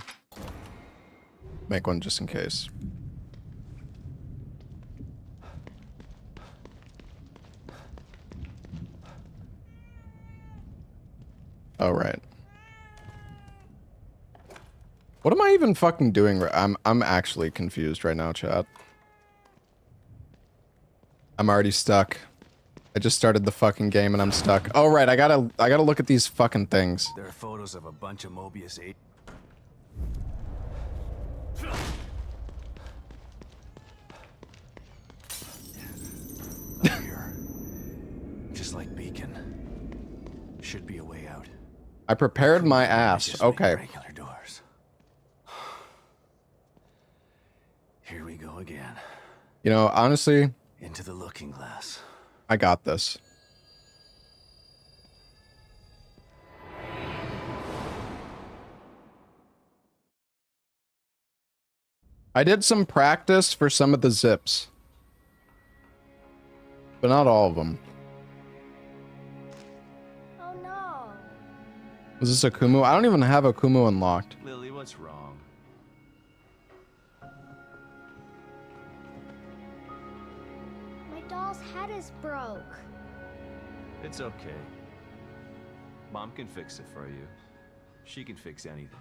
S1: Make one just in case. Oh, right. What am I even fucking doing? I'm actually confused right now, chat. I'm already stuck. I just started the fucking game and I'm stuck. Oh, right, I gotta look at these fucking things.
S11: There are photos of a bunch of Mobius 8. Here. Just like Beacon. Should be a way out.
S1: I prepared my ass. Okay.
S11: Regular doors. Here we go again.
S1: You know, honestly,
S11: Into the looking glass.
S1: I got this. I did some practice for some of the zips. But not all of them.
S15: Oh no.
S1: Is this a Kumu? I don't even have a Kumu unlocked.
S11: Lily, what's wrong?
S15: My doll's head is broke.
S11: It's okay. Mom can fix it for you. She can fix anything.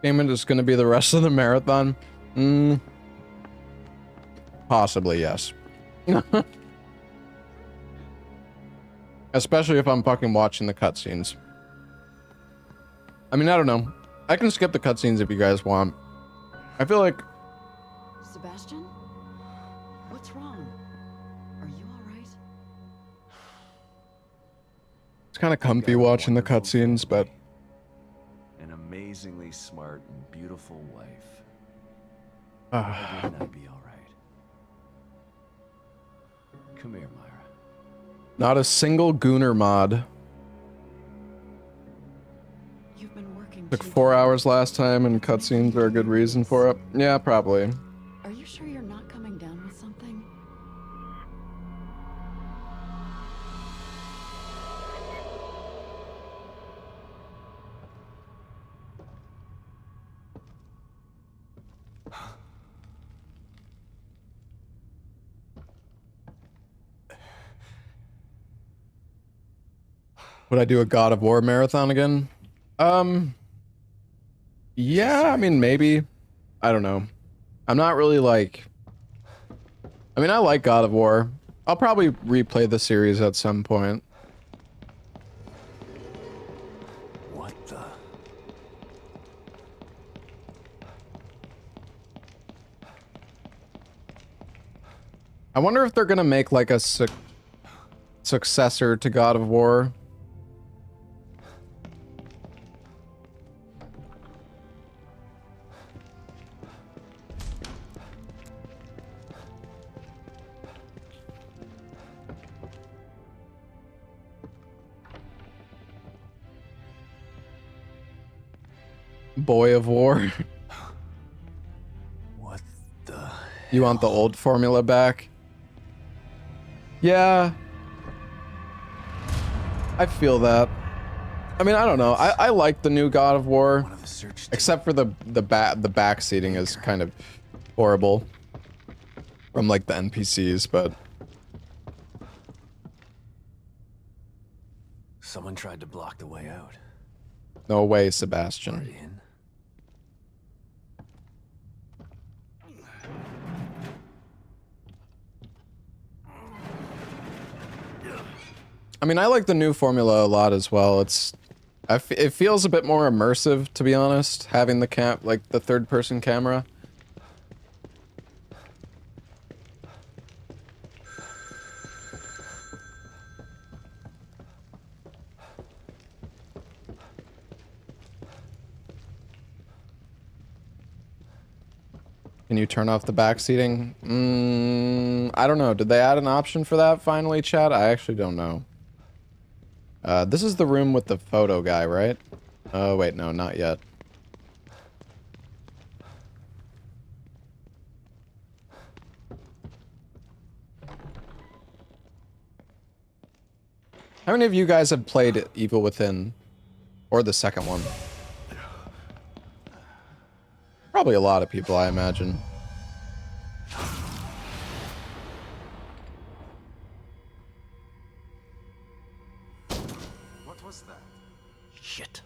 S1: Payment is going to be the rest of the marathon? Possibly, yes. Especially if I'm fucking watching the cutscenes. I mean, I don't know. I can skip the cutscenes if you guys want. I feel like...
S18: Sebastian? What's wrong? Are you alright?
S1: It's kind of comfy watching the cutscenes, but...
S11: An amazingly smart and beautiful wife.
S1: Ah.
S11: Wouldn't that be alright? Come here, Myra.
S1: Not a single Gooner mod.
S18: You've been working
S1: Took 4 hours last time, and cutscenes are a good reason for it. Yeah, probably.
S18: Are you sure you're not coming down with something?
S1: Would I do a God of War marathon again? Yeah, I mean, maybe. I don't know. I'm not really like... I mean, I like God of War. I'll probably replay the series at some point.
S11: What the?
S1: I wonder if they're gonna make like a successor to God of War. Boy of War.
S11: What the?
S1: You want the old formula back? Yeah. I feel that. I mean, I don't know. I like the new God of War, except for the back seating is kind of horrible from like the NPCs, but
S11: Someone tried to block the way out.
S1: no way, Sebastian. I mean, I like the new formula a lot as well. It feels a bit more immersive, to be honest, having the like the third-person camera. Can you turn off the back seating? I don't know. Did they add an option for that finally, chat? I actually don't know. This is the room with the photo guy, right? Oh, wait, no, not yet. How many of you guys have played Evil Within? Or the second one? Probably a lot of people, I imagine.
S11: What was that? Shit.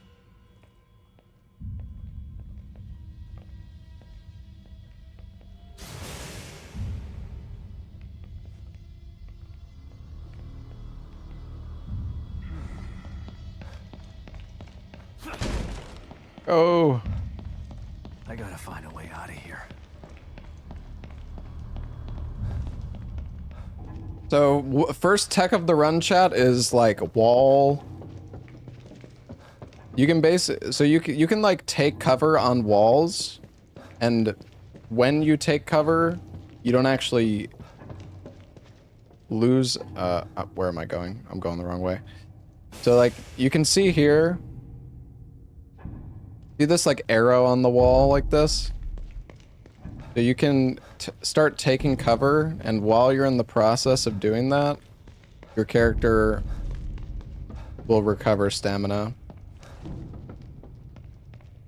S1: Oh.
S11: I gotta find a way out of here.
S1: So, first tech of the run, chat, is like wall. You can so you can like take cover on walls, and when you take cover, you don't actually lose. Where am I going? I'm going the wrong way. So like you can see here. See this like arrow on the wall like this? So you can start taking cover, and while you're in the process of doing that, your character will recover stamina.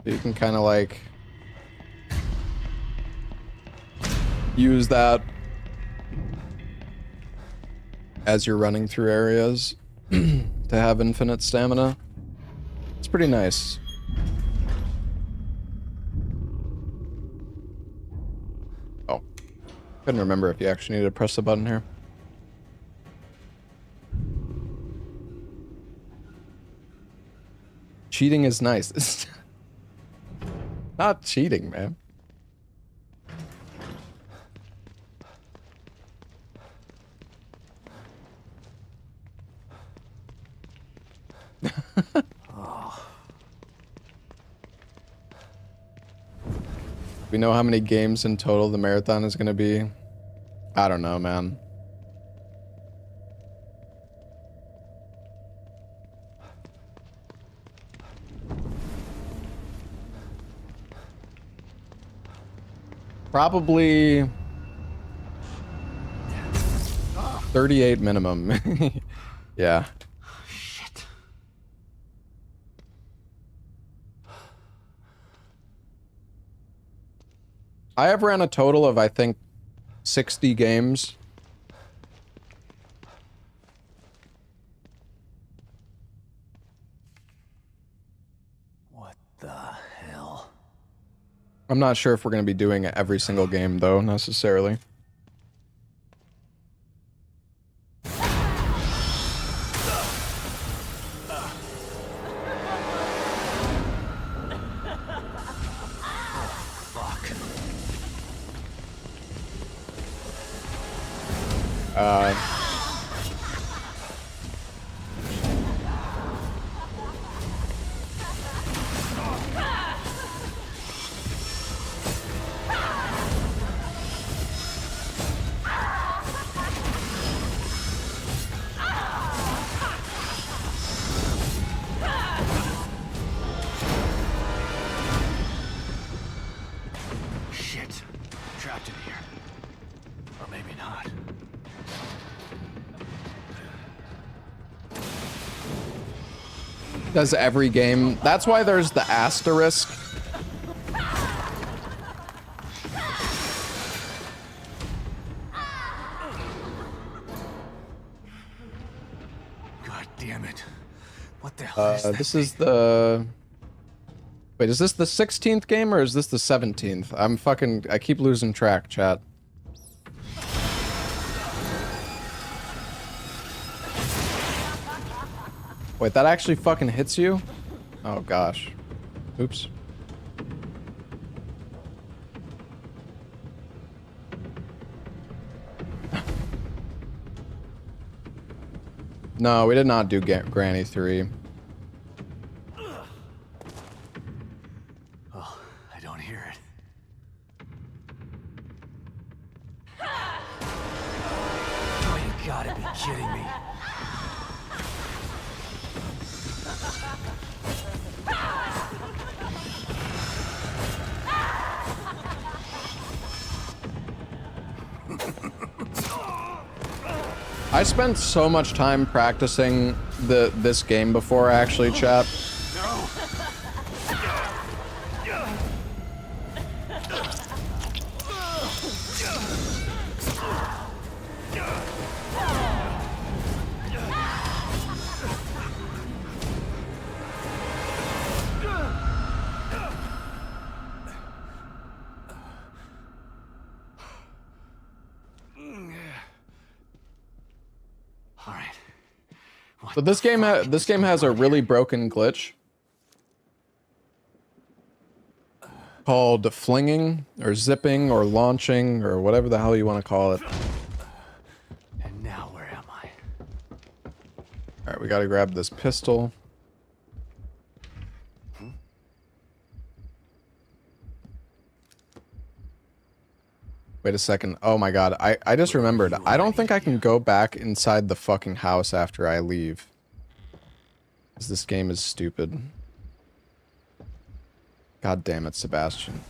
S1: So you can kind of like use that as you're running through areas to have infinite stamina. It's pretty nice. Couldn't remember if you actually need to press the button here. Cheating is nice. Not cheating, man. We know how many games in total the marathon is going to be. I don't know, man. Probably 38 minimum. Yeah. I have ran a total of, I think, 60 games.
S11: What the hell?
S1: I'm not sure if we're going to be doing every single game, though, necessarily.
S11: maybe not.
S1: Does every game. That's why there's the asterisk.
S11: God damn it. What the hell is that
S1: This is the... Wait, is this the 16th game or is this the 17th? I keep losing track, chat. Wait, that actually fucking hits you? Oh gosh. Oops. No, we did not do Granny 3.
S11: Oh, I don't hear it. Oh, you gotta be kidding me.
S1: I spent so much time practicing this game before actually, chat. So this game has a really broken glitch called flinging or zipping or launching or whatever the hell you want to call it.
S11: And now where am I?
S1: All right, we got to grab this pistol. Wait a second. Oh my god. I just remembered. I don't think I can go back inside the fucking house after I leave. 'Cause this game is stupid. God damn it, Sebastian.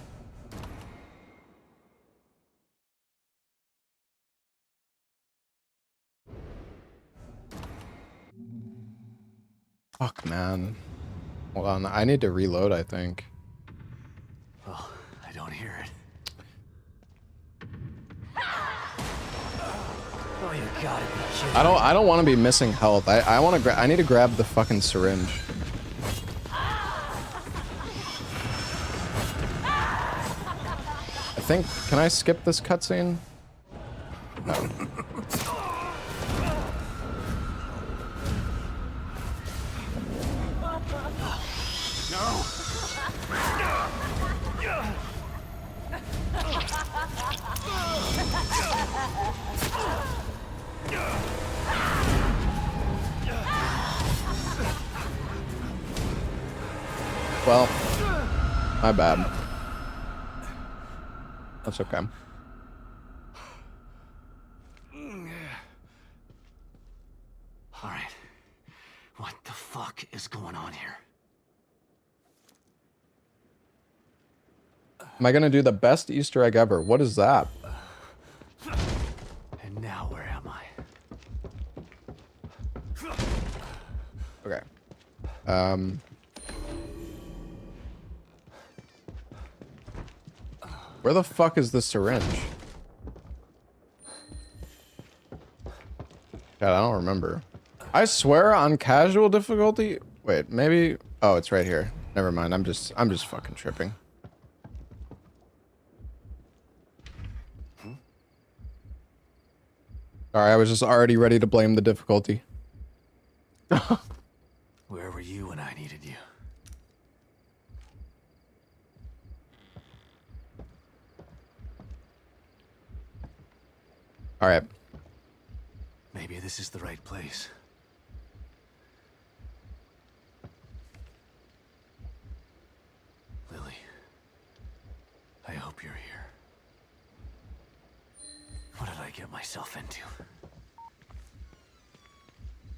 S1: Fuck, man. Hold on. I need to reload, I think.
S11: Oh, I don't hear it. Oh, you gotta be kidding.
S1: I don't want to be missing health. I need to grab the fucking syringe. I think, can I skip this cutscene? No. Well, my bad. That's okay.
S11: All right. What the fuck is going on here?
S1: Am I gonna do the best Easter egg ever? What is that?
S11: And now where am I?
S1: Okay. Where the fuck is the syringe? God, I don't remember. I swear on casual difficulty. Wait, maybe. Oh, it's right here. Never mind. I'm just fucking tripping. Sorry, I was just already ready to blame the difficulty.
S11: Where were you when I needed you?
S1: All right.
S11: Maybe this is the right place. Lily, I hope you're here. What did I get myself into?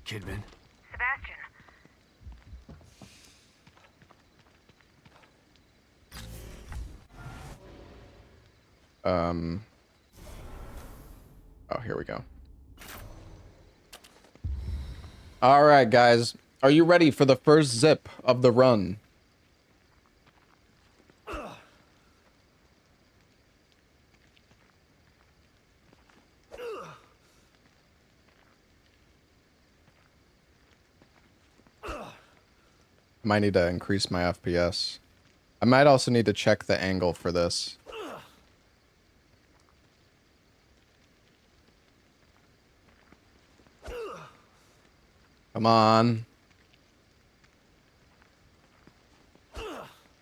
S11: Kidman?
S19: Sebastian.
S1: Oh, here we go. All right, guys. Are you ready for the first zip of the run? I might need to increase my FPS. I might also need to check the angle for this. Come on.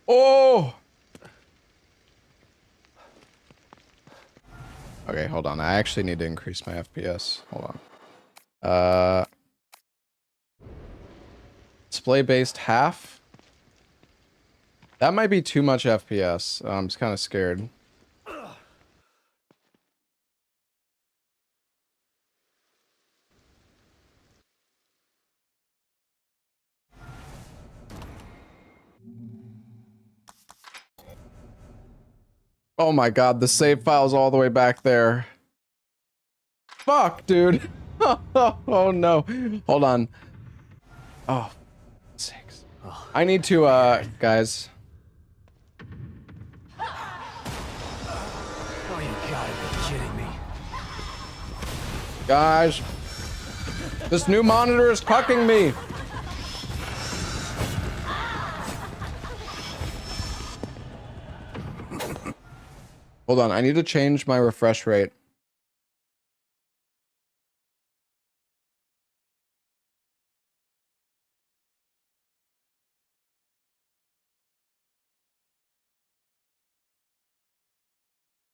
S1: Oh! Okay, hold on. I actually need to increase my FPS. Hold on. Display-based half? That might be too much FPS. I'm just kind of scared. Oh my god, the save file's all the way back there. Fuck, dude. Oh no. Hold on. Oh, sakes. I need to, guys.
S11: Oh, you gotta be kidding me.
S1: Guys. This new monitor is cucking me. Hold on, I need to change my refresh rate.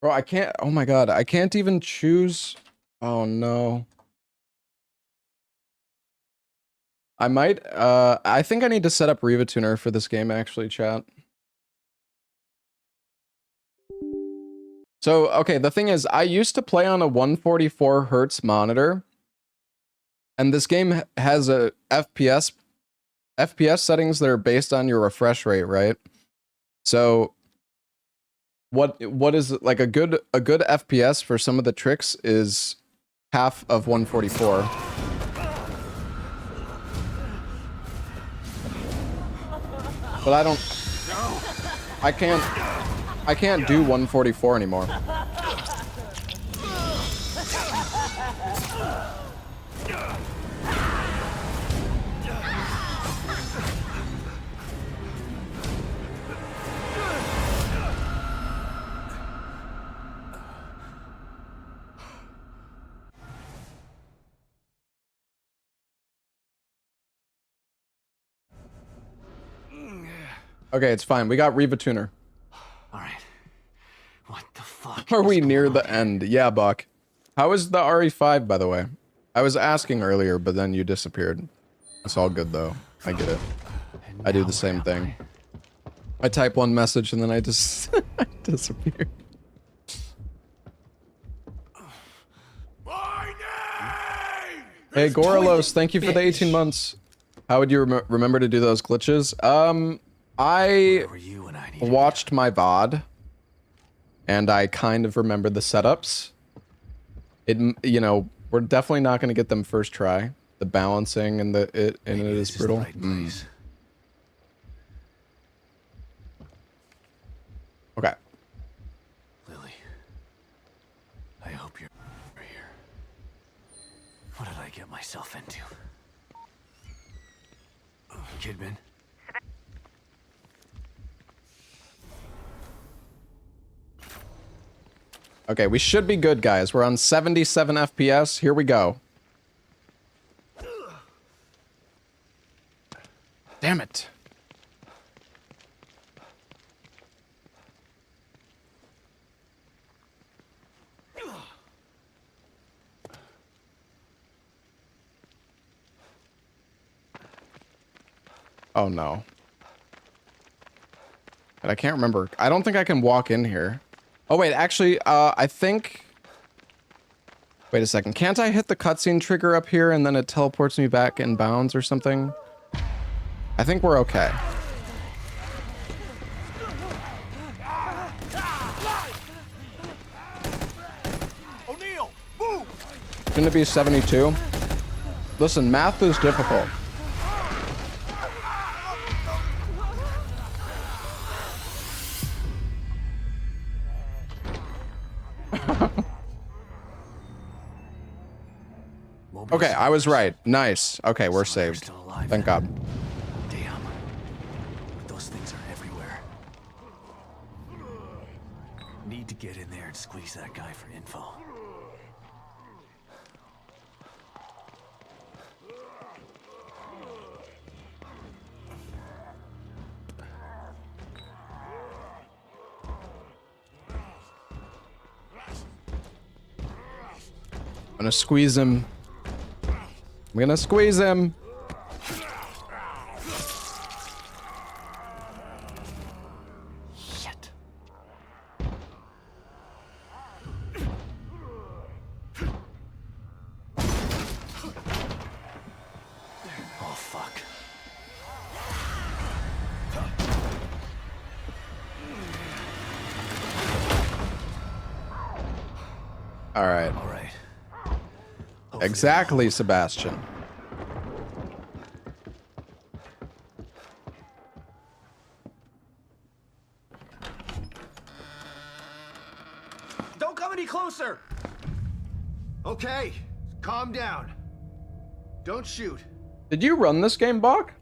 S1: Bro, I can't, oh my god, I can't even choose. Oh no. I might, I think I need to set up Riva Tuner for this game actually, chat. So, okay, the thing is, I used to play on a 144 hertz monitor, and this game has a FPS settings that are based on your refresh rate, right? So, what is like a good FPS for some of the tricks is half of 144. But I can't do 144 anymore. Okay, it's fine. We got Riva Tuner.
S11: Alright. What the fuck?
S1: Are we near the end? Yeah, Buck. How is the RE5, by the way? I was asking earlier, but then you disappeared. It's all good, though. I get it. I do the same thing. I type one message and then I just I disappear. Hey, Goralos, thank you for the 18 months. How would you remember to do those glitches? I watched my VOD, and I kind of remember the setups. You know, we're definitely not going to get them first try. The balancing and it is brutal. Okay.
S11: Lily, I hope you're here. What did I get myself into? Kidman?
S1: Okay, we should be good, guys. We're on 77 FPS. Here we go. Damn it. Oh no. And I can't remember. I don't think I can walk in here. Oh wait, actually, I think... Wait a second. Can't I hit the cutscene trigger up here and then it teleports me back in bounds or something? I think we're okay.
S7: O'Neill, move!
S1: Shouldn't it be 72? Listen, math is difficult. Okay, I was right. Nice. Okay, we're saved. Thank God.
S11: Damn. But those things are everywhere. Need to get in there and squeeze that guy for info.
S1: I'm gonna squeeze him. I'm gonna squeeze him.
S11: Shit. Oh, fuck.
S1: All right.
S11: All right.
S1: Exactly, Sebastian.
S11: Don't come any closer! Okay, calm down. Don't shoot.
S1: Did you run this game, Bach?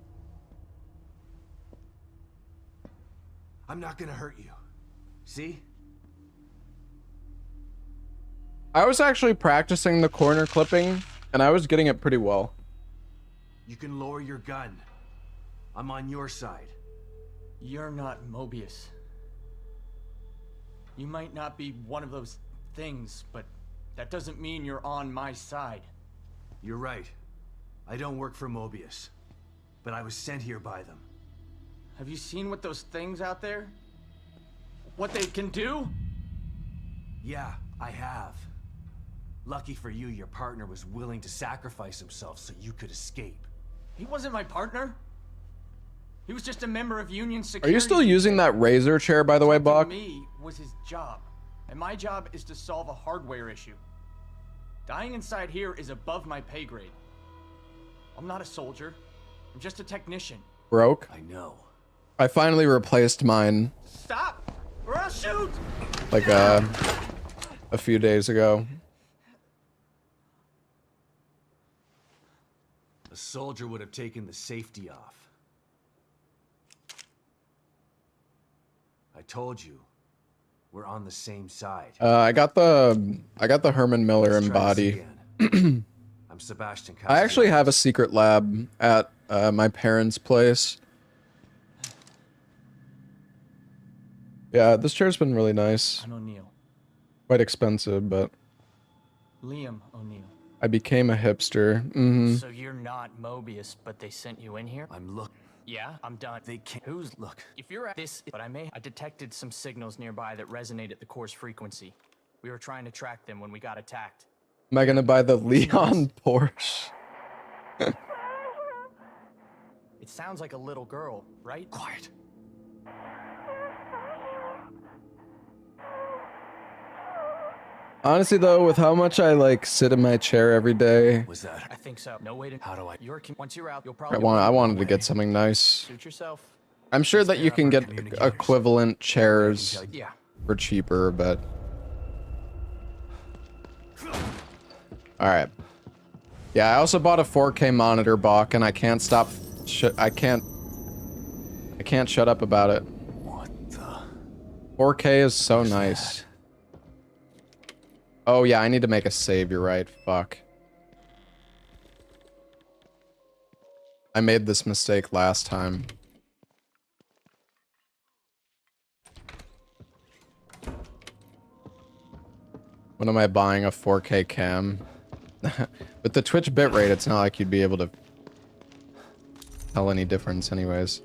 S11: I'm not gonna hurt you. See?
S1: I was actually practicing the corner clipping, and I was getting it pretty well.
S11: You can lower your gun. I'm on your side.
S19: You're not Mobius. You might not be one of those things, but that doesn't mean you're on my side.
S11: You're right. I don't work for Mobius, but I was sent here by them.
S19: Have you seen what those things out there? What they can do?
S11: Yeah, I have. Lucky for you, your partner was willing to sacrifice himself so you could escape.
S19: He wasn't my partner. He was just a member of Union
S1: Are
S19: Security.
S1: you still using that razor chair, by the way, Bach?
S19: Me was his job, and my job is to solve a hardware issue. Dying inside here is above my pay grade. I'm not a soldier. I'm just a technician.
S1: Broke.
S11: I know.
S1: I finally replaced mine
S19: Stop, or I'll shoot.
S1: like a few days ago.
S11: A soldier would have taken the safety off. I told you, we're on the same side.
S1: I got the Herman Miller
S11: Let's
S1: in
S11: try this
S1: body.
S11: again. I'm Sebastian
S1: I actually have a secret lab at my parents' place. Yeah, this chair's been really nice.
S19: I'm O'Neill.
S1: Quite expensive, but
S19: Liam O'Neill.
S1: I became a hipster. Mm-hmm.
S20: So you're not Mobius, but they sent you in here?
S11: I'm look.
S20: Yeah, I'm done.
S11: They can't.
S20: Who's
S11: look?
S20: If you're at this, but I detected some signals nearby that resonate at the core's frequency. We were trying to track them when we got attacked.
S1: Am I gonna buy the Leon Porsche?
S20: It sounds like a little girl, right?
S11: Quiet.
S1: Honestly, though, with how much I like sit in my chair every day,
S11: Was that?
S20: I think so. No way to.
S11: How do I?
S20: Once you're out, you'll
S1: I
S20: probably.
S1: wanted to get something nice.
S20: Suit yourself.
S1: I'm sure that you can get equivalent chairs
S20: Yeah.
S1: for cheaper, but all right. Yeah, I also bought a 4K monitor, Bach, and I can't stop. I can't shut up about it.
S11: What the?
S1: 4K is so nice. Oh yeah, I need to make a save. You're right. Fuck. I made this mistake last time. When am I buying a 4K cam? With the Twitch bitrate, it's not like you'd be able to tell any difference anyways.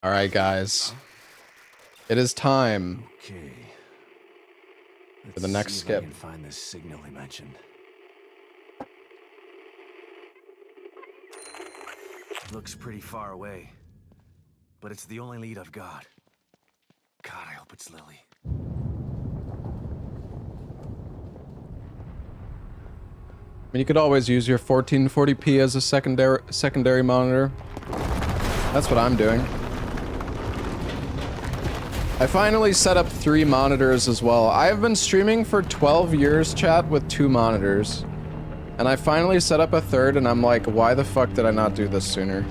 S1: All right, guys. It is time
S11: Okay.
S1: for the next
S11: see if I
S1: skip.
S11: can find this signal he mentioned. Looks pretty far away, but it's the only lead I've got. God, I hope it's Lily.
S1: I mean, you could always use your 1440p as a secondary monitor. That's what I'm doing. I finally set up 3 monitors as well. I have been streaming for 12 years, chat, with 2 monitors. And I finally set up a 3rd, and I'm like, why the fuck did I not do this sooner?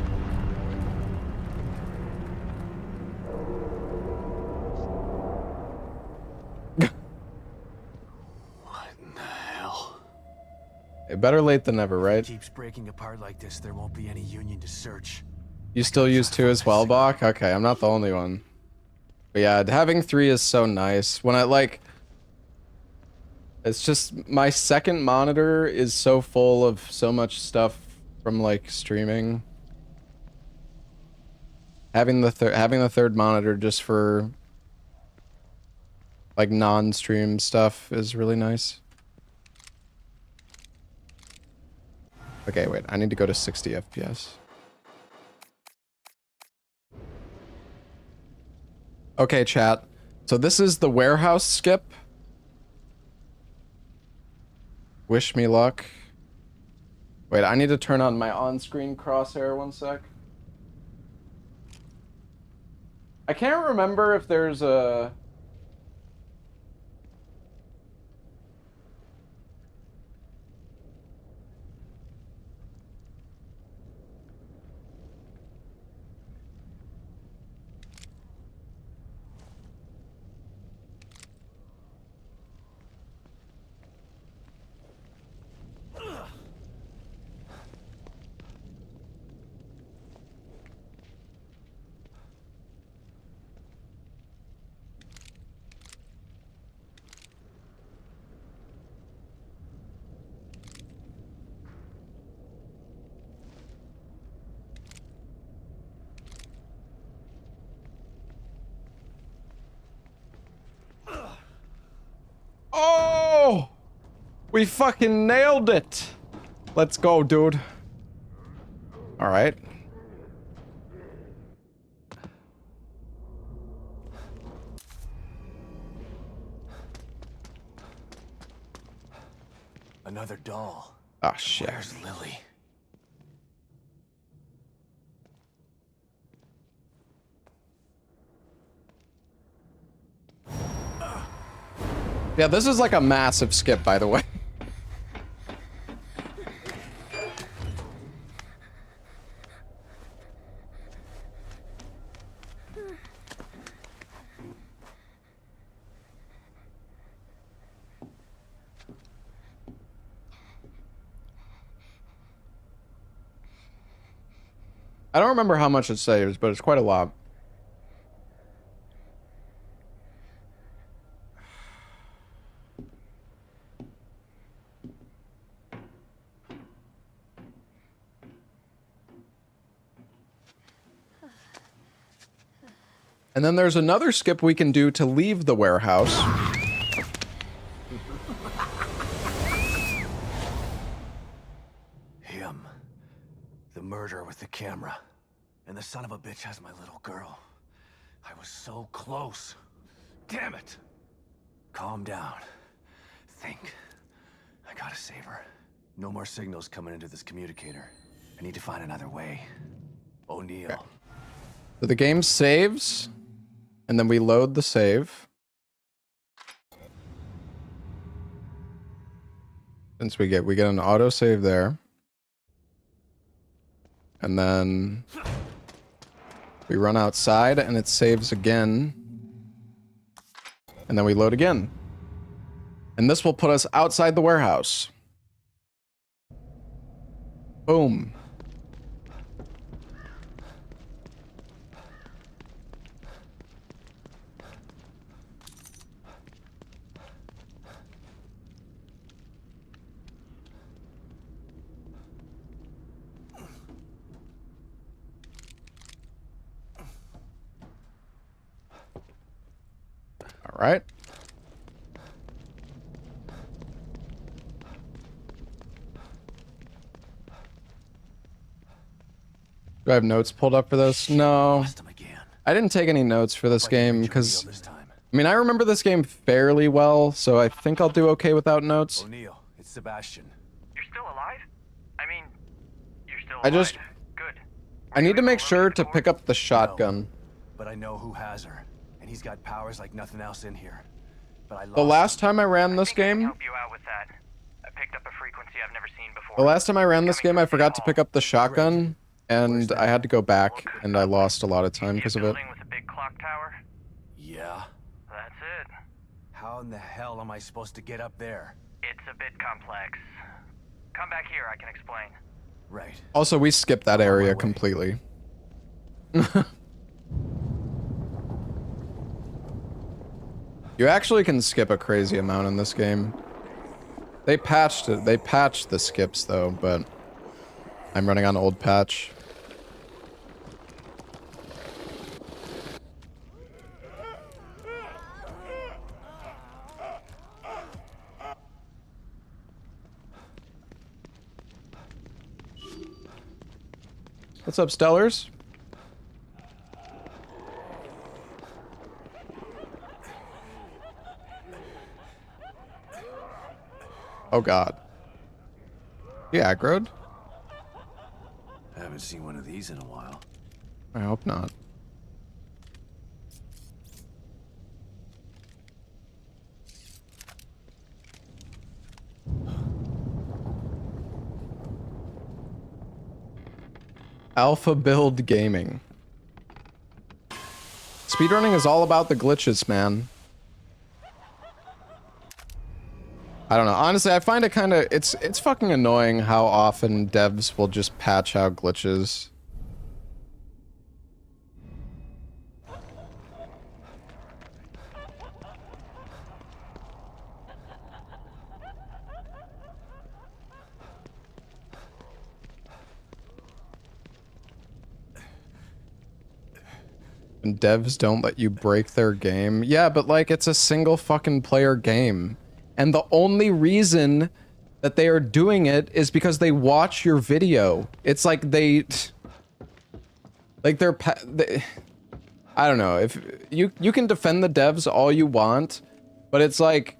S1: Better late than never, right?
S11: Keeps breaking apart like this, there won't be any union to search.
S1: You still use 2 as well, Bach? Okay, I'm not the only one. But yeah, having 3 is so nice. When I like... It's just... My second monitor is so full of so much stuff from, like, streaming. Having the 3rd monitor just for... like, non-stream stuff is really nice. Okay, wait. I need to go to 60 FPS. Okay, chat. So this is the warehouse skip. Wish me luck. Wait, I need to turn on my on-screen crosshair 1 sec. I can't remember if there's a... Oh! We fucking nailed it! Let's go, dude. Alright.
S11: Another doll.
S1: Ah, shit.
S11: Where's Lily?
S1: Yeah, this is like a massive skip, by the way. I don't remember how much it saves, but it's quite a lot. And then there's another skip we can do to leave the warehouse.
S11: Him. The murderer with the camera. And the son of a bitch has my little girl. I was so close. Damn it! Calm down. Think. I gotta save her. No more signals coming into this communicator. I need to find another way. O'Neill.
S1: Okay. So the game saves, and then we load the save. Since we get an autosave there. And then we run outside and it saves again. And then we load again. And this will put us outside the warehouse. Boom. right. Do I have notes pulled up for this? No. I didn't take any notes for this game because, I mean, I remember this game fairly well, so I think I'll do okay without notes.
S11: O'Neill, it's Sebastian.
S21: You're still alive? I mean, you're still
S1: I just,
S21: Good.
S1: I need to make sure to pick up the shotgun.
S11: But I know who has her, and he's got powers like nothing else in here. But I
S1: The last time I ran this game,
S21: Help you out with that. I picked up a frequency I've never seen before.
S1: the last time I ran this game, I forgot to pick up the shotgun, and I had to go back, and I lost a lot of time because of it.
S21: With a big clock tower?
S11: Yeah?
S21: That's it.
S11: How in the hell am I supposed to get up there?
S21: It's a bit complex. Come back here, I can explain.
S11: Right.
S1: Also, we skipped that area completely. You actually can skip a crazy amount in this game. They patched it. They patched the skips though, but I'm running on old patch. What's up, Stellars? Oh god. Yeah, aggroed?
S11: I haven't seen one of these in a while.
S1: I hope not. Alpha Build Gaming. Speedrunning is all about the glitches, man. I don't know. Honestly, I find it kind of it's fucking annoying how often devs will just patch out glitches. And devs don't let you break their game. Yeah, but like it's a single fucking player game. And the only reason that they are doing it is because they watch your video. It's like they I don't know. If you can defend the devs all you want, but it's like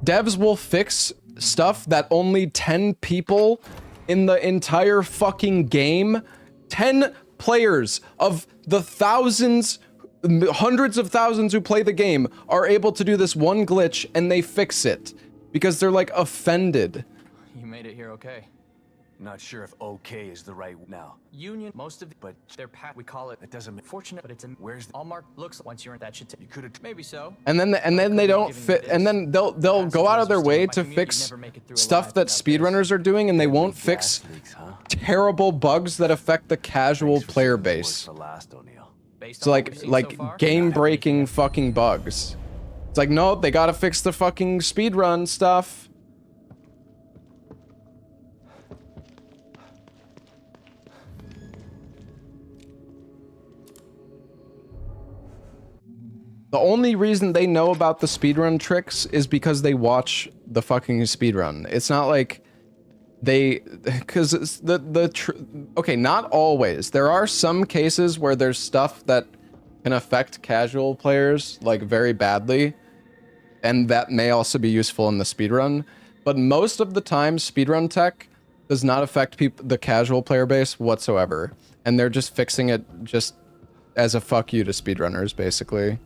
S1: devs will fix stuff that only 10 people in the entire fucking game, 10 players of the thousands, hundreds of thousands who play the game are able to do this one glitch and they fix it because they're like offended.
S20: You made it here okay.
S11: Not sure if okay is the right now.
S20: Union, most of the, but their pat, we call it.
S11: It doesn't
S20: fortunate, but it's a where's all mark looks once you're in that shit. You could have maybe so.
S1: And then they don't fit, and then they'll go out of their way to fix stuff that speedrunners are doing, and they won't fix terrible bugs that affect the casual player base. So like game-breaking fucking bugs. It's like, no, they gotta fix the fucking speedrun stuff. The only reason they know about the speedrun tricks is because they watch the fucking speedrun. It's not like they, because it's okay, not always. There are some cases where there's stuff that can affect casual players like very badly, and that may also be useful in the speedrun. But most of the time, speedrun tech does not affect the casual player base whatsoever, and they're just fixing it just as a fuck you to speedrunners, basically.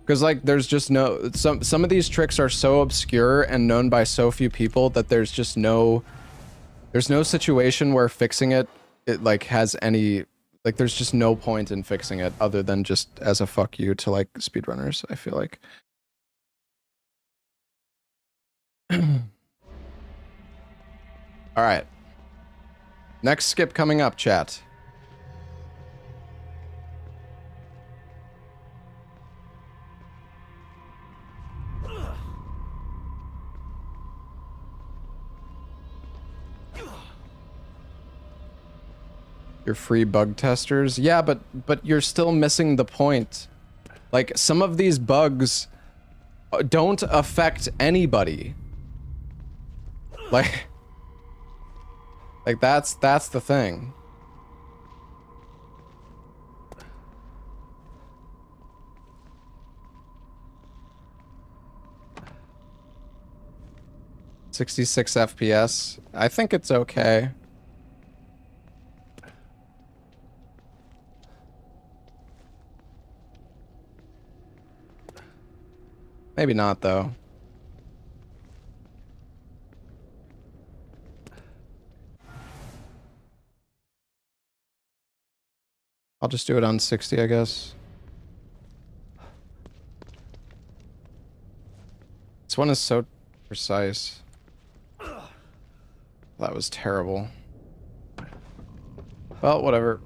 S1: Because like there's just no some of these tricks are so obscure and known by so few people that there's no situation where fixing it like has any, like there's just no point in fixing it other than just as a fuck you to like speedrunners, I feel like. All right. Next skip coming up, chat. Your free bug testers? Yeah, but you're still missing the point. Like, some of these bugs don't affect anybody. Like that's the thing. "66 FPS. I think it's okay. Maybe not, though. I'll just do it on 60, I guess. This one is so precise. That was terrible. Well, whatever.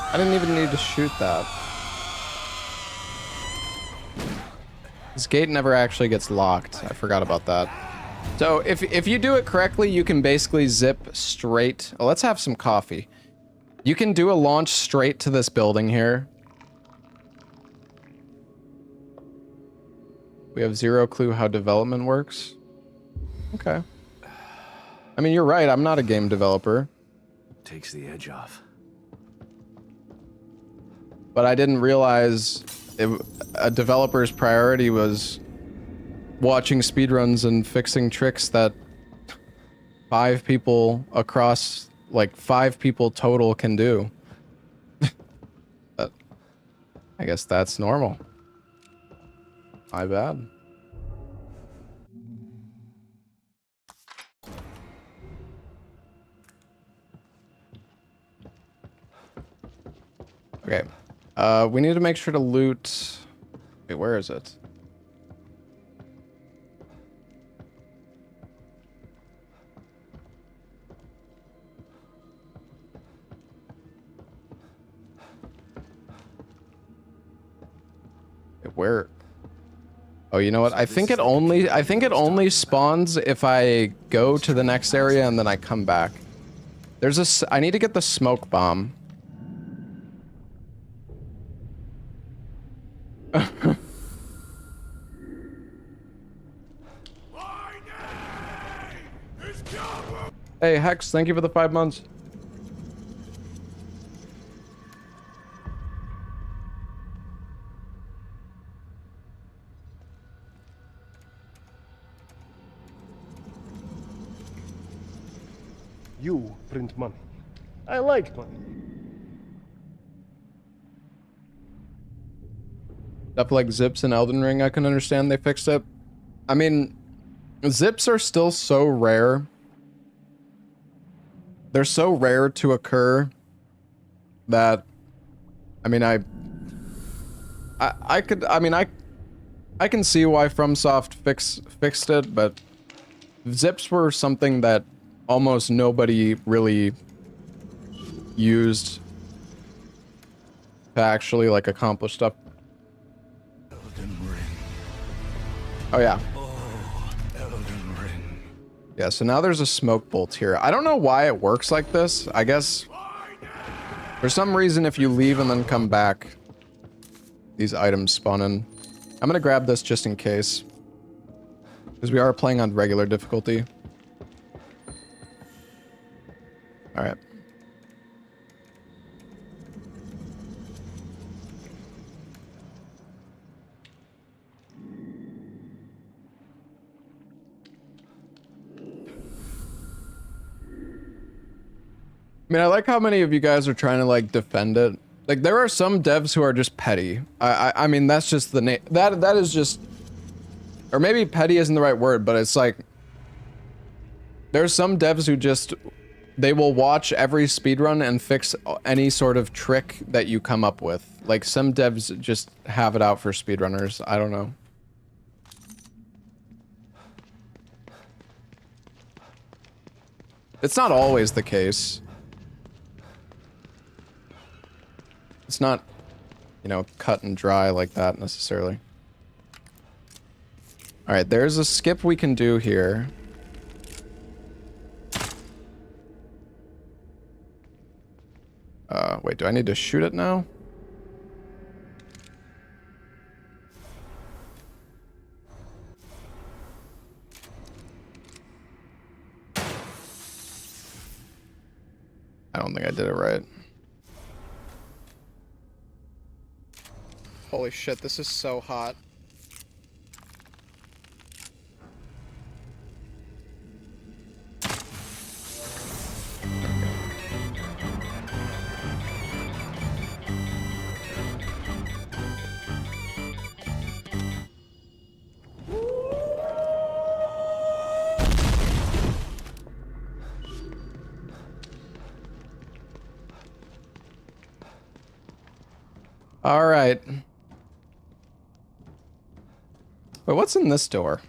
S1: I didn't even need to shoot that. This gate never actually gets locked. I forgot about that. So if you do it correctly, you can basically zip straight. Oh, let's have some coffee. You can do a launch straight to this building here. We have zero clue how development works. Okay. I mean, you're right. I'm not a game developer.
S11: Takes the edge off.
S1: But I didn't realize a developer's priority was watching speedruns and fixing tricks that 5 people across, like 5 people total can do. But I guess that's normal. My bad. Okay. We need to make sure to loot... Wait, where is it? Wait, where? Oh, you know what? I think it only spawns if I go to the next area and then I come back. I need to get the smoke bomb. Hey, Hex, thank you for the 5 months.
S6: You print money. I like money.
S1: Stuff like zips and Elden Ring, I can understand they fixed it. I mean, zips are still so rare. They're so rare to occur that, I mean, I can see why FromSoft fixed it, but zips were something that almost nobody really used to actually like accomplish stuff. Oh yeah. Yeah, so now there's a smoke bolt here. I don't know why it works like this. I guess for some reason if you leave and then come back, these items spawn in. I'm gonna grab this just in case, because we are playing on regular difficulty. All right. mean, I like how many of you guys are trying to like defend it. Like there are some devs who are just petty. I mean, that's just the name. That is just, or maybe petty isn't the right word, but it's like there's some devs who just, they will watch every speedrun and fix any sort of trick that you come up with. Like some devs just have it out for speedrunners. I don't know. It's not always the case. It's not, you know, cut and dry like that necessarily. All right, there's a skip we can do here. Wait, do I need to shoot it now? I don't think I did it right.
S12: Holy shit, this is so hot.
S1: All right. Wait, what's in this door?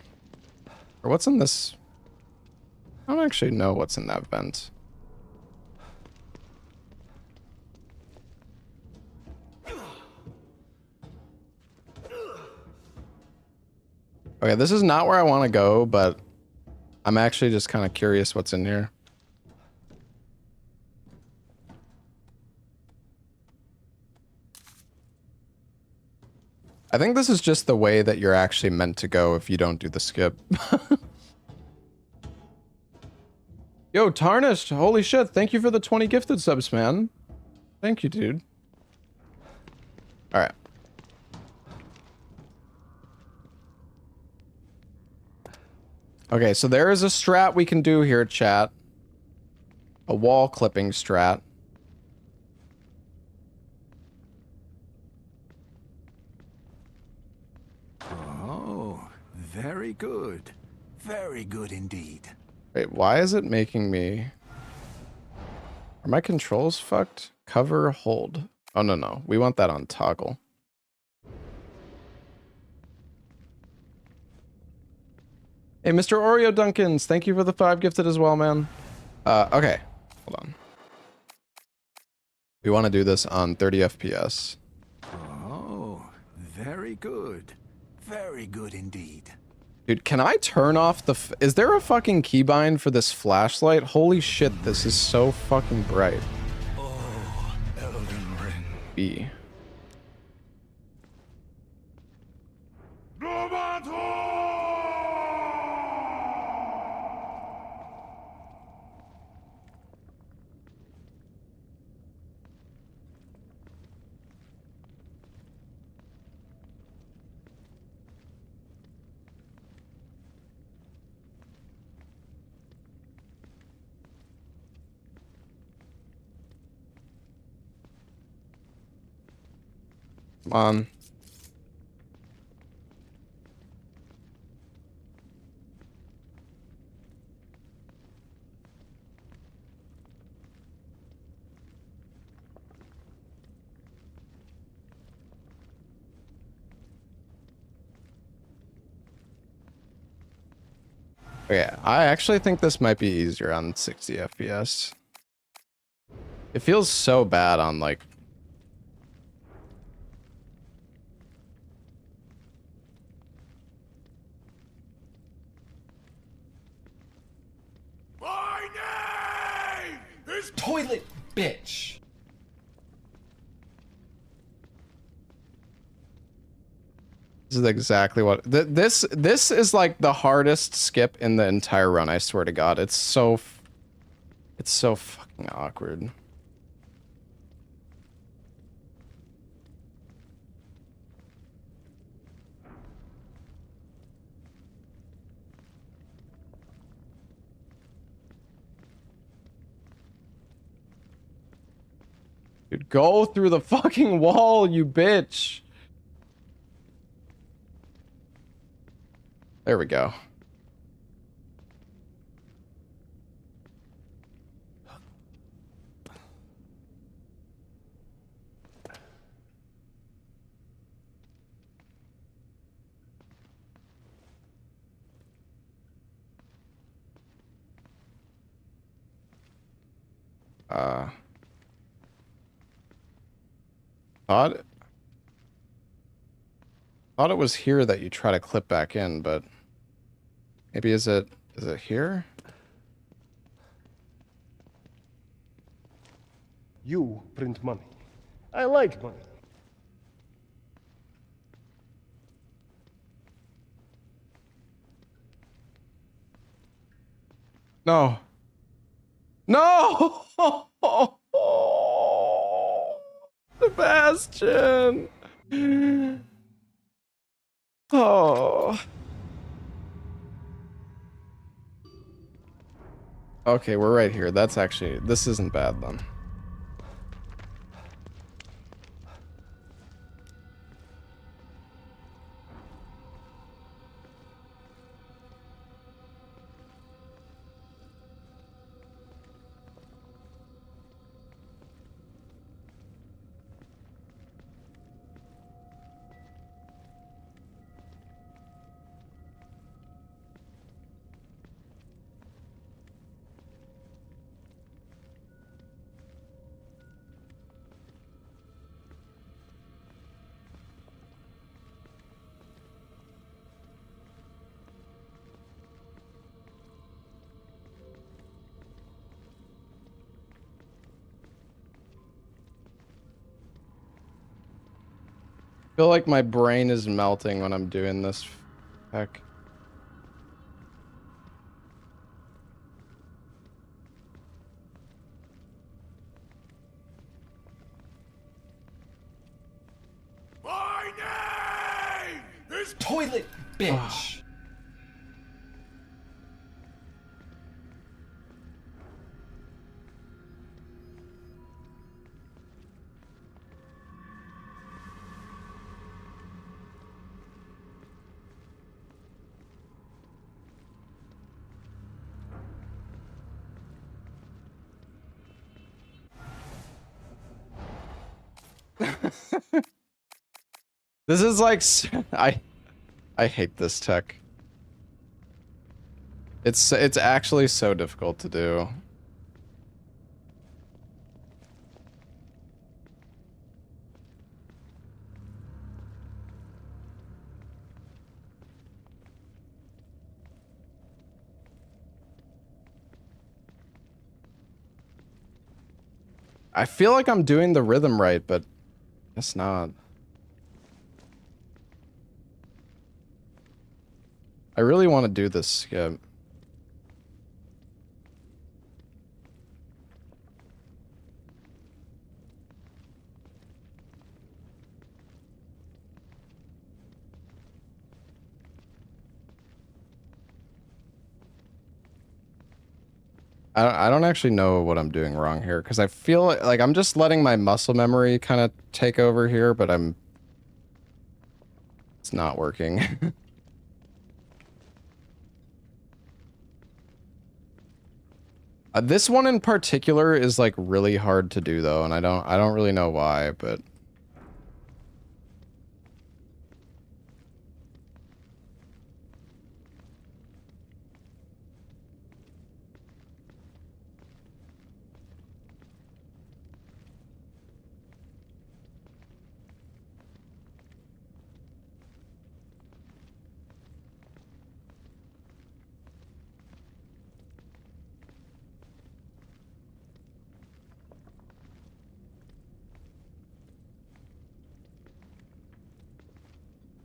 S1: Or what's in this? I don't actually know what's in that vent. Okay, this is not where I want to go, but I'm actually just kind of curious what's in here. I think this is just the way that you're actually meant to go if you don't do the skip. Yo, Tarnished, holy shit, thank you for the 20 gifted subs, man. Thank you, dude. All right. Okay, so there is a strat we can do here, chat. A wall clipping strat.
S14: Oh, very good. Very good indeed.
S1: Wait, why is it making me... Are my controls fucked? Cover, hold. Oh, no, no. We want that on toggle. Hey, Mr. Oreo Dunkins, thank you for the 5 gifted as well, man. Okay, hold on. We want to do this on 30 FPS.
S14: Oh, very good. Very good indeed.
S1: Dude, can I turn off the... Is there a fucking keybind for this flashlight? Holy shit, this is so fucking bright.
S14: Oh, Elden Ring.
S1: B. Come on. Okay, I actually think this might be easier on 60 FPS. It feels so bad on like...
S7: My name is
S1: Toilet Bitch. This is exactly what this is like the hardest skip in the entire run. I swear to God, it's so fucking awkward. go through the fucking wall, you bitch. There we go. Thought it was here that you try to clip back in, but maybe is it here?
S6: You print money. I like money.
S1: No. No! Sebastian! Oh. Okay, we're right here. That's actually... This isn't bad, then. I feel like my brain is melting when I'm doing this. Heck.
S10: My name is
S1: Toilet bitch. This is like I hate this tech. It's actually so difficult to do. I feel like I'm doing the rhythm right, but it's not. I really want to do this skip. I don't actually know what I'm doing wrong here, because I feel like I'm just letting my muscle memory kind of take over here, but it's not working. This one in particular is like really hard to do though, and I don't really know why, but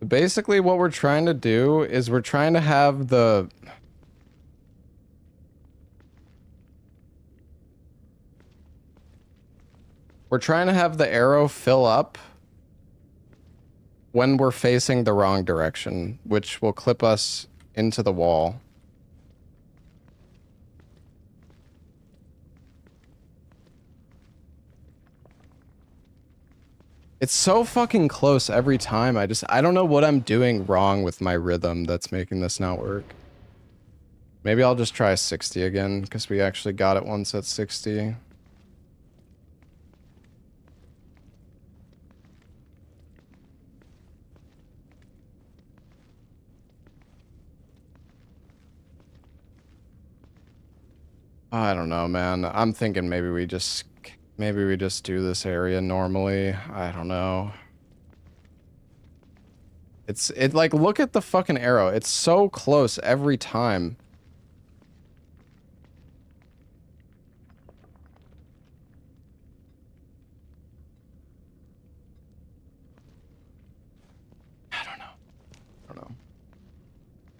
S1: basically what we're trying to do is we're trying to have the arrow fill up when we're facing the wrong direction, which will clip us into the wall. It's so fucking close every time. I don't know what I'm doing wrong with my rhythm that's making this not work. Maybe I'll just try 60 again, because we actually got it once at 60. I don't know, man. I'm thinking maybe we just do this area normally. I don't know. It like, look at the fucking arrow. It's so close every time. I don't know.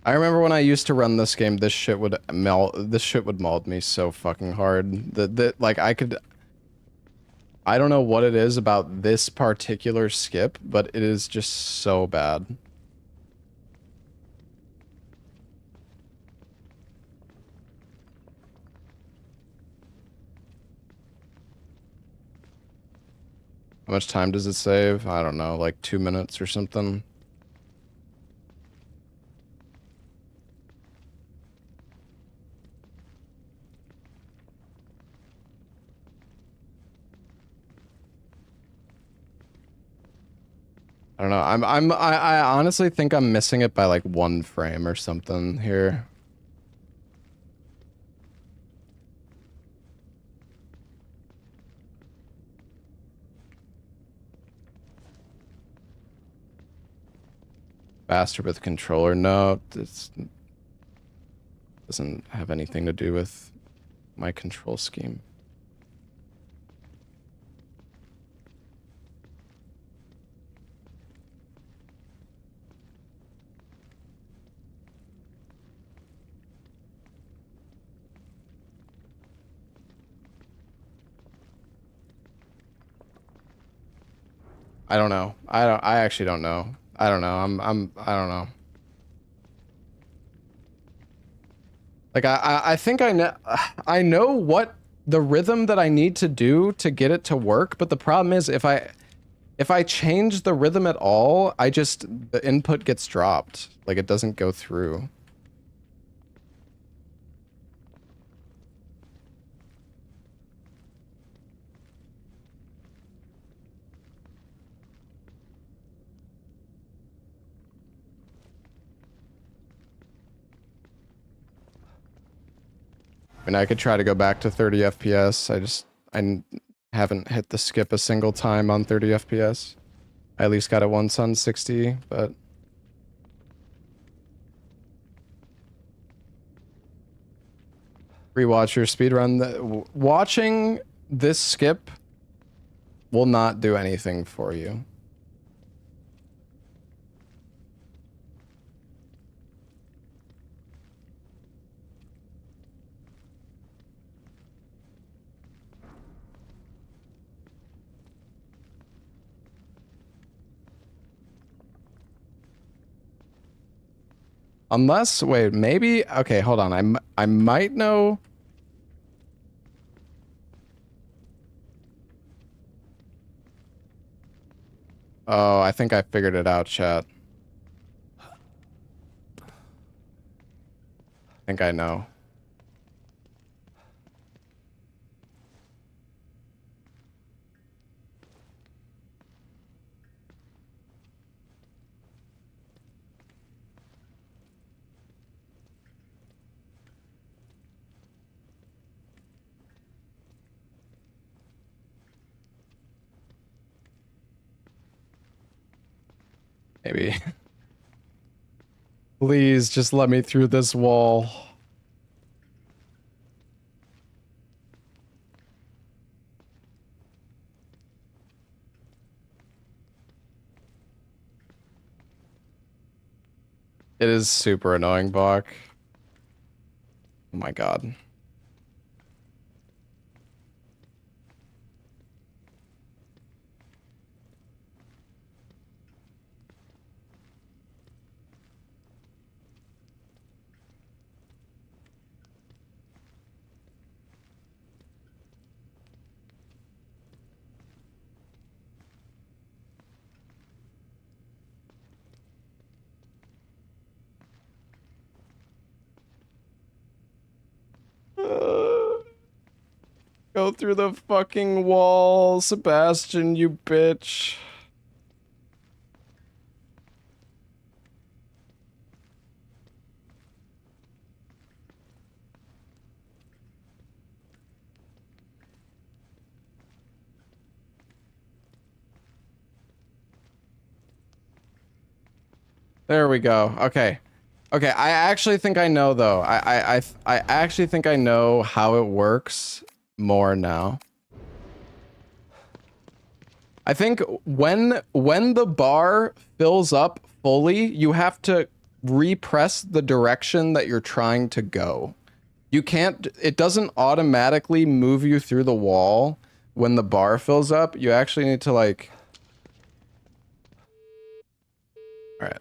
S1: I remember when I used to run this game, this shit would mauled me so fucking hard. Like I don't know what it is about this particular skip, but it is just so bad. How much time does it save? I don't know, like 2 minutes or something. I don't know. I honestly think I'm missing it by like 1 frame or something here. Faster with controller. No, it doesn't have anything to do with my control scheme. I don't know. I actually don't know. I don't know. I don't know. Like I think I know what the rhythm that I need to do to get it to work, but the problem is if I change the rhythm at all, the input gets dropped. Like it doesn't go through. I mean, I could try to go back to 30 FPS. I haven't hit the skip a single time on 30 FPS. I at least got it once on 60, but rewatch your speedrun. Watching this skip will not do anything for you. Unless, wait, maybe, okay, hold on. I might know. Oh, I think I figured it out, chat. I think I know. Maybe. Please, just let me through this wall. It is super annoying, Bach. Oh my god. Go through the fucking wall, Sebastian, you bitch. There we go. Okay. Okay, I actually think I know though. I actually think I know how it works more now. I think when the bar fills up fully, you have to repress the direction that you're trying to go. You can't, it doesn't automatically move you through the wall when the bar fills up. You actually need to like... All right.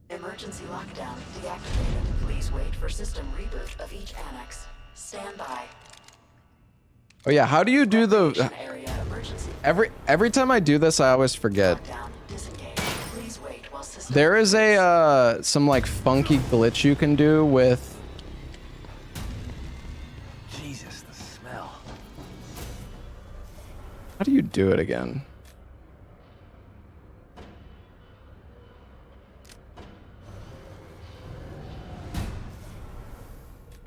S5: Emergency lockdown deactivated. Please wait for system reboot of each annex. Stand by.
S1: Oh yeah, how do you do the... Every time I do this, I always forget. There is a, some like funky glitch you can do with...
S11: Jesus, the smell.
S1: How do you do it again?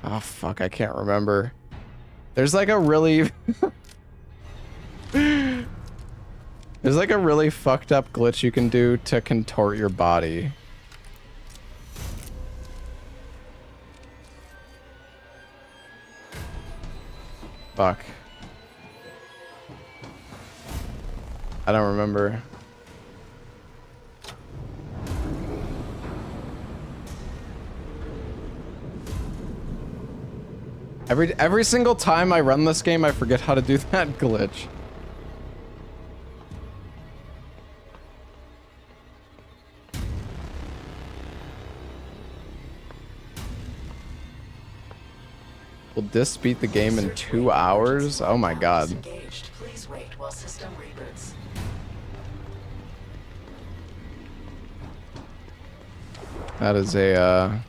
S1: Oh fuck, I can't remember. There's like a really... There's like a really fucked up glitch you can do to contort your body. Fuck. I don't remember. Every single time I run this game, I forget how to do that glitch. Will this beat the game in 2 hours? Oh my god.
S5: Please wait while system reboots.
S1: That is a,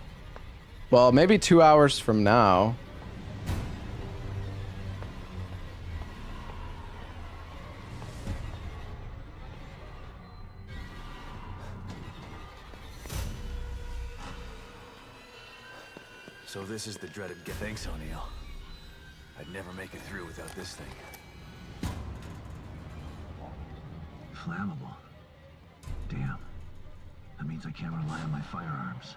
S1: well, maybe 2 hours from now.
S11: So this is the dreaded Thanks, O'Neill. I'd never make it through without this thing.
S22: Flammable. Damn. That means I can't rely on my firearms.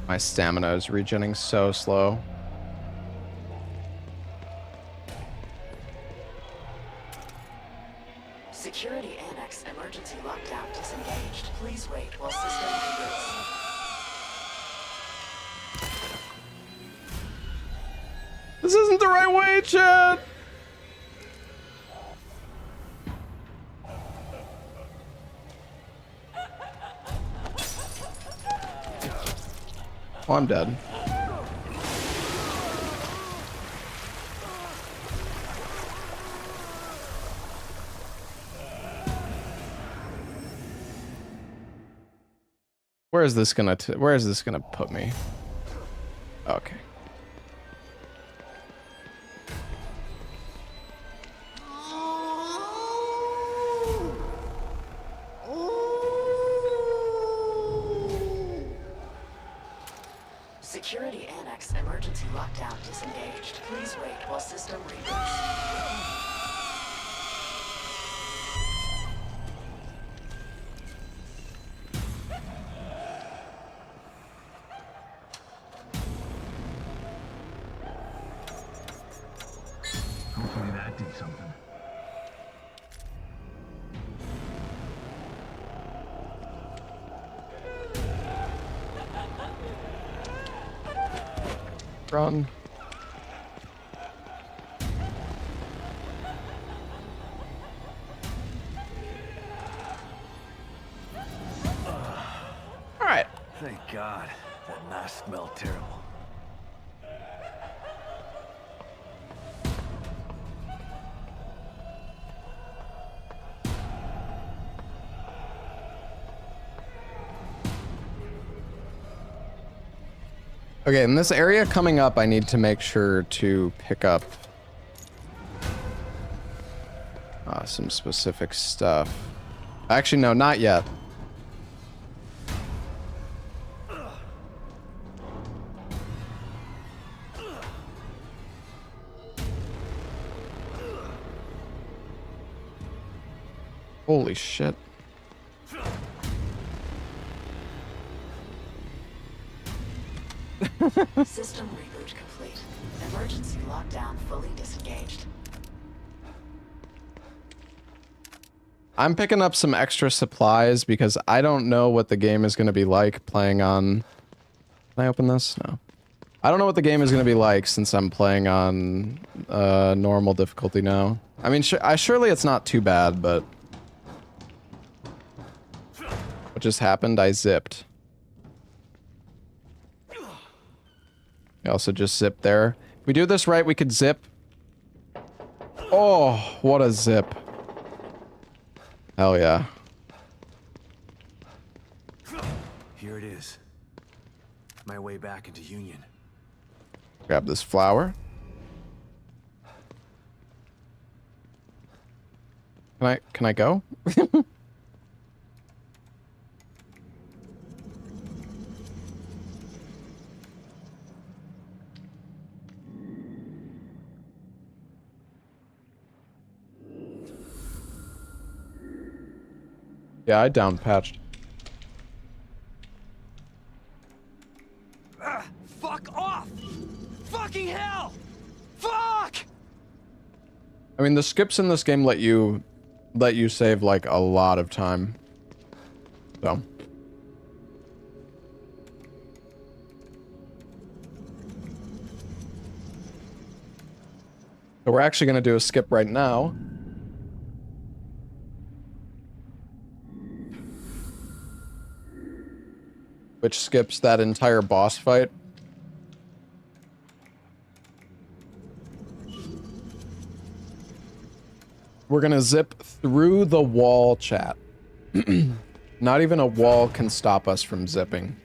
S1: My stamina is regenerating so slow.
S5: Security Annex emergency lockdown disengaged. Please wait while system reboots.
S1: This isn't the right way, Chad! Oh, I'm dead. Where is this gonna put me? Okay.
S5: Security Annex emergency lockdown disengaged. Please wait while system reboots.
S22: Hopefully that did something.
S1: Run. All right.
S11: Thank God. That mask smelled terrible.
S1: Okay, in this area coming up, I need to make sure to pick up some specific stuff. Actually, no, not yet. Holy shit.
S5: System reboot complete. Emergency lockdown fully disengaged.
S1: I'm picking up some extra supplies because I don't know what the game is going to be like playing on... Can I open this? No. I don't know what the game is going to be like since I'm playing on normal difficulty now. I mean, surely it's not too bad, but... What just happened? I zipped. I also just zipped there. If we do this right, we could zip. Oh, what a zip. Hell yeah.
S11: Here it is. My way back into Union.
S1: Grab this flower. Can I go? Yeah, I down patched.
S11: Fuck off! Fucking hell! Fuck!
S1: I mean, the skips in this game let you save like a lot of time. So. So we're actually gonna do a skip right now. Which skips that entire boss fight. We're gonna zip through the wall, chat. Not even a wall can stop us from zipping.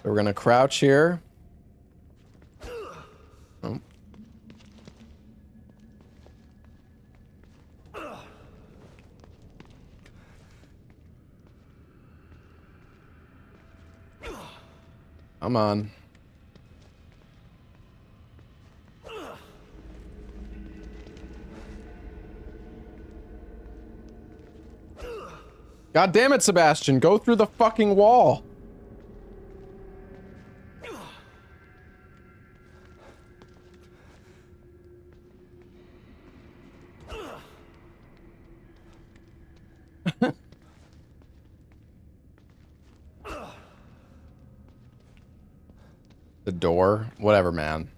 S1: So we're gonna crouch here. Oh. Come on. God damn it, Sebastian. Go through the fucking wall. The door? Whatever, man.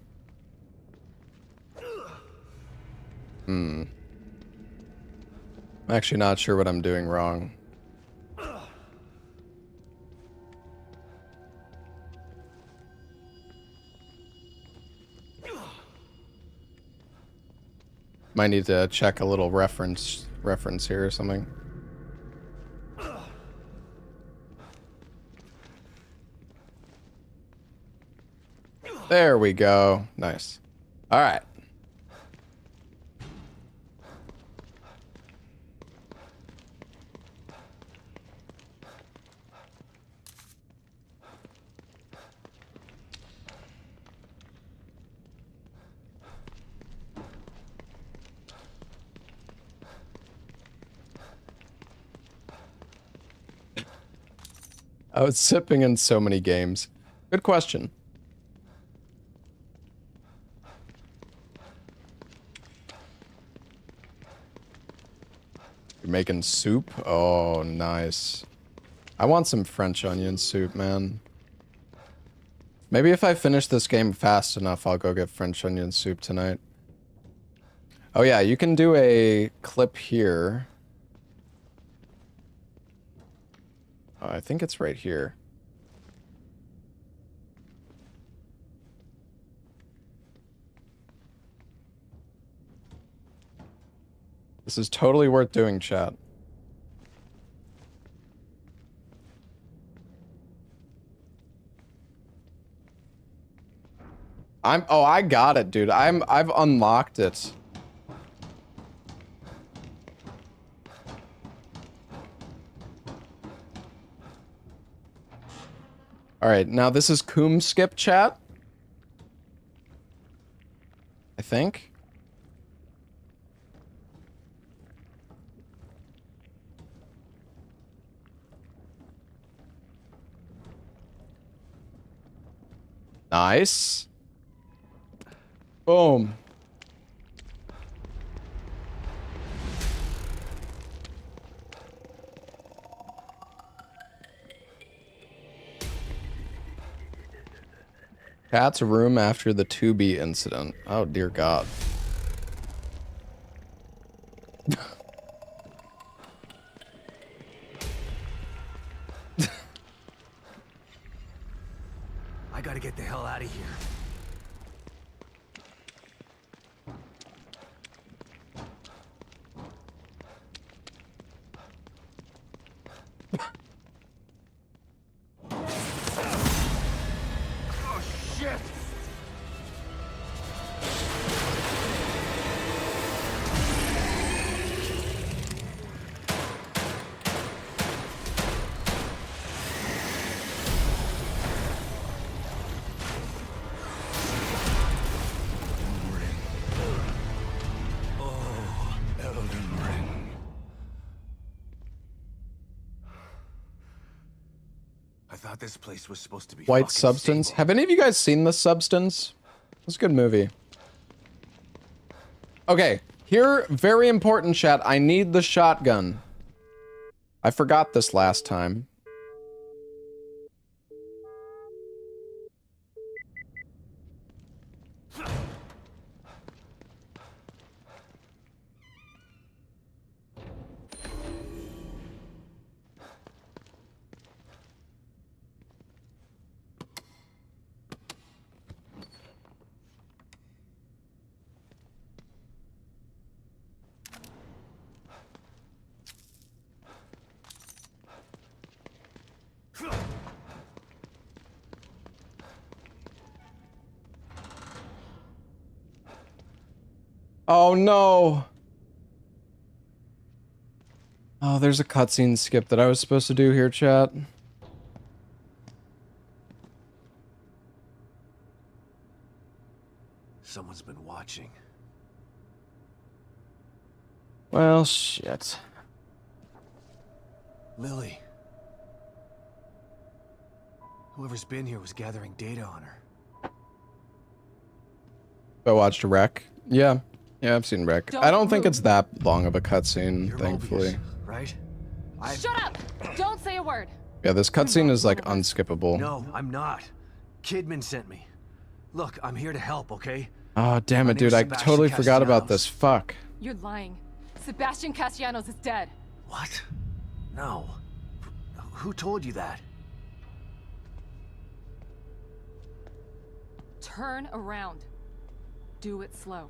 S1: I'm actually not sure what I'm doing wrong. Might need to check a little reference here or something. There we go. Nice. All right. I was sipping in so many games. Good question. You're making soup? Oh, nice. I want some French onion soup, man. Maybe if I finish this game fast enough, I'll go get French onion soup tonight. Oh yeah, you can do a clip here. Oh, I think it's right here. This is totally worth doing, chat. Oh, I got it, dude. I've unlocked it. All right, now this is Coom Skip chat. I think. Nice. Boom. Cat's room after the 2B incident. Oh, dear God.
S11: I gotta get the hell out of here. Oh, shit! This place was supposed to be
S1: White Substance. Have any of you guys seen The Substance? It's a good movie. Okay, here, very important chat. I need the shotgun. I forgot this last time. Oh no! Oh, there's a cutscene skip that I was supposed to do here, chat.
S11: Someone's been watching.
S1: Well, shit.
S11: Lily. Whoever's been here was gathering data on her.
S1: I watched Wreck. Yeah. Yeah, I've seen Wreck. I don't think it's that long of a cutscene, thankfully.
S11: Right?
S3: Shut up! Don't say a word.
S1: Yeah, this cutscene is like unskippable.
S11: No, I'm not. Kidman sent me. Look, I'm here to help, okay?
S1: Oh, damn it, dude. I totally forgot about this. Fuck.
S3: You're lying. Sebastian Castellanos is dead.
S11: What? No. Who told you that?
S3: Turn around. Do it slow.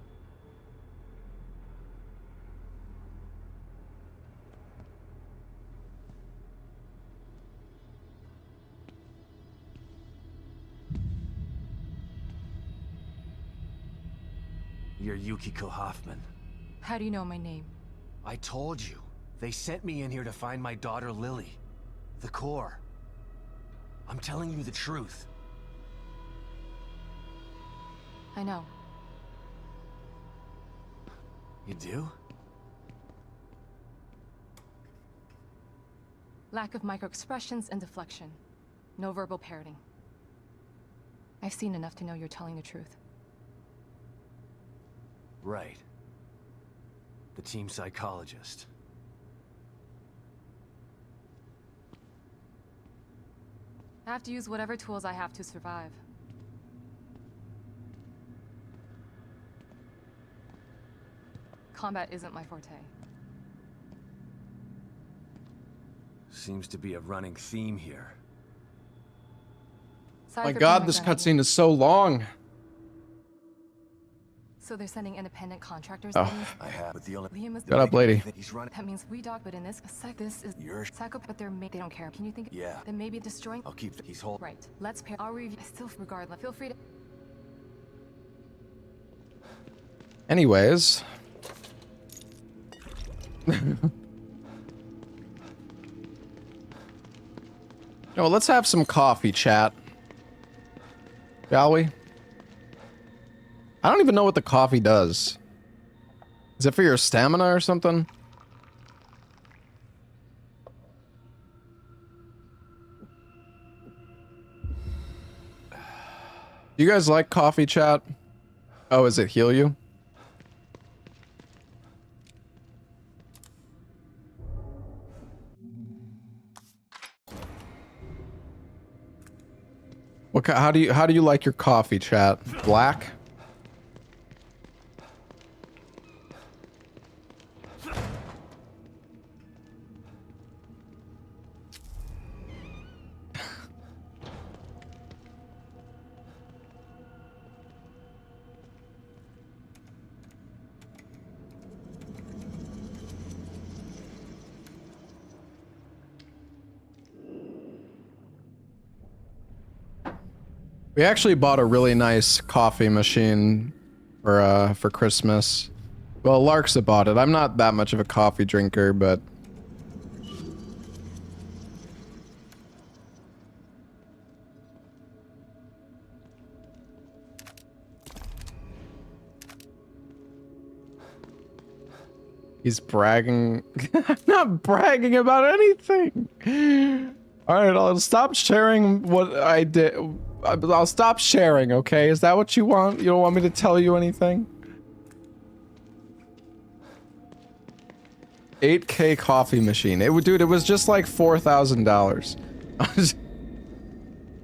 S11: You're Yukiko Hoffman.
S3: How do you know my name?
S11: I told you. They sent me in here to find my daughter Lily. The core. I'm telling you the truth.
S3: I know.
S11: You do?
S3: Lack of microexpressions and deflection. No verbal parroting. I've seen enough to know you're telling the truth.
S11: Right. The team psychologist.
S3: I have to use whatever tools I have to survive. Combat isn't my forte.
S11: Seems to be a running theme here.
S3: Sorry
S1: My
S3: for
S1: God,
S3: being
S1: this
S3: like that.
S1: cutscene is so long.
S3: So they're sending independent contractors.
S1: Oh.
S3: That means
S11: I have, but the only
S3: Liam is
S1: Shut up, lady.
S11: he's running.
S3: That means we dock, but in this this is psycho. But they don't care. Can you think?
S11: Yeah.
S3: Then maybe destroying.
S11: I'll keep. He's holding.
S3: Right. Let's pair. I'll review. Still, regardless, feel free to.
S1: Anyways. No, let's have some coffee, chat. Shall we? I don't even know what the coffee does. Is it for your stamina or something? Do you guys like coffee, chat? Oh, is it heal you? How do you like your coffee, chat? Black? We actually bought a really nice coffee machine for Christmas. Well, Larksa bought it. I'm not that much of a coffee drinker, but he's bragging. I'm not bragging about anything. All right, I'll stop sharing what I did. I'll stop sharing, okay? Is that what you want? You don't want me to tell you anything? 8K coffee machine. Dude, it was just like $4,000.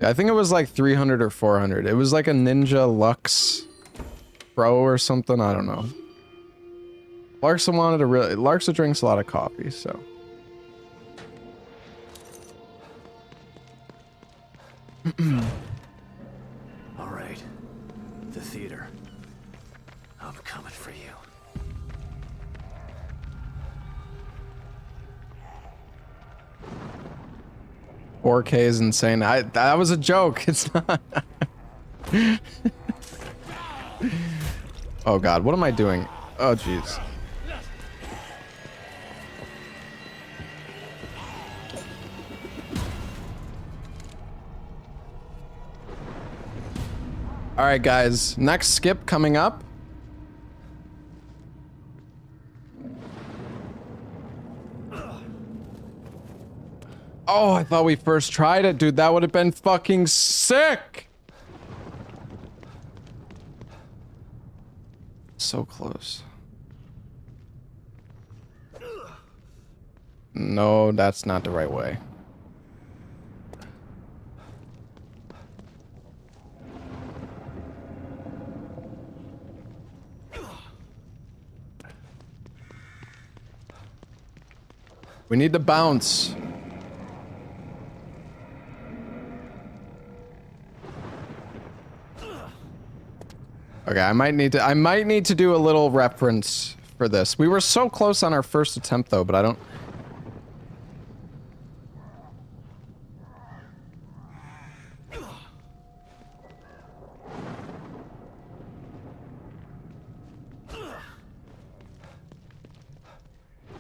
S1: I think it was like 300 or 400. It was like a Ninja Lux Pro or something. I don't know. Larksa drinks a lot of coffee, so.
S11: All right, the theater. I'm coming for you.
S1: 4K is insane. That was a joke. It's not. Oh God, what am I doing? Oh jeez. All right, guys. Next skip coming up. Oh, I thought we first tried it, dude. That would have been fucking sick. So close. No, that's not the right way. We need to bounce. Okay, I might need to do a little reference for this. We were so close on our first attempt though, but I don't.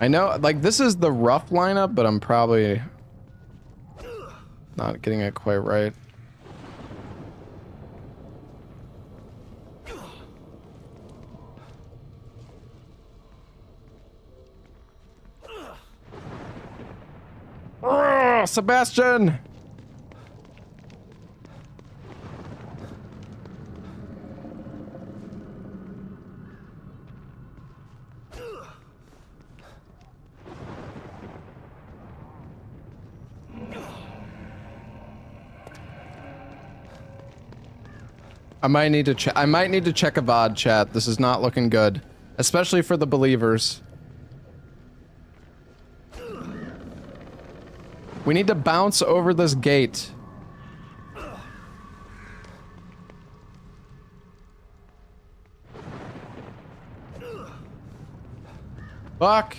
S1: I know, like, this is the rough lineup, but I'm probably not getting it quite right. Oh, Sebastian! I might need to check a VOD, chat. This is not looking good. Especially for the believers. We need to bounce over this gate. Fuck.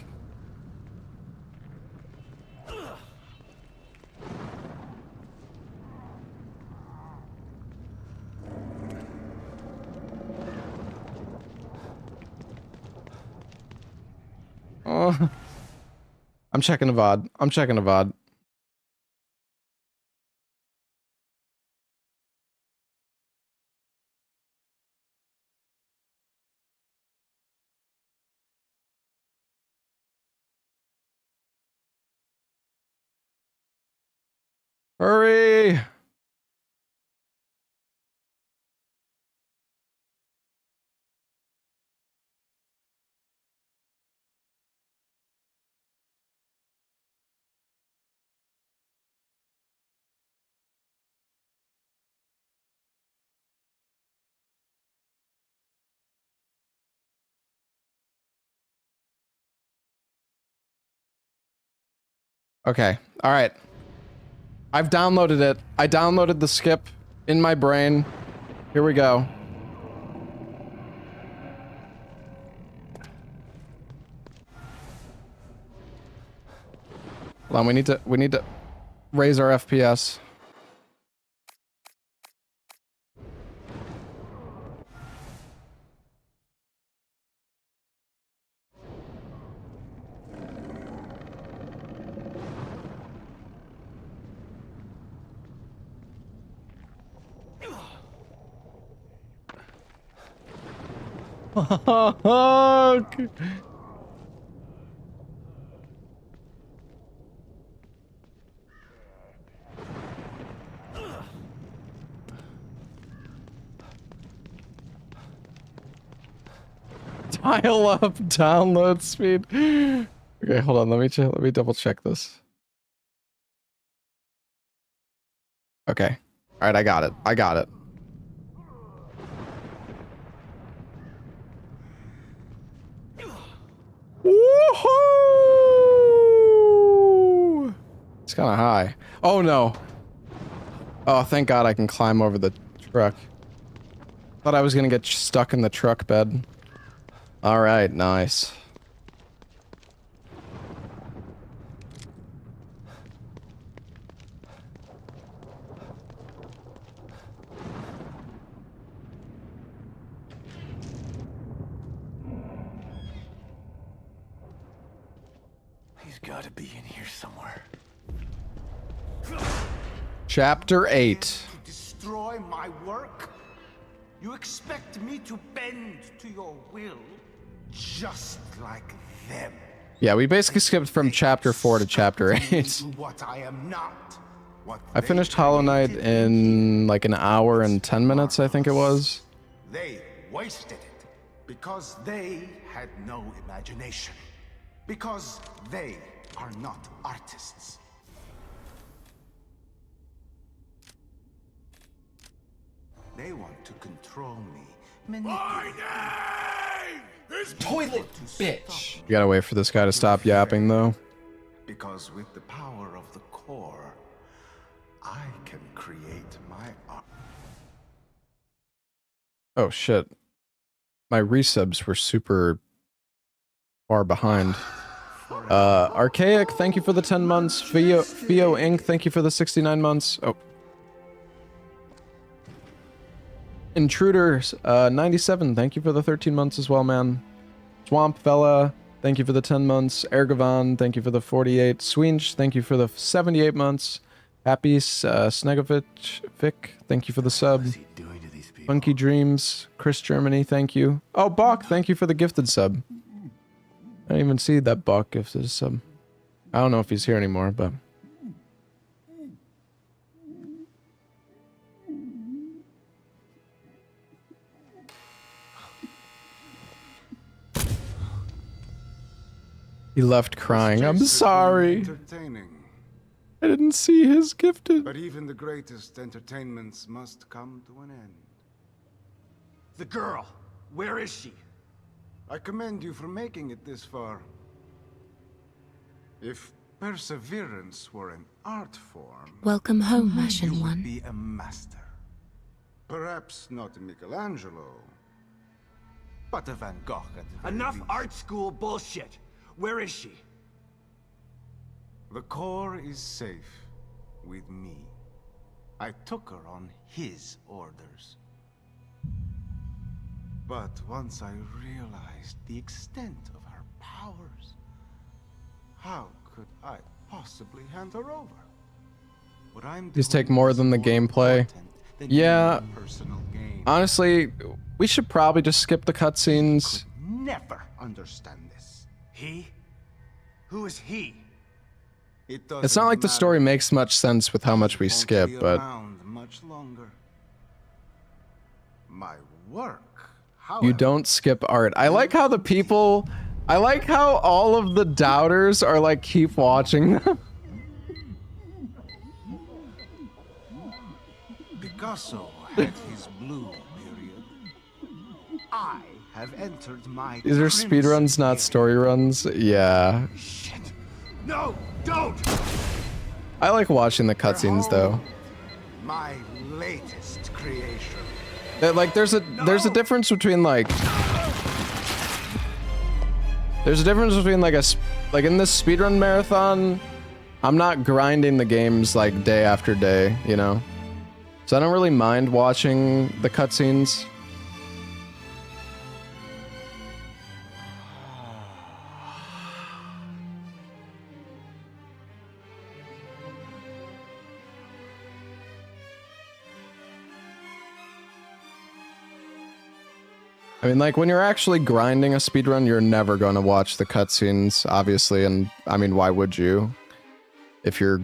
S1: Oh. I'm checking the VOD. I'm checking the VOD. Hurry! Okay. All right. I've downloaded it. I downloaded the skip in my brain. Here we go. Hold on, we need to raise our FPS. Fuck. Dial up download speed. Okay, hold on. Let me double check this. Okay. All right, I got it. I got it. Woohoo! It's kind of high. Oh no. Oh, thank God I can climb over the truck. Thought I was gonna get stuck in the truck bed. All right, nice.
S11: He's gotta be in here somewhere.
S1: Chapter 8.
S9: Destroy my work? You expect me to bend to your will, just like them?
S1: Yeah, we basically skipped from chapter 4 to chapter 8.
S9: What I am not. What
S1: I finished Hollow Knight in like an hour and 10 minutes, I think it was.
S9: They wasted it because they had no imagination. Because they are not artists. They want to control me.
S13: My name is
S9: Toilet
S1: Bitch. You gotta wait for this guy to stop yapping, though.
S9: Because with the power of the core, I can create my art.
S1: Oh shit. My resubs were super far behind. Archaic, thank you for the 10 months. Fio Inc., thank you for the 69 months. Oh. Intruders, 97, thank you for the 13 months as well, man. Swamp Fella, thank you for the 10 months. Ergovan, thank you for the 48. Swinch, thank you for the 78 months. Happy Snegovich, Vic, thank you for the sub. Funky Dreams, Chris Germany, thank you. Oh, Bach, thank you for the gifted sub. I didn't even see that Bach gifted sub. I don't know if he's here anymore, but... He left crying. I'm sorry.
S9: Entertaining.
S1: I didn't see his gifted.
S9: But even the greatest entertainments must come to an end.
S19: The girl, where is she?
S9: I commend you for making it this far. If perseverance were an art form...
S8: Welcome home,
S9: you
S8: Ashen
S9: would
S8: One.
S9: be a master. Perhaps not a Michelangelo, but a Van Gogh at the very
S11: Enough
S9: least.
S11: art school bullshit. Where is she?
S9: The core is safe with me. I took her on his orders. But once I realized the extent of her powers, how could I possibly hand her over? What I'm
S1: These take more than the gameplay. Yeah. Honestly, we should probably just skip the cutscenes.
S9: Never understand this.
S11: He? Who is he?
S1: It's not like the story makes much sense with how much we skip, but
S9: Much longer. My work.
S1: you don't skip art. I like how the people, I like how all of the doubters are like, keep watching them.
S9: Picasso had his blue period. I have entered my
S1: These are speedruns, not story runs. Yeah.
S9: No, don't!
S1: I like watching the cutscenes though.
S9: My latest creation.
S1: Like there's a difference between like like in this speedrun marathon, I'm not grinding the games like day after day, you know? So I don't really mind watching the cutscenes. I mean, like, when you're actually grinding a speedrun, you're never going to watch the cutscenes, obviously, and, I mean, why would you? If you're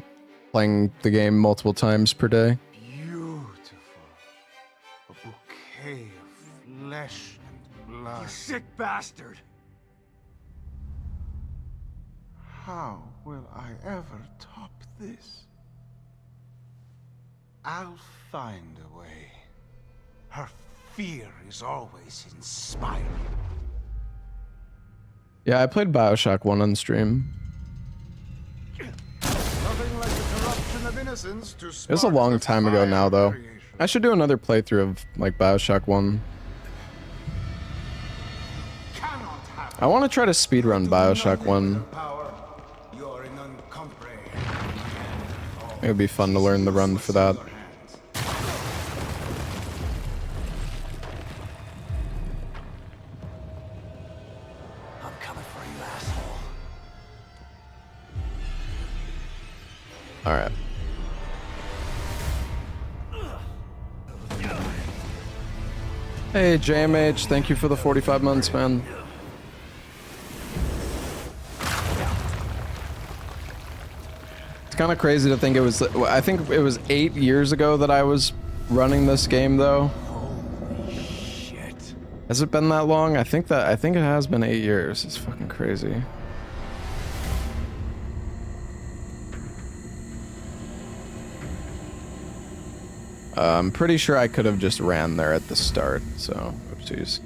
S1: playing the game multiple times per day.
S9: Beautiful. A bouquet of flesh and blood.
S11: You sick bastard!
S9: How will I ever top this? I'll find a way. Her fear is always inspiring.
S1: Yeah, I played BioShock 1 on stream.
S9: Nothing like the corruption of innocence to
S1: It was a long time ago now, though. I should do another playthrough of, like, BioShock 1. I want to try to speedrun BioShock 1. It would be fun to learn the run for that.
S11: I'm coming for you, asshole.
S1: Alright. Hey, JMH, thank you for the 45 months, man. It's kind of crazy to think it was, I think it was 8 years ago that I was running this game, though.
S11: Holy shit.
S1: Has it been that long? I think it has been 8 years. It's fucking crazy. I'm pretty sure I could have just ran there at the start, so oopsies.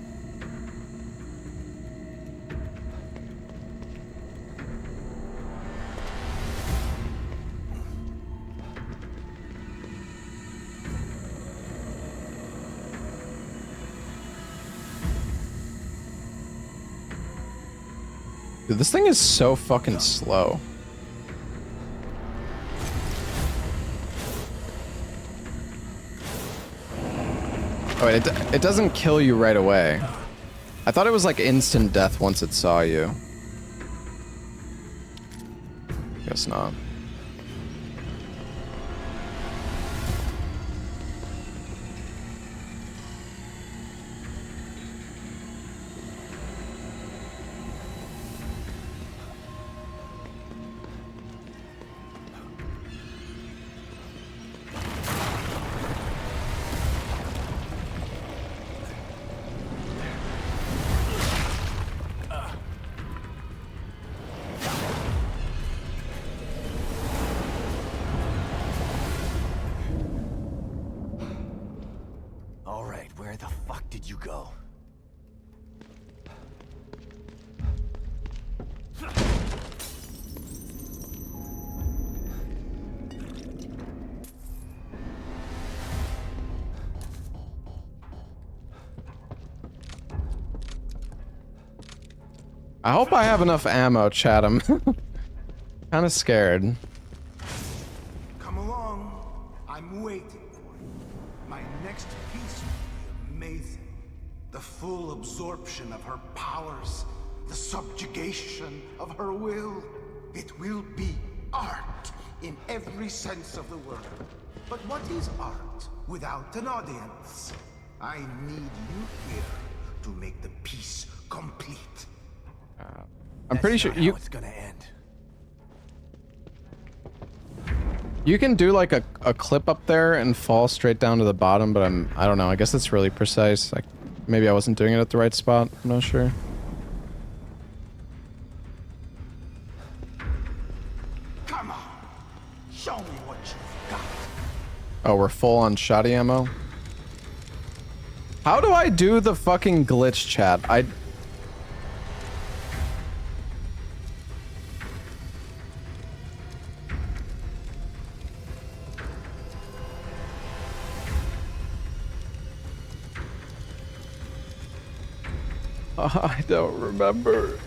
S1: Dude, this thing is so fucking slow. Oh wait, it doesn't kill you right away. I thought it was like instant death once it saw you. Guess not. I hope I have enough ammo, chat. I'm kind of scared.
S9: Come along. I'm waiting for you. My next piece will be amazing. The full absorption of her powers, the subjugation of her will. It will be art in every sense of the word. But what is art without an audience? I need you here to make the piece complete.
S1: I'm pretty sure
S11: you. It's gonna end.
S1: You can do like a clip up there and fall straight down to the bottom, but I don't know. I guess it's really precise. Like maybe I wasn't doing it at the right spot. I'm not sure.
S9: Come on, show me what you've got.
S1: Oh, we're full on shoddy ammo. How do I do the fucking glitch, chat? I don't remember.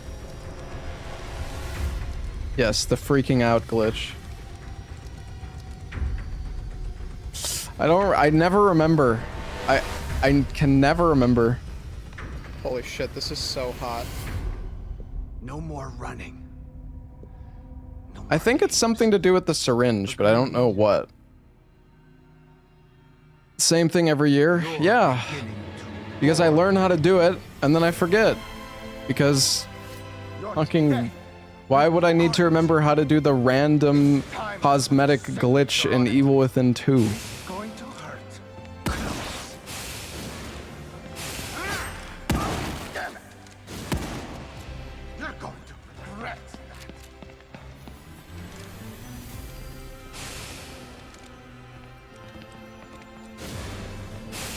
S1: Yes, the freaking out glitch. I never remember. I can never remember.
S12: Holy shit, this is so hot.
S11: No more running.
S1: I think it's something to do with the syringe, but I don't know what. Same thing every year? Yeah. Because I learn how to do it, and then I forget. Because fucking... Why would I need to remember how to do the random cosmetic glitch in Evil Within 2?
S9: Going to hurt. Damn it. You're going to regret that.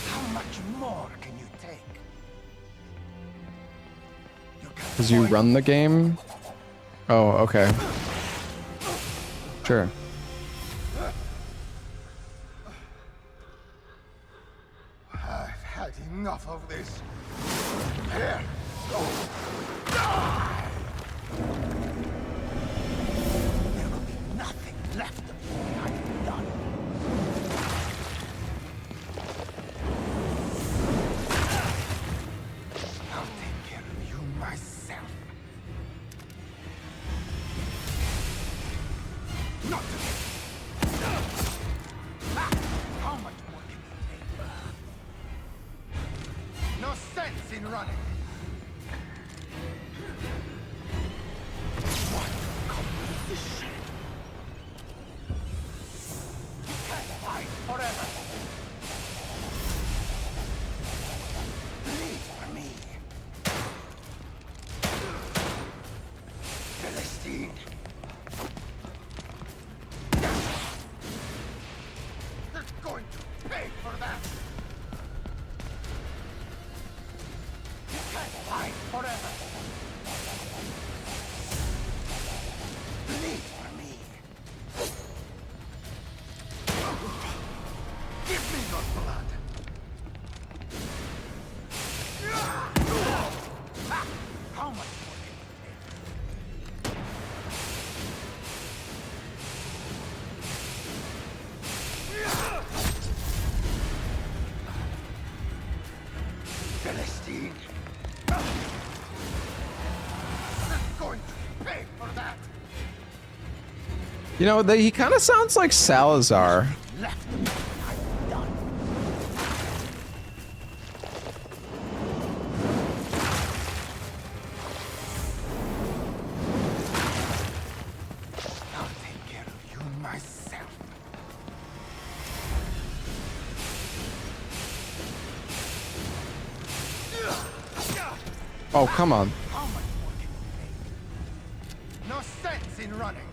S9: How much more can you take?
S1: Because you run the game? Oh, okay. Sure.
S9: I've had enough of this. Here, go. Die! There will be nothing left of you when I'm done. I'll take care of you myself. Not today. How much more can you take? No sense in running. What composition? You can't hide forever. Bleed for me. Philistine. You're going to pay for that. You can't hide forever. Bleed for me. Give me your blood. How much more can you take? Philistine. You're going to pay for that.
S1: You know, he kind of sounds like Salazar.
S9: Left of me, I'm done. I'll take care of you myself.
S1: Oh, come on.
S9: How much more can you take? No sense in running.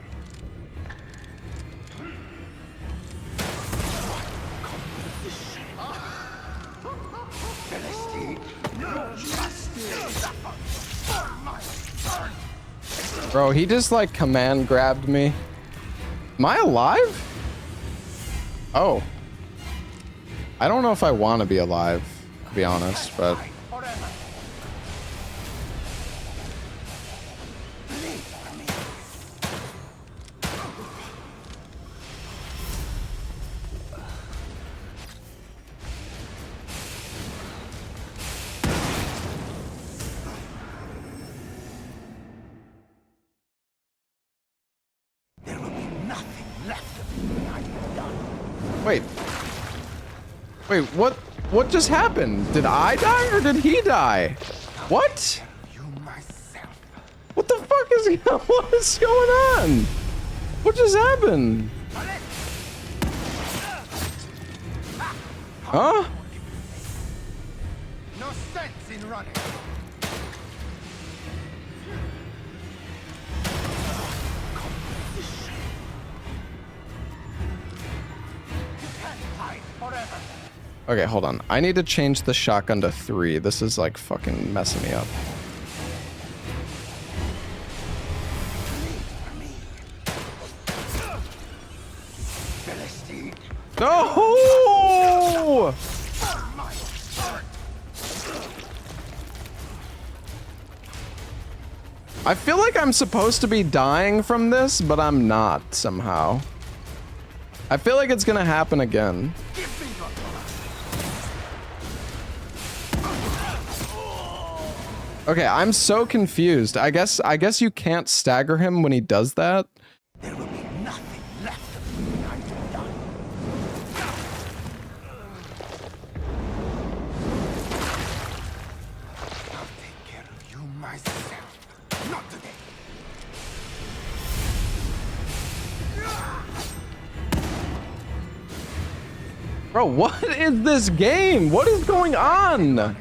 S9: Philistine, you must suffer for my turn.
S1: Bro, he just like command grabbed me. Am I alive? Oh. I don't know if I want to be alive, to be honest, but... Wait. Wait, what just happened? Did I die or did he die? What? What the fuck is what is going on? What just happened? Huh?
S9: No sense in running.
S1: Okay, hold on. I need to change the shotgun to 3. This is like fucking messing me up. No! I feel like I'm supposed to be dying from this, but I'm not somehow. I feel like it's gonna happen again. Okay, I'm so confused. I guess you can't stagger him when he does that.
S9: There will be nothing left of you when I'm done. I'll take care of you myself. Not today.
S1: Bro, what is this game? What is going on?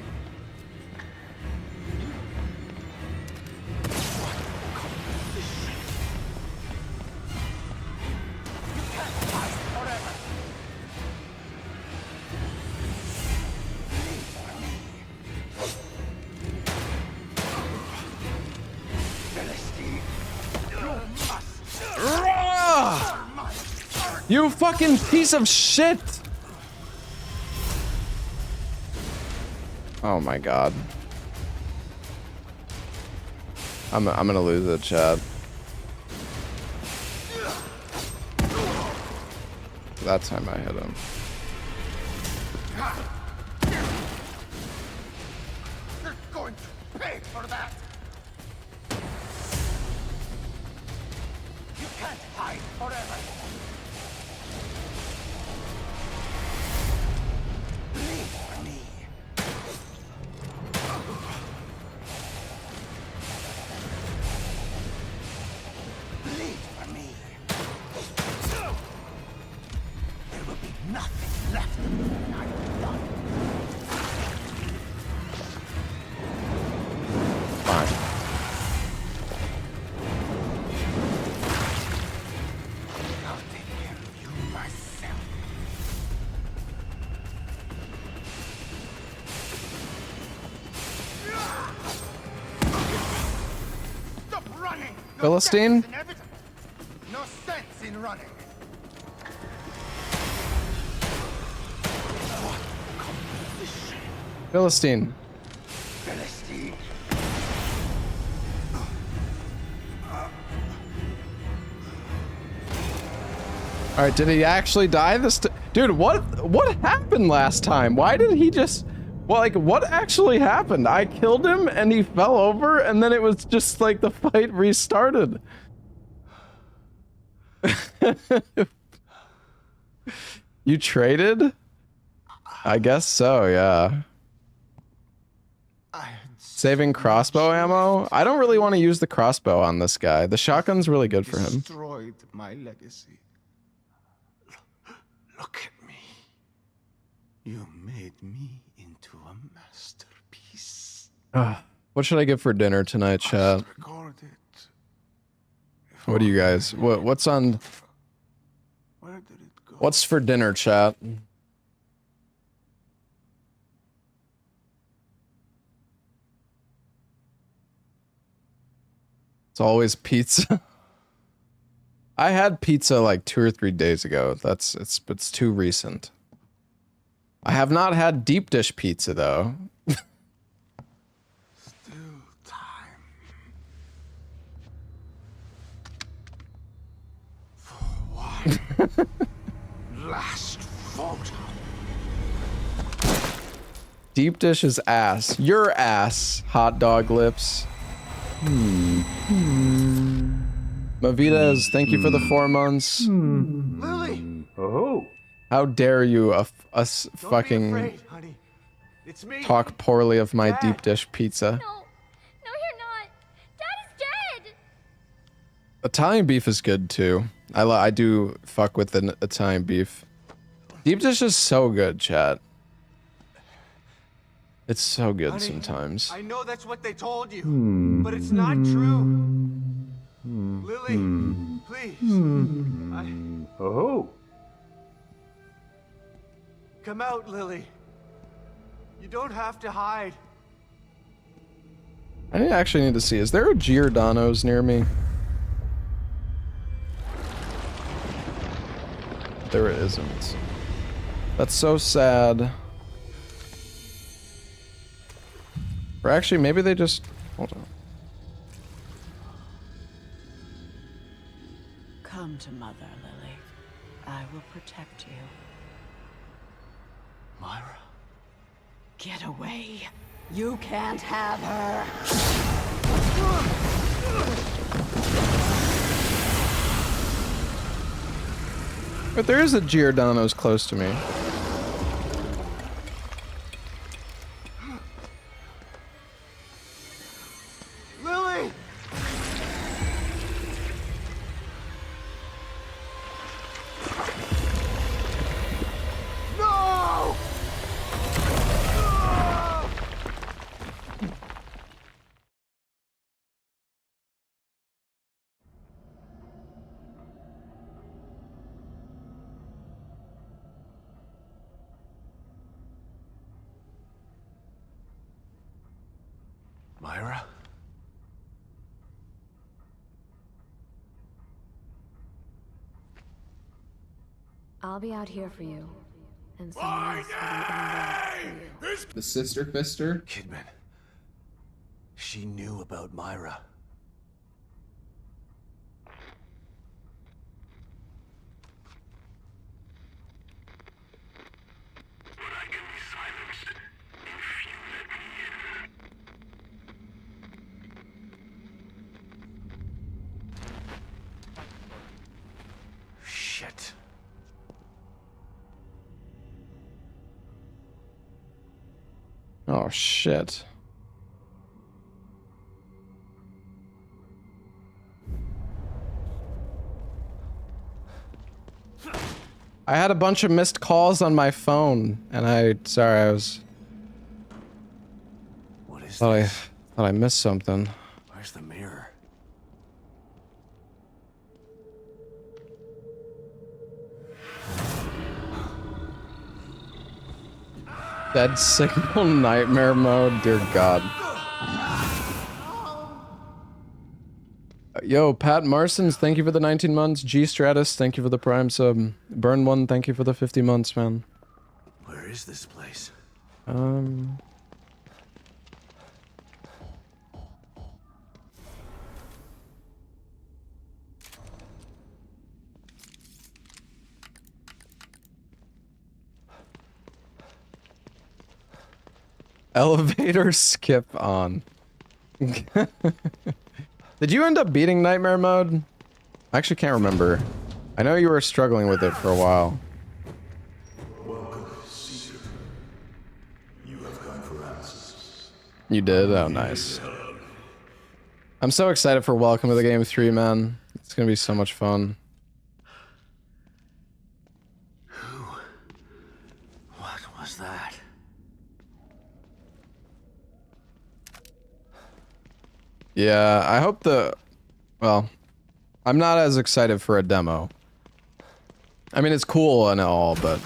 S1: You fucking piece of shit! Oh my god. I'm gonna lose it, chat. That time I hit him.
S9: You're going to pay for that. You can't hide forever. Bleed for me. Bleed for me. There will be nothing left of you when I'm done.
S1: Fine.
S9: I'll take care of you myself. Stop running!
S1: Philistine?
S9: No sense in running.
S1: Philistine.
S9: Philistine.
S1: All right, did he actually die this dude, what happened last time? Why did he just well, like, what actually happened? I killed him and he fell over and then it was just like the fight restarted. You traded? I guess so, yeah. Saving crossbow ammo? I don't really want to use the crossbow on this guy. The shotgun's really good for him.
S9: Destroyed my legacy. Look at me. You made me into a masterpiece.
S1: What should I get for dinner tonight, chat? What do you guys? What's on? What's for dinner, chat? It's always pizza. I had pizza like 2 or 3 days ago. It's too recent. I have not had deep dish pizza though.
S9: Still time. For one last photo.
S1: Deep dish is ass. Your ass, hot dog lips. Mavitas, thank you for the 4 months.
S9: Lily!
S8: Oh,
S1: How dare you us
S11: Don't be
S1: fucking
S11: afraid, honey. It's me.
S1: talk poorly of my
S11: Dad.
S1: deep dish pizza.
S15: No, you're not. Dad is dead.
S1: Italian beef is good too. I do fuck with the Italian beef. Deep dish is so good, chat. It's so good
S11: Honey,
S1: sometimes.
S11: I know that's what they told you,
S1: Hmm.
S11: but it's not true. Lily, please.
S6: Oh.
S11: Come out, Lily. You don't have to hide.
S1: I actually need to see. Is there a Giordano's near me? There isn't. That's so sad. Or actually, maybe they just... Hold on.
S18: Come to Mother, Lily. I will protect you.
S11: Myra.
S18: Get away. You can't have her.
S1: But there is a Giordano's close to me.
S11: Lily! No! Myra?
S4: I'll be out here for you. And someone else will be in there for you.
S1: The sister fister?
S11: Kidman. She knew about Myra. Shit.
S1: Oh, shit. I had a bunch of missed calls on my phone, and sorry, I was...
S11: What is
S1: thought
S11: this?
S1: I missed something.
S11: Where's the mirror?
S1: Dead signal nightmare mode, dear god. Yo, Pat Marsons, thank you for the 19 months. G Stratus, thank you for the Prime sub. Burn One, thank you for the 50 months, man.
S11: Where is this place?
S1: Elevator skip on. Did you end up beating Nightmare Mode? I actually can't remember. I know you were struggling with it for a while.
S10: Welcome, Seeker. You have come for answers.
S1: You did? Oh, nice. I'm so excited for Welcome to the Game 3, man. It's gonna be so much fun.
S11: What was that?
S1: Yeah, I hope well, I'm not as excited for a demo. I mean, it's cool and all, but...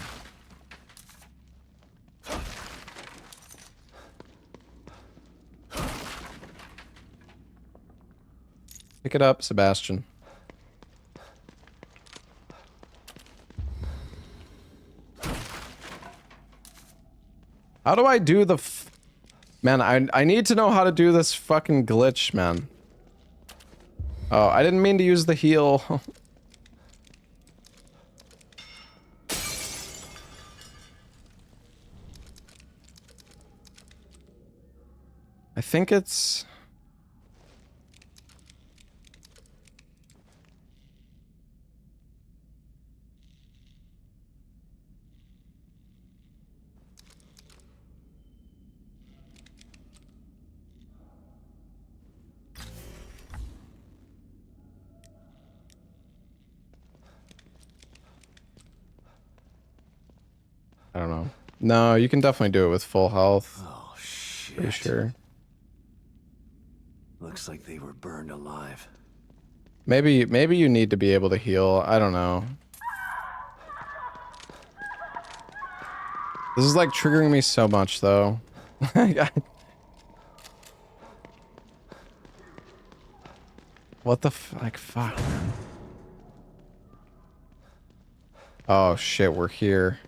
S1: Pick it up, Sebastian. How do I do the Man, I need to know how to do this fucking glitch, man. Oh, I didn't mean to use the heal. I think it's... don't know. No, you can definitely do it with full health.
S11: Oh, shit.
S1: Pretty sure.
S11: Looks like they were burned alive.
S1: Maybe you need to be able to heal. I don't know. This is like triggering me so much though. What the like fuck, man. Oh shit, we're here.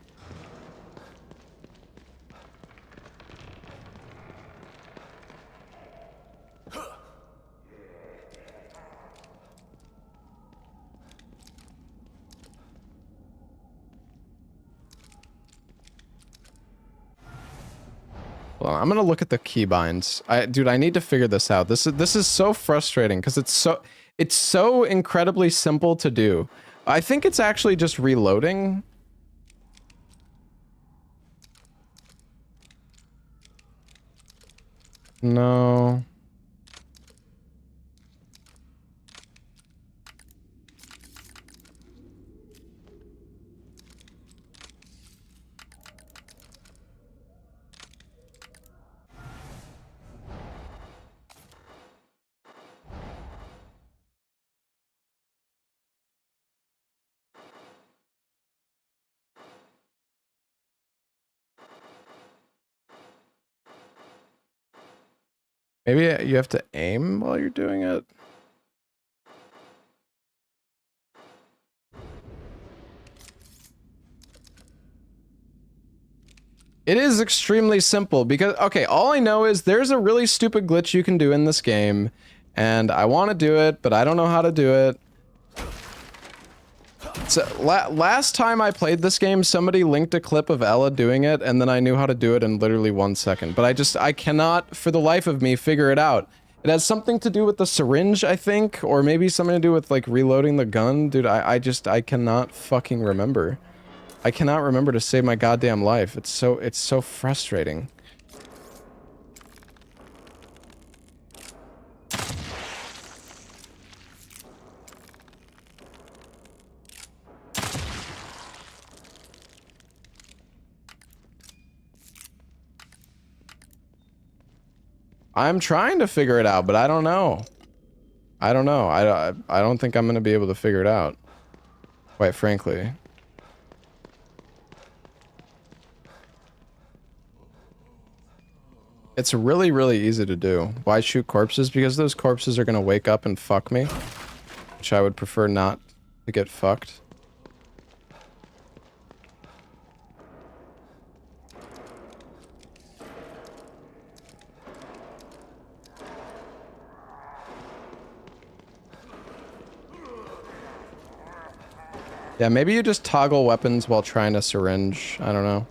S1: Well, I'm gonna look at the keybinds. Dude, I need to figure this out. This is so frustrating because it's so incredibly simple to do. I think it's actually just reloading. No. Maybe you have to aim while you're doing it. It is extremely simple because, okay, all I know is there's a really stupid glitch you can do in this game, and I want to do it, but I don't know how to do it. So last time I played this game, somebody linked a clip of Ella doing it, and then I knew how to do it in literally 1 second. But I cannot, for the life of me, figure it out. It has something to do with the syringe, I think, or maybe something to do with, like, reloading the gun. Dude, I cannot fucking remember. I cannot remember to save my goddamn life. It's so frustrating. I'm trying to figure it out, but I don't know. I don't know. I don't think I'm going to be able to figure it out. Quite frankly. It's really, really easy to do. Why shoot corpses? Because those corpses are going to wake up and fuck me. Which I would prefer not to get fucked. Yeah, maybe you just toggle weapons while trying to syringe. I don't know.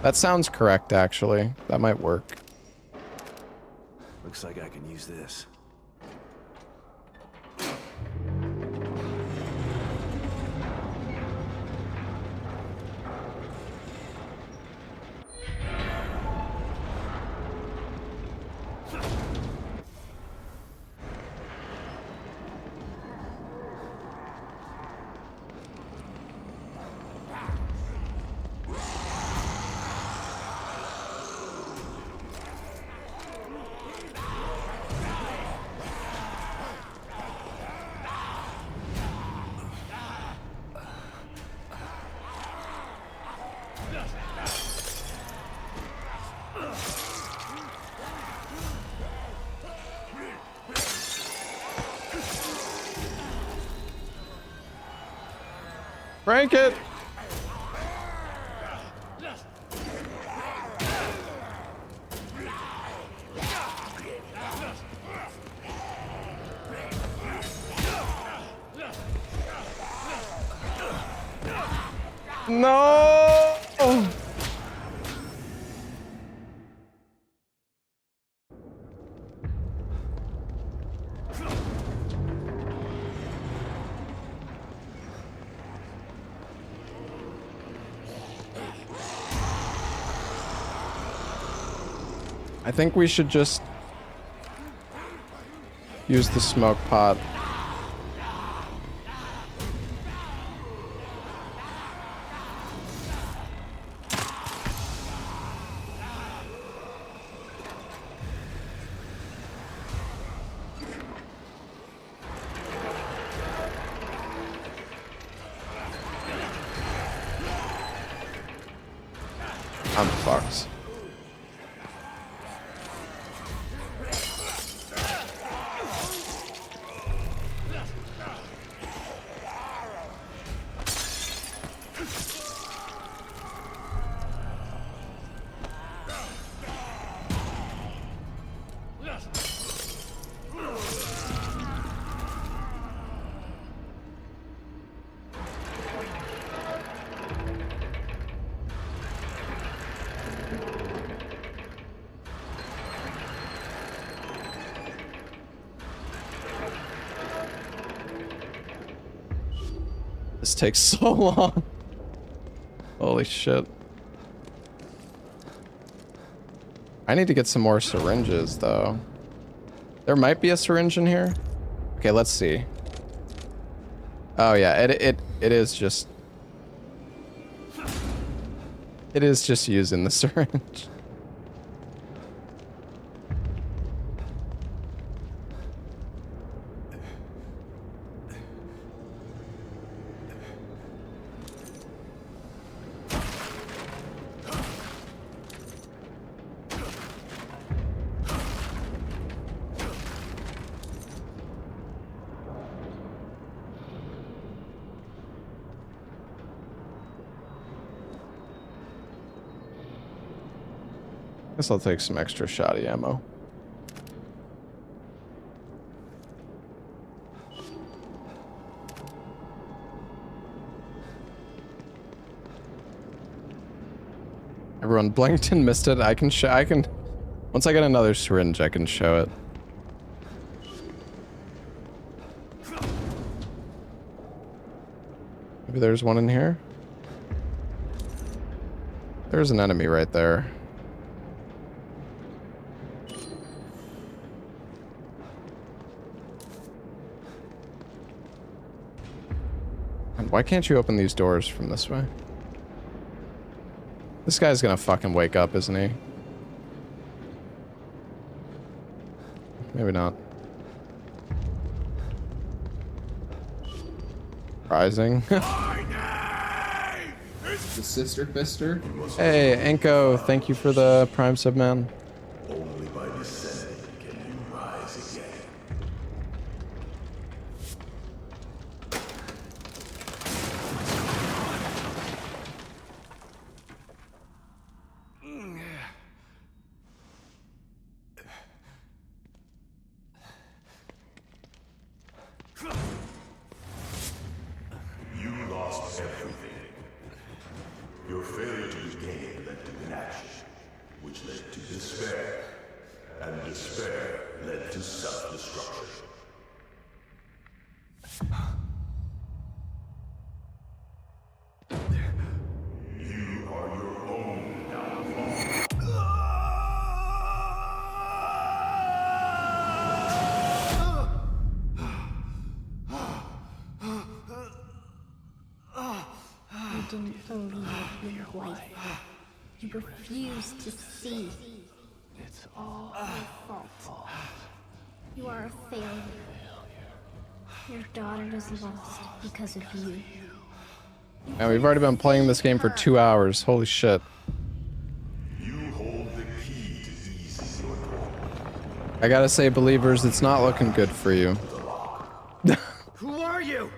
S1: That sounds correct, actually. That might work.
S11: Looks like I can use this.
S1: Frank it! No! I think we should just use the smoke pot. I'm fucked. This takes so long. Holy shit. I need to get some more syringes, though. There might be a syringe in here. Okay, let's see. Oh yeah, it is just... It is just using the syringe. Guess I'll take some extra shoddy ammo. Everyone blinked and missed it. I can once I get another syringe, I can show it. Maybe there's one in here. There's an enemy right there. Why can't you open these doors from this way? This guy's gonna fucking wake up, isn't he? Maybe not. Rising.
S13: The Sister Fister.
S1: Hey, Enko, thank you for the Prime sub, man.
S7: Only by descending can you rise again. You lost everything. Your failure to regain led to inaction, which led to despair, and despair led to self-destruction. You are your own downfall.
S15: You didn't believe your wife. You refused to see. It's all your fault. You are a failure. Your daughter is lost because of you.
S1: And we've already been playing this game for 2 hours. Holy shit.
S7: You hold the key to easing your door.
S1: I gotta say, believers, it's not looking good for you.
S8: Who are you?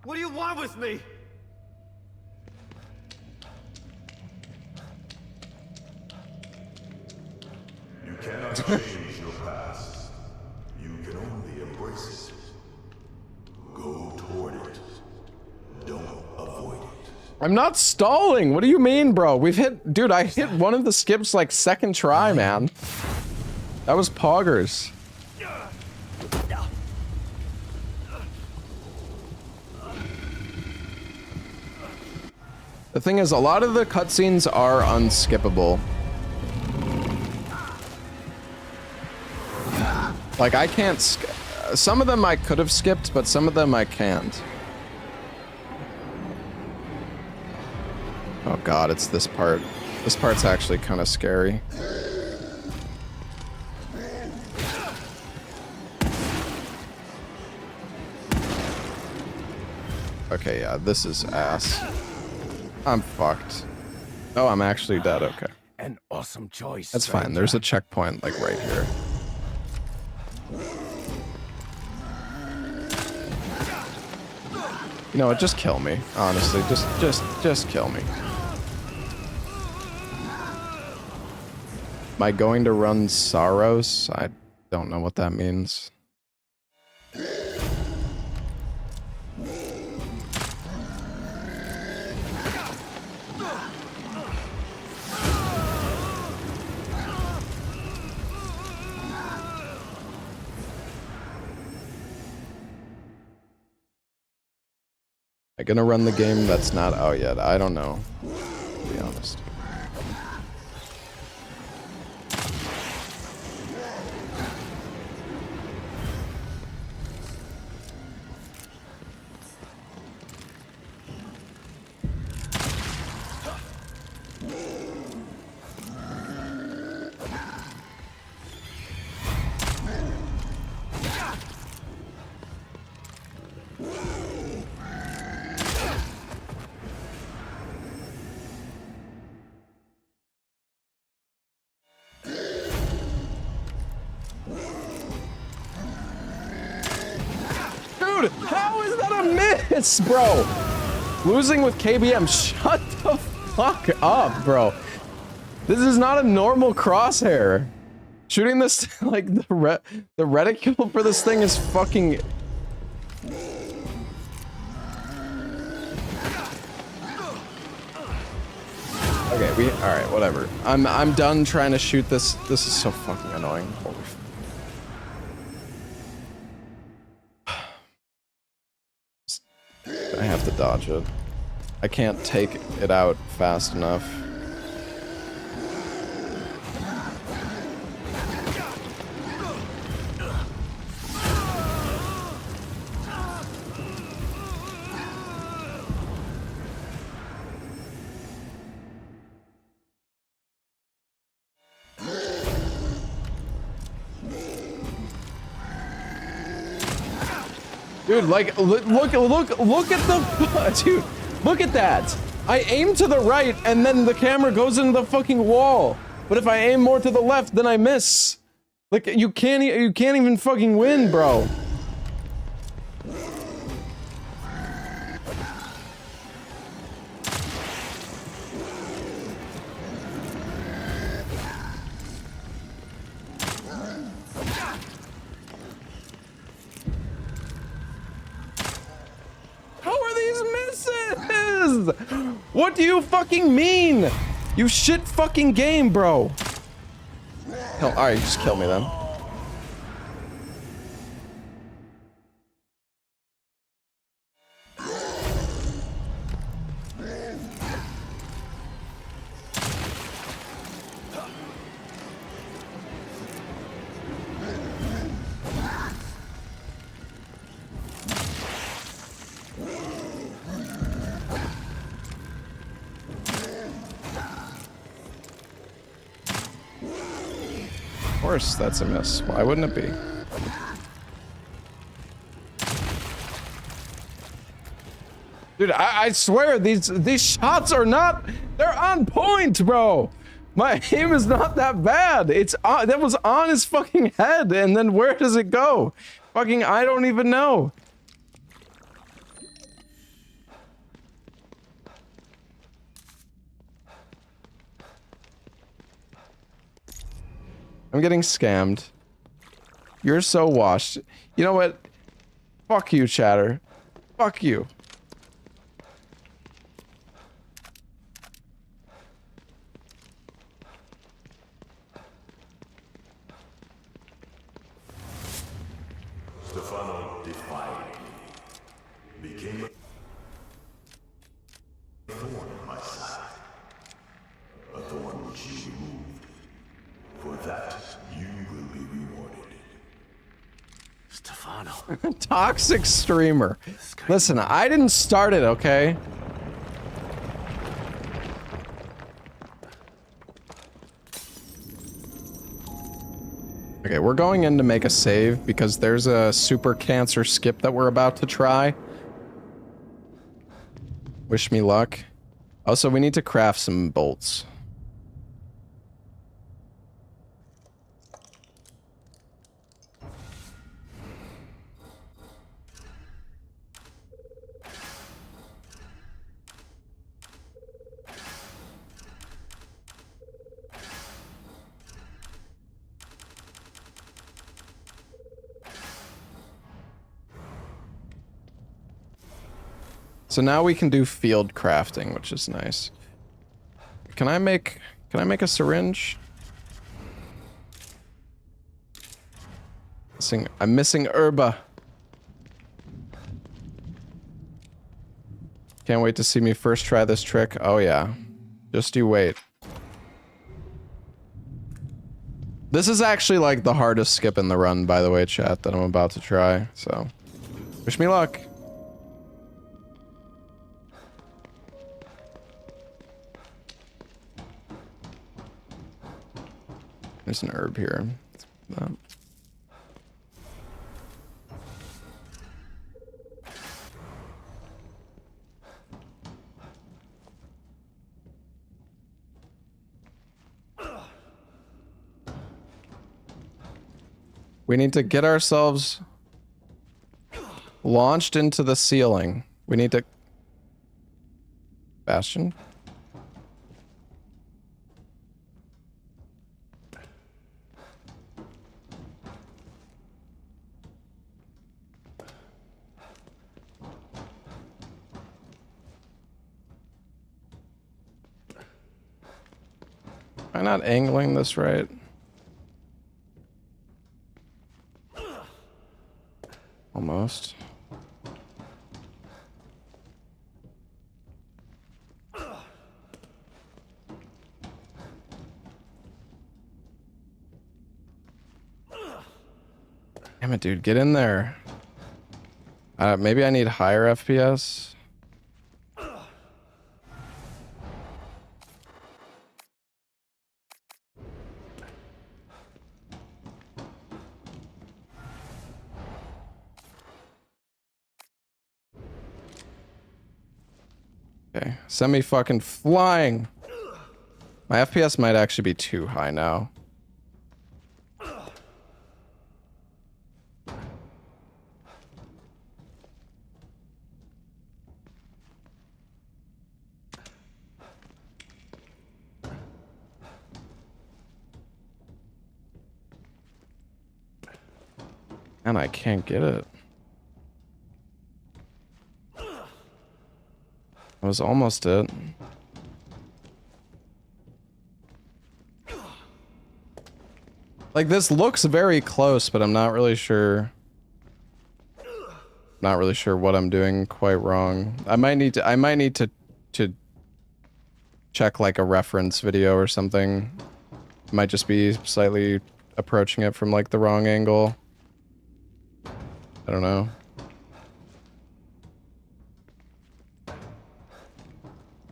S8: What do you want with me?
S7: You cannot change your past. You can only embrace it. Go toward it. Don't avoid it.
S1: I'm not stalling. What do you mean, bro? We've hit... Dude, I hit one of the skips like second try, man. That was poggers. The thing is, a lot of the cutscenes are unskippable. Like, I can't some of them I could have skipped, but some of them I can't. Oh god, it's this part. This part's actually kind of scary. Okay, yeah, this is ass. I'm fucked. Oh, I'm actually dead. Okay.
S11: An awesome choice.
S1: That's fine. There's a checkpoint like right here. You know what? Just kill me. Honestly, just kill me. Am I going to run Saros? I don't know what that means. I'm gonna run the game that's not out yet. I don't know, to be honest. Dude, how is that a miss, bro? Losing with KBM, shut the fuck up, bro. This is not a normal crosshair. Shooting this, like, the reticule for this thing is fucking... Okay, alright, whatever. I'm done trying to shoot this. This is so fucking annoying. Holy f- I have to dodge it. I can't take it out fast enough. Dude, like, look at the, dude, look at that. I aim to the right and then the camera goes into the fucking wall. But if I aim more to the left, then I miss. Like, you can't even fucking win, bro. How are these misses? What do you fucking mean? You shit fucking game, bro. Hell, alright, just kill me then. Of course, that's a miss. Why wouldn't it be? Dude, I swear these shots are not. They're on point, bro. My aim is not that bad. It's that was on his fucking head, and then where does it go? Fucking, I don't even know. I'm getting scammed. You're so washed. You know what? Fuck you, chatter. Fuck you.
S7: Stefano defied me. Became a thorn in my side. A thorn which you removed. For that, you will be rewarded.
S11: Stefano.
S1: Toxic streamer. Listen, I didn't start it, okay? Okay, we're going in to make a save because there's a super cancer skip that we're about to try. Wish me luck. Oh, so we need to craft some bolts. So now we can do field crafting, which is nice. Can I make a syringe? I'm missing herba. Can't wait to see me first try this trick. Oh yeah. Just you wait. This is actually like the hardest skip in the run, by the way, chat, that I'm about to try. So wish me luck. There's an herb here. We need to get ourselves launched into the ceiling. We need to... Bastion? Am I not angling this right? Almost. Damn it, dude. Get in there. Maybe I need higher FPS. Okay, send me fucking flying. My FPS might actually be too high now. And I can't get it. That was almost it. Like, this looks very close, but I'm not really sure. Not really sure what I'm doing quite wrong. I might need to check like a reference video or something. Might just be slightly approaching it from like the wrong angle. I don't know.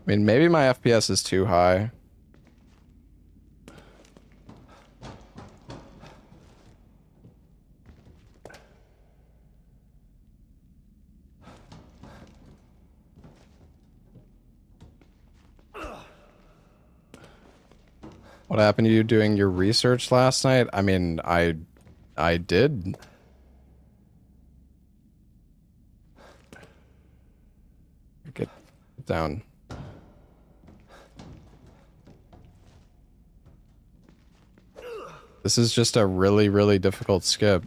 S1: I mean, maybe my FPS is too high. What happened to you doing your research last night? I mean, I did. Get down. This is just a really, really difficult skip.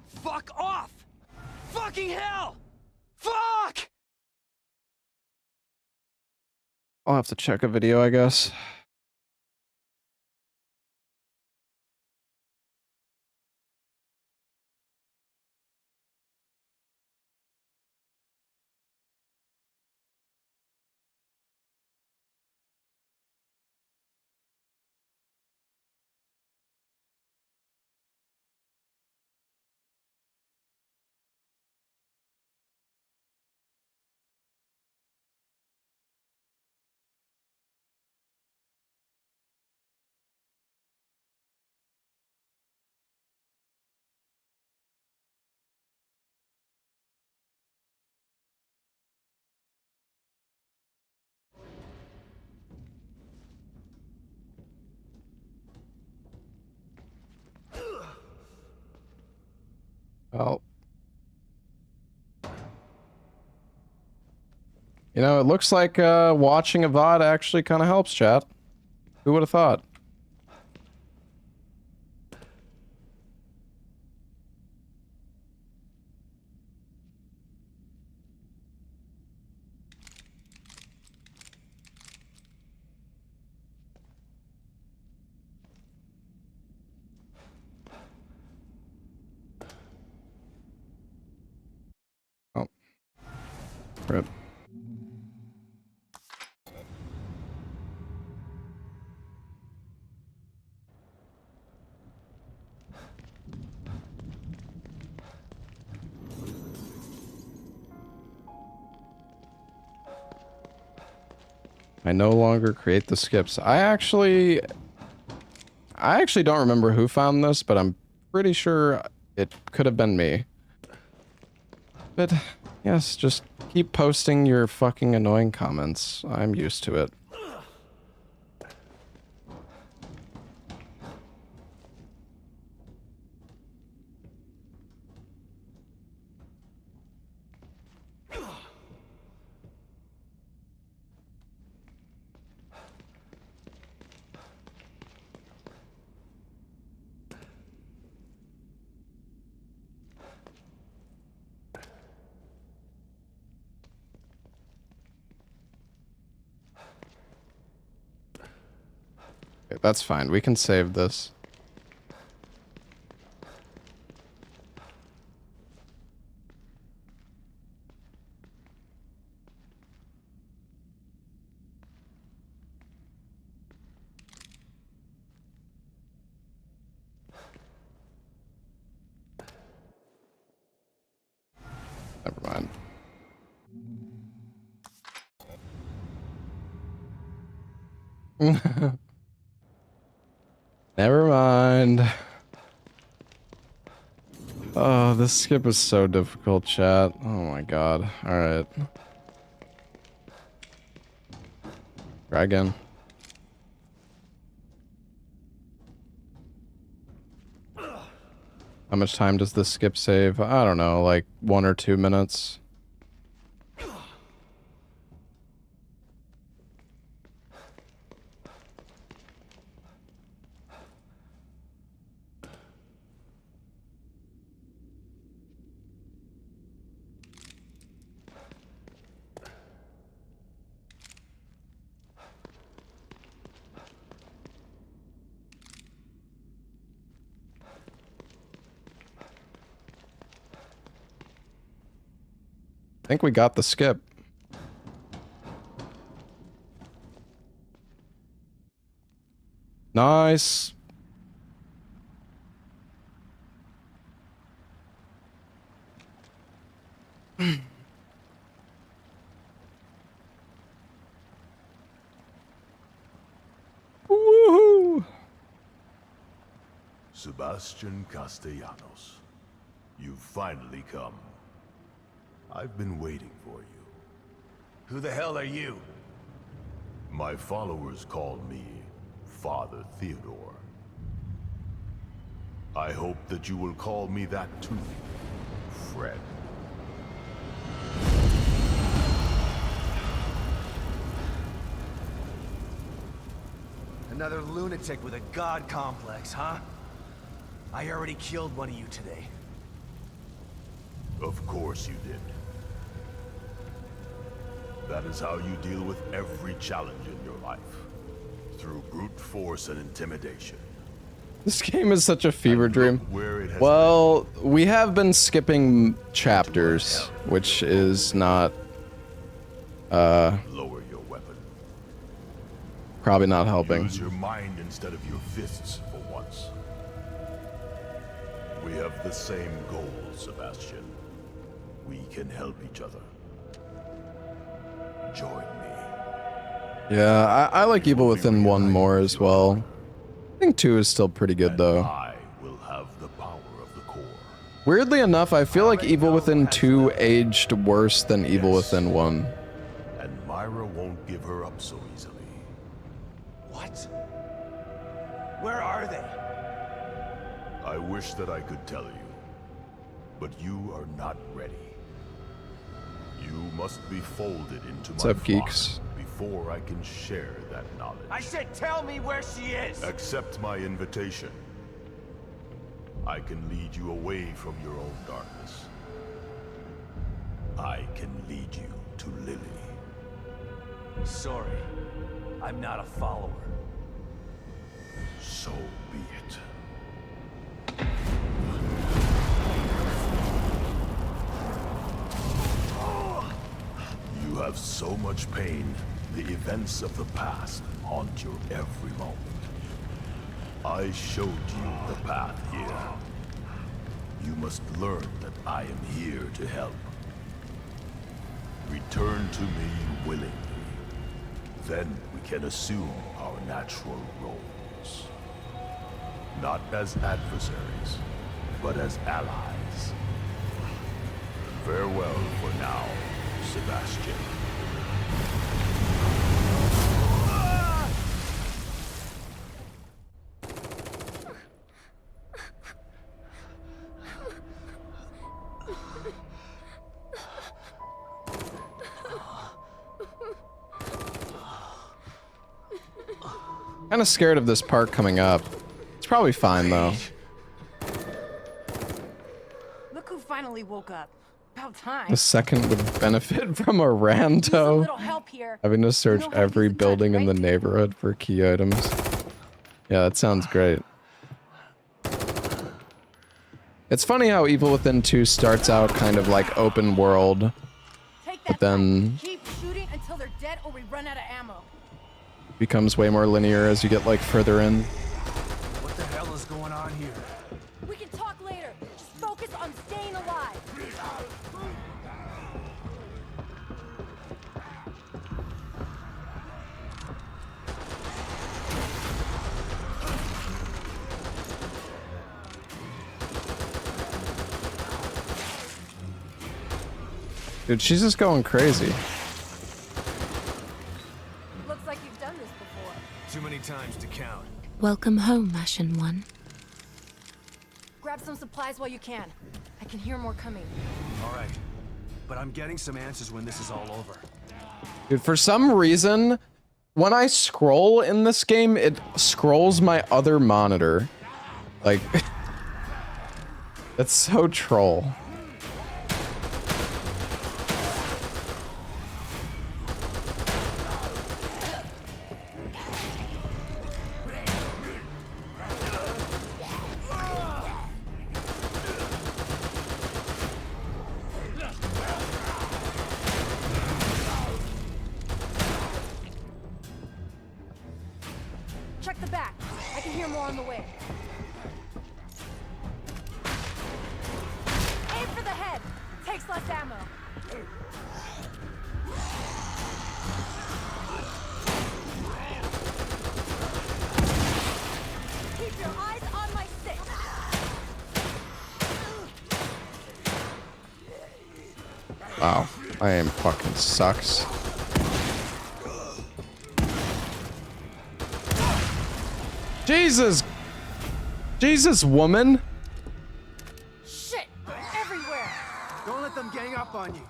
S8: Fuck off! Fucking hell! Fuck!
S1: I'll have to check a video, I guess. You know, it looks like watching a VOD actually kind of helps, chat. Who would have thought? Oh. Rip. I no longer create the skips. I actually don't remember who found this, but I'm pretty sure it could have been me. But yes, just keep posting your fucking annoying comments. I'm used to it. Okay, that's fine. We can save this. Never mind. Never mind. Oh, this skip is so difficult, chat. Oh my god. Alright. Try again. How much time does this skip save? I don't know, like 1 or 2 minutes. I think we got the skip. Nice. Woohoo!
S13: Sebastian Castellanos, you've finally come. I've been waiting for you.
S11: Who the hell are you?
S13: My followers call me Father Theodore. I hope that you will call me that too, Fred.
S11: Another lunatic with a god complex, huh? I already killed one of you today.
S13: Of course you did. That is how you deal with every challenge in your life. Through brute force and intimidation.
S1: This game is such a fever dream. Well, we have been skipping chapters, which is not
S13: Lower your weapon.
S1: probably not helping.
S13: Use your mind instead of your fists for once. We have the same goal, Sebastian. We can help each other. Join me.
S1: Yeah, I like Evil Within 1 more as well. I think 2 is still pretty good though.
S13: I will have the power of the core.
S1: Weirdly enough, I feel like Evil Within 2 aged worse than Evil Within 1.
S13: And Myra won't give her up so easily.
S11: What? Where are they?
S13: I wish that I could tell you, but you are not ready. You must be folded into
S1: What's
S13: my
S1: up, geeks?
S13: flock before I can share that knowledge.
S8: I said tell me where she is!
S13: Accept my invitation. I can lead you away from your own darkness. I can lead you to Lily.
S11: Sorry, I'm not a follower.
S13: So be it. You have so much pain, the events of the past haunt your every moment. I showed you the path here. You must learn that I am here to help. Return to me willingly. Then we can assume our natural roles. Not as adversaries, but as allies. Farewell for now, Sebastian.
S1: Kind of scared of this part coming up. It's probably fine though.
S16: Look who finally woke up. About time.
S1: The second would benefit from a rando
S16: little help here.
S1: having to search every building in the neighborhood for key items. Yeah, that sounds great. It's funny how Evil Within 2 starts out kind of like open world, but then
S16: Keep shooting until they're dead or we run out of ammo.
S1: becomes way more linear as you get like further in.
S11: What the hell is going on here?
S16: We can talk later. Just focus on staying alive.
S1: Dude, she's just going crazy.
S16: Looks like you've done this before.
S11: Too many times to count.
S15: Welcome home, Ashen One.
S16: Grab some supplies while you can. I can hear more coming.
S11: All right, but I'm getting some answers when this is all over.
S1: Dude, for some reason, when I scroll in this game, it scrolls my other monitor. Like, that's so troll.
S16: Check the back. I can hear more on the way. Aim for the head. Takes less ammo. Keep your eyes on my six.
S1: Wow, my aim fucking sucks. Jesus! Jesus, woman!
S16: Shit! They're everywhere!
S8: Don't let them gang up on you.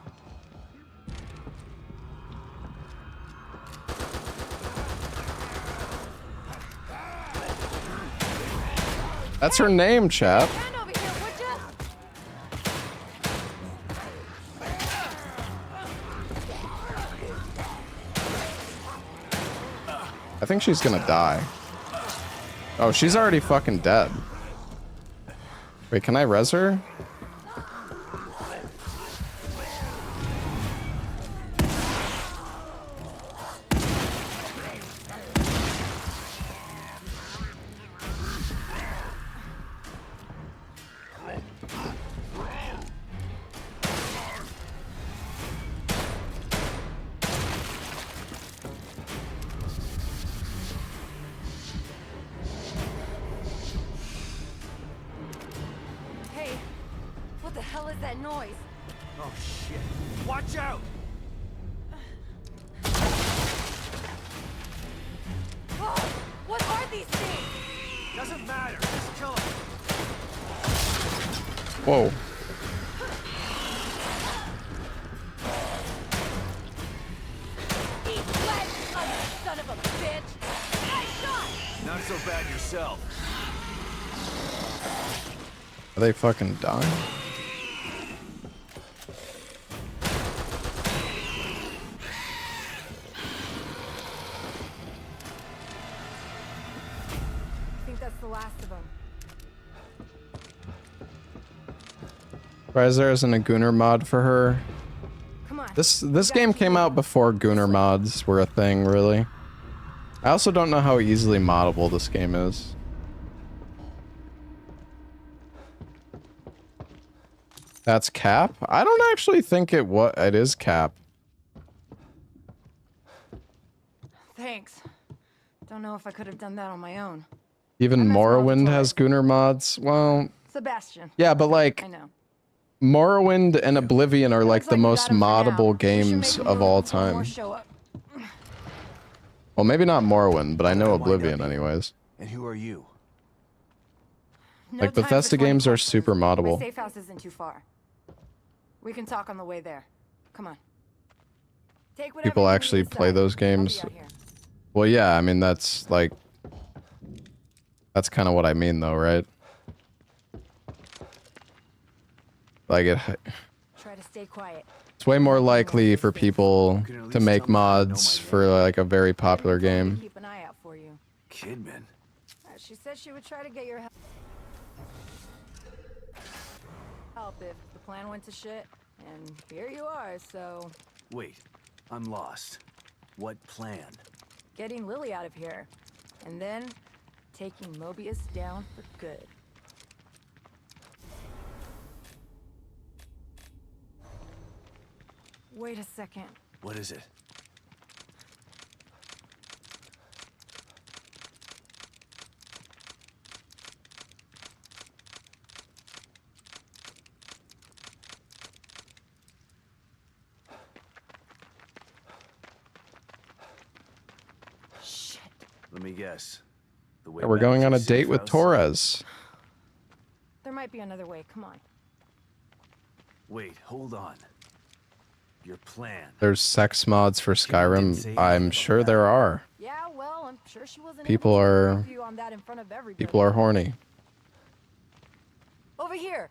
S1: That's her name, chap.
S16: Hand over here, would ya?
S1: I think she's gonna die. Oh, she's already fucking dead. Wait, can I res her?
S16: Hey, what the hell is that noise?
S8: Oh shit. Watch out!
S16: Oh, what are these things?
S8: Doesn't matter. Just kill them.
S1: Whoa.
S16: bitch! Nice shot!
S11: Not so bad yourself.
S1: Are they fucking dying?
S16: I think that's the last of them.
S1: Surprised there isn't a Gunnar mod for her.
S16: Come on.
S1: This game came out before Gunnar mods were a thing, really. I also don't know how easily moddable this game is. That's Cap? I don't actually think it is Cap.
S16: Thanks. Don't know if I could have done that on my own.
S1: Even Morrowind has Gunnar mods. Well,
S16: Sebastian.
S1: yeah, but like
S16: I know.
S1: Morrowind and Oblivion are like the most moddable games of all time. Well, maybe not Morrowind, but I know Oblivion anyways.
S11: And who are you?
S16: No
S1: Like
S16: time for
S1: Bethesda
S16: 20
S1: games are
S16: questions.
S1: super
S16: My
S1: moddable.
S16: safe house isn't too far. We can talk on the way there. Come on. Take whatever
S1: People
S16: you need
S1: actually play
S16: inside.
S1: those
S16: I'll be
S1: games.
S16: out here.
S1: Well, yeah, I mean that's like that's kind of what I mean though, right? Like
S16: Try to stay quiet.
S1: it's way more likely for people to make mods for like a very popular game.
S16: Keep an eye out for you.
S11: Kidman.
S16: She said she would try to get your help if the plan went to shit. And here you are, so
S11: Wait, I'm lost. What plan?
S16: getting Lily out of here. And then taking Mobius down for good. Wait a second.
S11: What is it?
S16: Shit.
S11: Let me guess. The way
S1: Yeah, we're
S11: back
S1: going
S11: to
S1: on a
S11: your
S1: date
S11: safe
S1: with
S11: house?
S1: Torres.
S16: There might be another way. Come on.
S11: Wait, hold on. Your plan.
S1: There's sex mods for Skyrim. I'm sure there are.
S16: Yeah, well, I'm sure she wasn't
S1: People
S16: able to
S1: are
S16: brief you on that in front of everybody.
S1: people are horny.
S16: Over here.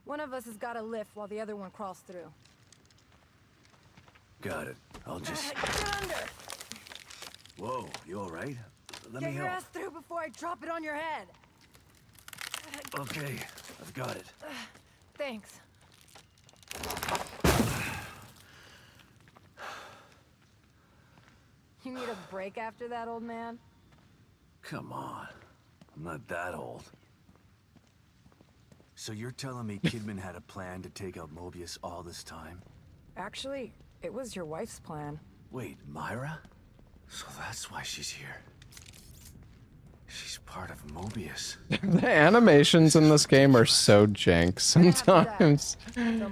S16: One of us has got to lift while the other one crawls through.
S11: Got it. I'll just.
S16: Get under.
S11: Whoa, you all right? Let
S16: Get
S11: me
S16: your
S11: help.
S16: ass through before I drop it on your head.
S11: Okay, I've got it.
S16: Thanks. You need a break after that, old man?
S11: Come on. I'm not that old. So you're telling me Kidman had a plan to take out Mobius all this time?
S16: Actually, it was your wife's plan.
S11: Wait, Myra? So that's why she's here. She's part of Mobius.
S1: The animations in this game are so jank sometimes.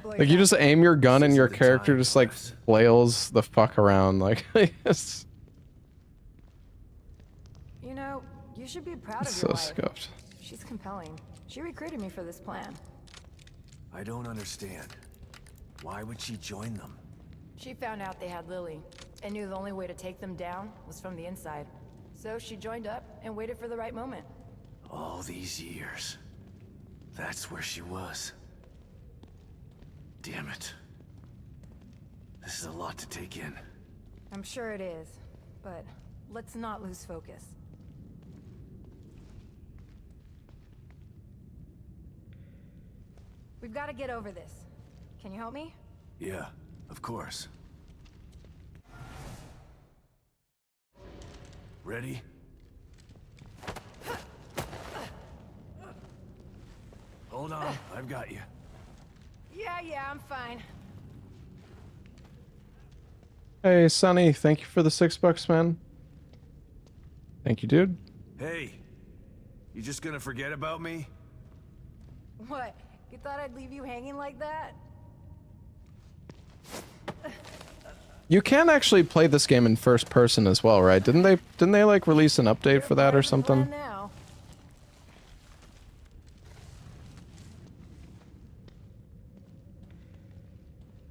S1: Like you just aim your gun and your character just like flails the fuck around like it's
S16: You know, you should be proud of
S1: so
S16: your wife.
S1: scuffed.
S16: She's compelling. She recruited me for this plan.
S11: I don't understand. Why would she join them?
S16: She found out they had Lily and knew the only way to take them down was from the inside. So she joined up and waited for the right moment.
S11: All these years. That's where she was. Damn it. This is a lot to take in.
S16: I'm sure it is, but let's not lose focus. We've got to get over this. Can you help me?
S11: Yeah, of course. Ready? Hold on, I've got you.
S16: Yeah, I'm fine.
S1: Hey Sonny, thank you for the $6, man. Thank you, dude.
S11: Hey, you just gonna forget about me?
S16: What? You thought I'd leave you hanging like that?
S1: You can actually play this game in first person as well, right? Didn't they like release an update for that or something?
S16: Now.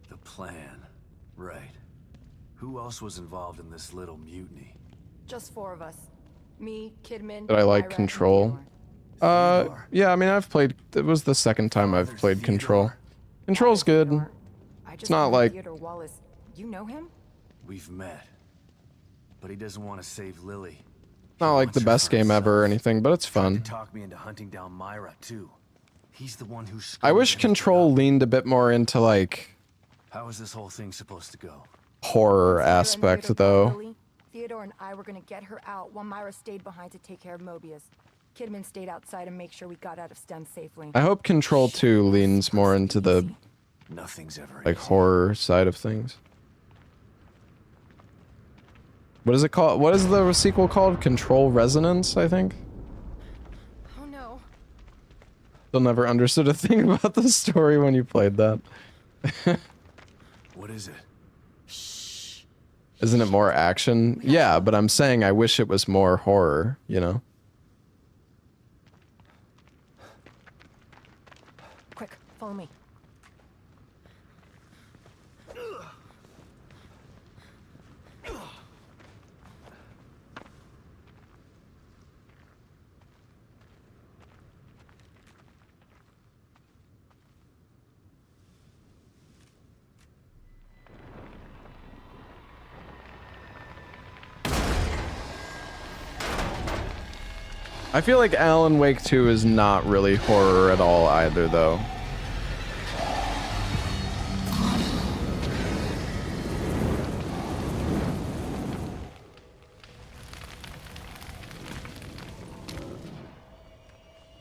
S11: The plan. Right. Who else was involved in this little mutiny?
S16: Just 4 of us. Me, Kidman,
S1: Did I like
S16: Myra, and
S1: Control? Yeah, I mean, I've played, it was the second time I've played Control. Control's good. It's not like,
S16: Theodore Wallace. You know him?
S11: We've met. But he doesn't want to save Lily.
S1: not like the best game ever or anything, but it's fun.
S11: Talk me into hunting down Myra too. He's the one who
S1: I wish Control leaned a bit more into like
S11: How is this whole thing supposed to go?
S1: horror aspect though.
S16: Theodore and I were gonna get her out while Myra stayed behind to take care of Mobius. Kidman stayed outside and make sure we got out of STEM safely.
S1: I hope Control 2 leans more into the
S11: Nothing's ever
S1: like horror side of things. What is it called? What is the sequel called? Control Resonance, I think.
S16: Oh no.
S1: Still never understood a thing about the story when you played that.
S11: What is it?
S1: Isn't it more action? Yeah, but I'm saying I wish it was more horror, you know?
S16: Quick, follow me.
S1: I feel like Alan Wake 2 is not really horror at all either, though.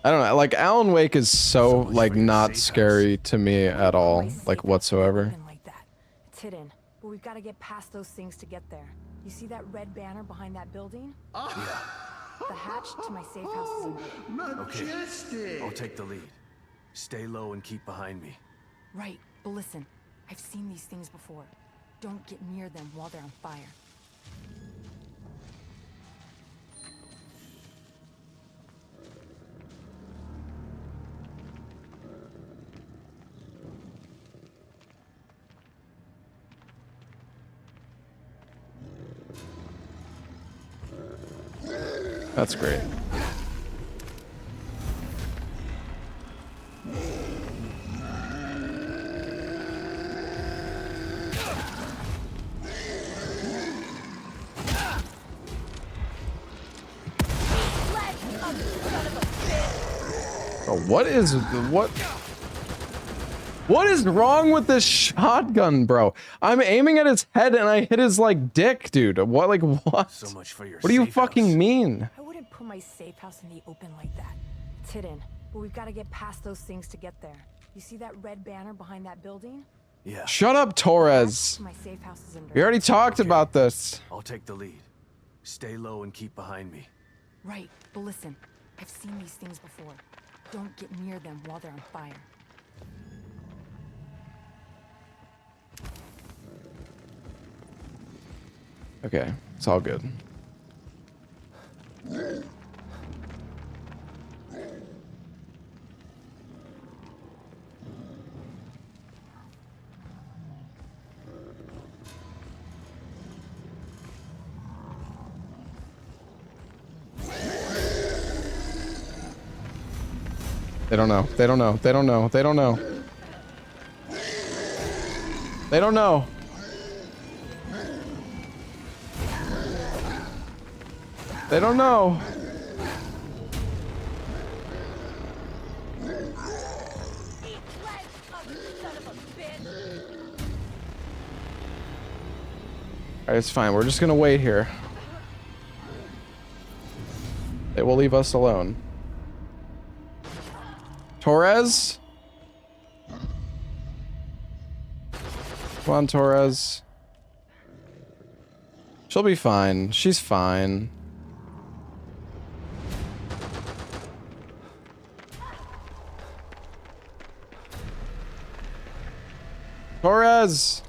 S1: I don't know, like Alan Wake is so like not scary to me at all, like whatsoever.
S16: It's hidden, but we've got to get past those things to get there. You see that red banner behind that building? The hatch to my safe house is in there.
S11: Okay, I'll take the lead. Stay low and keep behind me.
S16: Right, but listen, I've seen these things before. Don't get near them while they're on fire.
S1: That's great. Oh, what is wrong with this shotgun, bro? I'm aiming at his head and I hit his like dick, dude. What, like what?
S11: So much for your
S1: What do you
S11: safe
S1: fucking
S11: house.
S1: mean?
S16: I wouldn't put my safe house in the open like that. It's hidden, but we've got to get past those things to get there. You see that red banner behind that building?
S11: Yeah.
S1: Shut up, Torres.
S16: My safe house is under.
S1: We already talked about this.
S11: I'll take the lead. Stay low and keep behind me.
S16: Right, but listen, I've seen these things before. Don't get near them while they're on fire.
S1: Okay, it's all good. They don't know. They don't know. They don't know. They don't know. They don't know. They don't know. Alright, it's fine. We're just gonna wait here. They will leave us alone. Torres? Come on, Torres. She'll be fine. She's fine. Torres!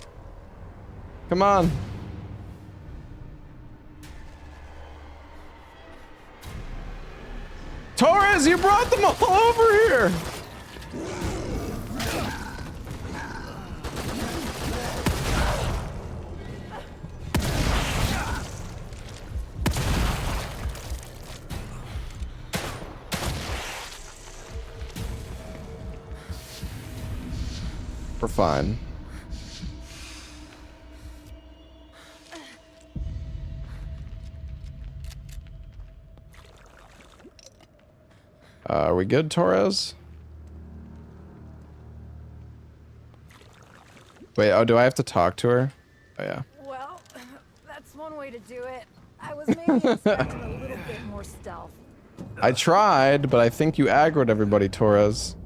S1: Come on. Torres, you brought them all over here! fine. Are we good, Torres? Wait, oh, do I have to talk to her? Oh, yeah.
S16: Well, that's one way to do it. I was maybe expecting a little bit more stealth.
S1: I tried, but I think you aggroed everybody, Torres.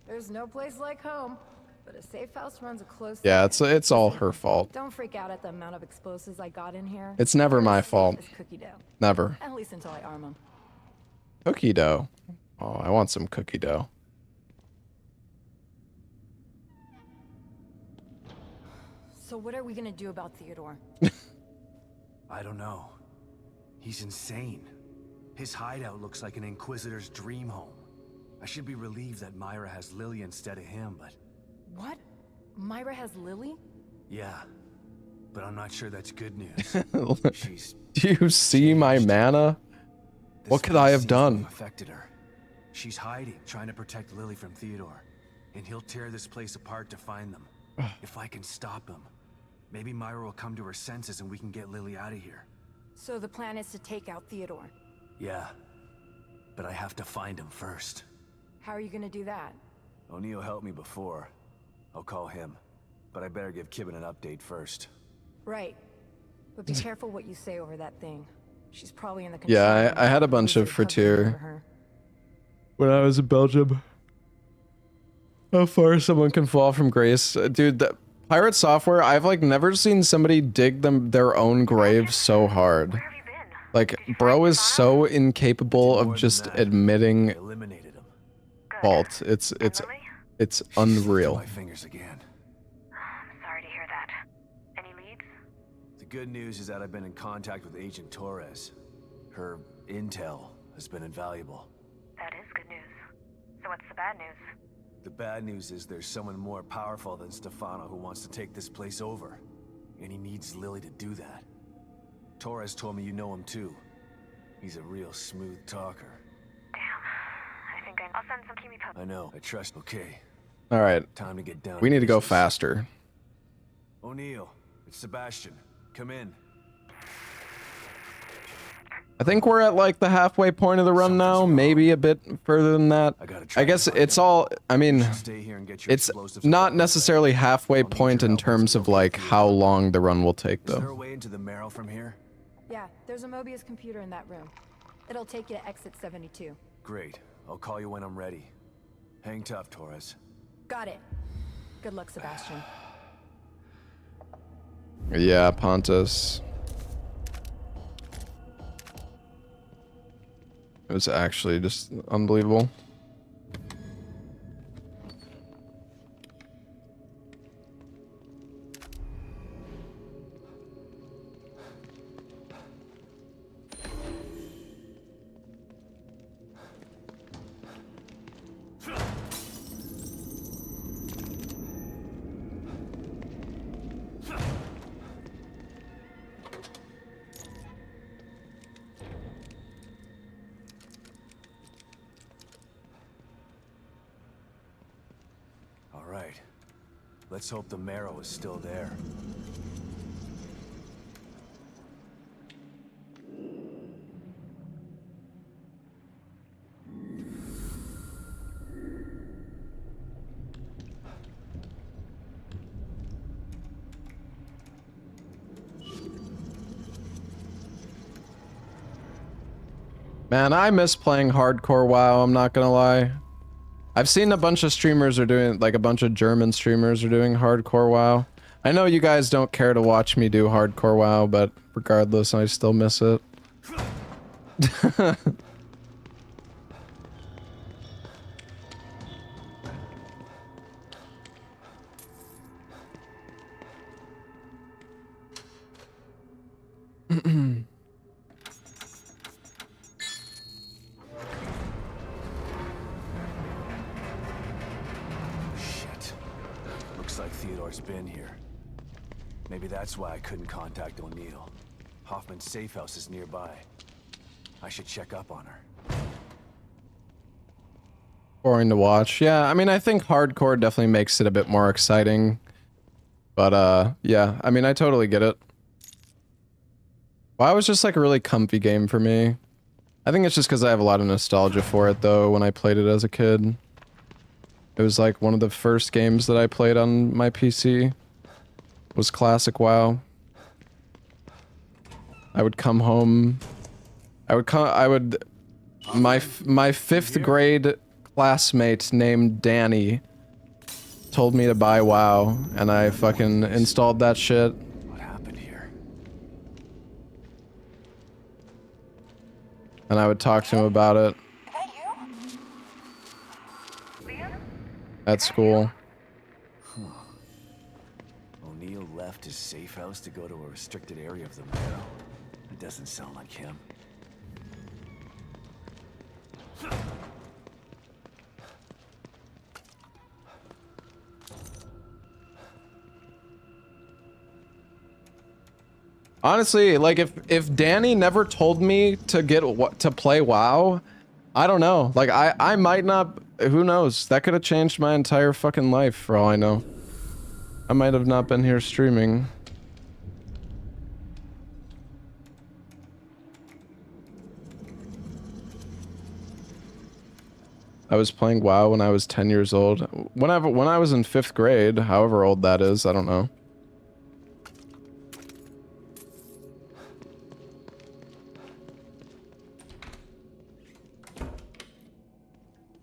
S16: There's no place like home, but a safe house runs a close.
S1: Yeah, it's all her fault.
S16: Don't freak out at the amount of explosives I got in here.
S1: It's never my fault.
S16: It's cookie dough.
S1: Never.
S16: At least until I arm them.
S1: Cookie dough. Oh, I want some cookie dough.
S16: So what are we gonna do about Theodore?
S11: I don't know. He's insane. His hideout looks like an Inquisitor's dream home. I should be relieved that Myra has Lily instead of him, but...
S16: What? Myra has Lily?
S11: Yeah. But I'm not sure that's good news. She's...
S1: Do you see my mana? What could I have done?
S11: Affected her. She's hiding, trying to protect Lily from Theodore. And he'll tear this place apart to find them. If I can stop him, maybe Myra will come to her senses and we can get Lily out of here.
S16: So the plan is to take out Theodore?
S11: Yeah. But I have to find him first.
S16: How are you gonna do that?
S11: O'Neill helped me before. I'll call him. But I better give Kibben an update first.
S16: Right. But be careful what you say over that thing. She's probably in the control
S1: Yeah,
S16: room.
S1: I had a bunch of Frater when I was in Belgium. How far someone can fall from grace. Dude, the Pirate Software, I've like never seen somebody dig their own grave so hard. Like, bro is so incapable of just admitting fault. It's unreal.
S11: My fingers again.
S21: I'm sorry to hear that. Any leads?
S11: The good news is that I've been in contact with Agent Torres. Her intel has been invaluable.
S21: That is good news. So what's the bad news?
S11: The bad news is there's someone more powerful than Stefano who wants to take this place over. And he needs Lily to do that. Torres told me you know him too. He's a real smooth talker.
S21: Damn. I think I'll send some Kimi Pub.
S11: I know. I trust. Okay.
S1: All right.
S11: Time to get down.
S1: We need to go faster.
S11: O'Neill, it's Sebastian. Come in.
S1: I think we're at like the halfway point of the run now, maybe a bit further than that. I guess it's all, I mean, it's not necessarily halfway point in terms of like how long the run will take
S11: Is there a
S1: though.
S11: way into the Marrow from here?
S16: Yeah, there's a Mobius computer in that room. It'll take you to exit 72.
S11: Great. I'll call you when I'm ready. Hang tough, Torres.
S16: Got it. Good luck, Sebastian.
S1: Yeah, Pontus. It was actually just unbelievable.
S11: All right. Let's hope the Marrow is still there.
S1: Man, I miss playing hardcore WoW, I'm not gonna lie. I've seen a bunch of streamers are doing, like a bunch of German streamers are doing hardcore WoW. I know you guys don't care to watch me do hardcore WoW, but regardless, I still miss it.
S11: Shit. Looks like Theodore's been here. Maybe that's why I couldn't contact O'Neill. Hoffman's safe house is nearby. I should check up on her.
S1: Boring to watch. Yeah, I mean, I think hardcore definitely makes it a bit more exciting. But, yeah, I mean, I totally get it. WoW was just like a really comfy game for me. I think it's just because I have a lot of nostalgia for it, though, when I played it as a kid. It was like one of the first games that I played on my PC. Was classic WoW. I would come home. My 5th grade classmate named Danny told me to buy WoW, and I fucking installed that shit.
S11: What happened here?
S1: And I would talk to him about it. At school.
S11: O'Neill left his safe house to go to a restricted area of the Marrow. It doesn't sound like him.
S1: Honestly, like if Danny never told me to play WoW, I don't know. Like I might not. Who knows? That could have changed my entire fucking life for all I know. I might have not been here streaming. I was playing WoW when I was 10 years old. When I was in 5th grade, however old that is, I don't know.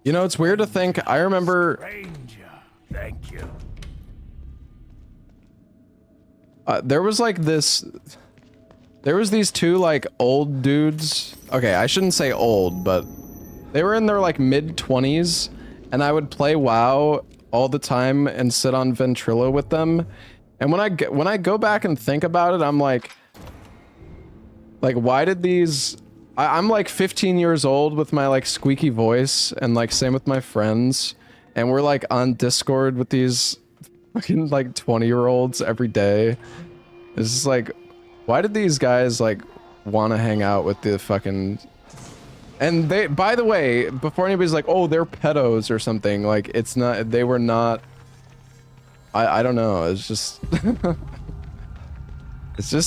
S1: You know, it's weird to think. I remember.
S13: Stranger, thank you.
S1: There was like this. There was these two like old dudes. Okay, I shouldn't say old, but they were in their like mid-20s, and I would play WoW all the time and sit on Ventrilo with them. And when I go back and think about it, I'm like, why did these? I'm like 15 years old with my like squeaky voice, and like same with my friends, and we're like on Discord with these fucking like 20-year-olds every day. It's just like, why did these guys like want to hang out with the fucking? And they, by the way, before anybody's like, oh, they're pedos or something, like it's not. They were not. I don't know. It's just.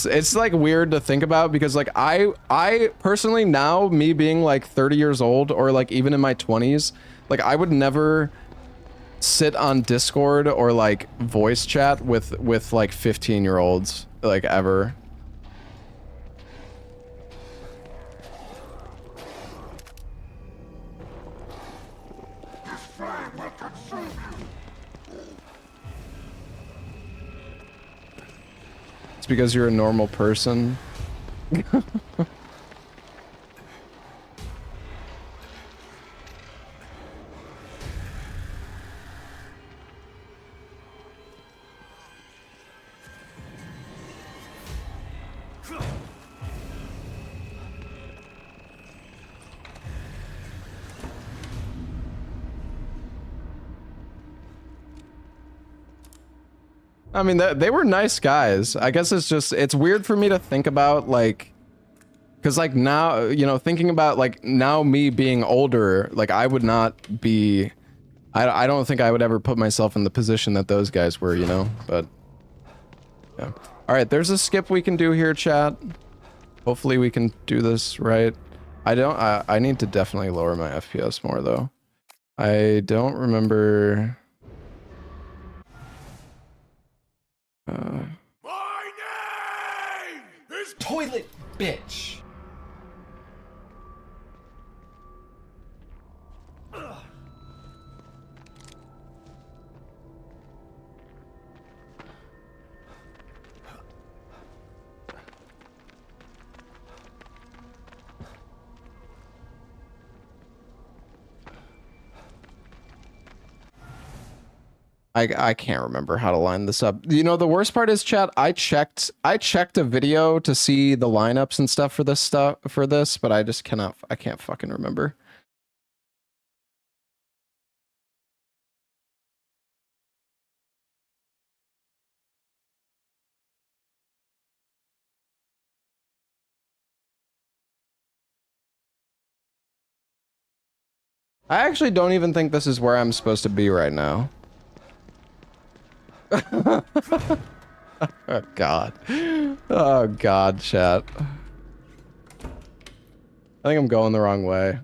S1: It's like weird to think about, because like I personally, now me being like 30 years old, or like even in my 20s, like I would never sit on Discord or like voice chat with like 15-year-olds, like ever. It's because you're a normal person. I mean, they were nice guys. I guess it's weird for me to think about, like, because like now, you know, thinking about like now me being older, like I would not be, I don't think I would ever put myself in the position that those guys were, you know, but yeah. All right, there's a skip we can do here, chat. Hopefully we can do this right. I need to definitely lower my FPS more though. I don't remember.
S13: My name is
S8: Toilet bitch.
S1: I can't remember how to line this up. You know, the worst part is, chat, I checked a video to see the lineups and stuff for this, but I can't fucking remember. I actually don't even think this is where I'm supposed to be right now. Oh god. Oh god, chat. I think I'm going the wrong way.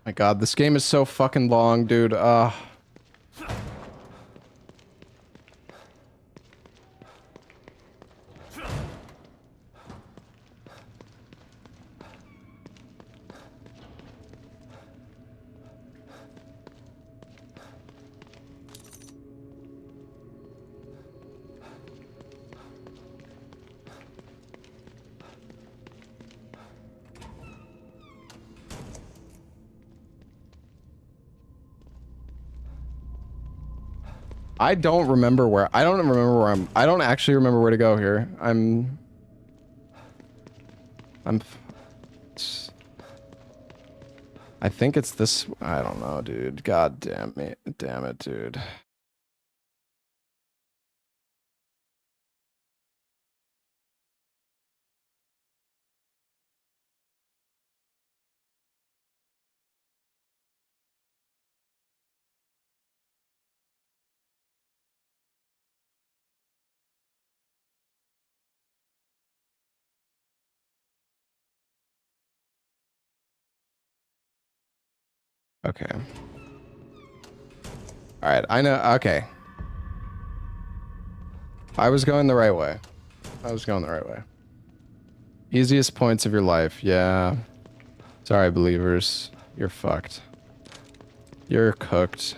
S1: My god, this game is so fucking long, dude. I don't remember where I don't actually remember where to go here. I think it's this. I don't know, dude. God damn it, dude. Okay. All right, I know. Okay. I was going the right way. Easiest points of your life. Yeah. Sorry, believers. You're fucked. You're cooked.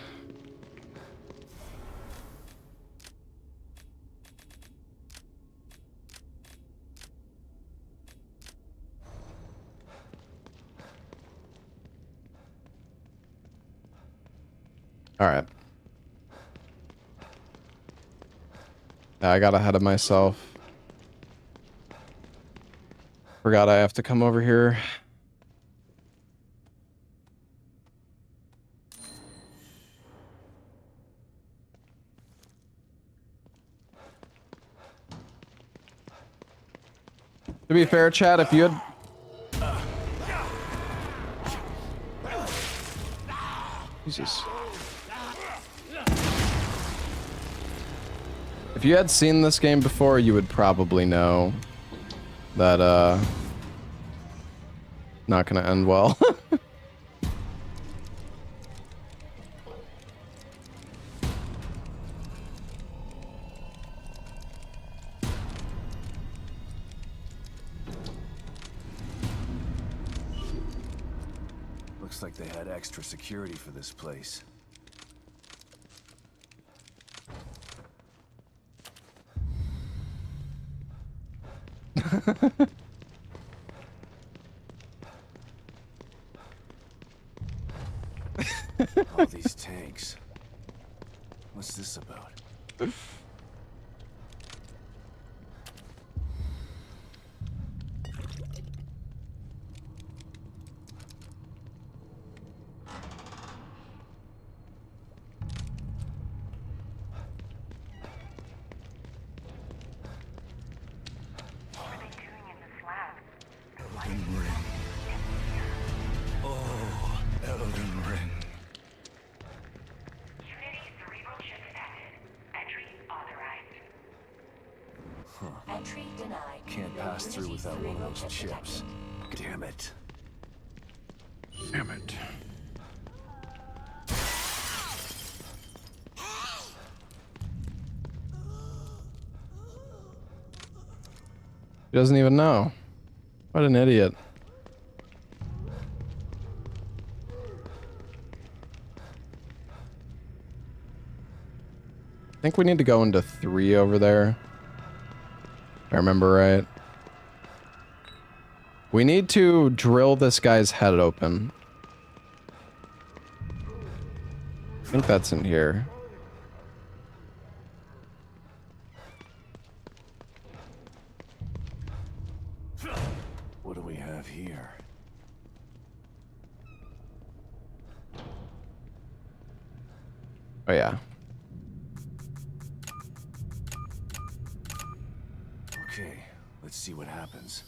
S1: All right. I got ahead of myself. Forgot I have to come over here. To be fair, chat, if you had... Jesus. If you had seen this game before, you would probably know that, not gonna end well.
S11: Looks like they had extra security for this place. All these tanks. What's this about?
S14: Elden Ring. Oh, Elden Ring.
S5: Entry denied.
S11: Can't pass through without one of those chips. Damn it.
S1: Damn it. He doesn't even know. What an idiot. I think we need to go into 3 over there. If I remember right. We need to drill this guy's head open. I think that's in here.
S11: What do we have here?
S1: Oh yeah.
S11: Okay, let's see what happens.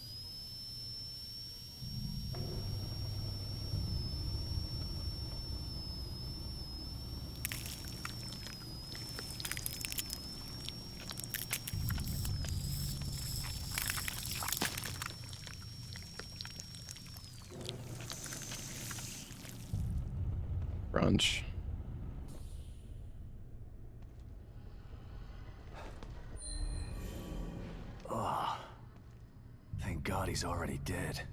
S1: Brunch.
S11: Oh, thank God he's already dead.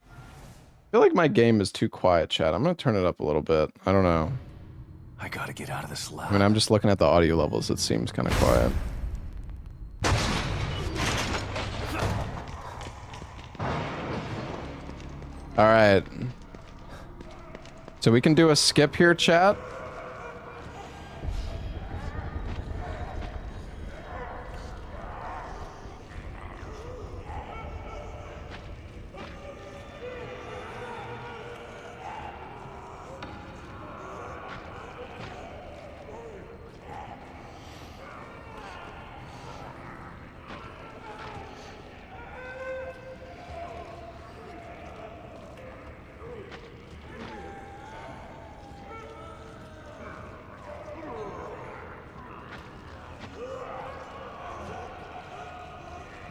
S1: I feel like my game is too quiet, chat. I'm gonna turn it up a little bit. I don't know.
S11: I gotta get out of this lab.
S1: I mean, I'm just looking at the audio levels. It seems kind of quiet. All right. So we can do a skip here, chat.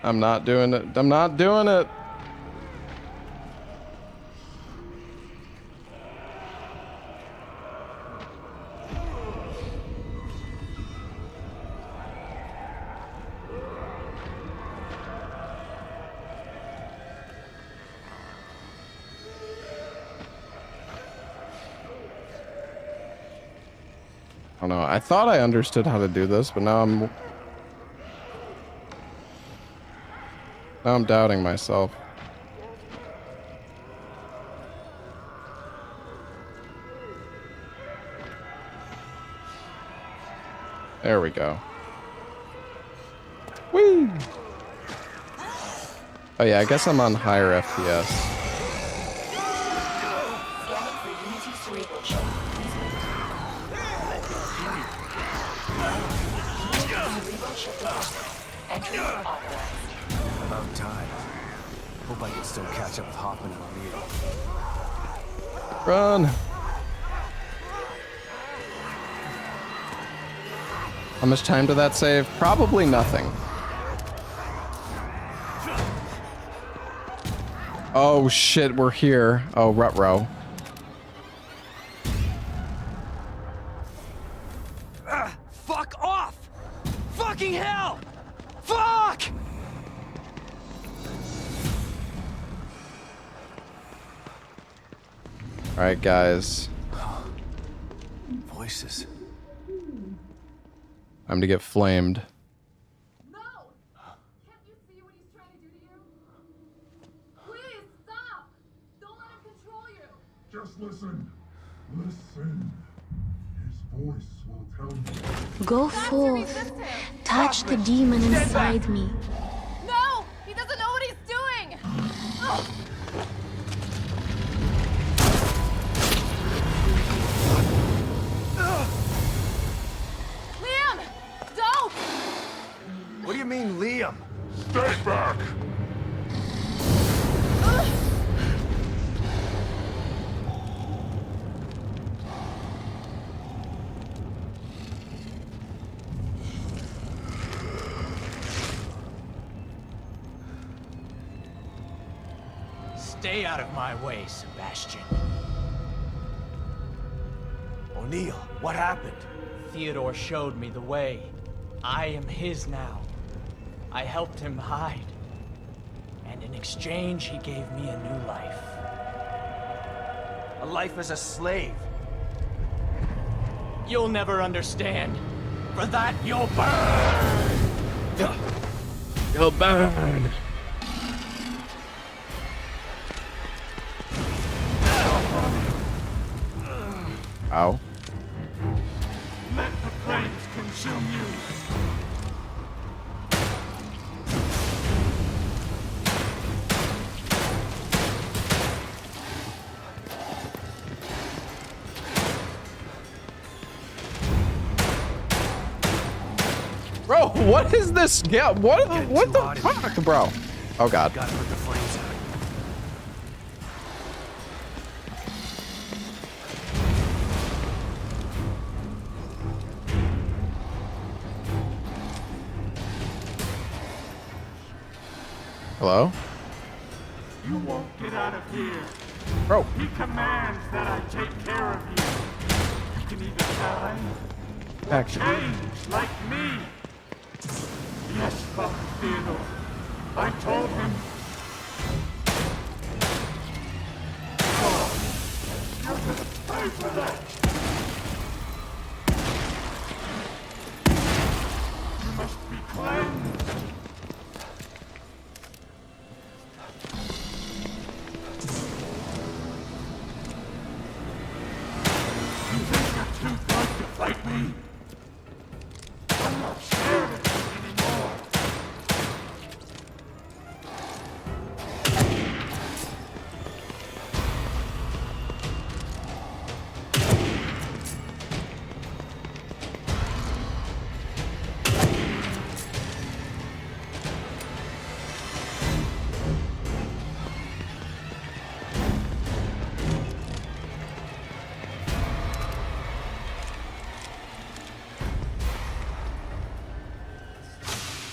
S1: I'm not doing it. I'm not doing it. I don't know. I thought I understood how to do this, but now I'm doubting myself. There we go. Whee! Oh yeah, I guess I'm on higher FPS.
S11: About time. Hope I can still catch up with Hoffman and O'Neill.
S1: Run! How much time did that save? Probably nothing. Oh shit, we're here. Oh, Rutro.
S8: Fuck off! Fucking hell! Fuck!
S1: Alright, guys.
S11: Voices.
S1: Time to get flamed.
S3: No! Can't you see what he's trying to do to you? Please, stop! Don't let him control you!
S10: Just listen. Listen. His voice will tell you.
S15: Go forth. Touch the demon inside me.
S3: No! He doesn't know what he's doing! Ugh. Liam! Don't!
S11: What do you mean, Liam?
S10: Stay back!
S20: Stay out of my way, Sebastian.
S11: O'Neill, what happened?
S20: Theodore showed me the way. I am his now. I helped him hide. And in exchange, he gave me a new life.
S11: A life as a slave.
S20: You'll never understand.
S8: For that, you'll burn!
S1: You'll burn. Ow.
S8: Let the flames consume you!
S1: Bro, what is this? Yeah, what the fuck, bro? Oh god.
S11: Gotta put the flames out.
S1: Hello?
S8: You won't get out of here.
S1: Bro.
S8: He commands that I take care of you. You can either die or change like me. Yes, Father Theodore. I told him. Oh, you're gonna pay for that. You must be cleansed. You think you're too good to fight me? I'm not scared of you anymore.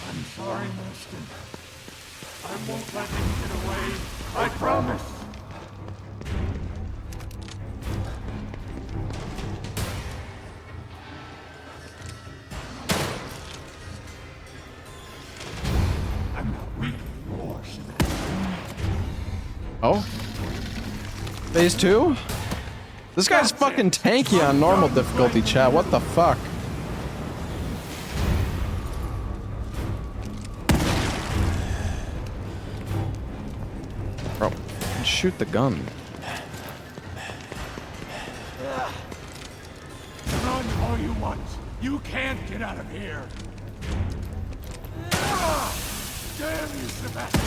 S8: I'm sorry, Master. I won't let him get away. I promise. I'm not weak anymore, Sebastian.
S1: Oh? Phase 2? This guy's fucking tanky on normal difficulty, chat. What the fuck? Bro, shoot the gun.
S8: Run all you want. You can't get out of here. Damn you, Sebastian.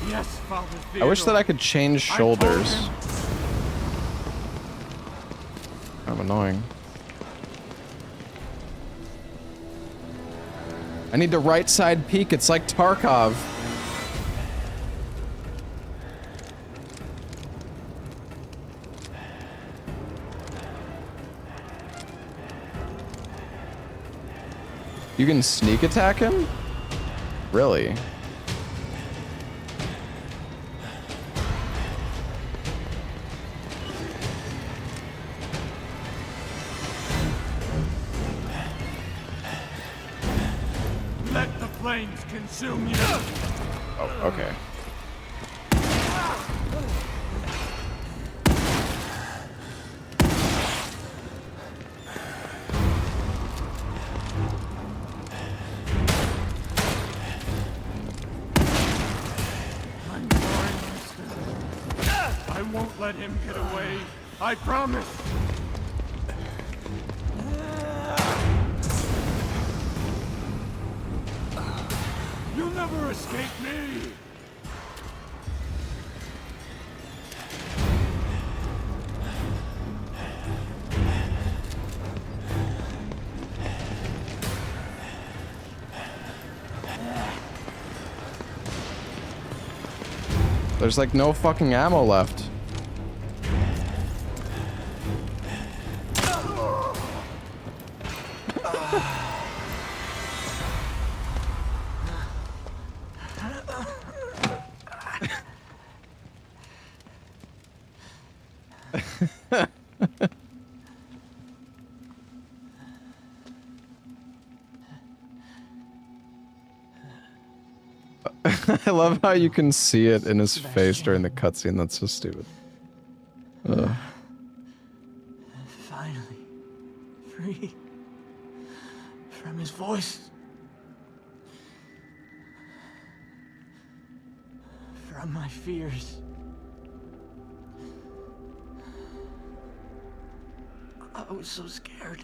S8: Yes, Father Theodore.
S1: I wish that I could change shoulders. Kind of annoying. I need the right side peek. It's like Tarkov. You can sneak attack him? Really?
S8: Let the flames consume you.
S1: Oh, okay.
S8: I'm sorry, Master. I won't let him get away. I promise. You'll never escape me.
S1: There's like no fucking ammo left. I love how you can see it in his face during the cutscene. That's so stupid.
S20: Finally, free from his voice. From my fears. I was so scared.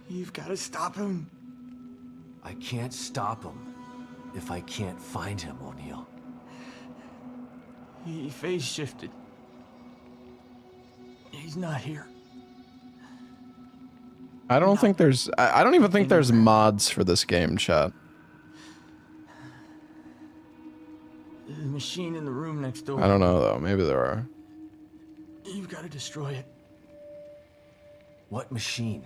S20: You've got to stop him.
S11: I can't stop him if I can't find him, O'Neill.
S20: He phase shifted. He's not here.
S1: I don't think there's. I don't even think there's mods for this game, chat.
S20: The machine in the room next door.
S1: I don't know though. Maybe there are.
S20: You've got to destroy it.
S11: What machine?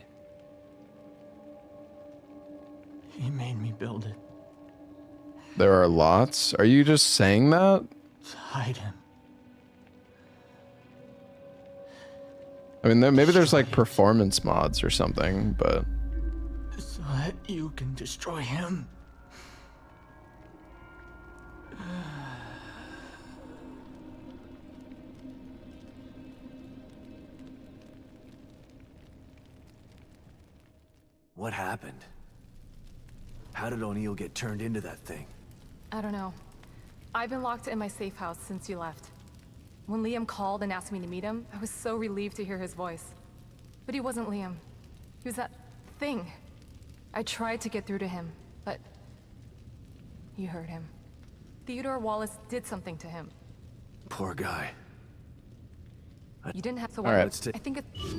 S20: He made me build it.
S1: There are lots. Are you just saying that?
S20: To hide him.
S1: I mean, maybe there's like performance mods or something, but
S20: So that you can destroy him.
S11: What happened? How did O'Neill get turned into that thing?
S2: I don't know. I've been locked in my safe house since you left. When Liam called and asked me to meet him, I was so relieved to hear his voice. But he wasn't Liam. He was that thing. I tried to get through to him, but you heard him. Theodore Wallace did something to him.
S11: Poor guy.
S2: You didn't have to.
S1: All right.
S2: I think it's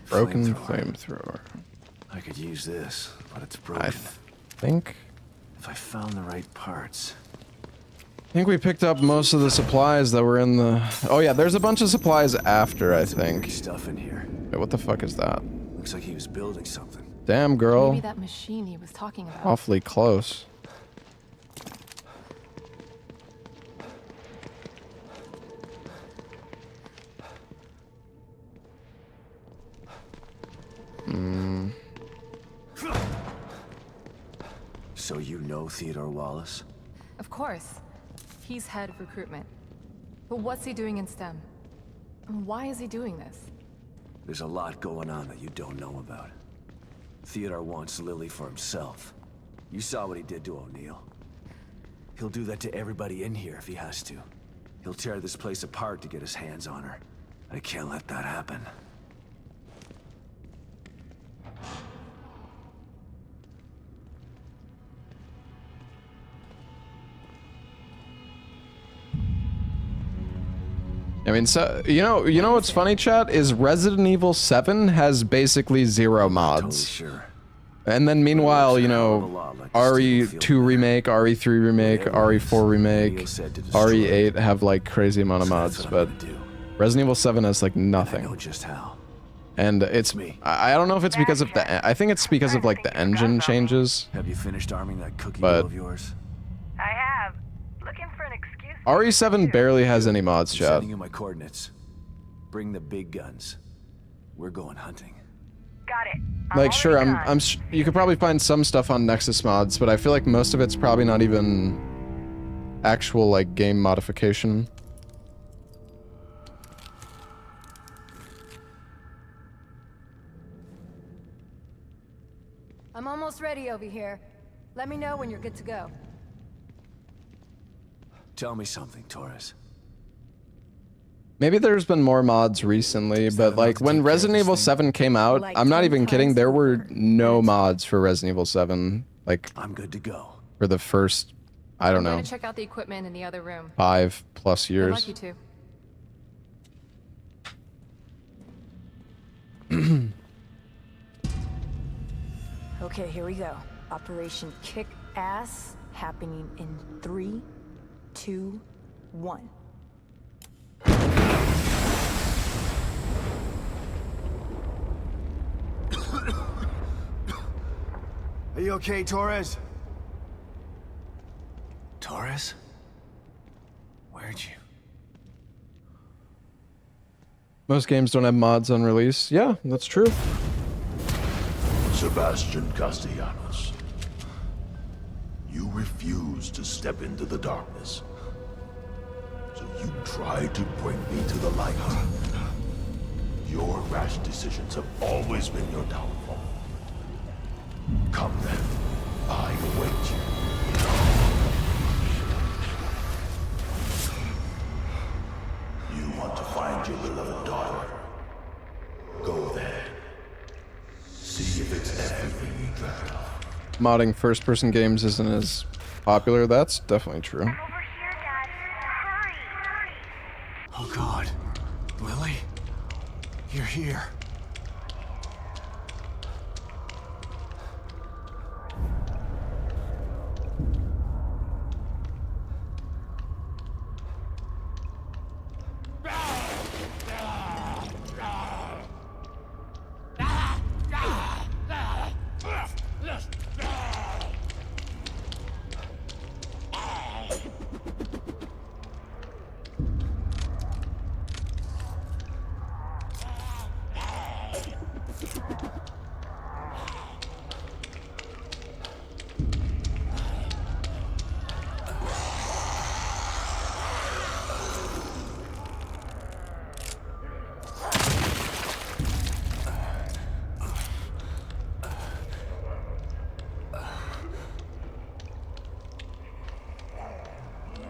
S1: broken flamethrower.
S11: I could use this, but it's broken.
S1: I think.
S11: If I found the right parts.
S1: I think we picked up most of the supplies that were in the. Oh yeah, there's a bunch of supplies after. I think.
S11: Stuff in here.
S1: Wait, what the fuck is that?
S11: Looks like he was building something.
S1: Damn, girl.
S2: maybe that machine he was talking about.
S1: Awfully close.
S11: So you know Theodore Wallace?
S2: Of course. He's head of recruitment. But what's he doing in STEM? And why is he doing this?
S11: There's a lot going on that you don't know about. Theodore wants Lily for himself. You saw what he did to O'Neill. He'll do that to everybody in here if he has to. He'll tear this place apart to get his hands on her. I can't let that happen.
S1: I mean, so you know what's funny, chat, is Resident Evil 7 has basically 0 mods.
S11: Sure.
S1: And then meanwhile, you know, RE2 remake, RE3 remake, RE4 remake, RE8 have like crazy amount of mods, but Resident Evil 7 has like nothing.
S11: I know just how.
S1: And it's I don't know if it's because of the I think it's because of like the engine changes.
S11: Have you finished arming that cookie
S1: But-
S11: of yours?
S16: I have. Looking for an excuse.
S1: RE7 barely has any mods,
S11: I'm
S1: chat.
S11: sending you my coordinates. Bring the big guns. We're going hunting.
S16: Got it.
S1: Like, sure, you could probably find some stuff on Nexus mods, but I feel like most of it's probably not even actual, like, game modification.
S4: I'm almost ready over here. Let me know when you're good to go.
S11: Tell me something, Torres.
S1: Maybe there's been more mods recently, but like when Resident Evil 7 came out, I'm not even kidding, there were no mods for Resident Evil 7. Like,
S11: I'm good to go.
S1: For the first, I don't
S2: I'm
S1: know,
S2: going to check out the equipment in the other room.
S1: 5+
S2: Good
S1: years.
S2: luck, you two.
S16: Okay, here we go. Operation Kick Ass happening in 3, 2, 1.
S11: Are you okay, Torres? Torres? Where'd you?
S1: Most games don't have mods on release. Yeah, that's true.
S13: Sebastian Castellanos. You refused to step into the darkness. So you tried to bring me to the light. Your rash decisions have always been your downfall. Come then, I await you. You want to find your beloved daughter? Go there. See if it's everything you dreamt of.
S1: Modding first-person games isn't as popular. That's definitely true.
S11: Oh God. Lily? You're here.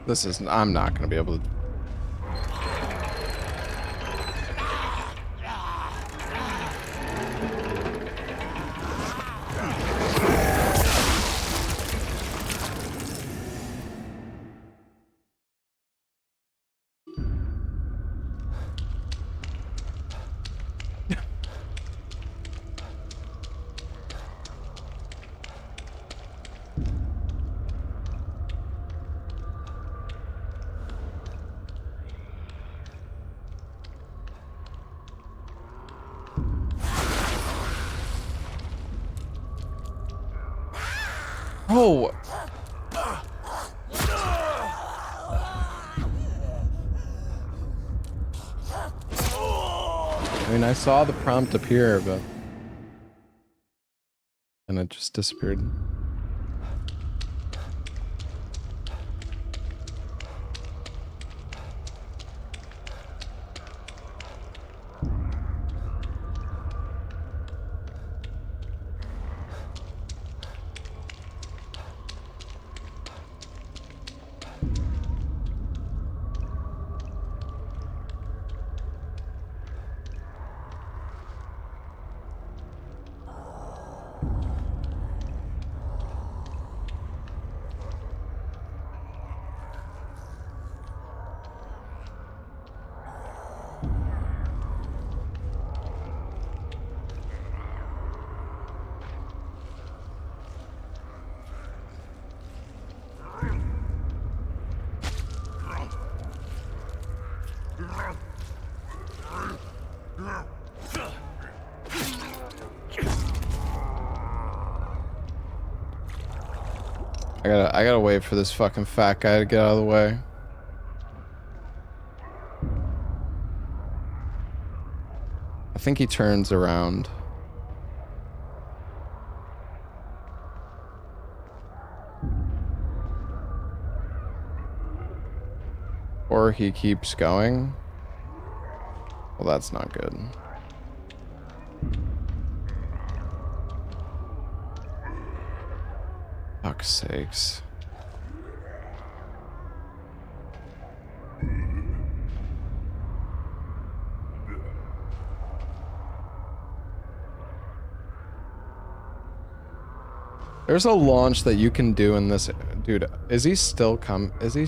S1: This is, I'm not gonna be able to. Oh. I mean, I saw the prompt appear, but and it just disappeared. I gotta wait for this fucking fat guy to get out of the way. I think he turns around. Or he keeps going. Well, that's not good. Fuck's sakes. There's a launch that you can do in this. Dude, is he still is he?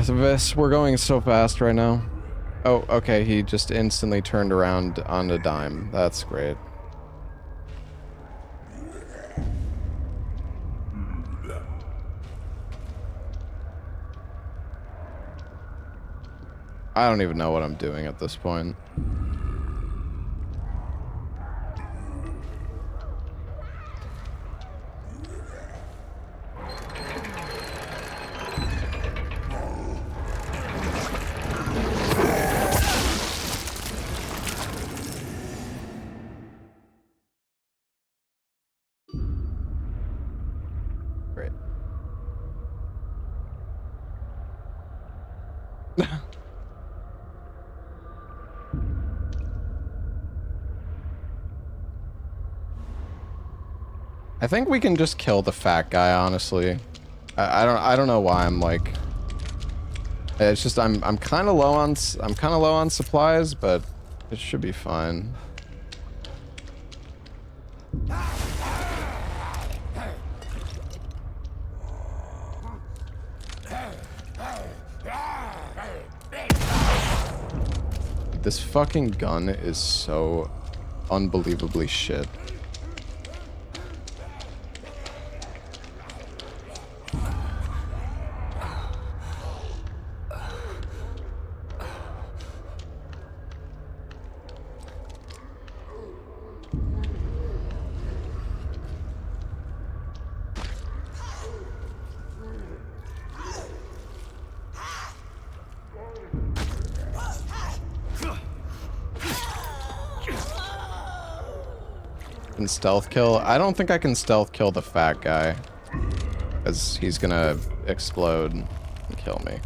S1: This, we're going so fast right now. Oh, okay, he just instantly turned around on a dime. That's great. I don't even know what I'm doing at this point. Great. I think we can just kill the fat guy, honestly. I don't know why I'm like, it's just I'm kind of low on supplies, but it should be fine. This fucking gun is so unbelievably shit. Can stealth kill? I don't think I can stealth kill the fat guy, because he's gonna explode and kill me.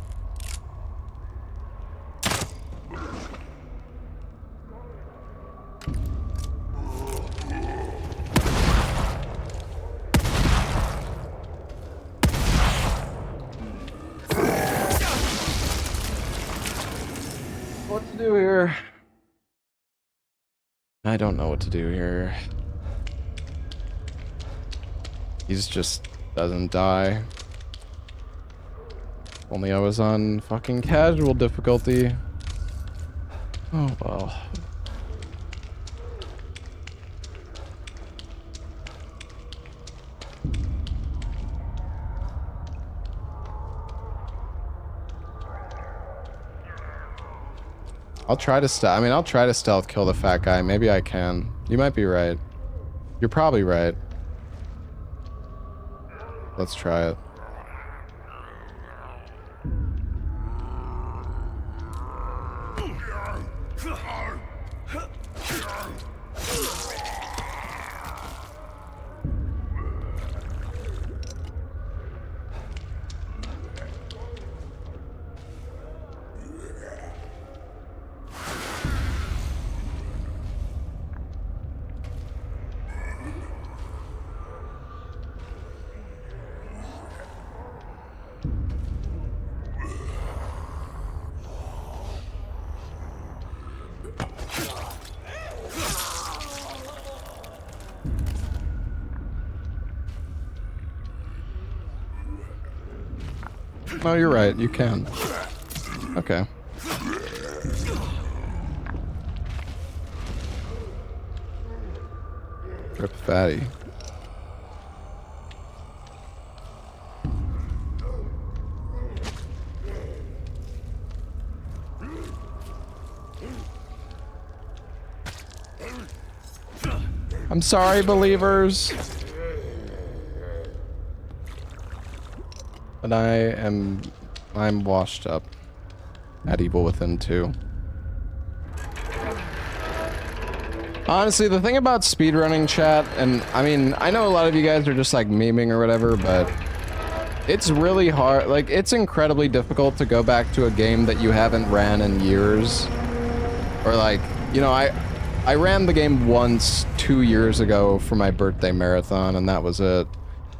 S1: What to do here? I don't know what to do here. He's just doesn't die. Only I was on fucking casual difficulty. Oh well. I'll try to I'll try to stealth kill the fat guy. Maybe I can. You might be right. You're probably right. Let's try it. No, you're right. You can. Okay. Rip fatty. I'm sorry, believers. But I'm washed up at Evil Within 2. Honestly, the thing about speedrunning, chat, and I mean, I know a lot of you guys are just like memeing or whatever, but it's really hard, like it's incredibly difficult to go back to a game that you haven't ran in years. Or like, you know, I ran the game once 2 years ago for my birthday marathon, and that was it.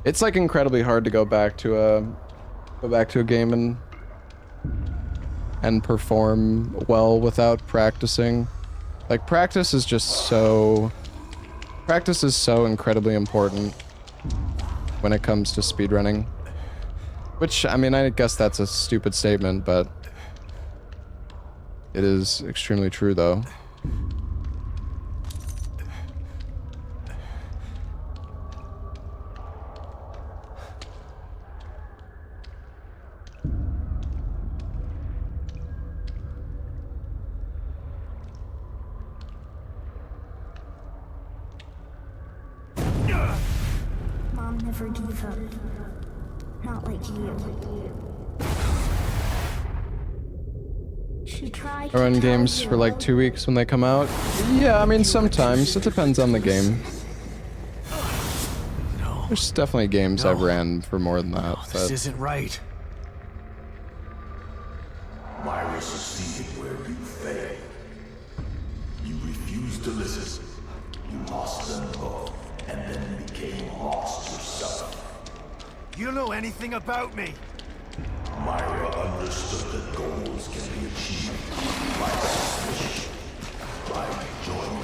S1: It's like incredibly hard to go back to a game and perform well without practicing. Like practice is so incredibly important when it comes to speedrunning. Which, I mean, I guess that's a stupid statement, but it is extremely true though.
S15: Mom never gave up. Not like you. She tried.
S1: I run games for like 2 weeks when they come out. Yeah, I mean sometimes. It depends on the game. There's definitely games I've ran for more than that.
S11: This
S1: But
S11: isn't right.
S13: Myra succeeded where you failed. You refused to listen. You lost them both, and then became lost yourself.
S11: You don't know anything about me.
S13: Myra understood that goals can be achieved by submission, by joining.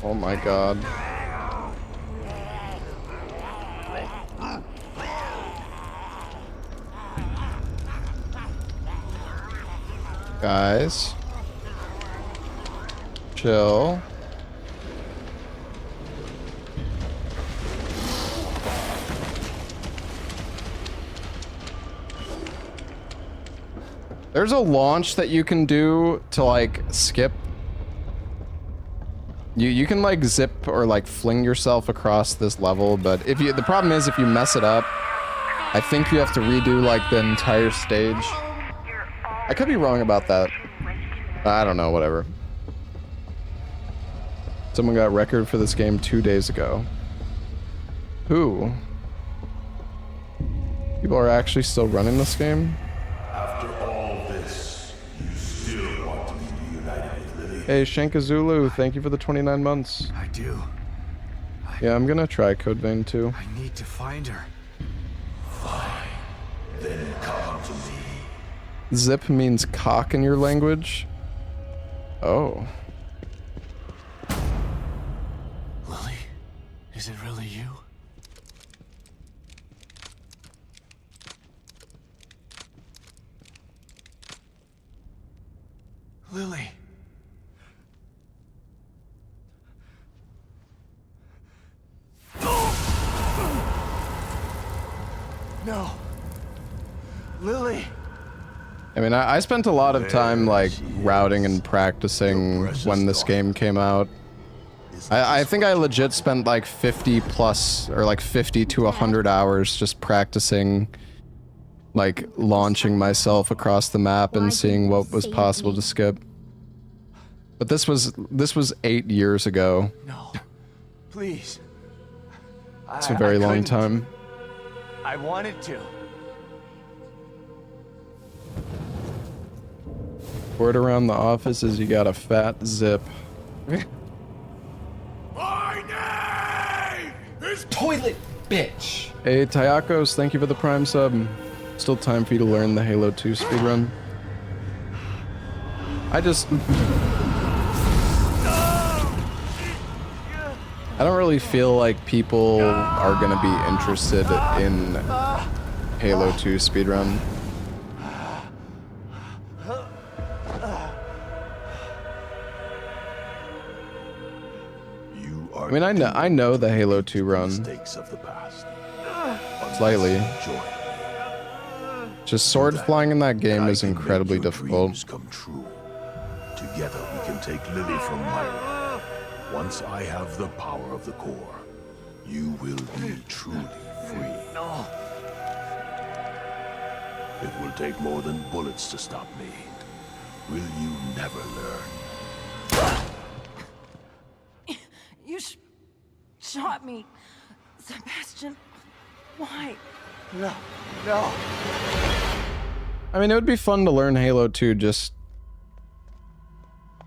S1: oh my god. Guys. Chill. There's a launch that you can do to like skip. You can like zip or like fling yourself across this level, but if you the problem is if you mess it up, I think you have to redo like the entire stage. I could be wrong about that. I don't know, whatever. Someone got record for this game 2 days ago. Who? People are actually still running this game?
S13: After all this, you still want to be reunited with Lily?
S1: Hey, Shankazulu, thank you for the 29 months.
S11: I do.
S1: Yeah, I'm gonna try Code Vein too.
S11: I need to find her.
S13: Fine. Then come to me.
S1: Zip means cock in your language? Oh.
S11: Lily? Is it really you? Lily. No. Lily.
S1: I mean, I spent a lot of time like routing and practicing when this game came out. I think I legit spent like 50 plus or like 50 to 100 hours just practicing like launching myself across the map and seeing what was possible to skip. But this was 8 years ago.
S11: No. Please.
S1: It's a very long time.
S11: I wanted to.
S1: Word around the office is you got a fat zip.
S17: Toilet bitch.
S1: Hey, Tayakos, thank you for the Prime sub. Still time for you to learn the Halo 2 speedrun. I don't really feel like people are gonna be interested in Halo 2 speedrun. I mean, I know the Halo 2 run. Slightly. Just sword flying in that game is incredibly difficult.
S13: Come true. Together we can take Lily from Myra. Once I have the power of the core, you will be truly free.
S11: No.
S13: It will take more than bullets to stop me. Will you never learn?
S16: You shot me. Sebastian, why?
S11: No, no.
S1: I mean, it would be fun to learn Halo 2 just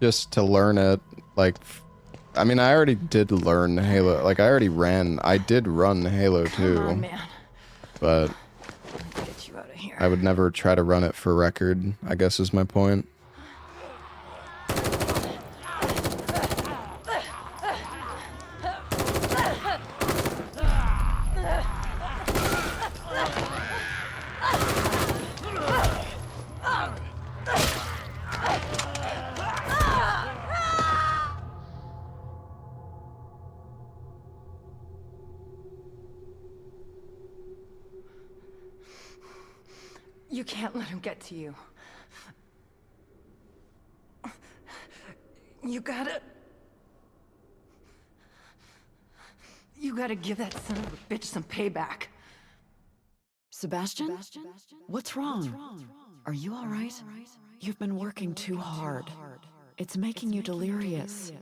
S1: to learn it. Like, I mean, I already did learn Halo. Like, I did run Halo 2.
S16: Come on, man.
S1: But
S16: Get you out of here.
S1: I would never try to run it for record, I guess is my point.
S16: You can't let him get to you. You gotta give that son of a bitch some payback.
S18: Sebastian? What's wrong? Are you all right? You've been working too hard. It's making you delirious.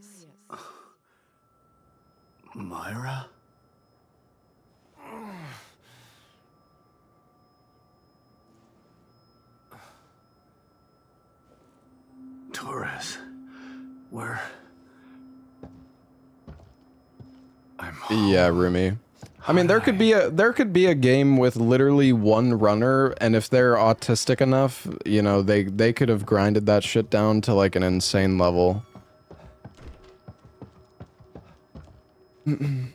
S11: Myra? Torres, where? I'm home.
S1: Yeah, Rumi. I mean, there could be a game with literally one runner, and if they're autistic enough, you know, they could have grinded that shit down to like an insane level.
S11: Lily?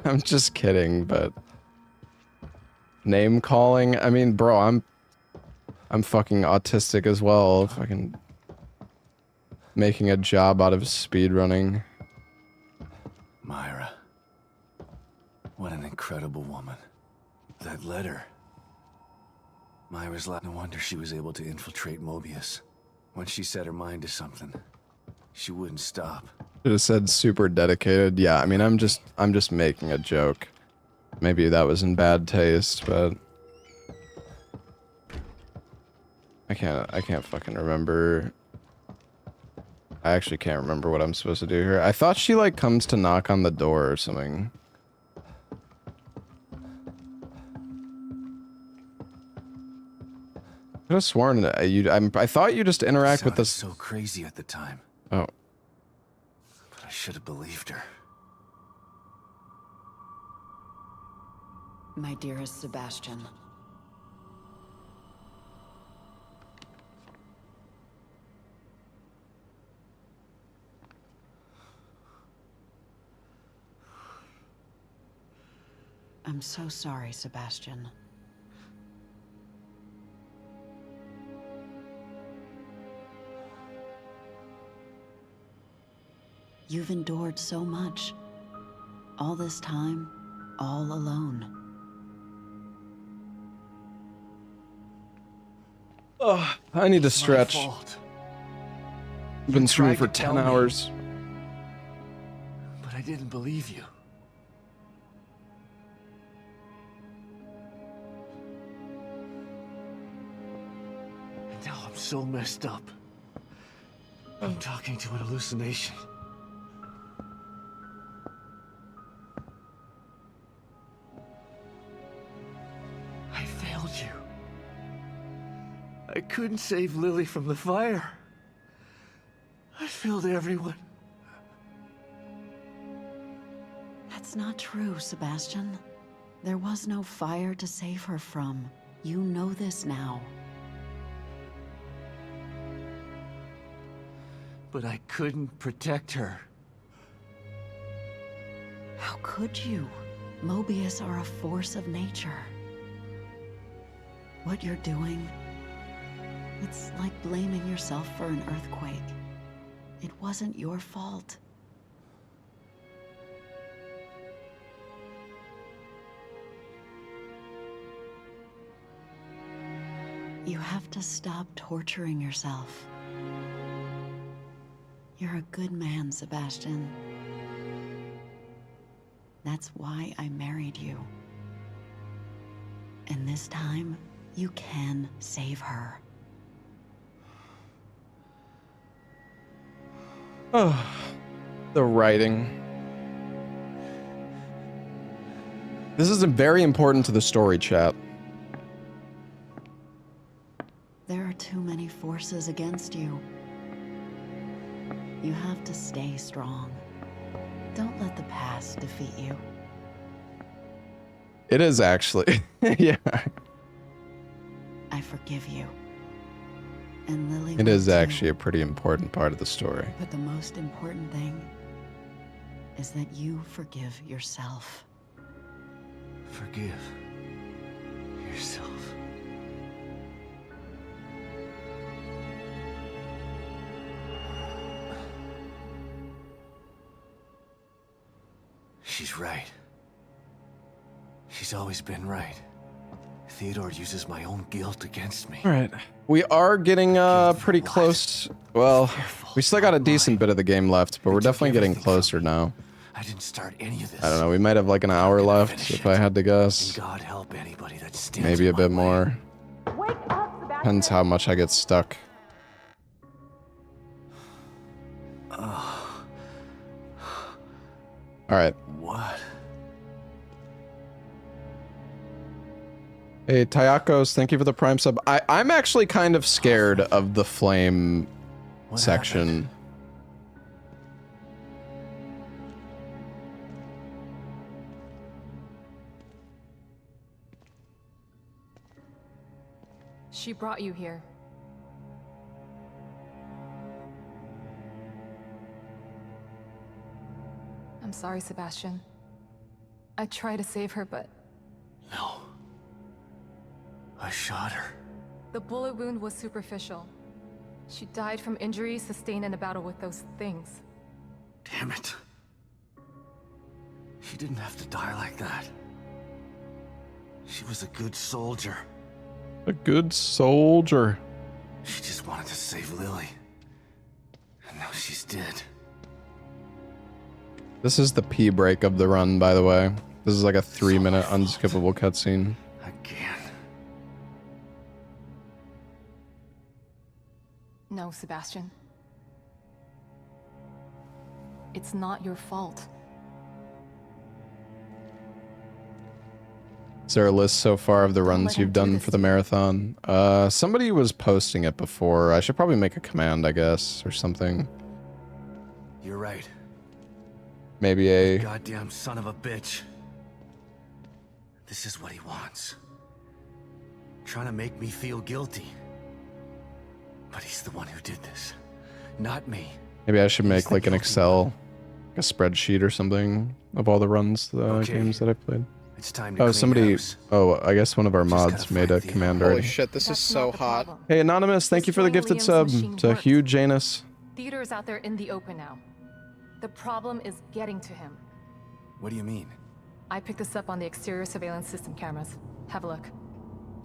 S1: I'm just kidding, but name calling. I mean, bro, I'm fucking autistic as well. Fucking making a job out of speedrunning.
S11: Myra. What an incredible woman. That letter. Myra's no wonder she was able to infiltrate Mobius. Once she set her mind to something, she wouldn't stop.
S1: Should have said super dedicated. Yeah, I mean, I'm just making a joke. Maybe that was in bad taste, but I can't fucking remember. I actually can't remember what I'm supposed to do here. I thought she like comes to knock on the door or something. I could have sworn that I thought you just interact with this.
S11: So crazy at the time.
S1: Oh.
S11: But I should have believed her.
S18: My dearest Sebastian. I'm so sorry, Sebastian. You've endured so much. All this time, all alone.
S1: Ugh, I need to stretch. I've been streaming for 10 hours.
S11: But I didn't believe you. And now I'm so messed up. I'm talking to an hallucination. I failed you. I couldn't save Lily from the fire. I failed everyone.
S18: That's not true, Sebastian. There was no fire to save her from. You know this now.
S11: But I couldn't protect her.
S18: How could you? Mobius are a force of nature. What you're doing, it's like blaming yourself for an earthquake. It wasn't your fault. You have to stop torturing yourself. You're a good man, Sebastian. That's why I married you. And this time, you can save her.
S1: Oh, the writing. This is very important to the story, chat.
S18: There are too many forces against you. You have to stay strong. Don't let the past defeat you.
S1: It is actually. Yeah.
S18: I forgive you. And Lily
S1: It is
S18: will too.
S1: actually a pretty important part of the story.
S18: But the most important thing is that you forgive yourself.
S11: Forgive yourself. She's right. She's always been right. Theodore uses my own guilt against me.
S1: All right. We are getting pretty close. Well, we still got a decent bit of the game left, but we're definitely getting closer now.
S11: I didn't start any of this.
S1: I don't know. We might have like an hour left, if I had to guess.
S11: God help anybody that stands
S1: Maybe a
S11: in my
S1: bit
S11: way.
S1: more. Depends how much I get stuck. All right.
S11: What?
S1: Hey, Tayakos, thank you for the Prime sub. I'm actually kind of scared of the flame section.
S2: She brought you here. I'm sorry, Sebastian. I tried to save her, but
S11: No. I shot her.
S2: the bullet wound was superficial. She died from injuries sustained in a battle with those things.
S11: Damn it. She didn't have to die like that. She was a good soldier.
S1: A good soldier.
S11: She just wanted to save Lily. And now she's dead.
S1: This is the P break of the run, by the way. This is like a 3-minute unskippable cutscene.
S11: Again.
S2: No, Sebastian. It's not your fault.
S1: Is there a list so far of the runs you've done for the marathon? Somebody was posting it before. I should probably make a command, I guess, or something.
S11: You're right.
S1: Maybe a...
S11: Goddamn son of a bitch. This is what he wants. Trying to make me feel guilty. But he's the one who did this. Not me.
S1: Maybe I should make like an Excel, a spreadsheet or something of all the runs, the games that I played.
S11: It's time to
S1: Oh,
S11: clean
S1: somebody...
S11: house.
S1: Oh, I guess one of our mods made a command
S12: Holy
S1: already.
S12: shit, this is so hot.
S1: Hey, Anonymous, thank you for the gifted sub to Hugh Janus.
S2: Theodore's out there in the open now. The problem is getting to him.
S11: What do you mean?
S2: I picked this up on the exterior surveillance system cameras. Have a look.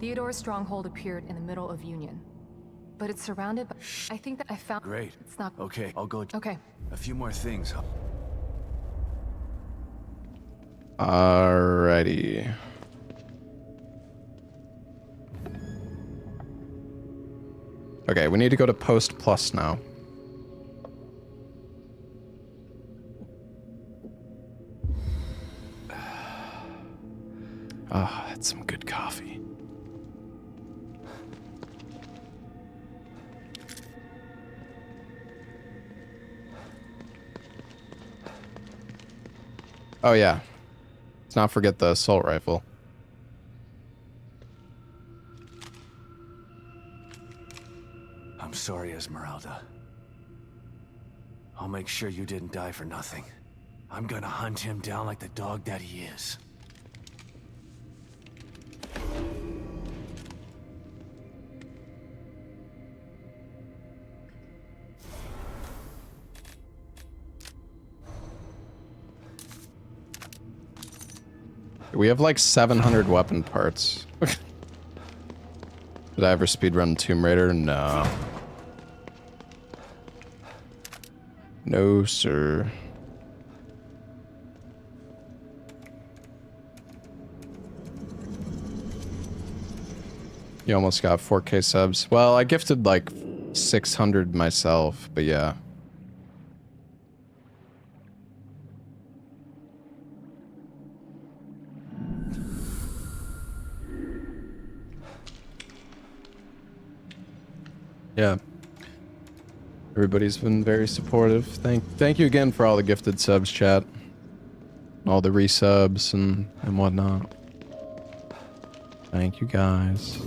S2: Theodore's stronghold appeared in the middle of Union. But it's surrounded by... I think that I found...
S11: Great.
S2: It's not...
S11: Okay, I'll go...
S2: Okay.
S11: A few more things.
S1: Alrighty. Okay, we need to go to Post Plus now. Ah, that's some good coffee. Oh yeah. Let's not forget the assault rifle.
S11: I'm sorry, Esmeralda. I'll make sure you didn't die for nothing. I'm gonna hunt him down like the dog that he is.
S1: We have like 700 weapon parts. Did I ever speedrun Tomb Raider? No. No, sir. You almost got 4K subs. Well, I gifted like 600 myself, but yeah. Yeah. Everybody's been very supportive. Thank you again for all the gifted subs, chat. All the resubs and whatnot. Thank you guys.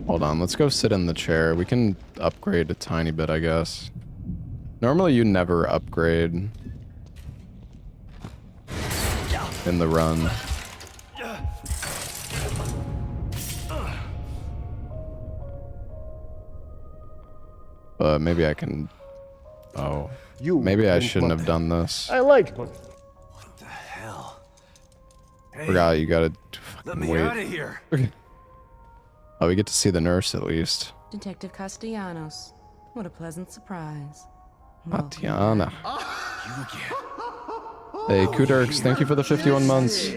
S1: Hold on, let's go sit in the chair. We can upgrade a tiny bit, I guess. Normally you never upgrade in the run. But maybe I can... Oh. Maybe I shouldn't have done this.
S6: I like money.
S11: What the hell?
S1: Forgot you gotta
S11: Let
S1: fucking
S11: me
S1: wait.
S11: out of here.
S1: Okay. Oh, we get to see the nurse at least.
S19: Detective Castellanos. What a pleasant surprise.
S1: Tatiana.
S11: You again.
S1: Hey, Kudarks, thank you for the 51 months.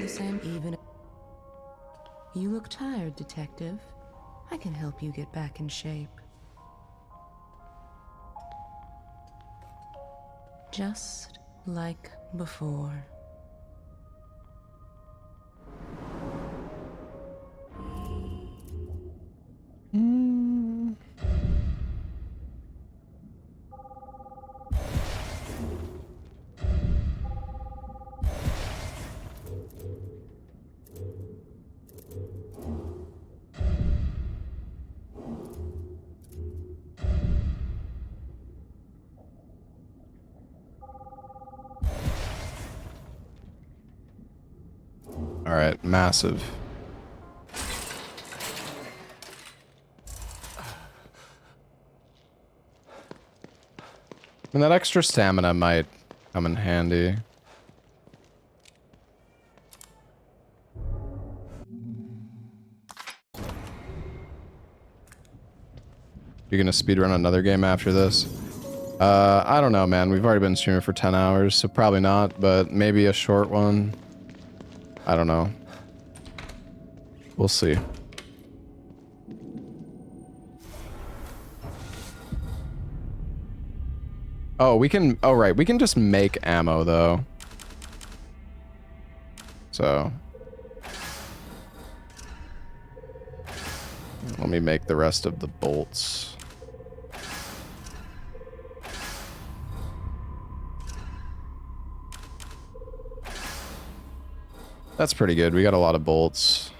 S19: You look tired, Detective. I can help you get back in shape. Just like before.
S1: All right, massive. And that extra stamina might come in handy. You're gonna speedrun another game after this? I don't know, man. We've already been streaming for 10 hours, so probably not, but maybe a short one. I don't know. We'll see. Oh, we can... Oh, right. We can just make ammo, though. So... let me make the rest of the bolts. That's pretty good. We got a lot of bolts.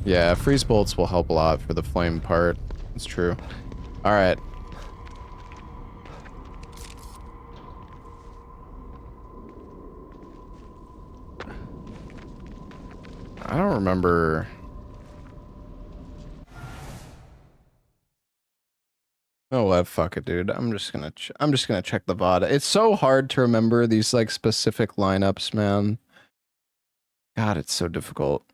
S1: Yeah, freeze bolts will help a lot for the flame part. It's true. All right. I don't remember. Oh, well, fuck it, dude. I'm just gonna check the VOD. It's so hard to remember these like specific lineups, man. God, it's so difficult.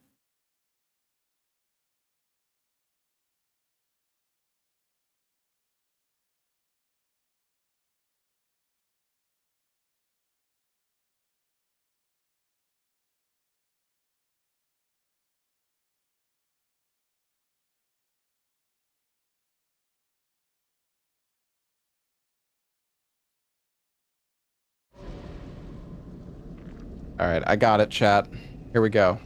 S1: All right, I got it, chat. Here we go.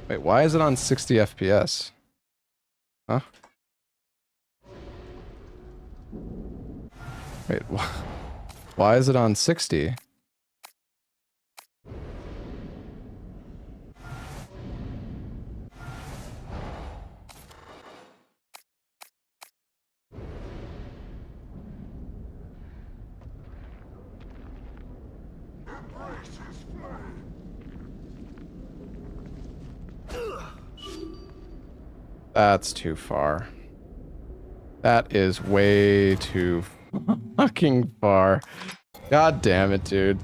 S1: Wait, why is it on 60 FPS? Huh? Wait, why is it on 60? That's too far. That is way too fucking far. God damn it, dude.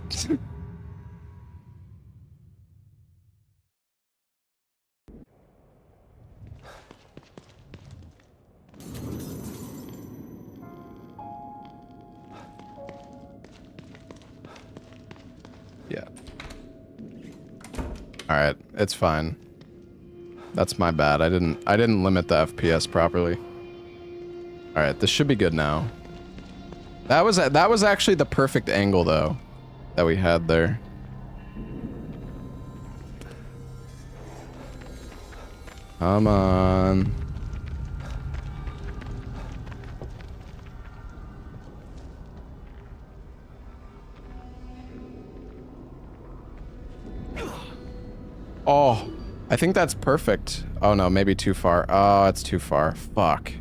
S1: Yeah. All right, it's fine. That's my bad. I didn't limit the FPS properly. All right, this should be good now. That was actually the perfect angle though that we had there. Come on. Oh, I think that's perfect. Oh no, maybe too far. Oh, it's too far. Fuck.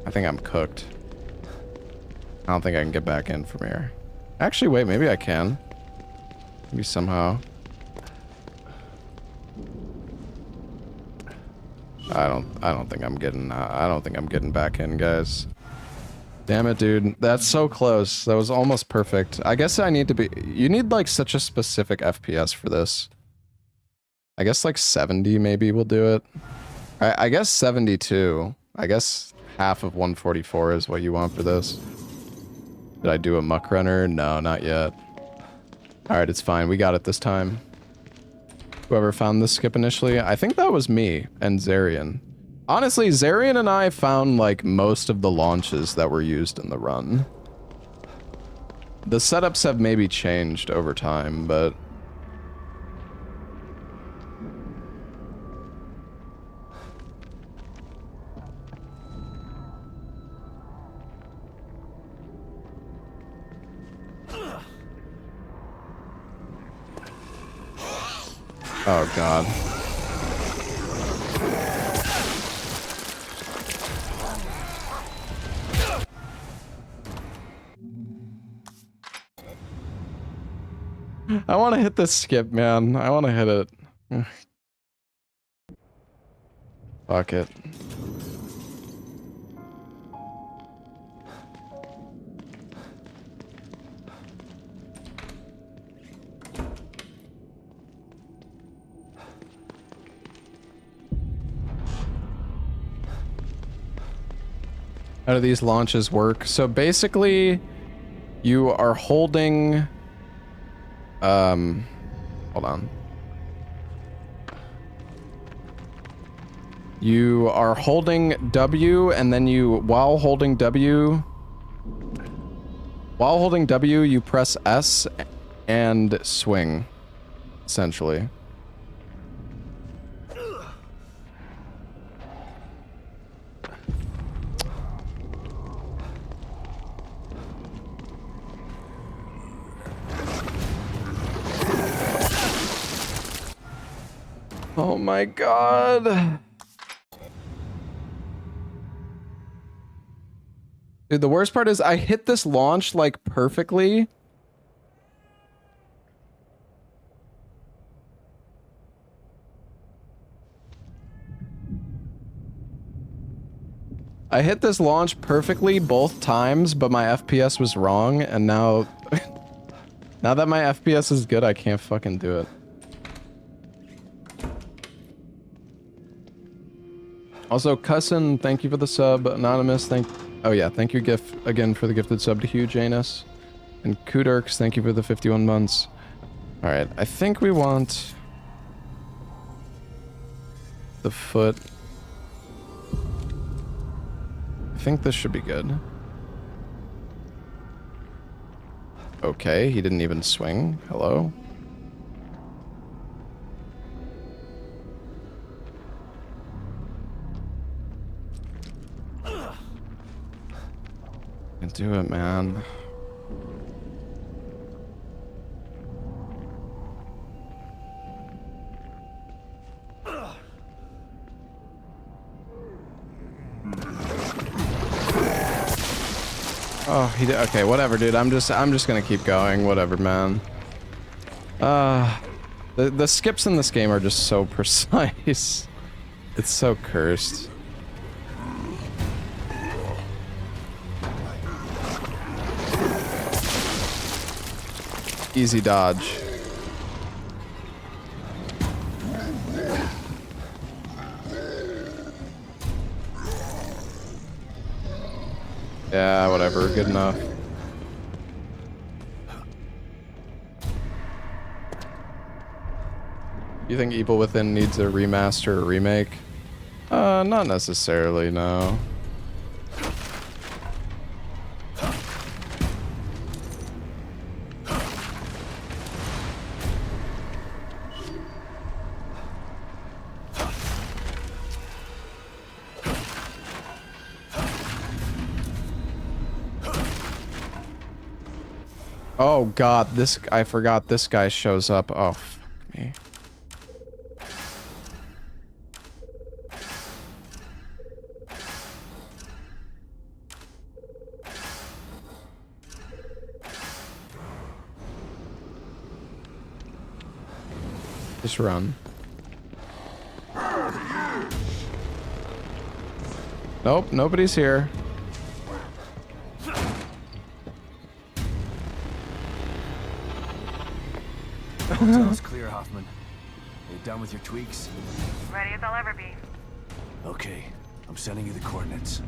S1: I think I'm cooked. I don't think I can get back in from here. Actually, wait, maybe I can. Maybe somehow. I don't think I'm getting back in, guys. Damn it, dude. That's so close. That was almost perfect. I guess I need to be... You need, like, such a specific FPS for this. I guess, like, 70 maybe will do it. I guess 72. I guess half of 144 is what you want for this. Did I do a muck runner? No, not yet. Alright, it's fine. We got it this time. Whoever found this skip initially, I think that was me and Zarian. Honestly, Zarian and I found, like, most of the launches that were used in the run. The setups have maybe changed over time, but... Oh, God. I want to hit this skip, man. I want to hit it. Fuck it. How do these launches work? So basically, you are holding... hold on. You are holding W, and then you, while holding W, you press S and swing, essentially. Oh my God. Dude, the worst part is I hit this launch like perfectly. I hit this launch perfectly both times, but my FPS was wrong, and now now that my FPS is good, I can't fucking do it. Also, Cussin, thank you for the sub. Anonymous, thank you again for the gifted sub to Hugh Janus. And Kudarks, thank you for the 51 months. Alright, I think we want the foot. I think this should be good. Okay, he didn't even swing. Hello? Do it, man. Oh, he did. Okay, whatever, dude. I'm just gonna keep going. Whatever, man. The skips in this game are just so precise. It's so cursed. Easy dodge. Yeah, whatever, good enough. You think Evil Within needs a remaster or remake? Not necessarily, no. Oh God, I forgot this guy shows up. Oh, fuck me. Just run. Nope, nobody's here.
S11: Hotel's clear, Hoffman. Are you done with your tweaks?
S21: Ready as I'll ever be.
S11: Okay, I'm sending you the coordinates.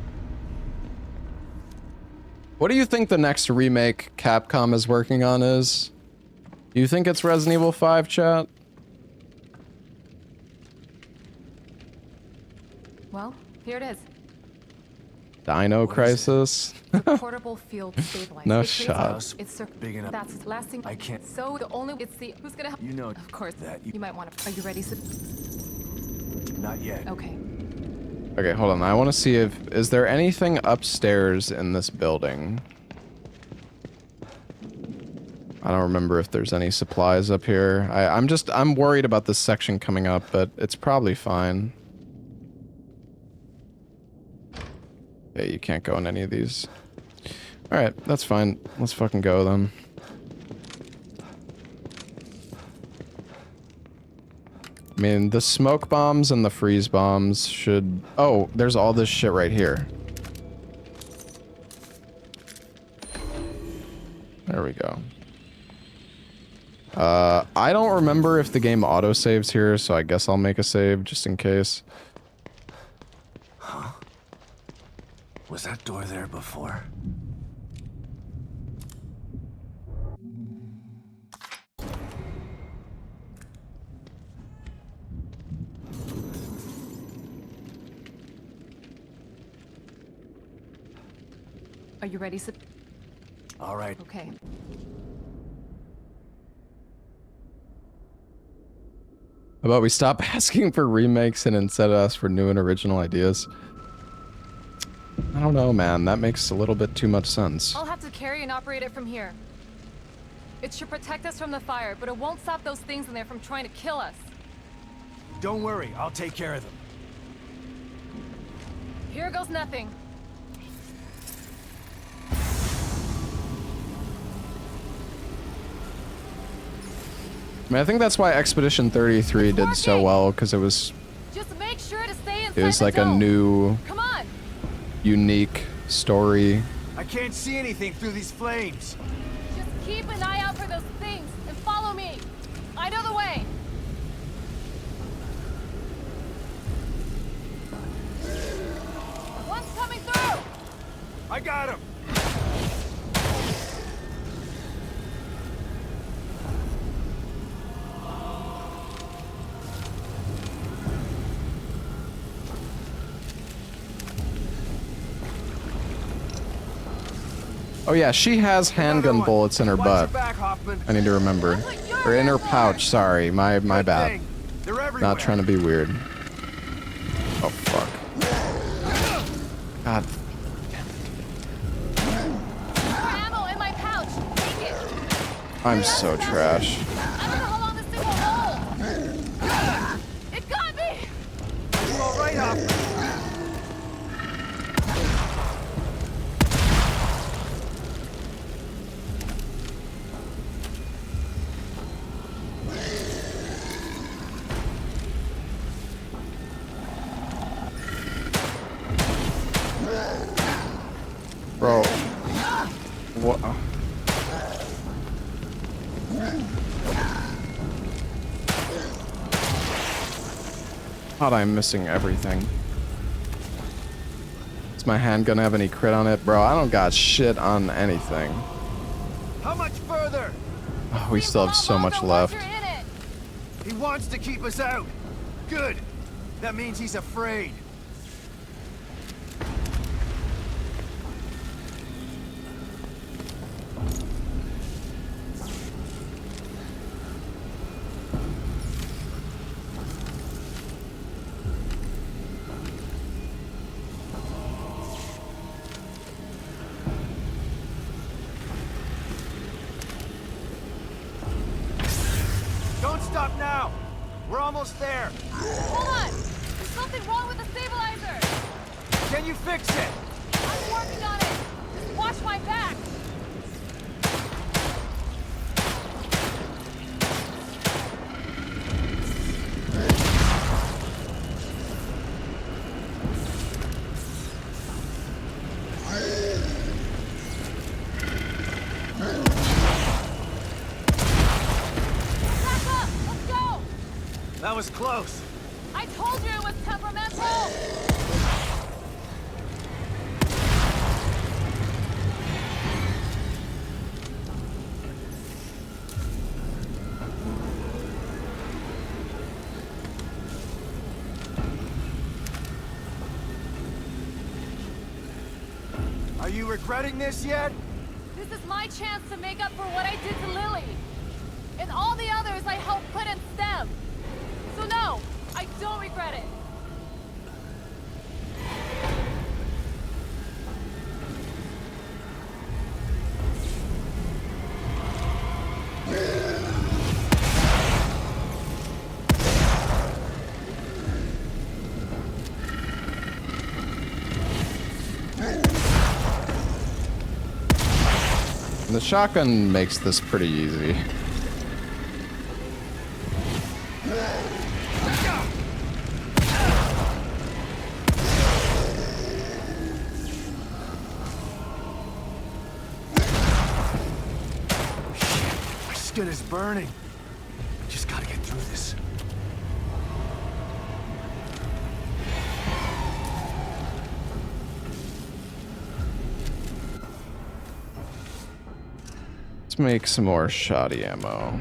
S1: What do you think the next remake Capcom is working on is? Do you think it's Resident Evil 5, chat?
S2: Well, here it is.
S1: Dino Crisis?
S2: Portable field stabilizer.
S1: No
S2: It creates
S1: shot.
S2: It's
S11: big enough.
S2: That's lasting.
S11: I can't.
S2: So the only it's the who's gonna help?
S11: You know
S2: Of course.
S11: that
S2: You might want to. Are you ready?
S11: Not yet.
S2: Okay.
S1: Okay, hold on. I want to see if... Is there anything upstairs in this building? I don't remember if there's any supplies up here. I'm worried about this section coming up, but it's probably fine. Okay, you can't go in any of these. Alright, that's fine. Let's fucking go then. I mean, the smoke bombs and the freeze bombs should... Oh, there's all this shit right here. There we go. I don't remember if the game autosaves here, so I guess I'll make a save just in case.
S11: Huh? Was that door there before?
S2: Are you ready?
S11: All right.
S2: Okay.
S1: How about we stop asking for remakes and instead ask for new and original ideas? I don't know, man. That makes a little bit too much sense.
S2: I'll have to carry and operate it from here. It should protect us from the fire, but it won't stop those things in there from trying to kill us.
S11: Don't worry, I'll take care of them.
S2: Here goes nothing.
S1: I mean, I think that's why Expedition 33 did so well, because it was...
S2: Just make sure to stay inside
S1: It was
S2: the
S1: like a
S2: dome.
S1: new,
S2: Come on.
S1: unique story.
S11: I can't see anything through these flames.
S2: Just keep an eye out for those things and follow me. I know the way. One's coming through.
S11: I got him.
S1: Oh yeah, she has handgun bullets in her butt. I need to remember. Or in her pouch, sorry. My bad. Not trying to be weird. Oh fuck. God.
S2: More ammo in my pouch. Take it.
S1: I'm so trash.
S2: I don't know how long this thing will hold. It got me.
S11: You all right, Hoffman?
S1: Bro. What? God, I'm missing everything. Does my handgun have any crit on it? Bro, I don't got shit on anything.
S11: How much further?
S1: Oh, we still have so much left.
S11: He wants to keep us out. Good. That means he's afraid. Don't stop now. We're almost there.
S2: Hold on. There's something wrong with the stabilizer.
S11: Can you fix it?
S2: I'm working on it. Just watch my back.
S11: was close.
S3: I told you it was temperamental!
S11: Are you regretting this yet?
S3: This is my chance to make up for what I did to Lily. And all the others I helped put in STEM. So no, I don't regret it.
S1: The shotgun makes this pretty easy.
S11: My skin is burning. Just gotta get through this.
S1: Let's make some more shoddy ammo.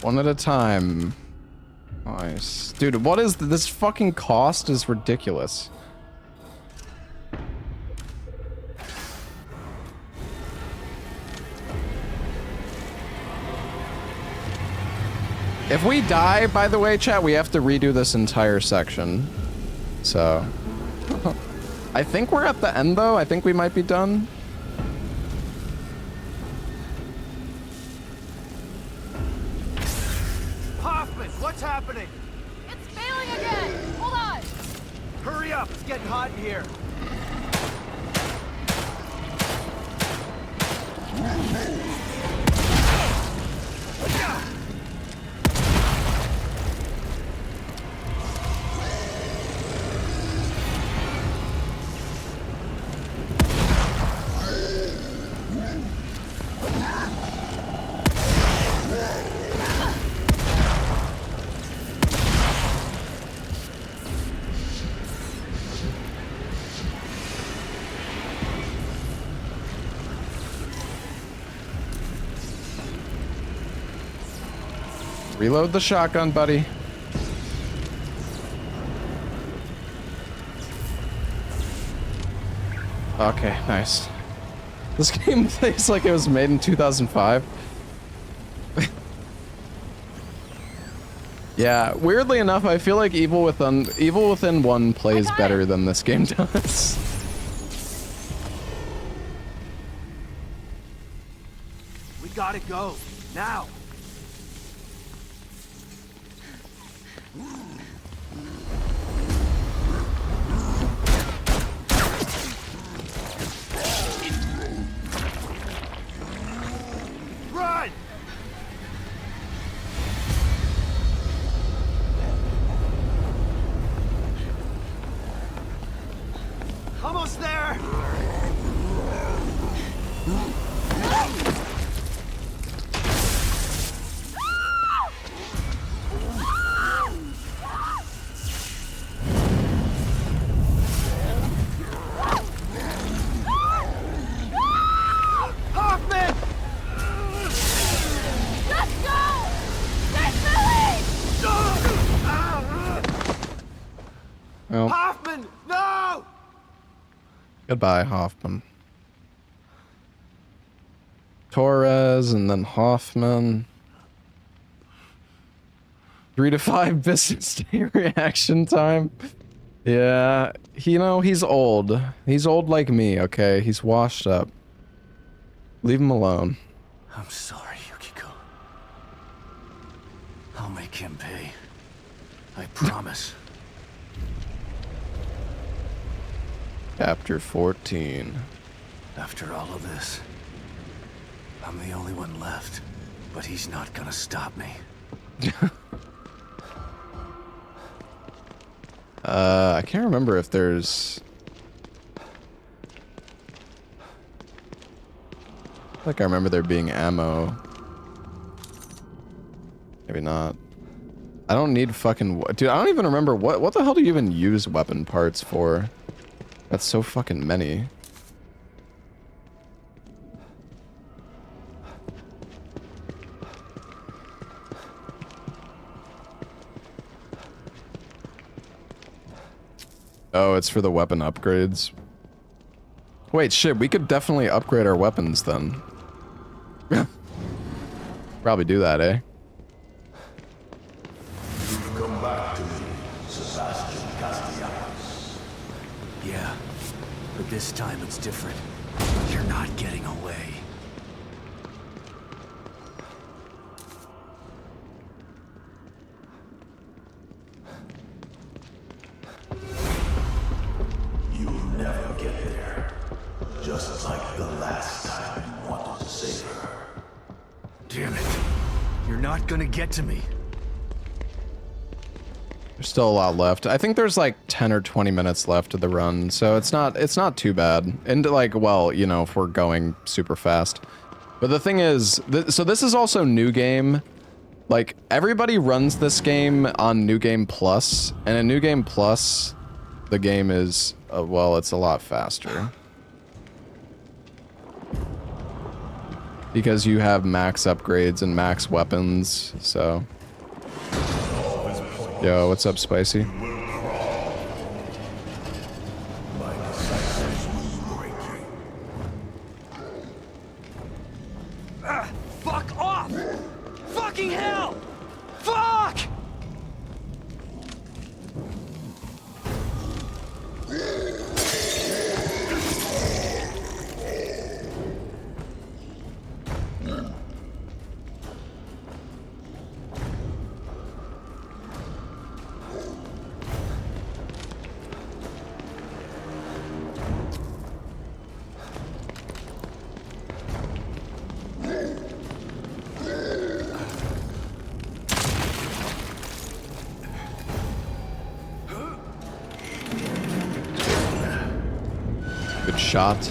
S1: One at a time. Nice. Dude, what is this fucking cost is ridiculous. If we die, by the way, chat, we have to redo this entire section. So, I think we're at the end, though. I think we might be done.
S11: Hoffman, what's happening?
S3: It's failing again! Hold on!
S11: Hurry up, it's getting hot in here.
S1: Reload the shotgun, buddy. Okay, nice. This game plays like it was made in 2005. Yeah, weirdly enough, I feel like Evil Within 1 plays better than this game does.
S11: We gotta go, now. Run! Almost there! Hoffman!
S3: Let's go! There's Billy!
S1: Well,
S11: Hoffman, no!
S1: goodbye, Hoffman. Torres and then Hoffman. 3 to 5 business day reaction time. Yeah, you know, he's old. He's old like me, okay? He's washed up. Leave him alone.
S11: I'm sorry, Yukiko. I'll make him pay. I promise.
S1: Chapter 14.
S11: After all of this, I'm the only one left, but he's not gonna stop me.
S1: I can't remember if there's... Like I remember there being ammo. Maybe not. I don't need fucking... Dude, I don't even remember what the hell do you even use weapon parts for? That's so fucking many. Oh, it's for the weapon upgrades. Wait, shit, we could definitely upgrade our weapons then. Probably do that, eh?
S13: You've come back to me, Sebastian Castellanos.
S11: Yeah, but this time it's different. You're not getting away.
S13: You'll never get there. Just like the last time you wanted to save her.
S11: Damn it. You're not gonna get to me.
S1: There's still a lot left. I think there's like 10 or 20 minutes left of the run, so it's not too bad. And like, well, you know, if we're going super fast. But the thing is, so this is also New Game. Like, everybody runs this game on New Game Plus, and in New Game Plus, the game is, well, it's a lot faster. Because you have max upgrades and max weapons, so... Yo, what's up, Spicy?
S11: Fuck off! Fucking hell! Fuck!
S1: Good shot.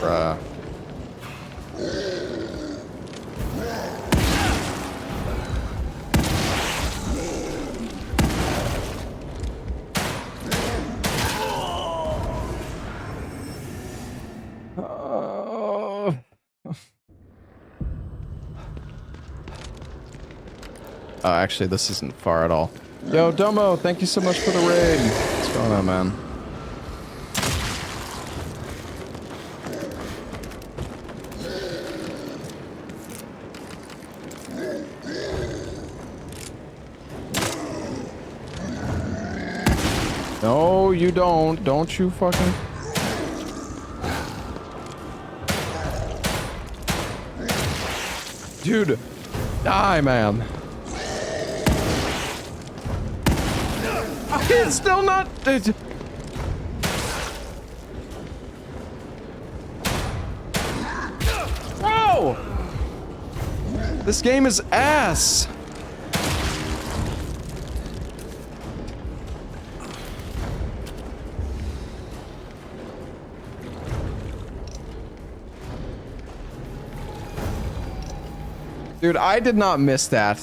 S1: Bruh. Oh, actually, this isn't far at all. Yo, Domo, thank you so much for the raid. What's going on, man? No, you don't. Don't you fucking... Dude, die, man. It's still not... Bro! This game is ass. Dude, I did not miss that.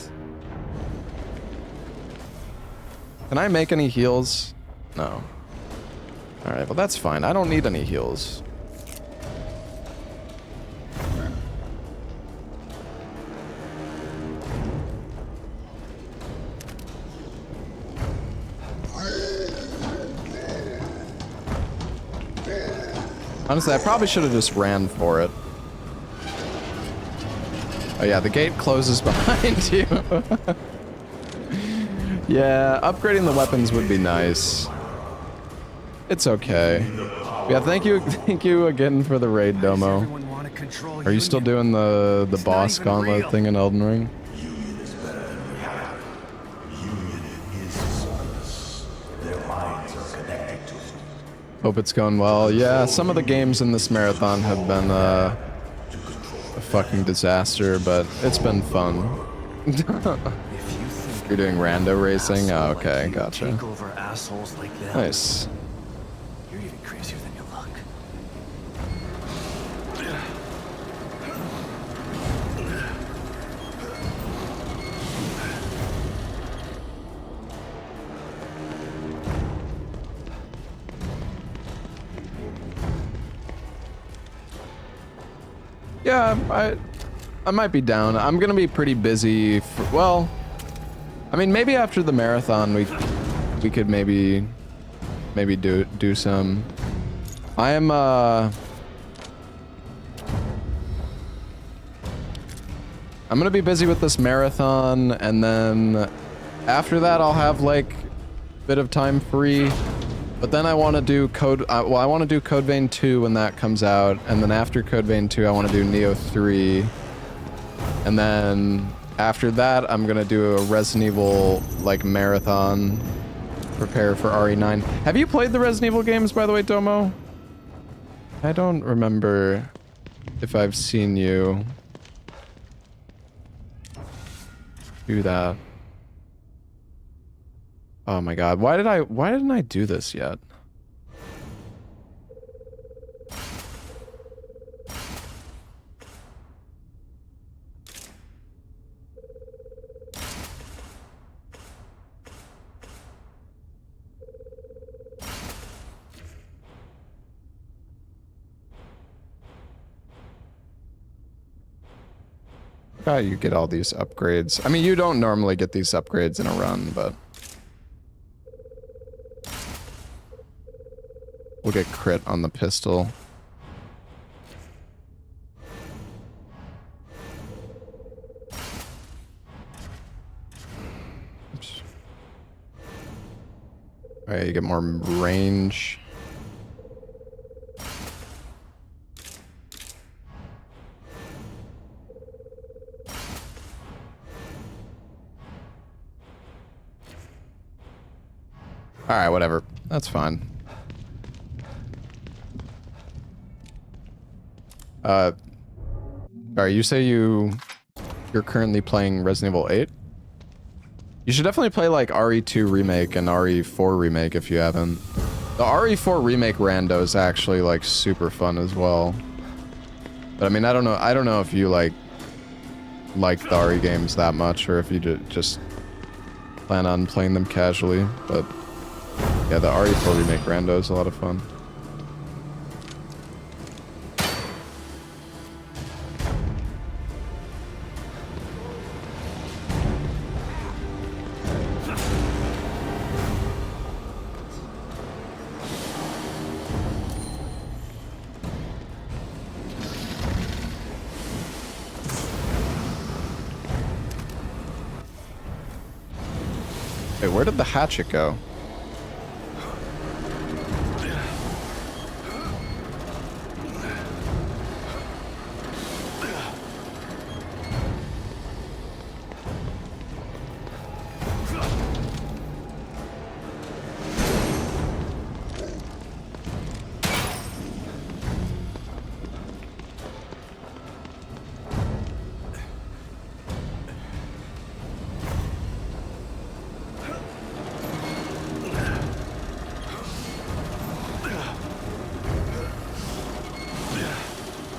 S1: Can I make any heals? No. Alright, well that's fine. I don't need any heals. Honestly, I probably should have just ran for it. Oh yeah, the gate closes behind you. Yeah, upgrading the weapons would be nice. It's okay. Yeah, thank you again for the raid, Domo.
S11: Everyone want to control
S1: Are you still doing the boss gauntlet
S11: real.
S1: thing in Elden Ring?
S13: Union is better than we have. Union is soulless. Their minds are connected to it.
S1: Hope it's going well. Yeah, some of the games in this marathon have been a fucking disaster, but it's been fun. You're doing rando racing? Oh, okay, gotcha.
S11: Take over assholes like them.
S1: Nice.
S11: You're even crazier than you look.
S1: Yeah, I might be down. I'm gonna be pretty busy. Well, I mean, maybe after the marathon, we could maybe do some. I am I'm gonna be busy with this marathon, and then after that, I'll have like a bit of time free. But then I want to do well, I want to do Code Vein 2 when that comes out, and then after Code Vein 2, I want to do Neo 3, and then after that, I'm gonna do a Resident Evil like marathon, prepare for RE9. Have you played the Resident Evil games, by the way, Domo? I don't remember if I've seen you do that. Oh my god, why didn't I do this yet? You get all these upgrades. I mean, you don't normally get these upgrades in a run, but we'll get crit on the pistol. Oops. All right, you get more range. All right, whatever. That's fine. Alright, you say you're currently playing Resident Evil 8? You should definitely play like RE2 Remake and RE4 Remake if you haven't. The RE4 Remake rando is actually like super fun as well. But I mean, I don't know if you like the RE games that much, or if you just plan on playing them casually, but yeah, the RE4 Remake rando is a lot of fun. Wait, where did the hatchet go?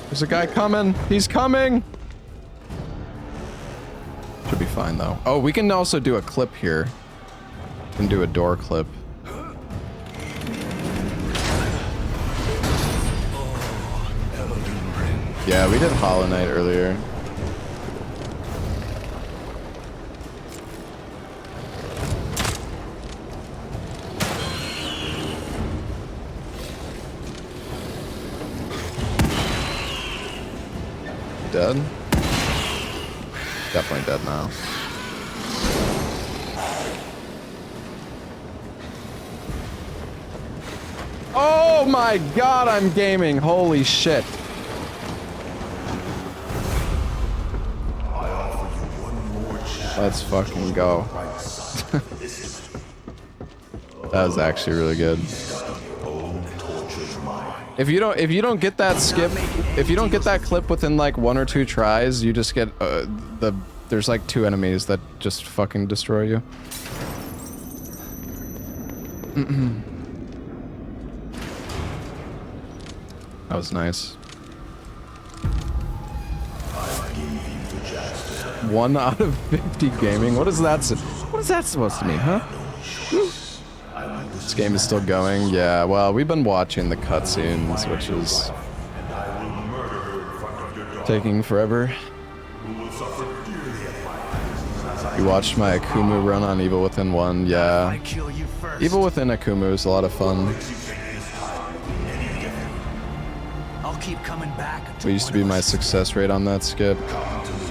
S1: There's a guy coming. He's coming. Should be fine though. Oh, we can also do a clip here. We can do a door clip. Yeah, we did Hollow Knight earlier. Dead? Definitely dead now. Oh my god, I'm gaming. Holy shit. Let's fucking go. That was actually really good. If you don't get that skip, if you don't get that clip within like 1 or 2 tries, you just get there's like 2 enemies that just fucking destroy you. That was nice. 1 out of 50 gaming. What is that? What is that supposed to mean, huh? This game is still going. Yeah. Well, we've been watching the cutscenes, which is taking forever. You watched my Akumu run on Evil Within 1. Yeah. Evil Within Akumu is a lot of fun.
S11: I'll keep coming back.
S1: What used to be my success rate on that skip?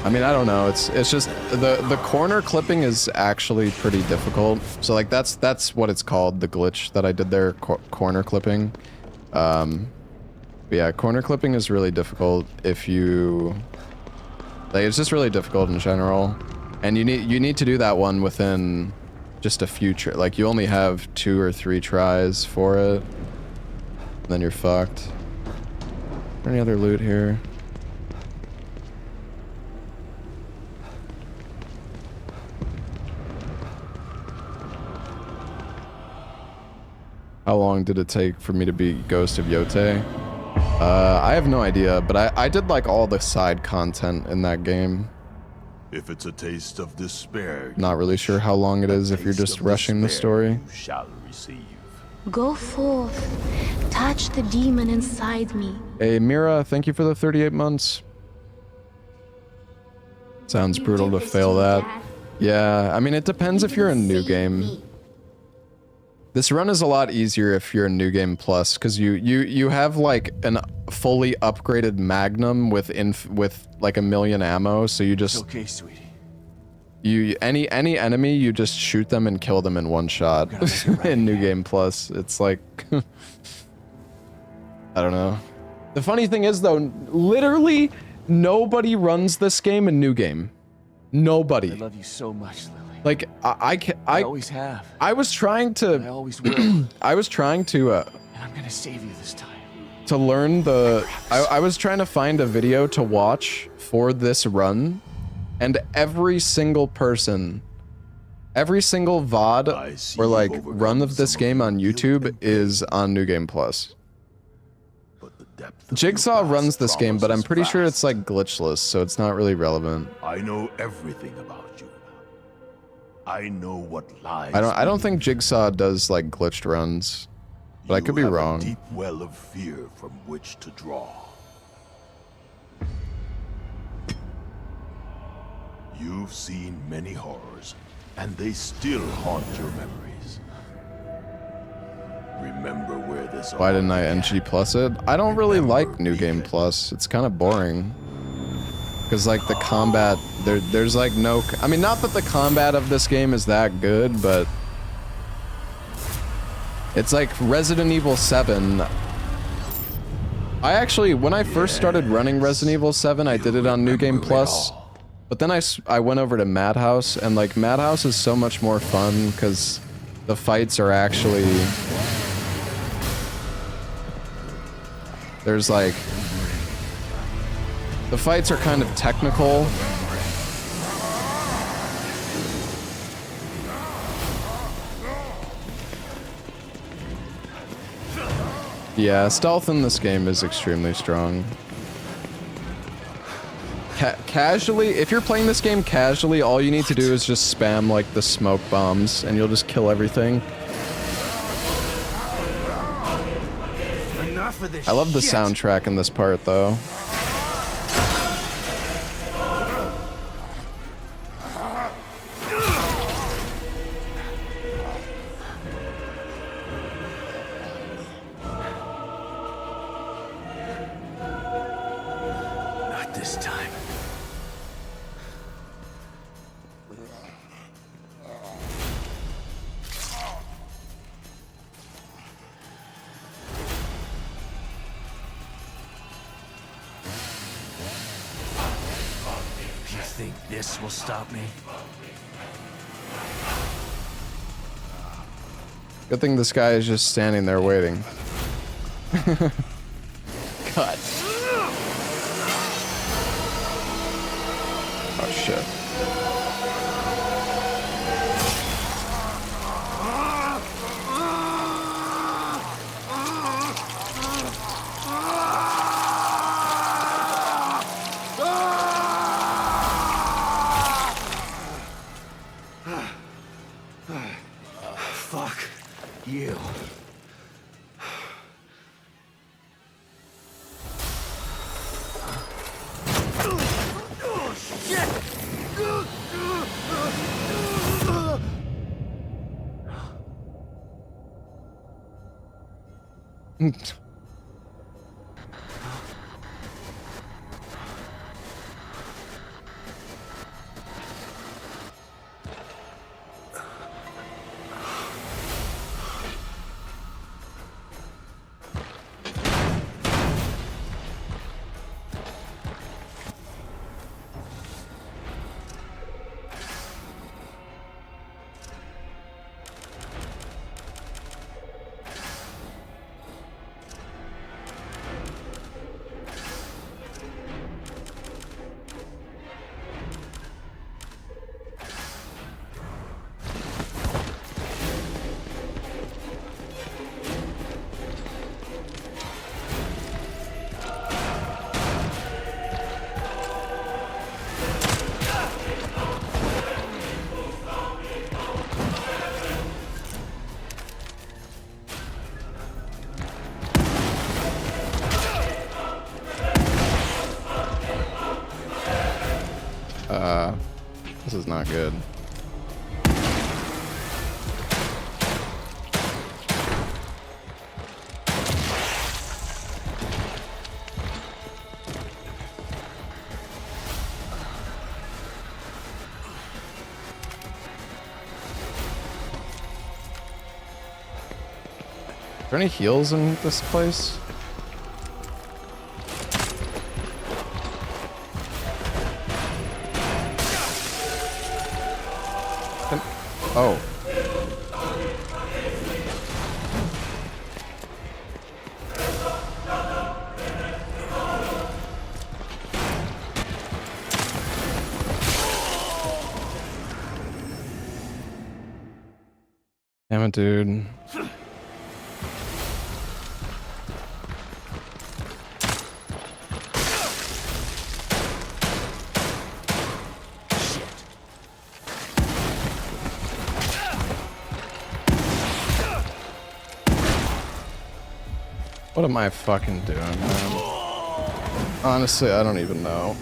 S1: I mean, I don't know. It's just the corner clipping is actually pretty difficult. So like that's what it's called, the glitch that I did there, corner clipping. But yeah, corner clipping is really difficult if you like. It's just really difficult in general, and you need to do that one within just a few like you only have 2 or 3 tries for it, then you're fucked. Any other loot here? How long did it take for me to beat Ghost of Yote? I have no idea, but I did like all the side content in that game.
S13: If it's a taste of despair,
S1: Not really sure how long it is if you're just rushing the story.
S13: you shall receive.
S15: Go forth. Touch the demon inside me.
S1: Hey Mira, thank you for the 38 months. Sounds brutal to fail that. Yeah, I mean it depends if you're a new game. This run is a lot easier if you're a new game plus, because you have like an fully upgraded Magnum with like 1,000,000 ammo, so you just
S11: Okay, sweetie.
S1: any enemy you just shoot them and kill them in one shot in new game plus. It's like I don't know. The funny thing is though, literally nobody runs this game in new game. Nobody.
S11: I love you so much, Lily.
S1: Like
S11: I always have.
S1: I was trying to.
S11: I always will.
S1: I was trying to.
S11: And I'm gonna save you this time.
S1: To learn the. I was trying to find a video to watch for this run, and every single person, every single VOD or like run of this game on YouTube is on New Game Plus. Jigsaw runs this game, but I'm pretty sure it's like glitchless, so it's not really relevant.
S13: I know everything about you. I know what lies.
S1: I don't think Jigsaw does like glitched runs, but I could be wrong.
S13: A deep well of fear from which to draw. You've seen many horrors, and they still haunt your memories. Remember where this.
S1: Why didn't I NG plus it? I don't really like New Game Plus. It's kind of boring. Because like the combat, there's like no. I mean, not that the combat of this game is that good, but it's like Resident Evil 7. I actually, when I first started running Resident Evil 7, I did it on New Game Plus. But then I went over to Madhouse, and like Madhouse is so much more fun because the fights are actually. There's like. The fights are kind of technical. Yeah, stealth in this game is extremely strong. Casually, if you're playing this game casually, all you need to do is just spam like the smoke bombs and you'll just kill everything.
S11: Enough of this
S1: I love the
S11: shit.
S1: soundtrack in this part though.
S11: Not this time. You think this will stop me?
S1: Good thing this guy is just standing there waiting. Cut. Oh shit.
S11: Fuck you.
S1: This is not good. Are there any heals in this place? Oh. Damn it, dude. What am I fucking doing, man? Honestly, I don't even know.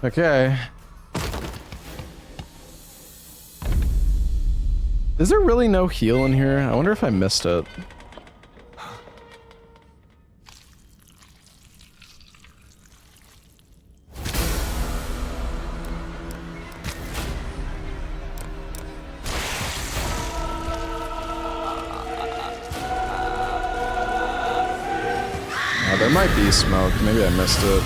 S1: Okay. Is there really no heal in here? I wonder if I missed it. Oh, there might be smoke. Maybe I missed it.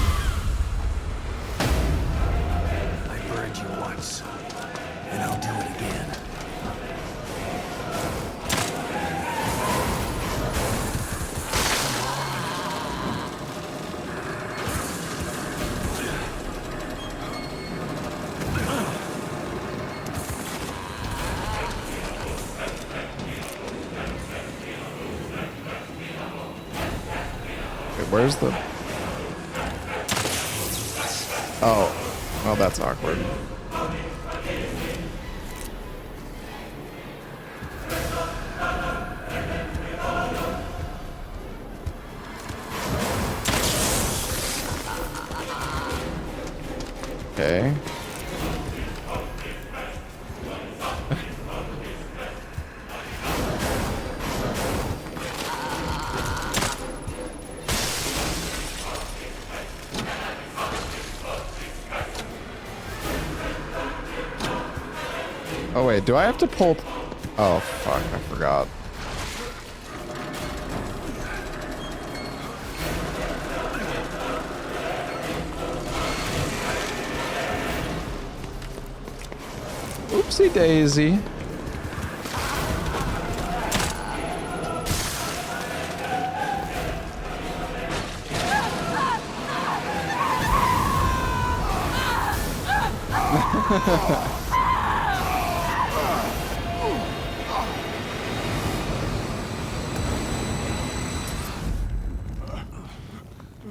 S11: I burned you once, and I'll do it again.
S1: Wait, where's the... Oh. Well, that's awkward. Okay. Oh wait, do I have to pull... Oh fuck, I forgot. Oopsie daisy.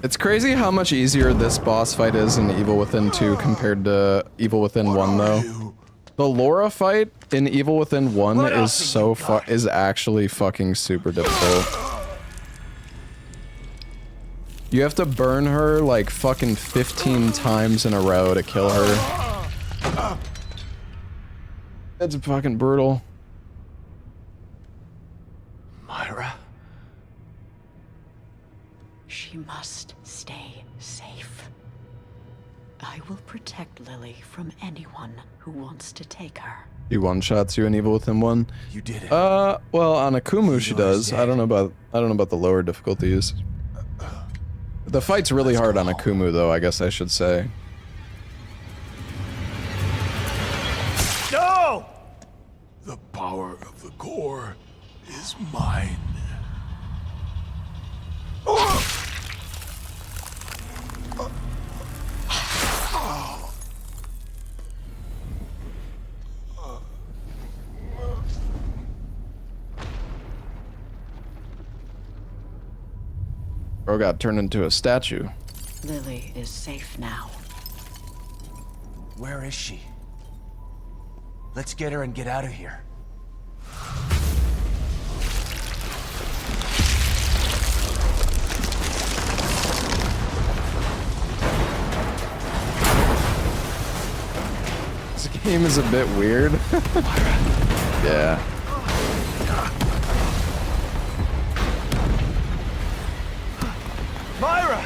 S1: It's crazy how much easier this boss fight is in Evil Within 2 compared to Evil Within 1 though. The Laura fight in Evil Within 1 is so is actually fucking super difficult. You have to burn her like fucking 15 times in a row to kill her. It's fucking brutal.
S11: Myra?
S18: She must stay safe. I will protect Lily from anyone who wants to take her.
S1: He one-shots you in Evil Within 1?
S11: You did it.
S1: Well, on Akumu she does. I don't know about the lower difficulties. The fight's really hard on Akumu though, I guess I should say.
S13: No! The power of the core is mine.
S1: Bro got turned into a statue.
S18: Lily is safe now.
S11: Where is she? Let's get her and get out of here.
S1: This game is a bit weird. Yeah.
S11: Myra!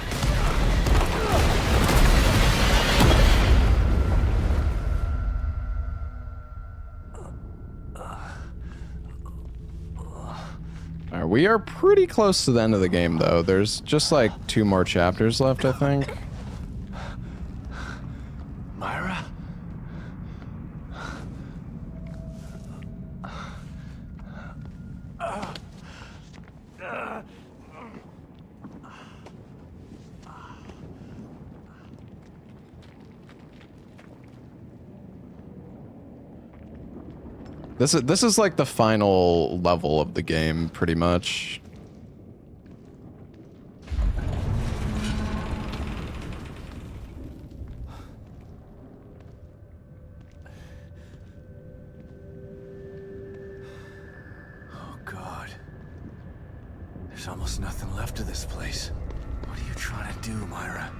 S1: Alright, we are pretty close to the end of the game though. There's just like 2 more chapters left, I think.
S11: Myra?
S1: This is like the final level of the game, pretty much.
S11: Oh God. There's almost nothing left of this place. What are you trying to do, Myra?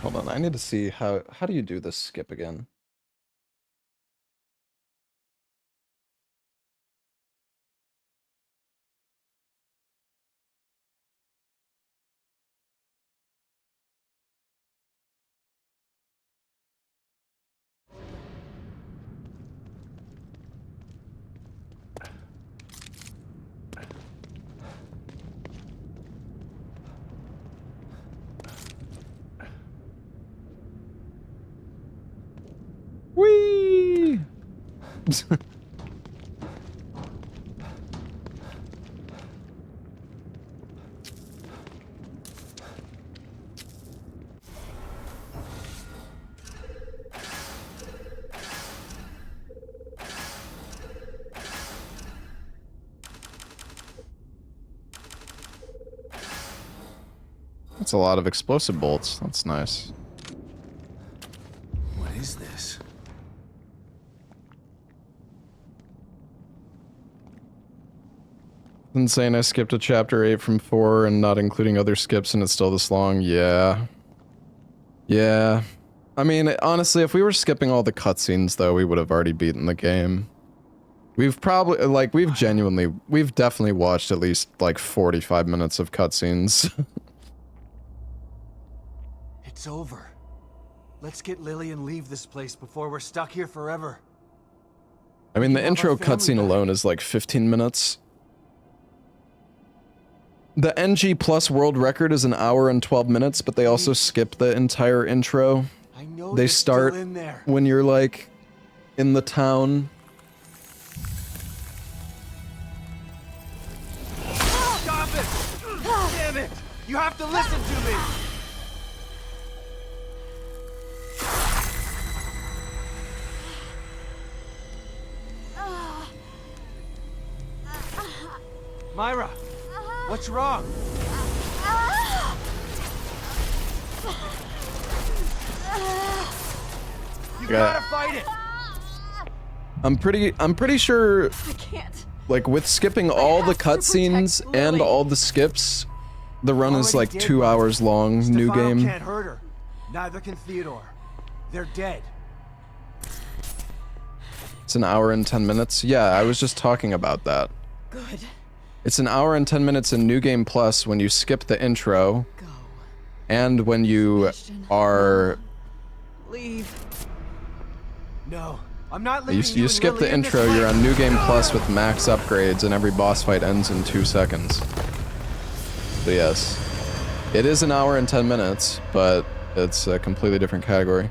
S1: Hold on, I need to see how do you do this skip again? Whee! That's a lot of explosive bolts. That's nice.
S11: What is this?
S1: Insane, I skipped a chapter 8 from 4 and not including other skips and it's still this long. Yeah. Yeah. I mean, honestly, if we were skipping all the cutscenes though, we would have already beaten the game. We've probably, like, we've definitely watched at least, like, 45 minutes of cutscenes.
S11: It's over. Let's get Lily and leave this place before we're stuck here forever.
S1: I mean, the intro cutscene alone is like 15 minutes. The NG Plus world record is 1 hour and 12 minutes, but they also skip the entire intro. They start when you're, like, in the town.
S11: Stop it! Damn it! You have to listen to me! Myra! What's wrong? You gotta fight it! I'm
S1: pretty sure,
S16: I can't.
S1: like, with skipping all the cutscenes and all the skips, the run is like 2 hours long, new
S11: Stefano
S1: game.
S11: can't hurt her. Neither can Theodore. They're dead.
S1: It's 1 hour and 10 minutes. Yeah, I was just talking about that.
S16: Good.
S1: It's 1 hour and 10 minutes in New Game Plus when you skip the intro. And when you are...
S16: Leave.
S11: No, I'm not leaving
S1: You skip the intro, you're on New Game Plus with max upgrades, and every boss fight ends in 2 seconds. So yes, it is 1 hour and 10 minutes, but it's a completely different category.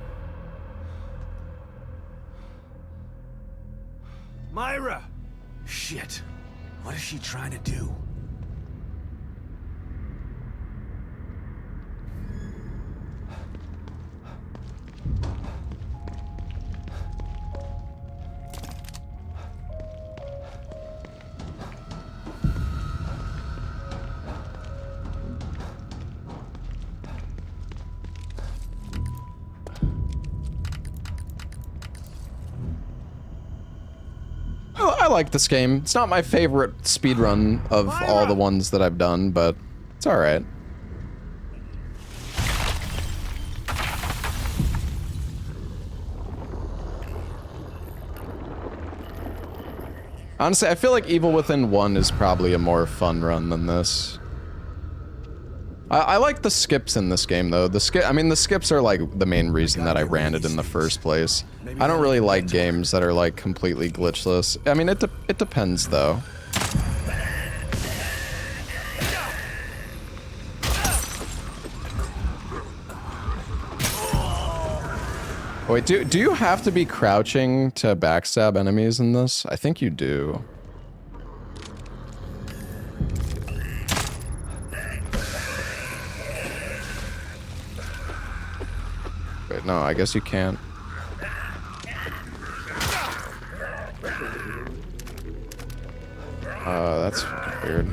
S11: Myra! Shit. What is she trying to do?
S1: I like this game. It's not my favorite speedrun of all the ones that I've done, but it's alright. Honestly, I feel like Evil Within 1 is probably a more fun run than this. I like the skips in this game, though. The skips are, like, the main reason that I ran it in the first place. I don't really like games that are, like, completely glitchless. I mean, it depends, though. Wait, do you have to be crouching to backstab enemies in this? I think you do. Wait, no, I guess you can't. That's weird.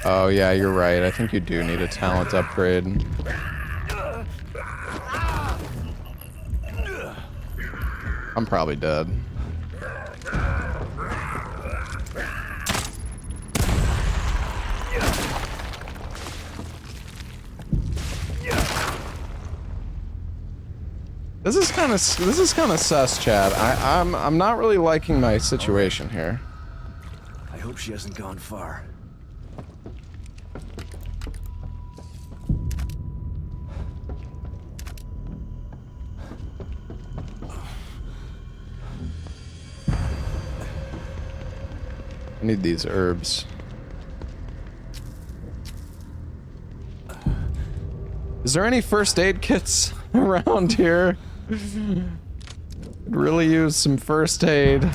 S1: Oh yeah, you're right. I think you do need a talent upgrade. I'm probably dead. This is kind of sus, Chad. I'm not really liking my situation here.
S11: I hope she hasn't gone far.
S1: I need these herbs. Is there any first aid kits around here? Could really use some first aid.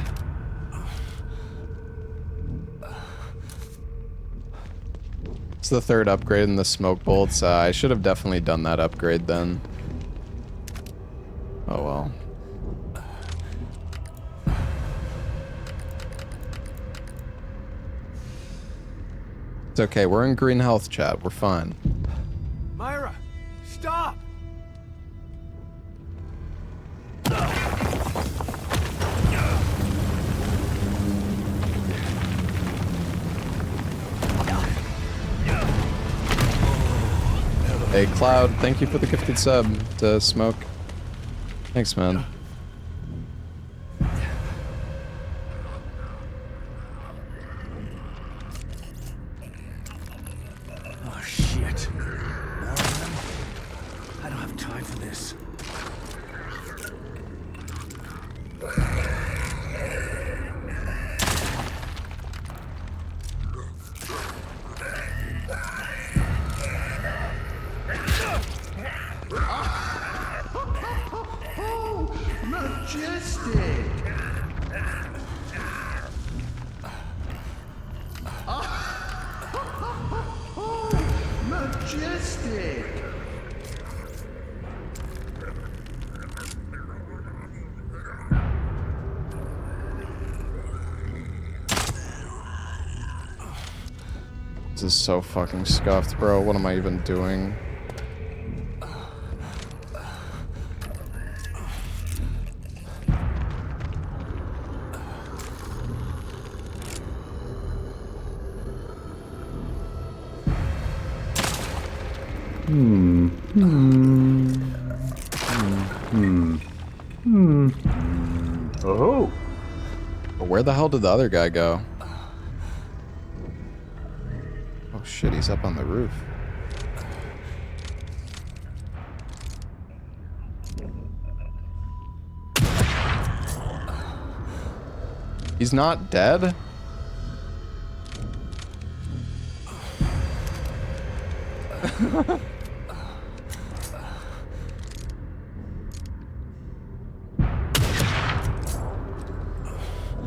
S1: It's the third upgrade in the smoke bolts. I should have definitely done that upgrade then. Oh well. It's okay, we're in green health, chat. We're fine.
S11: Myra, stop!
S1: Hey, Cloud, thank you for the gifted sub to Smoke. Thanks, man.
S11: Oh shit. More of them? I don't have time for this.
S14: Majestic! Majestic!
S1: This is so fucking scuffed, bro. What am I even doing?
S6: Oh.
S1: Where the hell did the other guy go? Oh shit, he's up on the roof. He's not dead?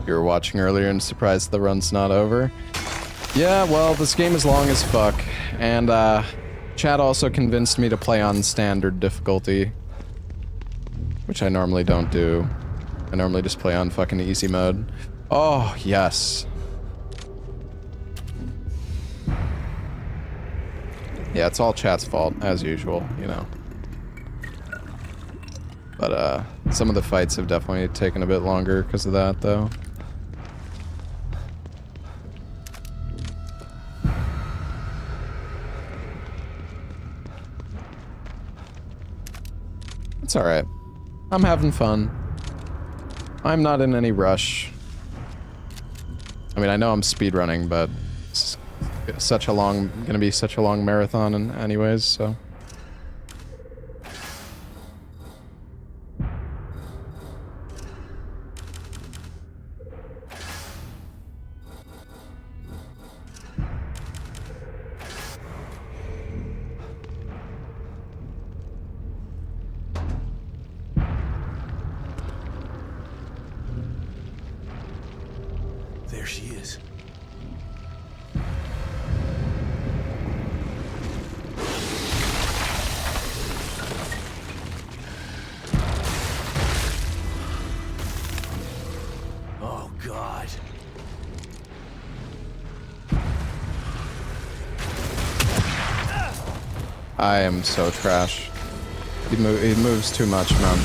S1: You were watching earlier and surprised the run's not over. Yeah, well, this game is long as fuck, and Chad also convinced me to play on standard difficulty, which I normally don't do. I normally just play on fucking easy mode. Oh, yes. Yeah, it's all chat's fault, as usual, you know. But, some of the fights have definitely taken a bit longer because of that, though. It's alright. I'm having fun. I'm not in any rush. I mean, I know I'm speedrunning, but it's gonna be such a long marathon anyways, so.
S11: There she is.
S1: I am so trash. He moves too much, man.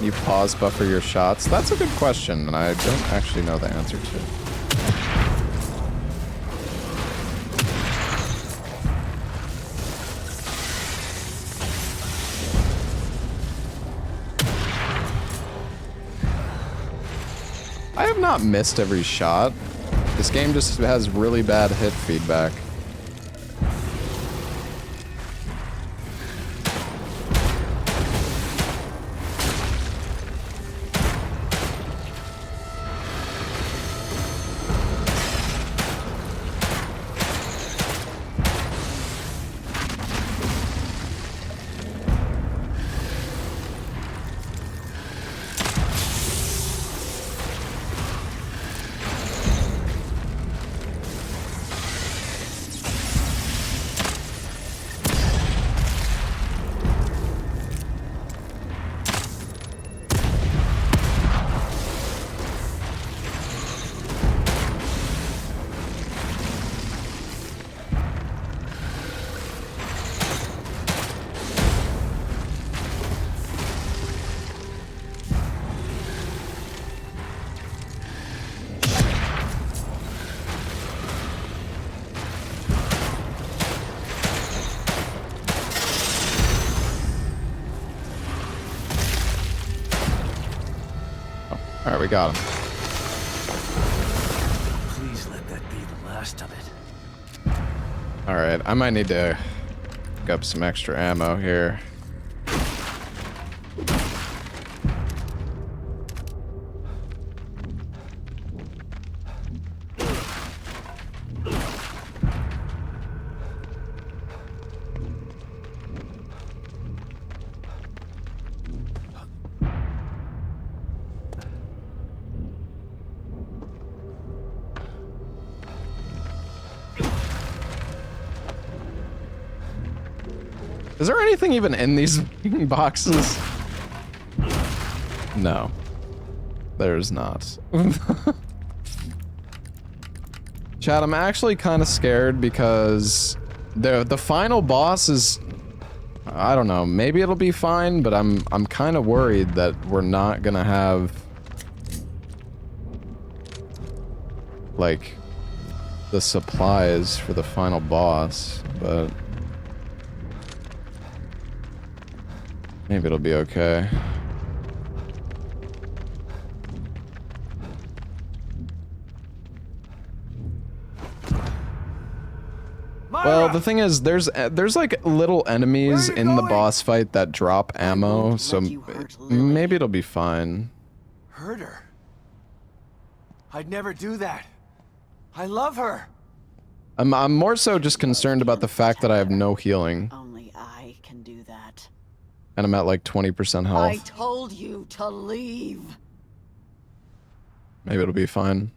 S1: You pause buffer your shots? That's a good question, and I don't actually know the answer to. I have not missed every shot. This game just has really bad hit feedback. All right, we got him.
S11: Please let that be the last of it.
S1: All right, I might need to pick up some extra ammo here. Is there anything even in these boxes? No. There's not. Chad, I'm actually kind of scared because the final boss is, I don't know, maybe it'll be fine, but I'm kind of worried that we're not gonna have like the supplies for the final boss, but maybe it'll be okay. Well, the thing is, there's like little enemies in the boss fight that drop ammo, so maybe it'll be fine.
S11: Hurt her? I'd never do that. I love her.
S1: I'm more so just concerned about the fact that I have no healing.
S18: Only I can do that.
S1: And I'm at like 20%
S18: I
S1: health.
S18: told you to leave.
S1: Maybe it'll be fine.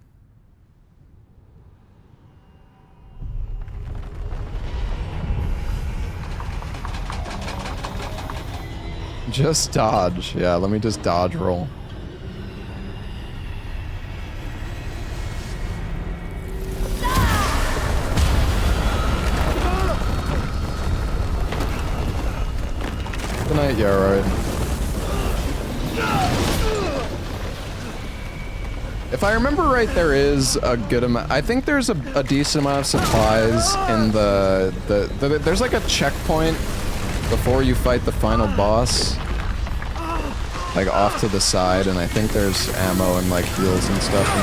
S1: Just dodge. Yeah, let me just dodge roll. Good night, Yaroid. If I remember right, there is a good amount. I think there's a decent amount of supplies in there's like a checkpoint before you fight the final boss, like off to the side, and I think there's ammo and like heals and stuff in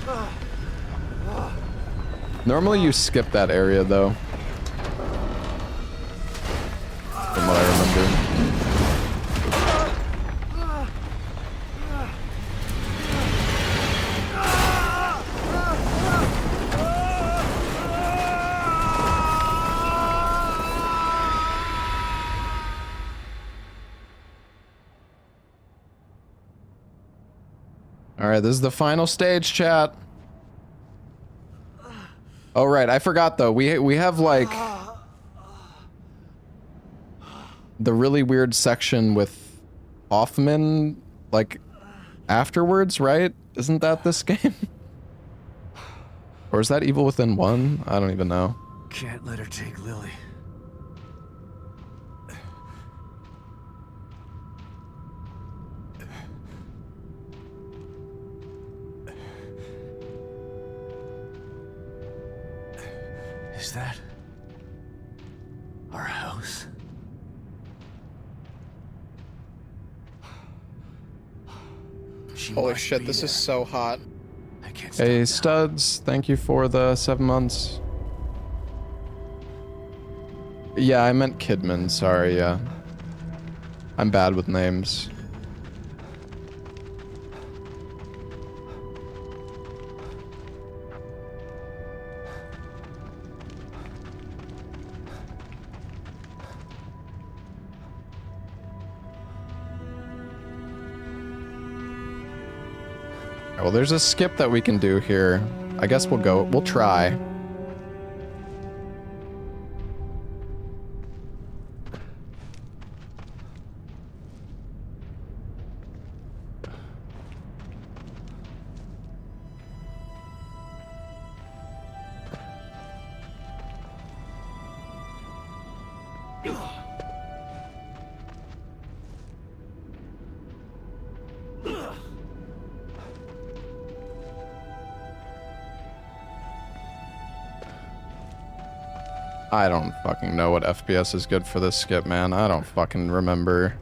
S1: there. Normally you skip that area though, from what I remember. All right, this is the final stage, chat. Oh right, I forgot though. We have like the really weird section with Hoffman like afterwards, right? Isn't that this game? Or is that Evil Within 1? I don't even know.
S11: Can't let her take Lily. Is that our house?
S12: Holy shit, this is so hot.
S1: Hey Studs, thank you for the 7 months. Yeah, I meant Kidman, sorry, yeah. I'm bad with names. Well, there's a skip that we can do here. I guess we'll try. I don't fucking know what FPS is good for this skip, man. I don't fucking remember.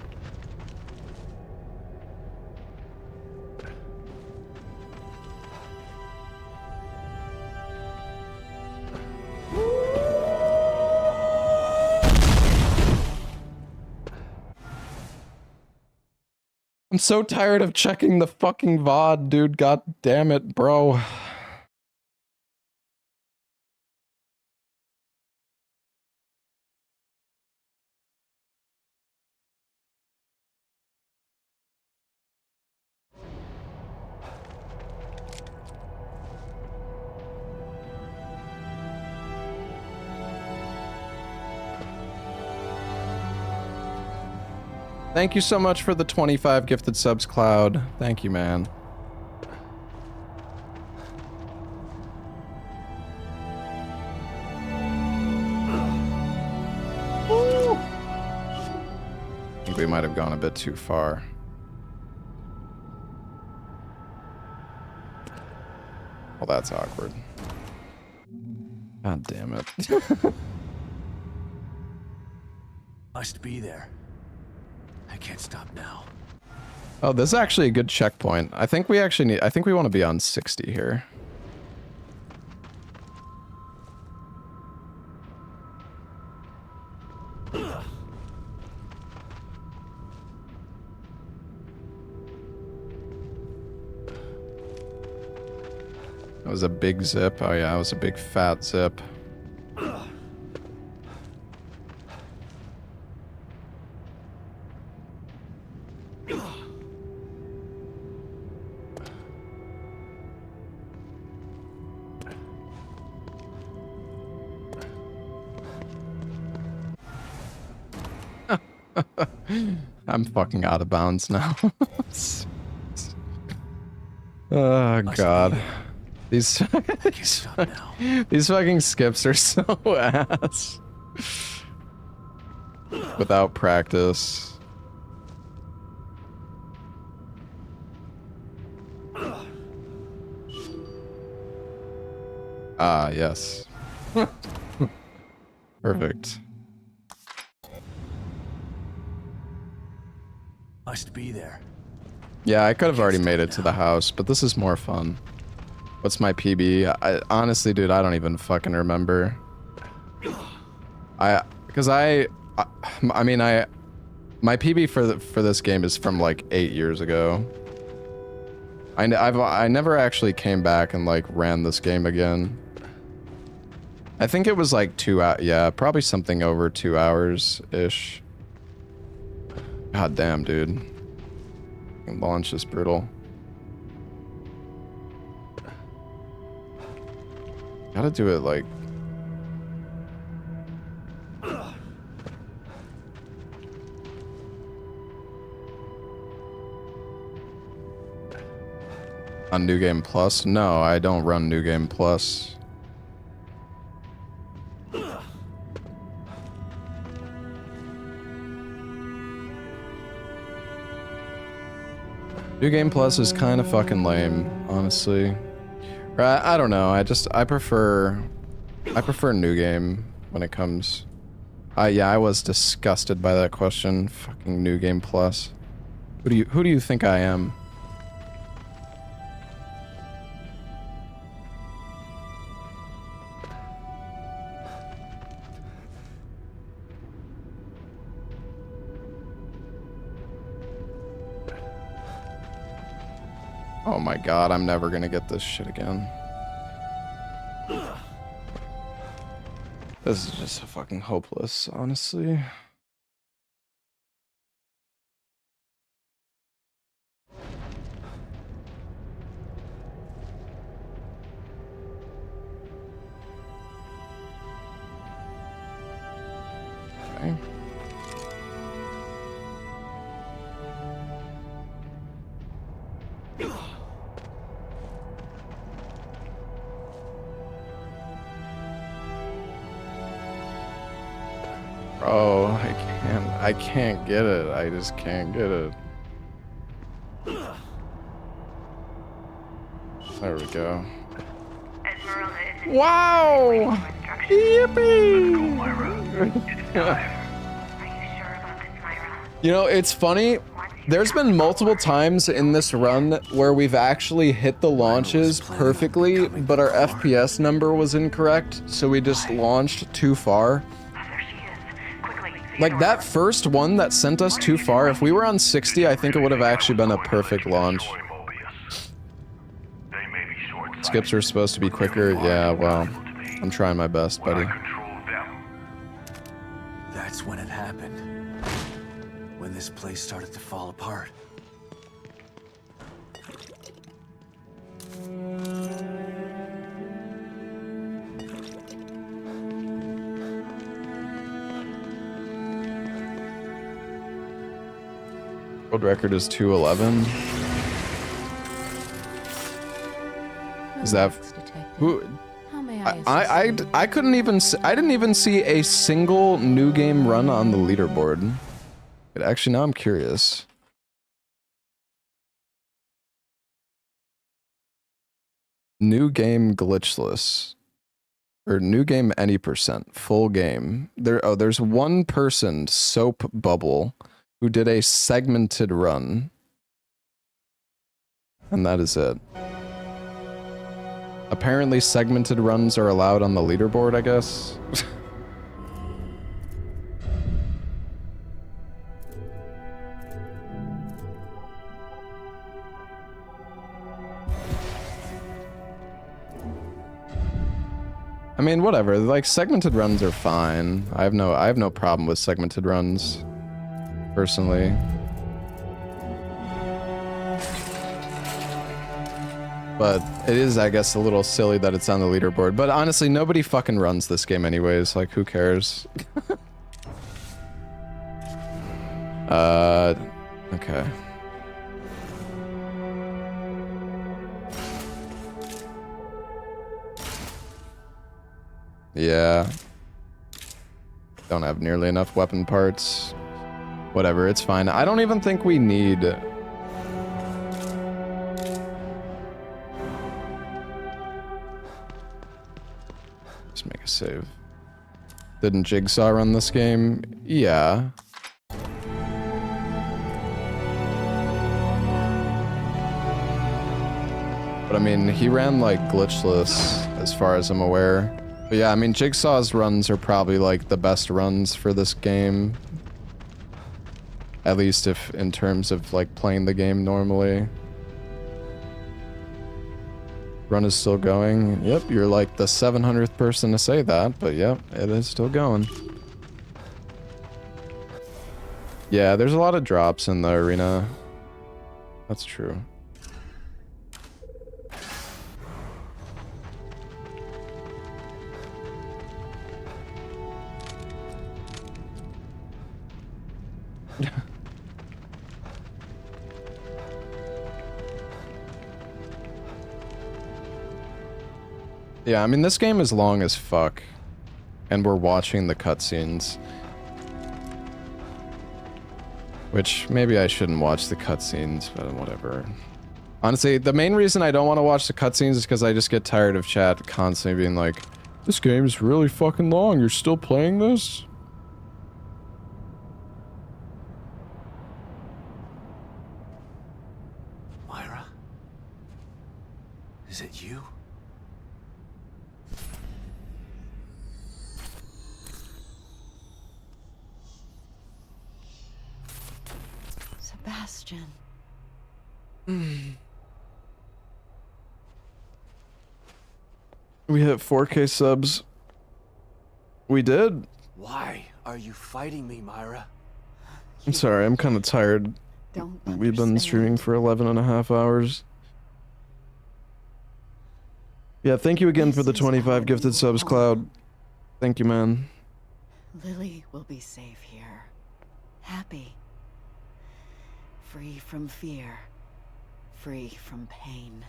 S1: I'm so tired of checking the fucking VOD, dude. God damn it, bro. Thank you so much for the 25 gifted subs, Cloud. Thank you, man. I think we might have gone a bit too far. Well, that's awkward. God damn it.
S11: Must be there. I can't stop now.
S1: Oh, this is actually a good checkpoint. I think we actually need... I think we want to be on 60 here. That was a big zip. Oh yeah, it was a big fat zip. I'm fucking out of bounds now. Oh god. These fucking skips are so ass. Without practice. Ah, yes. Perfect.
S11: Must be there.
S1: Yeah, I could have already made it to the house, but this is more fun. What's my PB? Honestly, dude, I don't even fucking remember. My PB for this game is from like 8 years ago. I never actually came back and like ran this game again. I think it was like 2 hours. Yeah, probably something over 2 hours ish. God damn, dude. Launch is brutal. Gotta do it like... on New Game Plus? No, I don't run New Game Plus. New Game Plus is kind of fucking lame, honestly. I don't know. I prefer New Game when it comes. Yeah, I was disgusted by that question. Fucking New Game Plus. Who do you think I am? Oh my god, I'm never gonna get this shit again. This is just fucking hopeless, honestly. Okay. Oh, I can't get it. I just can't get it. There we go. Wow! Yippee! You know, it's funny. There's been multiple times in this run where we've actually hit the launches perfectly, but our FPS number was incorrect, so we just launched too far. Like that first one that sent us too far, if we were on 60, I think it would have actually been a perfect launch. Skips are supposed to be quicker. Yeah, well, I'm trying my best, buddy.
S11: That's when it happened. When this place started to fall apart.
S1: World record is 211. Is that who? I couldn't even I didn't even see a single new game run on the leaderboard. But actually, now I'm curious. New game glitchless. Or new game any percent. Full game. There's one person, Soap Bubble, who did a segmented run. And that is it. Apparently segmented runs are allowed on the leaderboard, I guess. I mean, whatever. Like segmented runs are fine. I have no problem with segmented runs, personally. But it is, I guess, a little silly that it's on the leaderboard. But honestly, nobody fucking runs this game anyways. Like, who cares? Okay. Yeah. Don't have nearly enough weapon parts. Whatever, it's fine. I don't even think we need... Let's make a save. Didn't Jigsaw run this game? Yeah. But I mean, he ran like glitchless as far as I'm aware. But yeah, I mean, Jigsaw's runs are probably like the best runs for this game. At least if in terms of like playing the game normally. Run is still going. Yep, you're like the 700th person to say that, but yep, it is still going. Yeah, there's a lot of drops in the arena. That's true. Yeah, I mean, this game is long as fuck. And we're watching the cutscenes. Which, maybe I shouldn't watch the cutscenes, but whatever. Honestly, the main reason I don't want to watch the cutscenes is because I just get tired of chat constantly being like, this game is really fucking long, you're still playing this?
S11: Myra? Is it you?
S18: Sebastian.
S1: We hit 4K subs. We did.
S11: Why are you fighting me, Myra?
S1: I'm sorry, I'm kind of tired. We've been streaming for 11.5 hours. Yeah, thank you again for the 25 gifted subs, Cloud. Thank you, man.
S18: Lily will be safe here. Happy. Free from fear. Free from pain.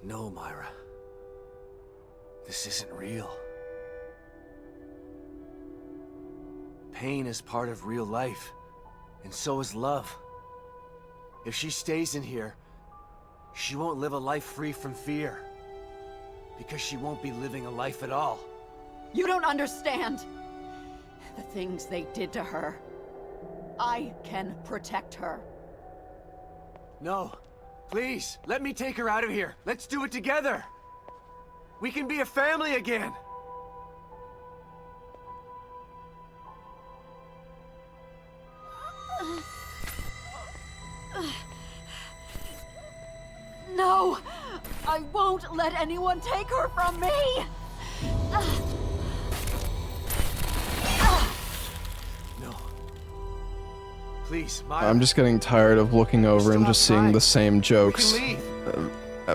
S11: No, Myra. This isn't real. Pain is part of real life, and so is love. If she stays in here, she won't live a life free from fear. Because she won't be living a life at all.
S18: You don't understand the things they did to her. I can protect her.
S11: No. Please, let me take her out of here. Let's do it together. We can be a family again.
S18: No! I won't let anyone take her from me!
S11: No. Please, Myra.
S1: I'm just getting tired of looking over and just seeing the same jokes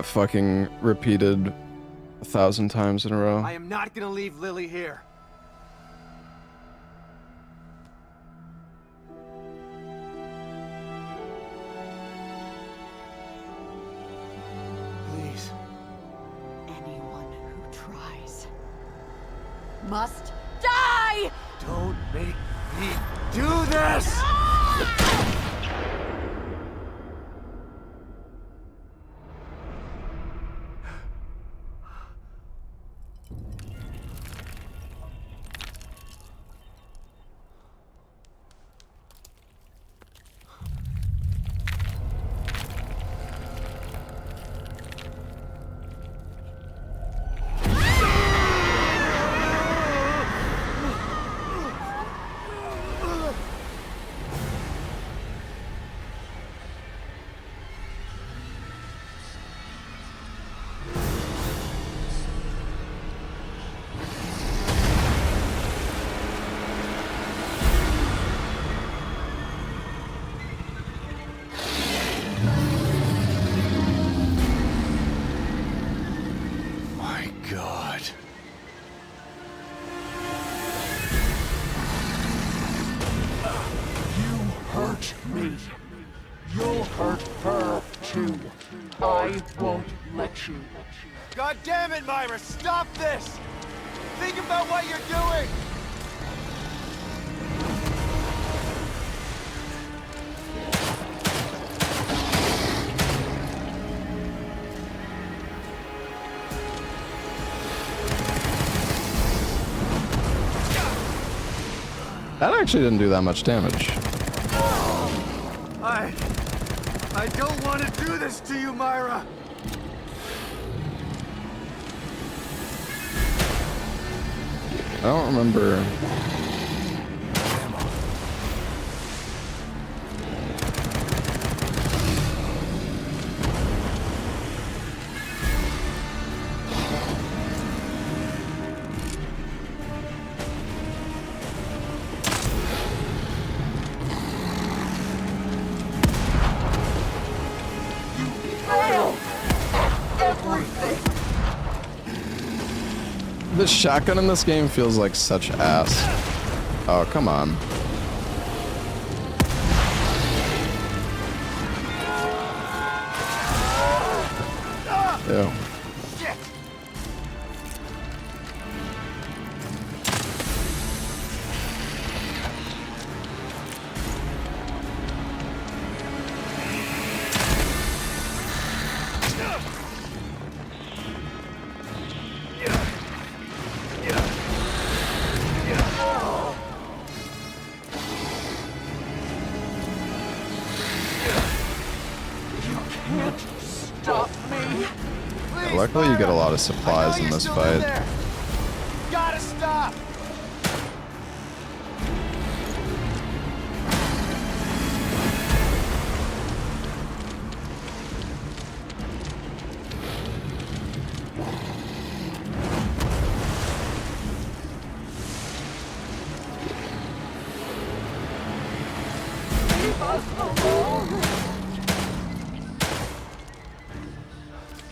S1: fucking repeated 1,000 times in a row.
S11: I am not gonna leave Lily here. Please.
S18: Anyone who tries must die!
S11: Don't make me do this! God damn it, Myra! Stop this! Think about what you're doing!
S1: That actually didn't do that much damage.
S11: I don't want to do this to you, Myra!
S1: I don't remember. The shotgun in this game feels like such ass. Oh, come on. Ew.
S11: Shit!
S1: Luckily, you get a lot of supplies in this fight.
S11: Gotta stop!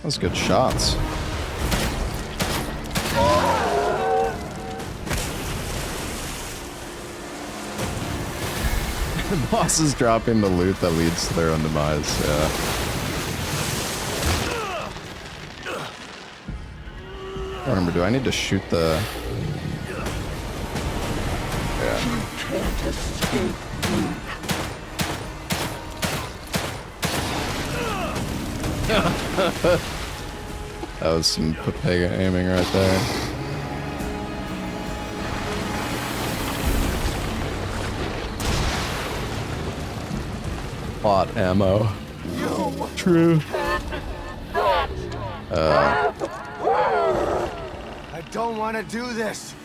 S1: Those good shots. The boss is dropping the loot that leads to their own demise, yeah. I remember, do I need to shoot the... Yeah.
S8: You can't escape me.
S1: That was some Pepega aiming right there. Plot ammo. True.
S11: I don't want to do this.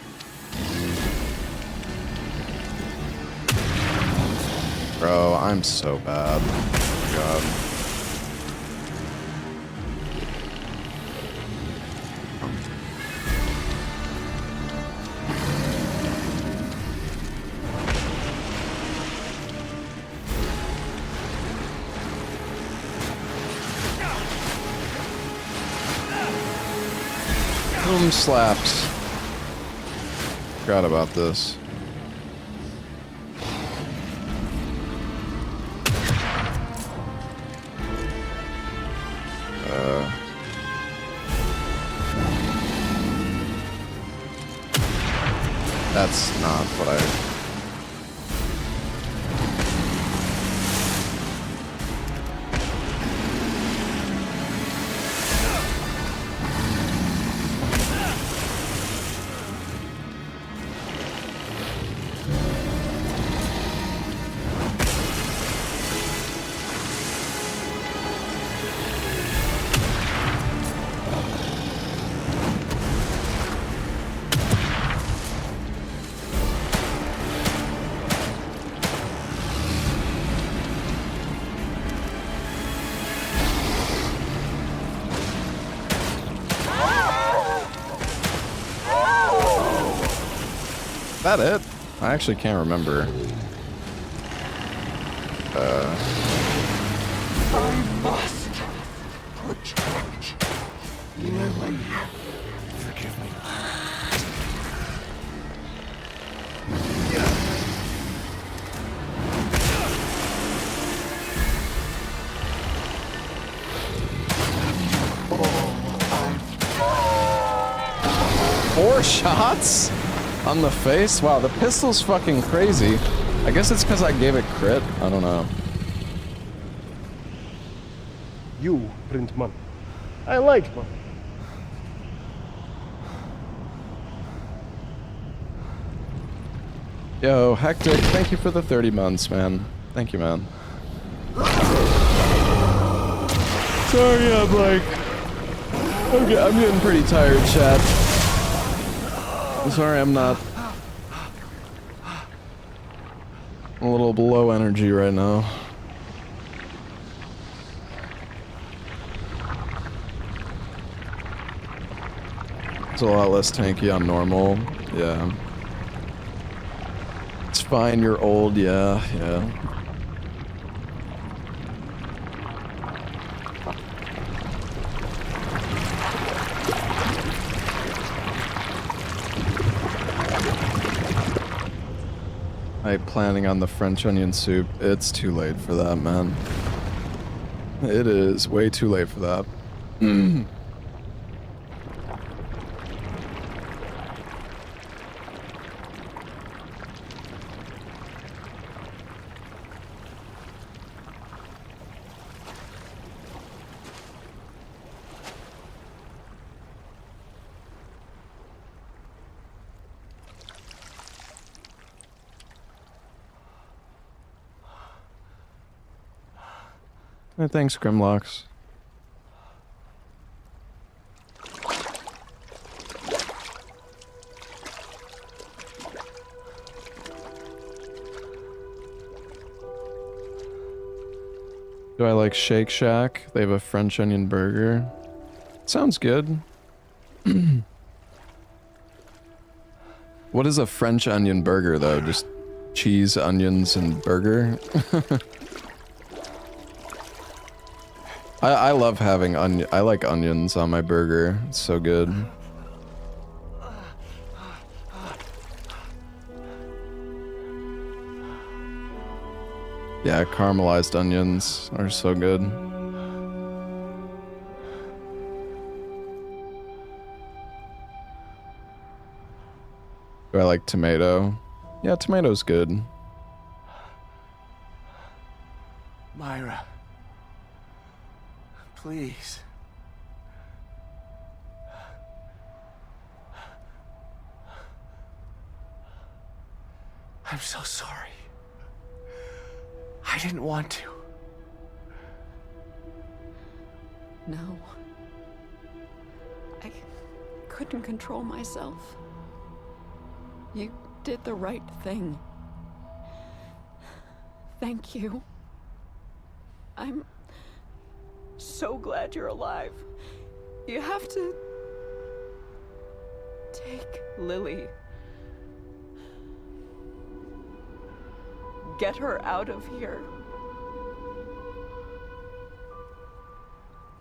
S1: Bro, I'm so bad. Oh my God. Boom slaps. Forgot about this. That's not what I... Is that it? I actually can't remember.
S8: I must protect Lily. Forgive me.
S1: Four shots on the face? Wow, the pistol's fucking crazy. I guess it's because I gave it crit. I don't know.
S6: You print money. I like money.
S1: Yo, Hectic, thank you for the 30 months, man. Thank you, man. Sorry, I'm getting pretty tired, chat. I'm sorry I'm not a little below energy right now. It's a lot less tanky on normal, yeah. It's fine, you're old, yeah. Planning on the French onion soup. It's too late for that, man. It is way too late for that. Hey, thanks, Grimlocks. Do I like Shake Shack? They have a French onion burger. Sounds good. What is a French onion burger, though? Just cheese, onions, and burger? I love having onion. I like onions on my burger. It's so good. Yeah, caramelized onions are so good. Do I like tomato? Yeah, tomato's good.
S11: Myra. Please. I'm so sorry. I didn't want to.
S18: No. I couldn't control myself. You did the right thing. Thank you. I'm so glad you're alive. You have to take Lily. Get her out of here.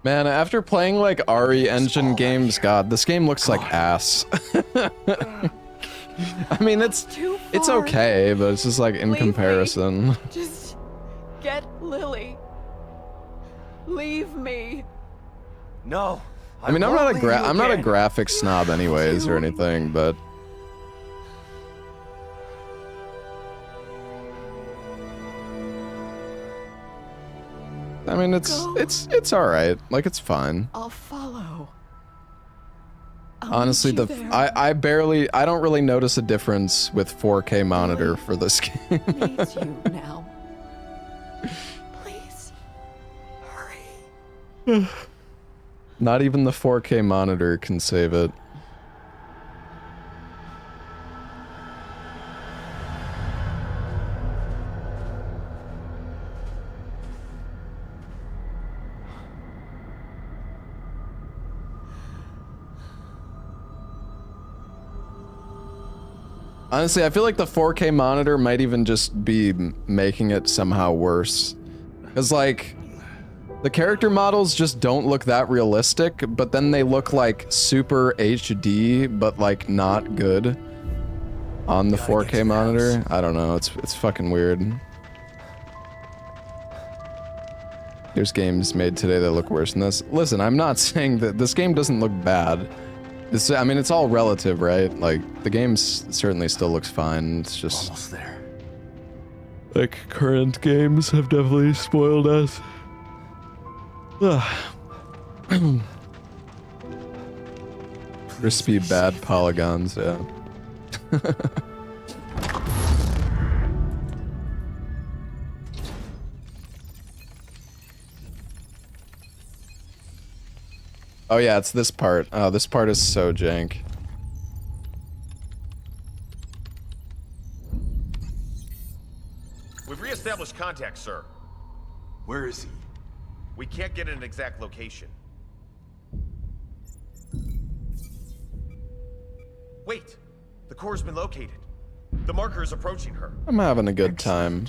S1: Man, after playing like RE Engine games, God, this game looks like ass. I mean, it's okay, but it's just like in comparison.
S18: Just get Lily. Leave me.
S11: No.
S1: I mean, I'm not a graphics snob anyways or anything, but I mean, it's all right. Like, it's fine.
S18: I'll follow.
S1: Honestly, I don't really notice a difference with 4K monitor for this game.
S18: Needs you now. Please, hurry.
S1: Not even the 4K monitor can save it. Honestly, I feel like the 4K monitor might even just be making it somehow worse. Because, like, the character models just don't look that realistic, but then they look like super HD, but like not good on the 4K monitor. I don't know, it's fucking weird. There's games made today that look worse than this. Listen, I'm not saying that this game doesn't look bad. I mean, it's all relative, right? Like, the game certainly still looks fine. It's just...
S11: Almost there.
S1: Like, current games have definitely spoiled us. Crispy bad polygons, yeah. Oh yeah, it's this part. Oh, this part is so jank.
S9: We've re-established contact, sir.
S13: Where is he?
S9: We can't get an exact location. Wait! The core's been located. The marker is approaching her.
S1: I'm having a good time.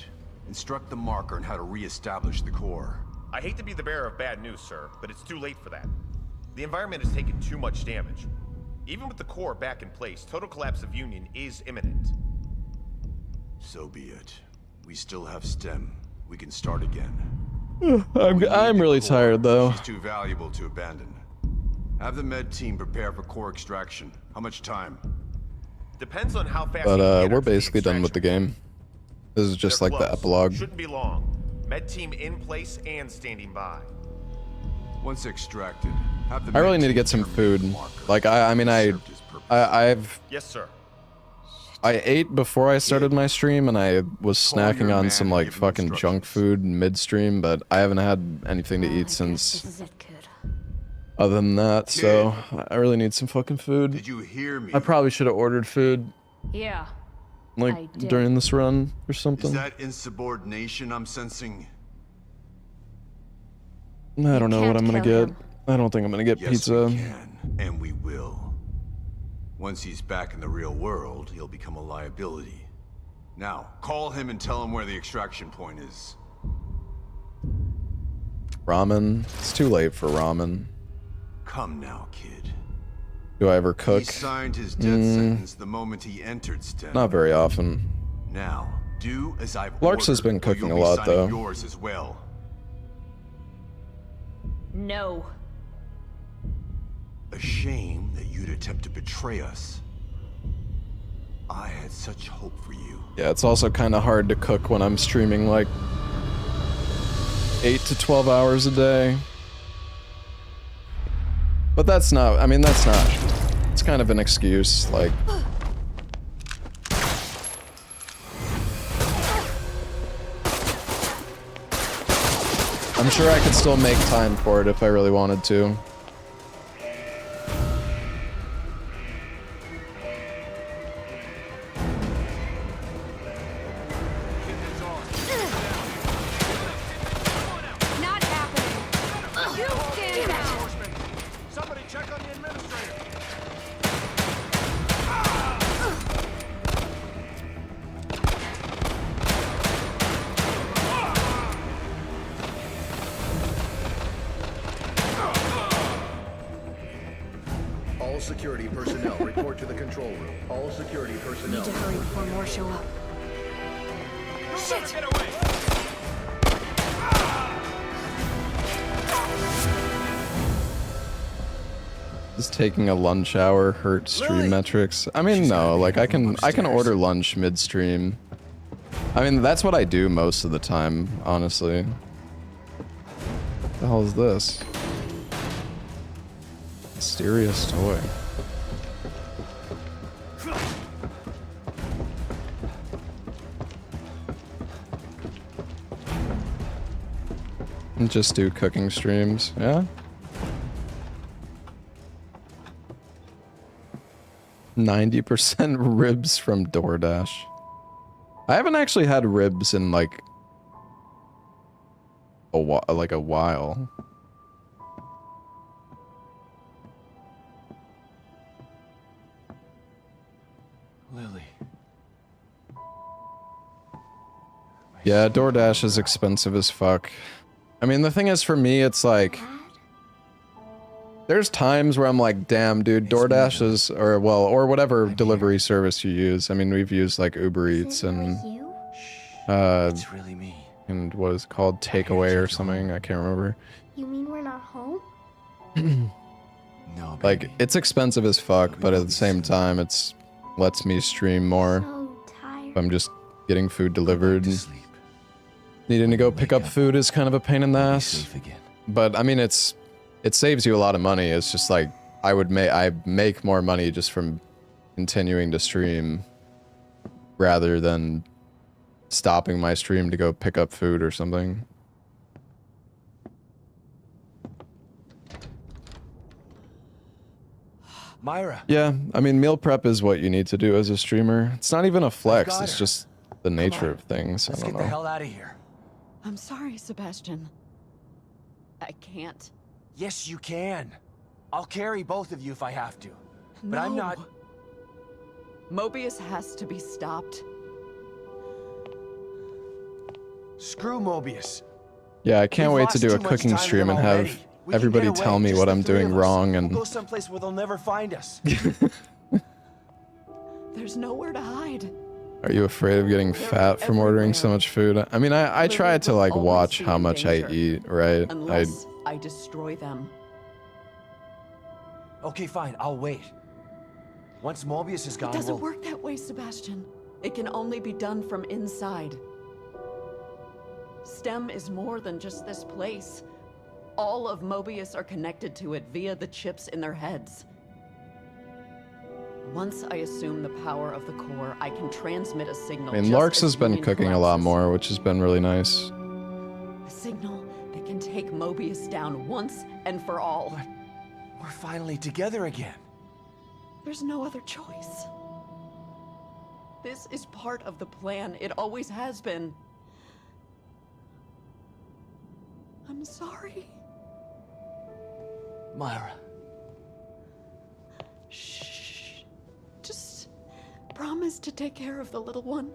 S13: Instruct the marker on how to re-establish the core.
S9: I hate to be the bearer of bad news, sir, but it's too late for that. The environment has taken too much damage. Even with the core back in place, total collapse of Union is imminent.
S13: So be it. We still have STEM. We can start again.
S1: I'm really tired though.
S13: She's too valuable to abandon. Have the med team prepare for core extraction. How much time?
S9: Depends on how fast.
S1: But we're basically done with the game. This is just like the epilogue.
S9: Shouldn't be long. Med team in place and standing by.
S13: Once extracted, have the
S1: I really need to get some food. Like I've
S9: Yes, sir.
S1: I ate before I started my stream, and I was snacking on some like fucking junk food midstream, but I haven't had anything to eat since. Other than that, so I really need some fucking food.
S7: Did you hear me?
S1: I probably should have ordered food.
S4: Yeah.
S1: Like during this run or something.
S7: Is that insubordination I'm sensing?
S1: I don't know what I'm gonna get. I don't think I'm gonna get pizza.
S7: We can, and we will. Once he's back in the real world, he'll become a liability. Now, call him and tell him where the extraction point is.
S1: Ramen. It's too late for ramen.
S7: Come now, kid.
S1: Do I ever cook?
S7: He signed his death sentence the moment he entered STEM.
S1: Not very often.
S7: Now, do as I've
S1: Larks has been cooking a lot, though.
S7: Yours as well.
S4: No.
S7: A shame that you'd attempt to betray us. I had such hope for you.
S1: Yeah, it's also kind of hard to cook when I'm streaming like 8 to 12 hours a day. But that's not, I mean, that's not, it's kind of an excuse, like. I'm sure I could still make time for it if I really wanted to.
S22: All security personnel report to the control room. All security personnel.
S4: Need to hurry before more show up. Shit!
S1: Does taking a lunch hour hurt stream metrics? I mean, no. Like I can order lunch midstream. I mean, that's what I do most of the time, honestly. What the hell is this? Mysterious toy. And just do cooking streams, yeah? 90% ribs from DoorDash. I haven't actually had ribs in like a while.
S11: Lily.
S1: Yeah, DoorDash is expensive as fuck. I mean, the thing is, for me, it's like, there's times where I'm like, damn, dude, DoorDash is, or whatever delivery service you use. I mean, we've used like Uber Eats and,
S11: It's really me.
S1: and what is it called, Takeaway or something, I can't remember.
S15: You mean we're not home?
S11: No,
S1: like, it's expensive as fuck, but at the same time, it's lets me stream more. If I'm just getting food delivered. Needing to go pick up food is kind of a pain in the ass. But I mean, it saves you a lot of money. It's just like I make more money just from continuing to stream rather than stopping my stream to go pick up food or something.
S11: Myra.
S1: Yeah, I mean, meal prep is what you need to do as a streamer. It's not even a flex, it's just the nature of things. I don't know.
S11: Get the hell out of here.
S18: I'm sorry, Sebastian. I can't.
S11: Yes, you can. I'll carry both of you if I have to. But I'm not...
S18: Mobius has to be stopped.
S11: Screw Mobius.
S1: Yeah, I can't wait to do a cooking stream and have everybody tell me what I'm doing wrong and...
S11: We'll go someplace where they'll never find us.
S18: There's nowhere to hide.
S1: Are you afraid of getting fat from ordering so much food? I mean, I try to like watch how much I eat, right?
S18: Unless I destroy them.
S11: Okay, fine. I'll wait. Once Mobius is gone,
S18: It doesn't work that way, Sebastian. It can only be done from inside. STEM is more than just this place. All of Mobius are connected to it via the chips in their heads.
S5: Once I assume the power of the core, I can transmit a signal.
S1: I mean,
S5: just
S1: Larks
S5: as
S1: has been
S5: Union
S1: cooking a lot
S5: collapses.
S1: more, which has been really nice.
S5: A signal that can take Mobius down once and for all.
S11: We're finally together again.
S5: There's no other choice. This is part of the plan. It always has been. I'm sorry.
S11: Myra.
S5: Just promise to take care of the little one.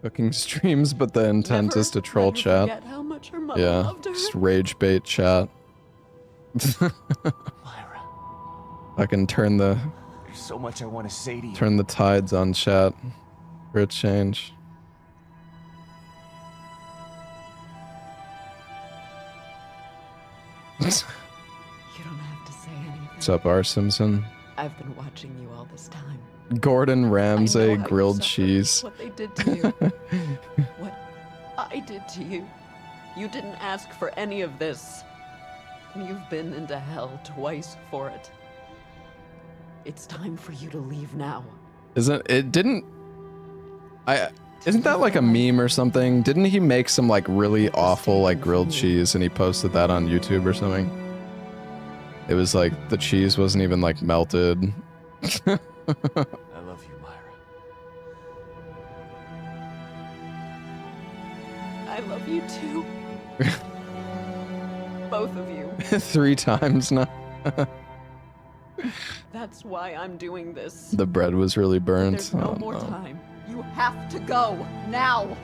S1: Cooking streams, but the intent is to troll chat.
S5: Forget how much her mother
S1: Yeah,
S5: loved her.
S1: just rage bait chat. I can turn the
S11: There's so much I want to say to you.
S1: turn the tides on chat for a change.
S5: You don't have to say anything.
S1: What's up, R. Simpson?
S5: I've been watching you all this time.
S1: Gordon Ramsay
S5: how you
S1: grilled
S5: suffered,
S1: cheese.
S5: What they did to you. What I did to you. You didn't ask for any of this. And you've been into hell twice for it. It's time for you to leave now.
S1: Isn't that like a meme or something? Didn't he make some like really awful like grilled cheese and he posted that on YouTube or something? It was like the cheese wasn't even like melted.
S11: I love you, Myra.
S5: I love you too. Both of you.
S1: 3 times now.
S5: That's why I'm doing this.
S1: The bread was really burnt.
S5: There's no
S1: Oh,
S5: more
S1: no.
S5: time. You have to go now.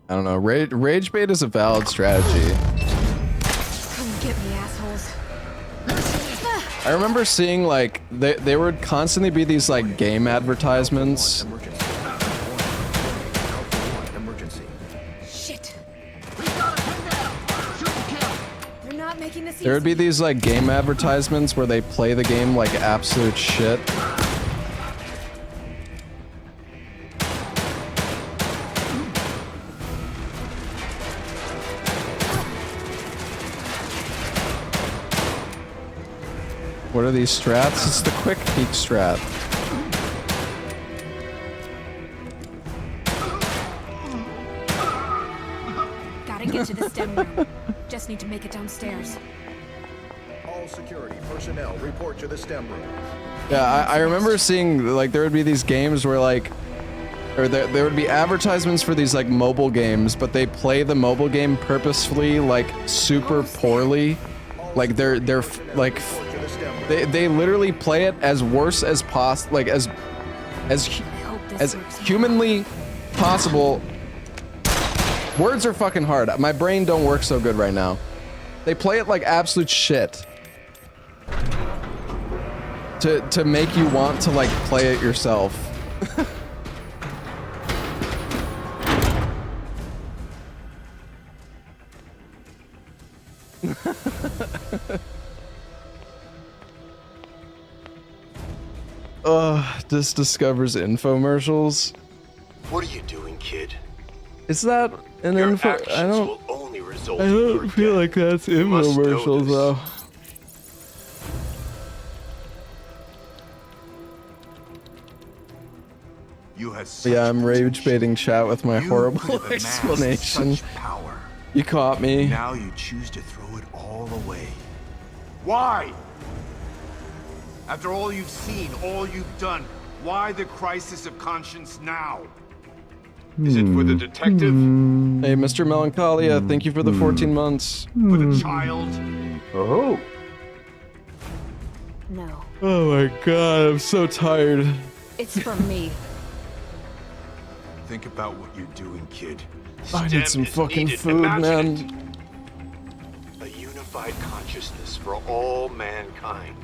S1: I don't know. Rage bait is a valid strategy.
S4: Come get me, assholes.
S1: I remember seeing like they would constantly be these like game advertisements.
S4: Shit. You're not making this easy.
S1: There would be these like game advertisements where they play the game like absolute shit. What are these strats? It's the quick peek strat.
S4: Gotta get to the STEM room. Just need to make it downstairs.
S22: All security personnel report to the STEM room.
S1: Yeah, I remember seeing like there would be these games where like, or there would be advertisements for these like mobile games, but they play the mobile game purposefully like super poorly. Like they're like they literally play it as worse as possible, like as humanly possible. Words are fucking hard. My brain don't work so good right now. They play it like absolute shit. To make you want to like play it yourself. This discovers infomercials.
S10: What are you doing, kid?
S1: Is that an
S10: Your
S1: info?
S10: actions
S1: I don't.
S10: will only result
S1: I
S10: in your
S1: don't feel like that's
S10: must know
S1: infomercials
S10: this.
S1: though.
S7: You had
S1: Yeah, I'm rage baiting chat with my horrible explanation.
S7: power.
S1: You caught me.
S7: Now you choose to throw it all away. Why? After all you've seen, all you've done, why the crisis of conscience now? Is it for the detective?
S1: Hey, Mr. Melancholia, thank you for the 14 months.
S7: For the child?
S1: Oh.
S4: No.
S1: Oh my god, I'm so tired.
S4: It's for me.
S7: Think about what you're doing, kid.
S1: I
S7: STEM
S1: need some
S7: is
S1: fucking
S7: needed.
S1: food,
S7: Imagine
S1: man.
S10: A unified consciousness for all mankind.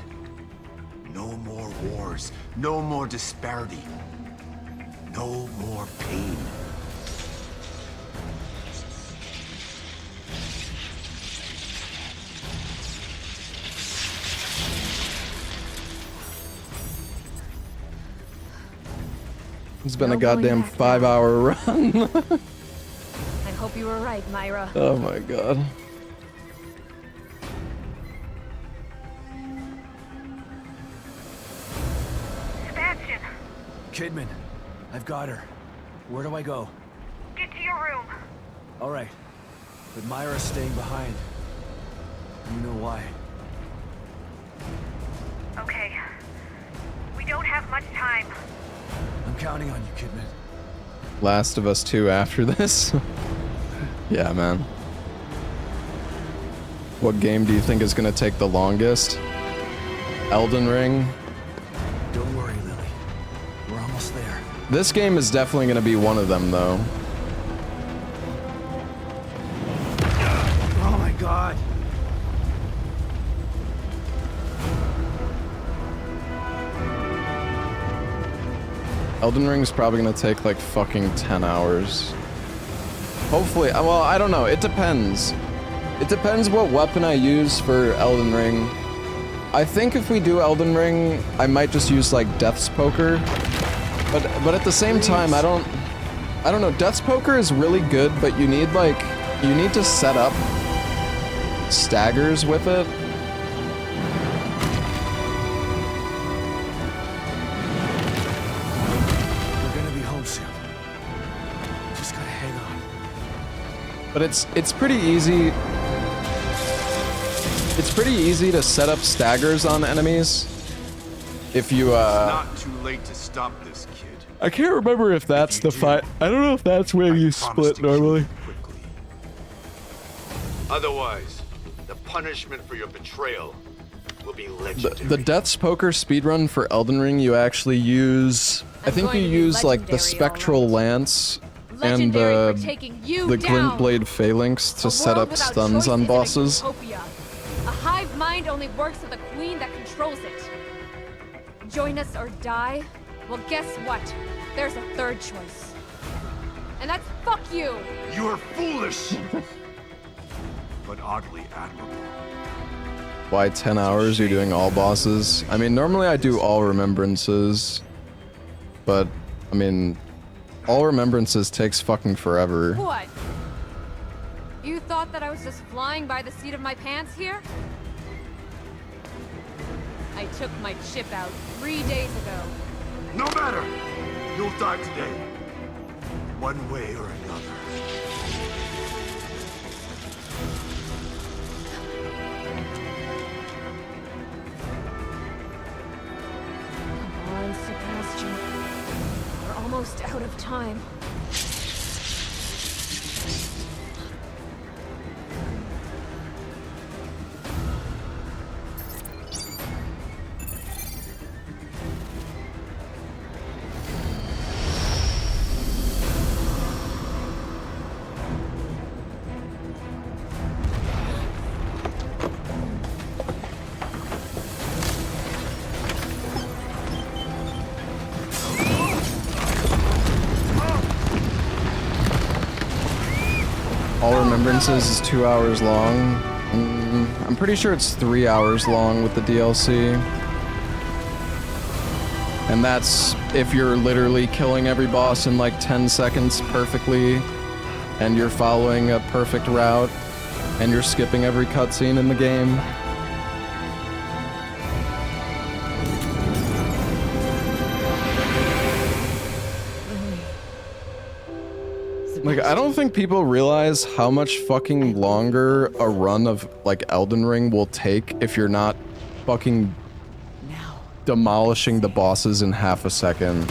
S7: No more wars. No more disparity. No more pain.
S1: It's been a goddamn 5-hour run.
S4: I hope you were right, Myra.
S1: Oh my god.
S21: Sebastian,
S11: Kidman, I've got her. Where do I go?
S21: get to your room.
S11: All right. But Myra's staying behind. You know why.
S21: Okay. We don't have much time.
S11: I'm counting on you, Kidman.
S1: Last of Us 2 after this? Yeah, man. What game do you think is gonna take the longest? Elden Ring?
S11: Don't worry, Lily. We're almost there.
S1: This game is definitely gonna be one of them, though.
S11: Oh my god.
S1: Elden Ring's probably gonna take like fucking 10 hours. Hopefully, well, I don't know, it depends. It depends what weapon I use for Elden Ring. I think if we do Elden Ring, I might just use like Death's Poker. But at the same time, I don't know, Death's Poker is really good, but you need to set up staggers with it. But it's pretty easy. It's pretty easy to set up staggers on enemies. If you
S7: It's not too late to stop this, kid.
S1: I can't remember if that's the fight. I don't know if that's where you split normally.
S10: Otherwise, the punishment for your betrayal will be legendary.
S1: The Death's Poker speedrun for Elden Ring, you actually use. I think you use like the Spectral Lance and the Glint Blade Phalanx to set up stuns on bosses.
S4: A hive mind only works with a queen that controls it. Join us or die? Well, guess what? There's a third choice. And that's fuck you!
S7: You're foolish! But oddly admirable.
S1: Why 10 hours? You're doing all bosses? I mean, normally I do all remembrances. But, I mean, all remembrances takes fucking forever.
S4: What? You thought that I was just flying by the seat of my pants here? I took my chip out 3 days ago.
S7: No matter! You'll die today. One way or another.
S4: Come on, Sebastian. We're almost out of time.
S1: All Remembrances is 2 hours long. I'm pretty sure it's 3 hours long with the DLC. And that's if you're literally killing every boss in like 10 seconds perfectly, and you're following a perfect route, and you're skipping every cutscene in the game. Like, I don't think people realize how much fucking longer a run of, like, Elden Ring will take if you're not fucking demolishing the bosses in half a second.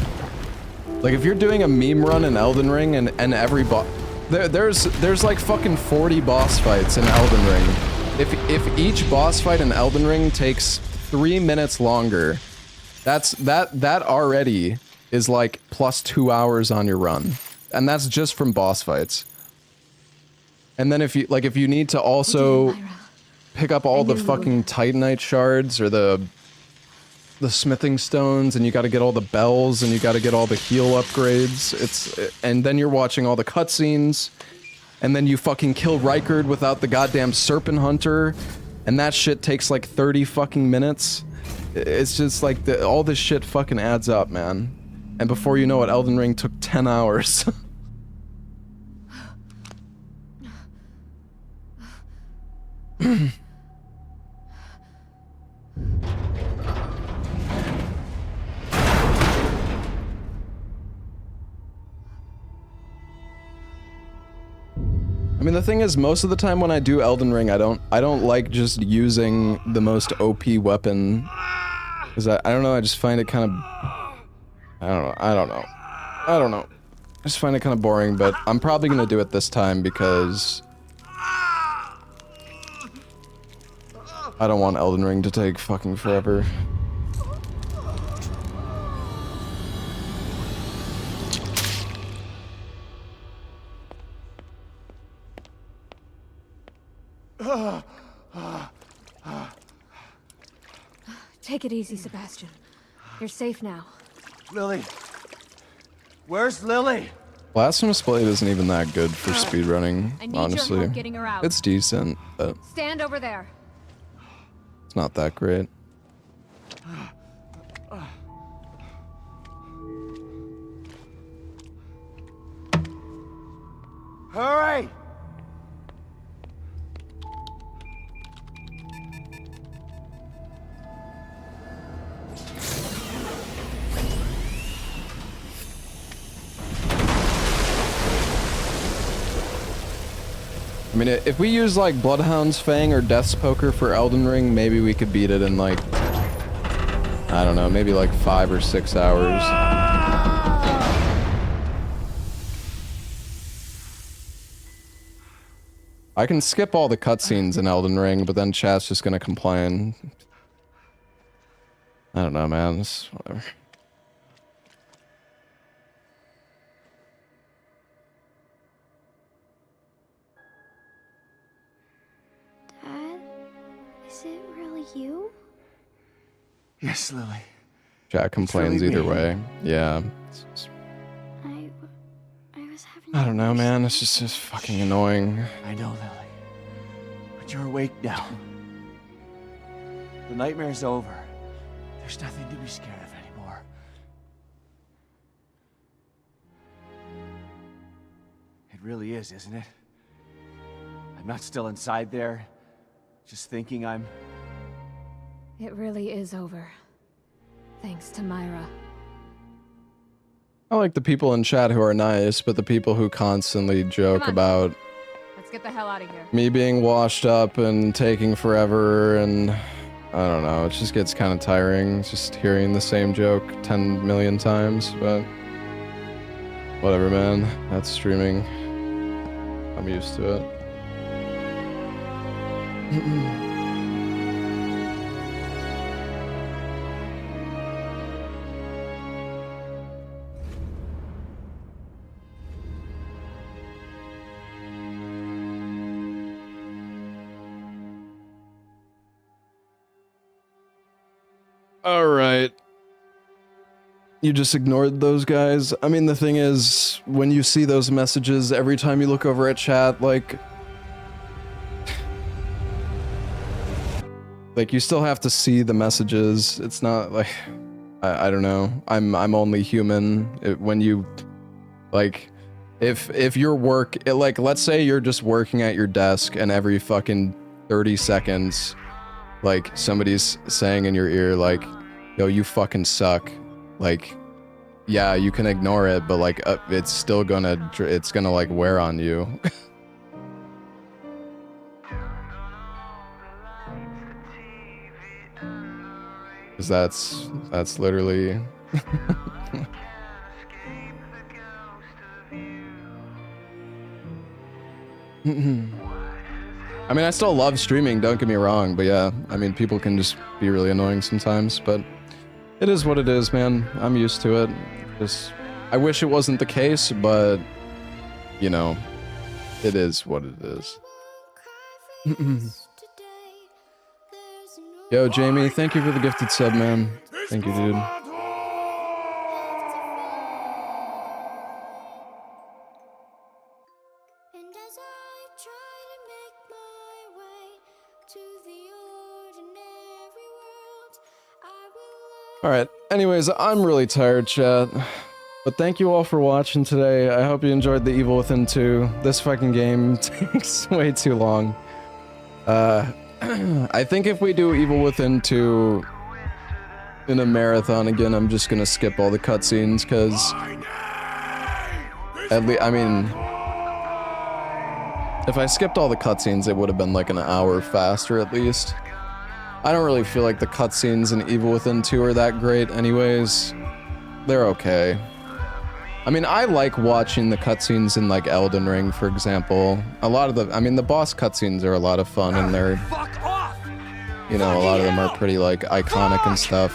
S1: Like, if you're doing a meme run in Elden Ring and every boss... There's like fucking 40 boss fights in Elden Ring. If each boss fight in Elden Ring takes 3 minutes longer, that already is like plus 2 hours on your run. And that's just from boss fights. And then if you need to also pick up all the fucking Titanite shards or the smithing stones, and you got to get all the bells, and you got to get all the heal upgrades. And then you're watching all the cutscenes, and then you fucking kill Rykard without the goddamn Serpent Hunter, and that shit takes like 30 fucking minutes. It's just like all this shit fucking adds up, man. And before you know it, Elden Ring took 10 hours. I mean, the thing is, most of the time when I do Elden Ring, I don't like just using the most OP weapon. Because I don't know, I just find it kind of... I don't know. I just find it kind of boring, but I'm probably gonna do it this time because... I don't want Elden Ring to take fucking forever.
S4: Take it easy, Sebastian. You're safe now.
S11: Lily. Where's Lily?
S1: Blasphemous Blade isn't even that good for speedrunning,
S4: I need your
S1: honestly.
S4: help getting her out.
S1: It's decent, but
S4: Stand over there.
S1: it's not that great.
S11: Hurry!
S1: I mean, if we use like Bloodhound's Fang or Death's Poker for Elden Ring, maybe we could beat it in like, I don't know, maybe like 5 or 6 hours. I can skip all the cutscenes in Elden Ring, but then chat's just gonna complain. I don't know, man. It's whatever.
S15: Dad, is it really you?
S11: Yes, Lily.
S1: Chat complains
S11: really
S1: either
S11: me.
S1: way. Yeah.
S15: I was having.
S1: I don't know, man. It's just fucking annoying.
S11: I know, Lily. But you're awake now. The nightmare's over. There's nothing to be scared of anymore. It really is, isn't it? I'm not still inside there, just thinking I'm...
S4: It really is over. Thanks to Myra.
S1: I like the people in chat who are nice, but the people who constantly joke
S4: Come on.
S1: about
S4: Let's get the hell out of here.
S1: me being washed up and taking forever, and I don't know, it just gets kind of tiring just hearing the same joke 10 million times, but whatever, man. That's streaming. I'm used to it. All right. You just ignored those guys? I mean, the thing is, when you see those messages, every time you look over at chat, like you still have to see the messages. It's not like, I don't know. I'm only human. When you, like, if your work, like, let's say you're just working at your desk and every fucking 30 seconds, like, somebody's saying in your ear, like, yo, you fucking suck. Like, yeah, you can ignore it, but, like, it's still gonna, like, wear on you. Because that's literally... I mean, I still love streaming, don't get me wrong, but yeah, I mean, people can just be really annoying sometimes, but it is what it is, man. I'm used to it. Just, I wish it wasn't the case, but, you know, it is what it is. Yo, Jamie, thank you for the gifted sub, man. Thank you, dude. Alright, anyways, I'm really tired, chat. But thank you all for watching today. I hope you enjoyed The Evil Within 2. This fucking game takes way too long. I think if we do Evil Within 2 in a marathon again, I'm just gonna skip all the cutscenes, because at least, I mean, if I skipped all the cutscenes, it would have been like an hour faster at least. I don't really feel like the cutscenes in Evil Within 2 are that great anyways. They're okay. I mean, I like watching the cutscenes in like Elden Ring, for example. A lot of the, I mean, the boss cutscenes are a lot of fun, and they're, you know, a lot of them are pretty like iconic and stuff.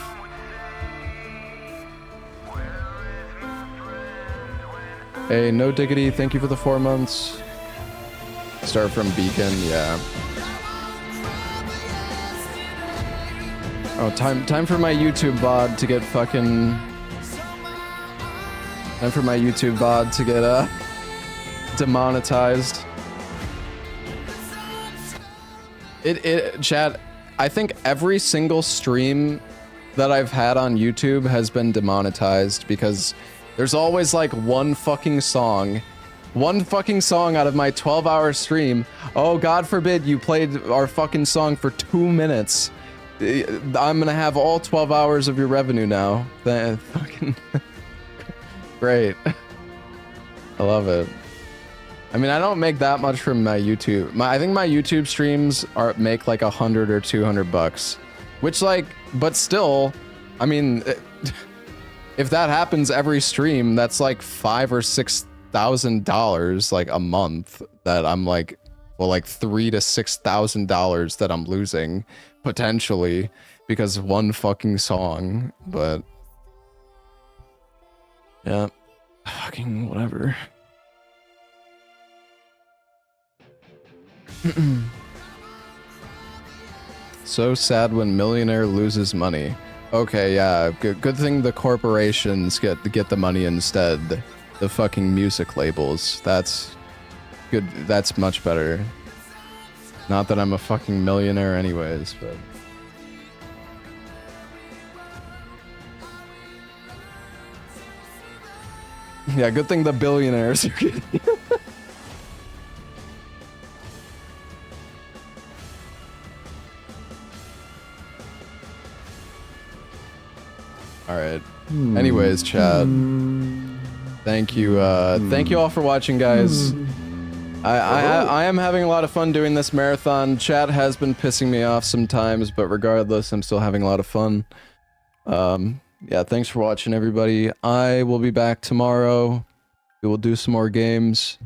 S1: Hey, No Diggity, thank you for the 4 months. Start from Beacon, yeah. Oh, time for my YouTube VOD to get fucking... Time for my YouTube VOD to get, demonetized. Chat, I think every single stream that I've had on YouTube has been demonetized, because there's always like one fucking song out of my 12-hour stream. Oh, God forbid you played our fucking song for 2 minutes. I'm gonna have all 12 hours of your revenue now. Fucking great. I love it. I mean, I don't make that much from my YouTube. I think my YouTube streams make like $100 or $200, which like, but still, I mean, if that happens every stream, that's like $5,000 or $6,000 like a month that I'm like, well, like $3,000 to $6,000 that I'm losing potentially because of one fucking song. But yeah, fucking whatever. So sad when millionaire loses money. Okay, yeah, good thing the corporations get the money instead. The fucking music labels. That's good. That's much better. Not that I'm a fucking millionaire anyways, but... Yeah, good thing the billionaires are getting... Alright. Anyways, chat. Thank you all for watching, guys. I am having a lot of fun doing this marathon. Chat has been pissing me off sometimes, but regardless, I'm still having a lot of fun. Yeah, thanks for watching, everybody. I will be back tomorrow. We will do some more games.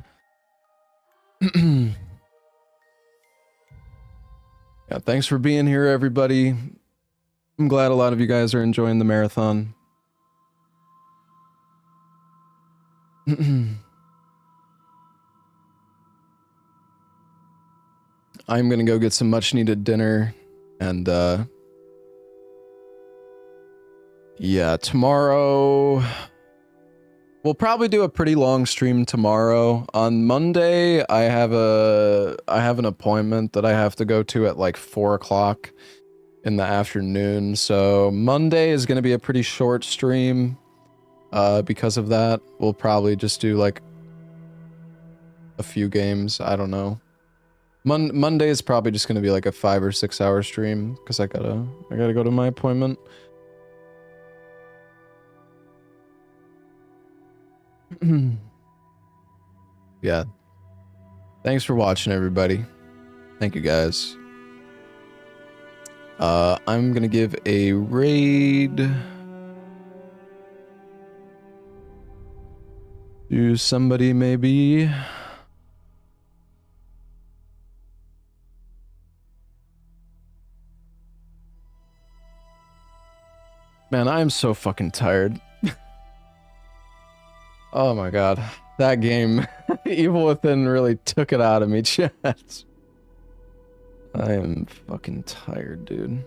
S1: Yeah, thanks for being here, everybody. I'm glad a lot of you guys are enjoying the marathon. I'm gonna go get some much needed dinner, and yeah, tomorrow we'll probably do a pretty long stream tomorrow. On Monday, I have an appointment that I have to go to at like 4 o'clock in the afternoon, so Monday is gonna be a pretty short stream. Because of that, we'll probably just do like a few games. I don't know. Monday is probably just gonna be like a 5 or 6 hour stream because I gotta go to my appointment. Yeah. Thanks for watching, everybody. Thank you, guys. I'm gonna give a raid to somebody, maybe. Man, I am so fucking tired. Oh my god. That game, Evil Within, really took it out of me, chat. I am fucking tired, dude.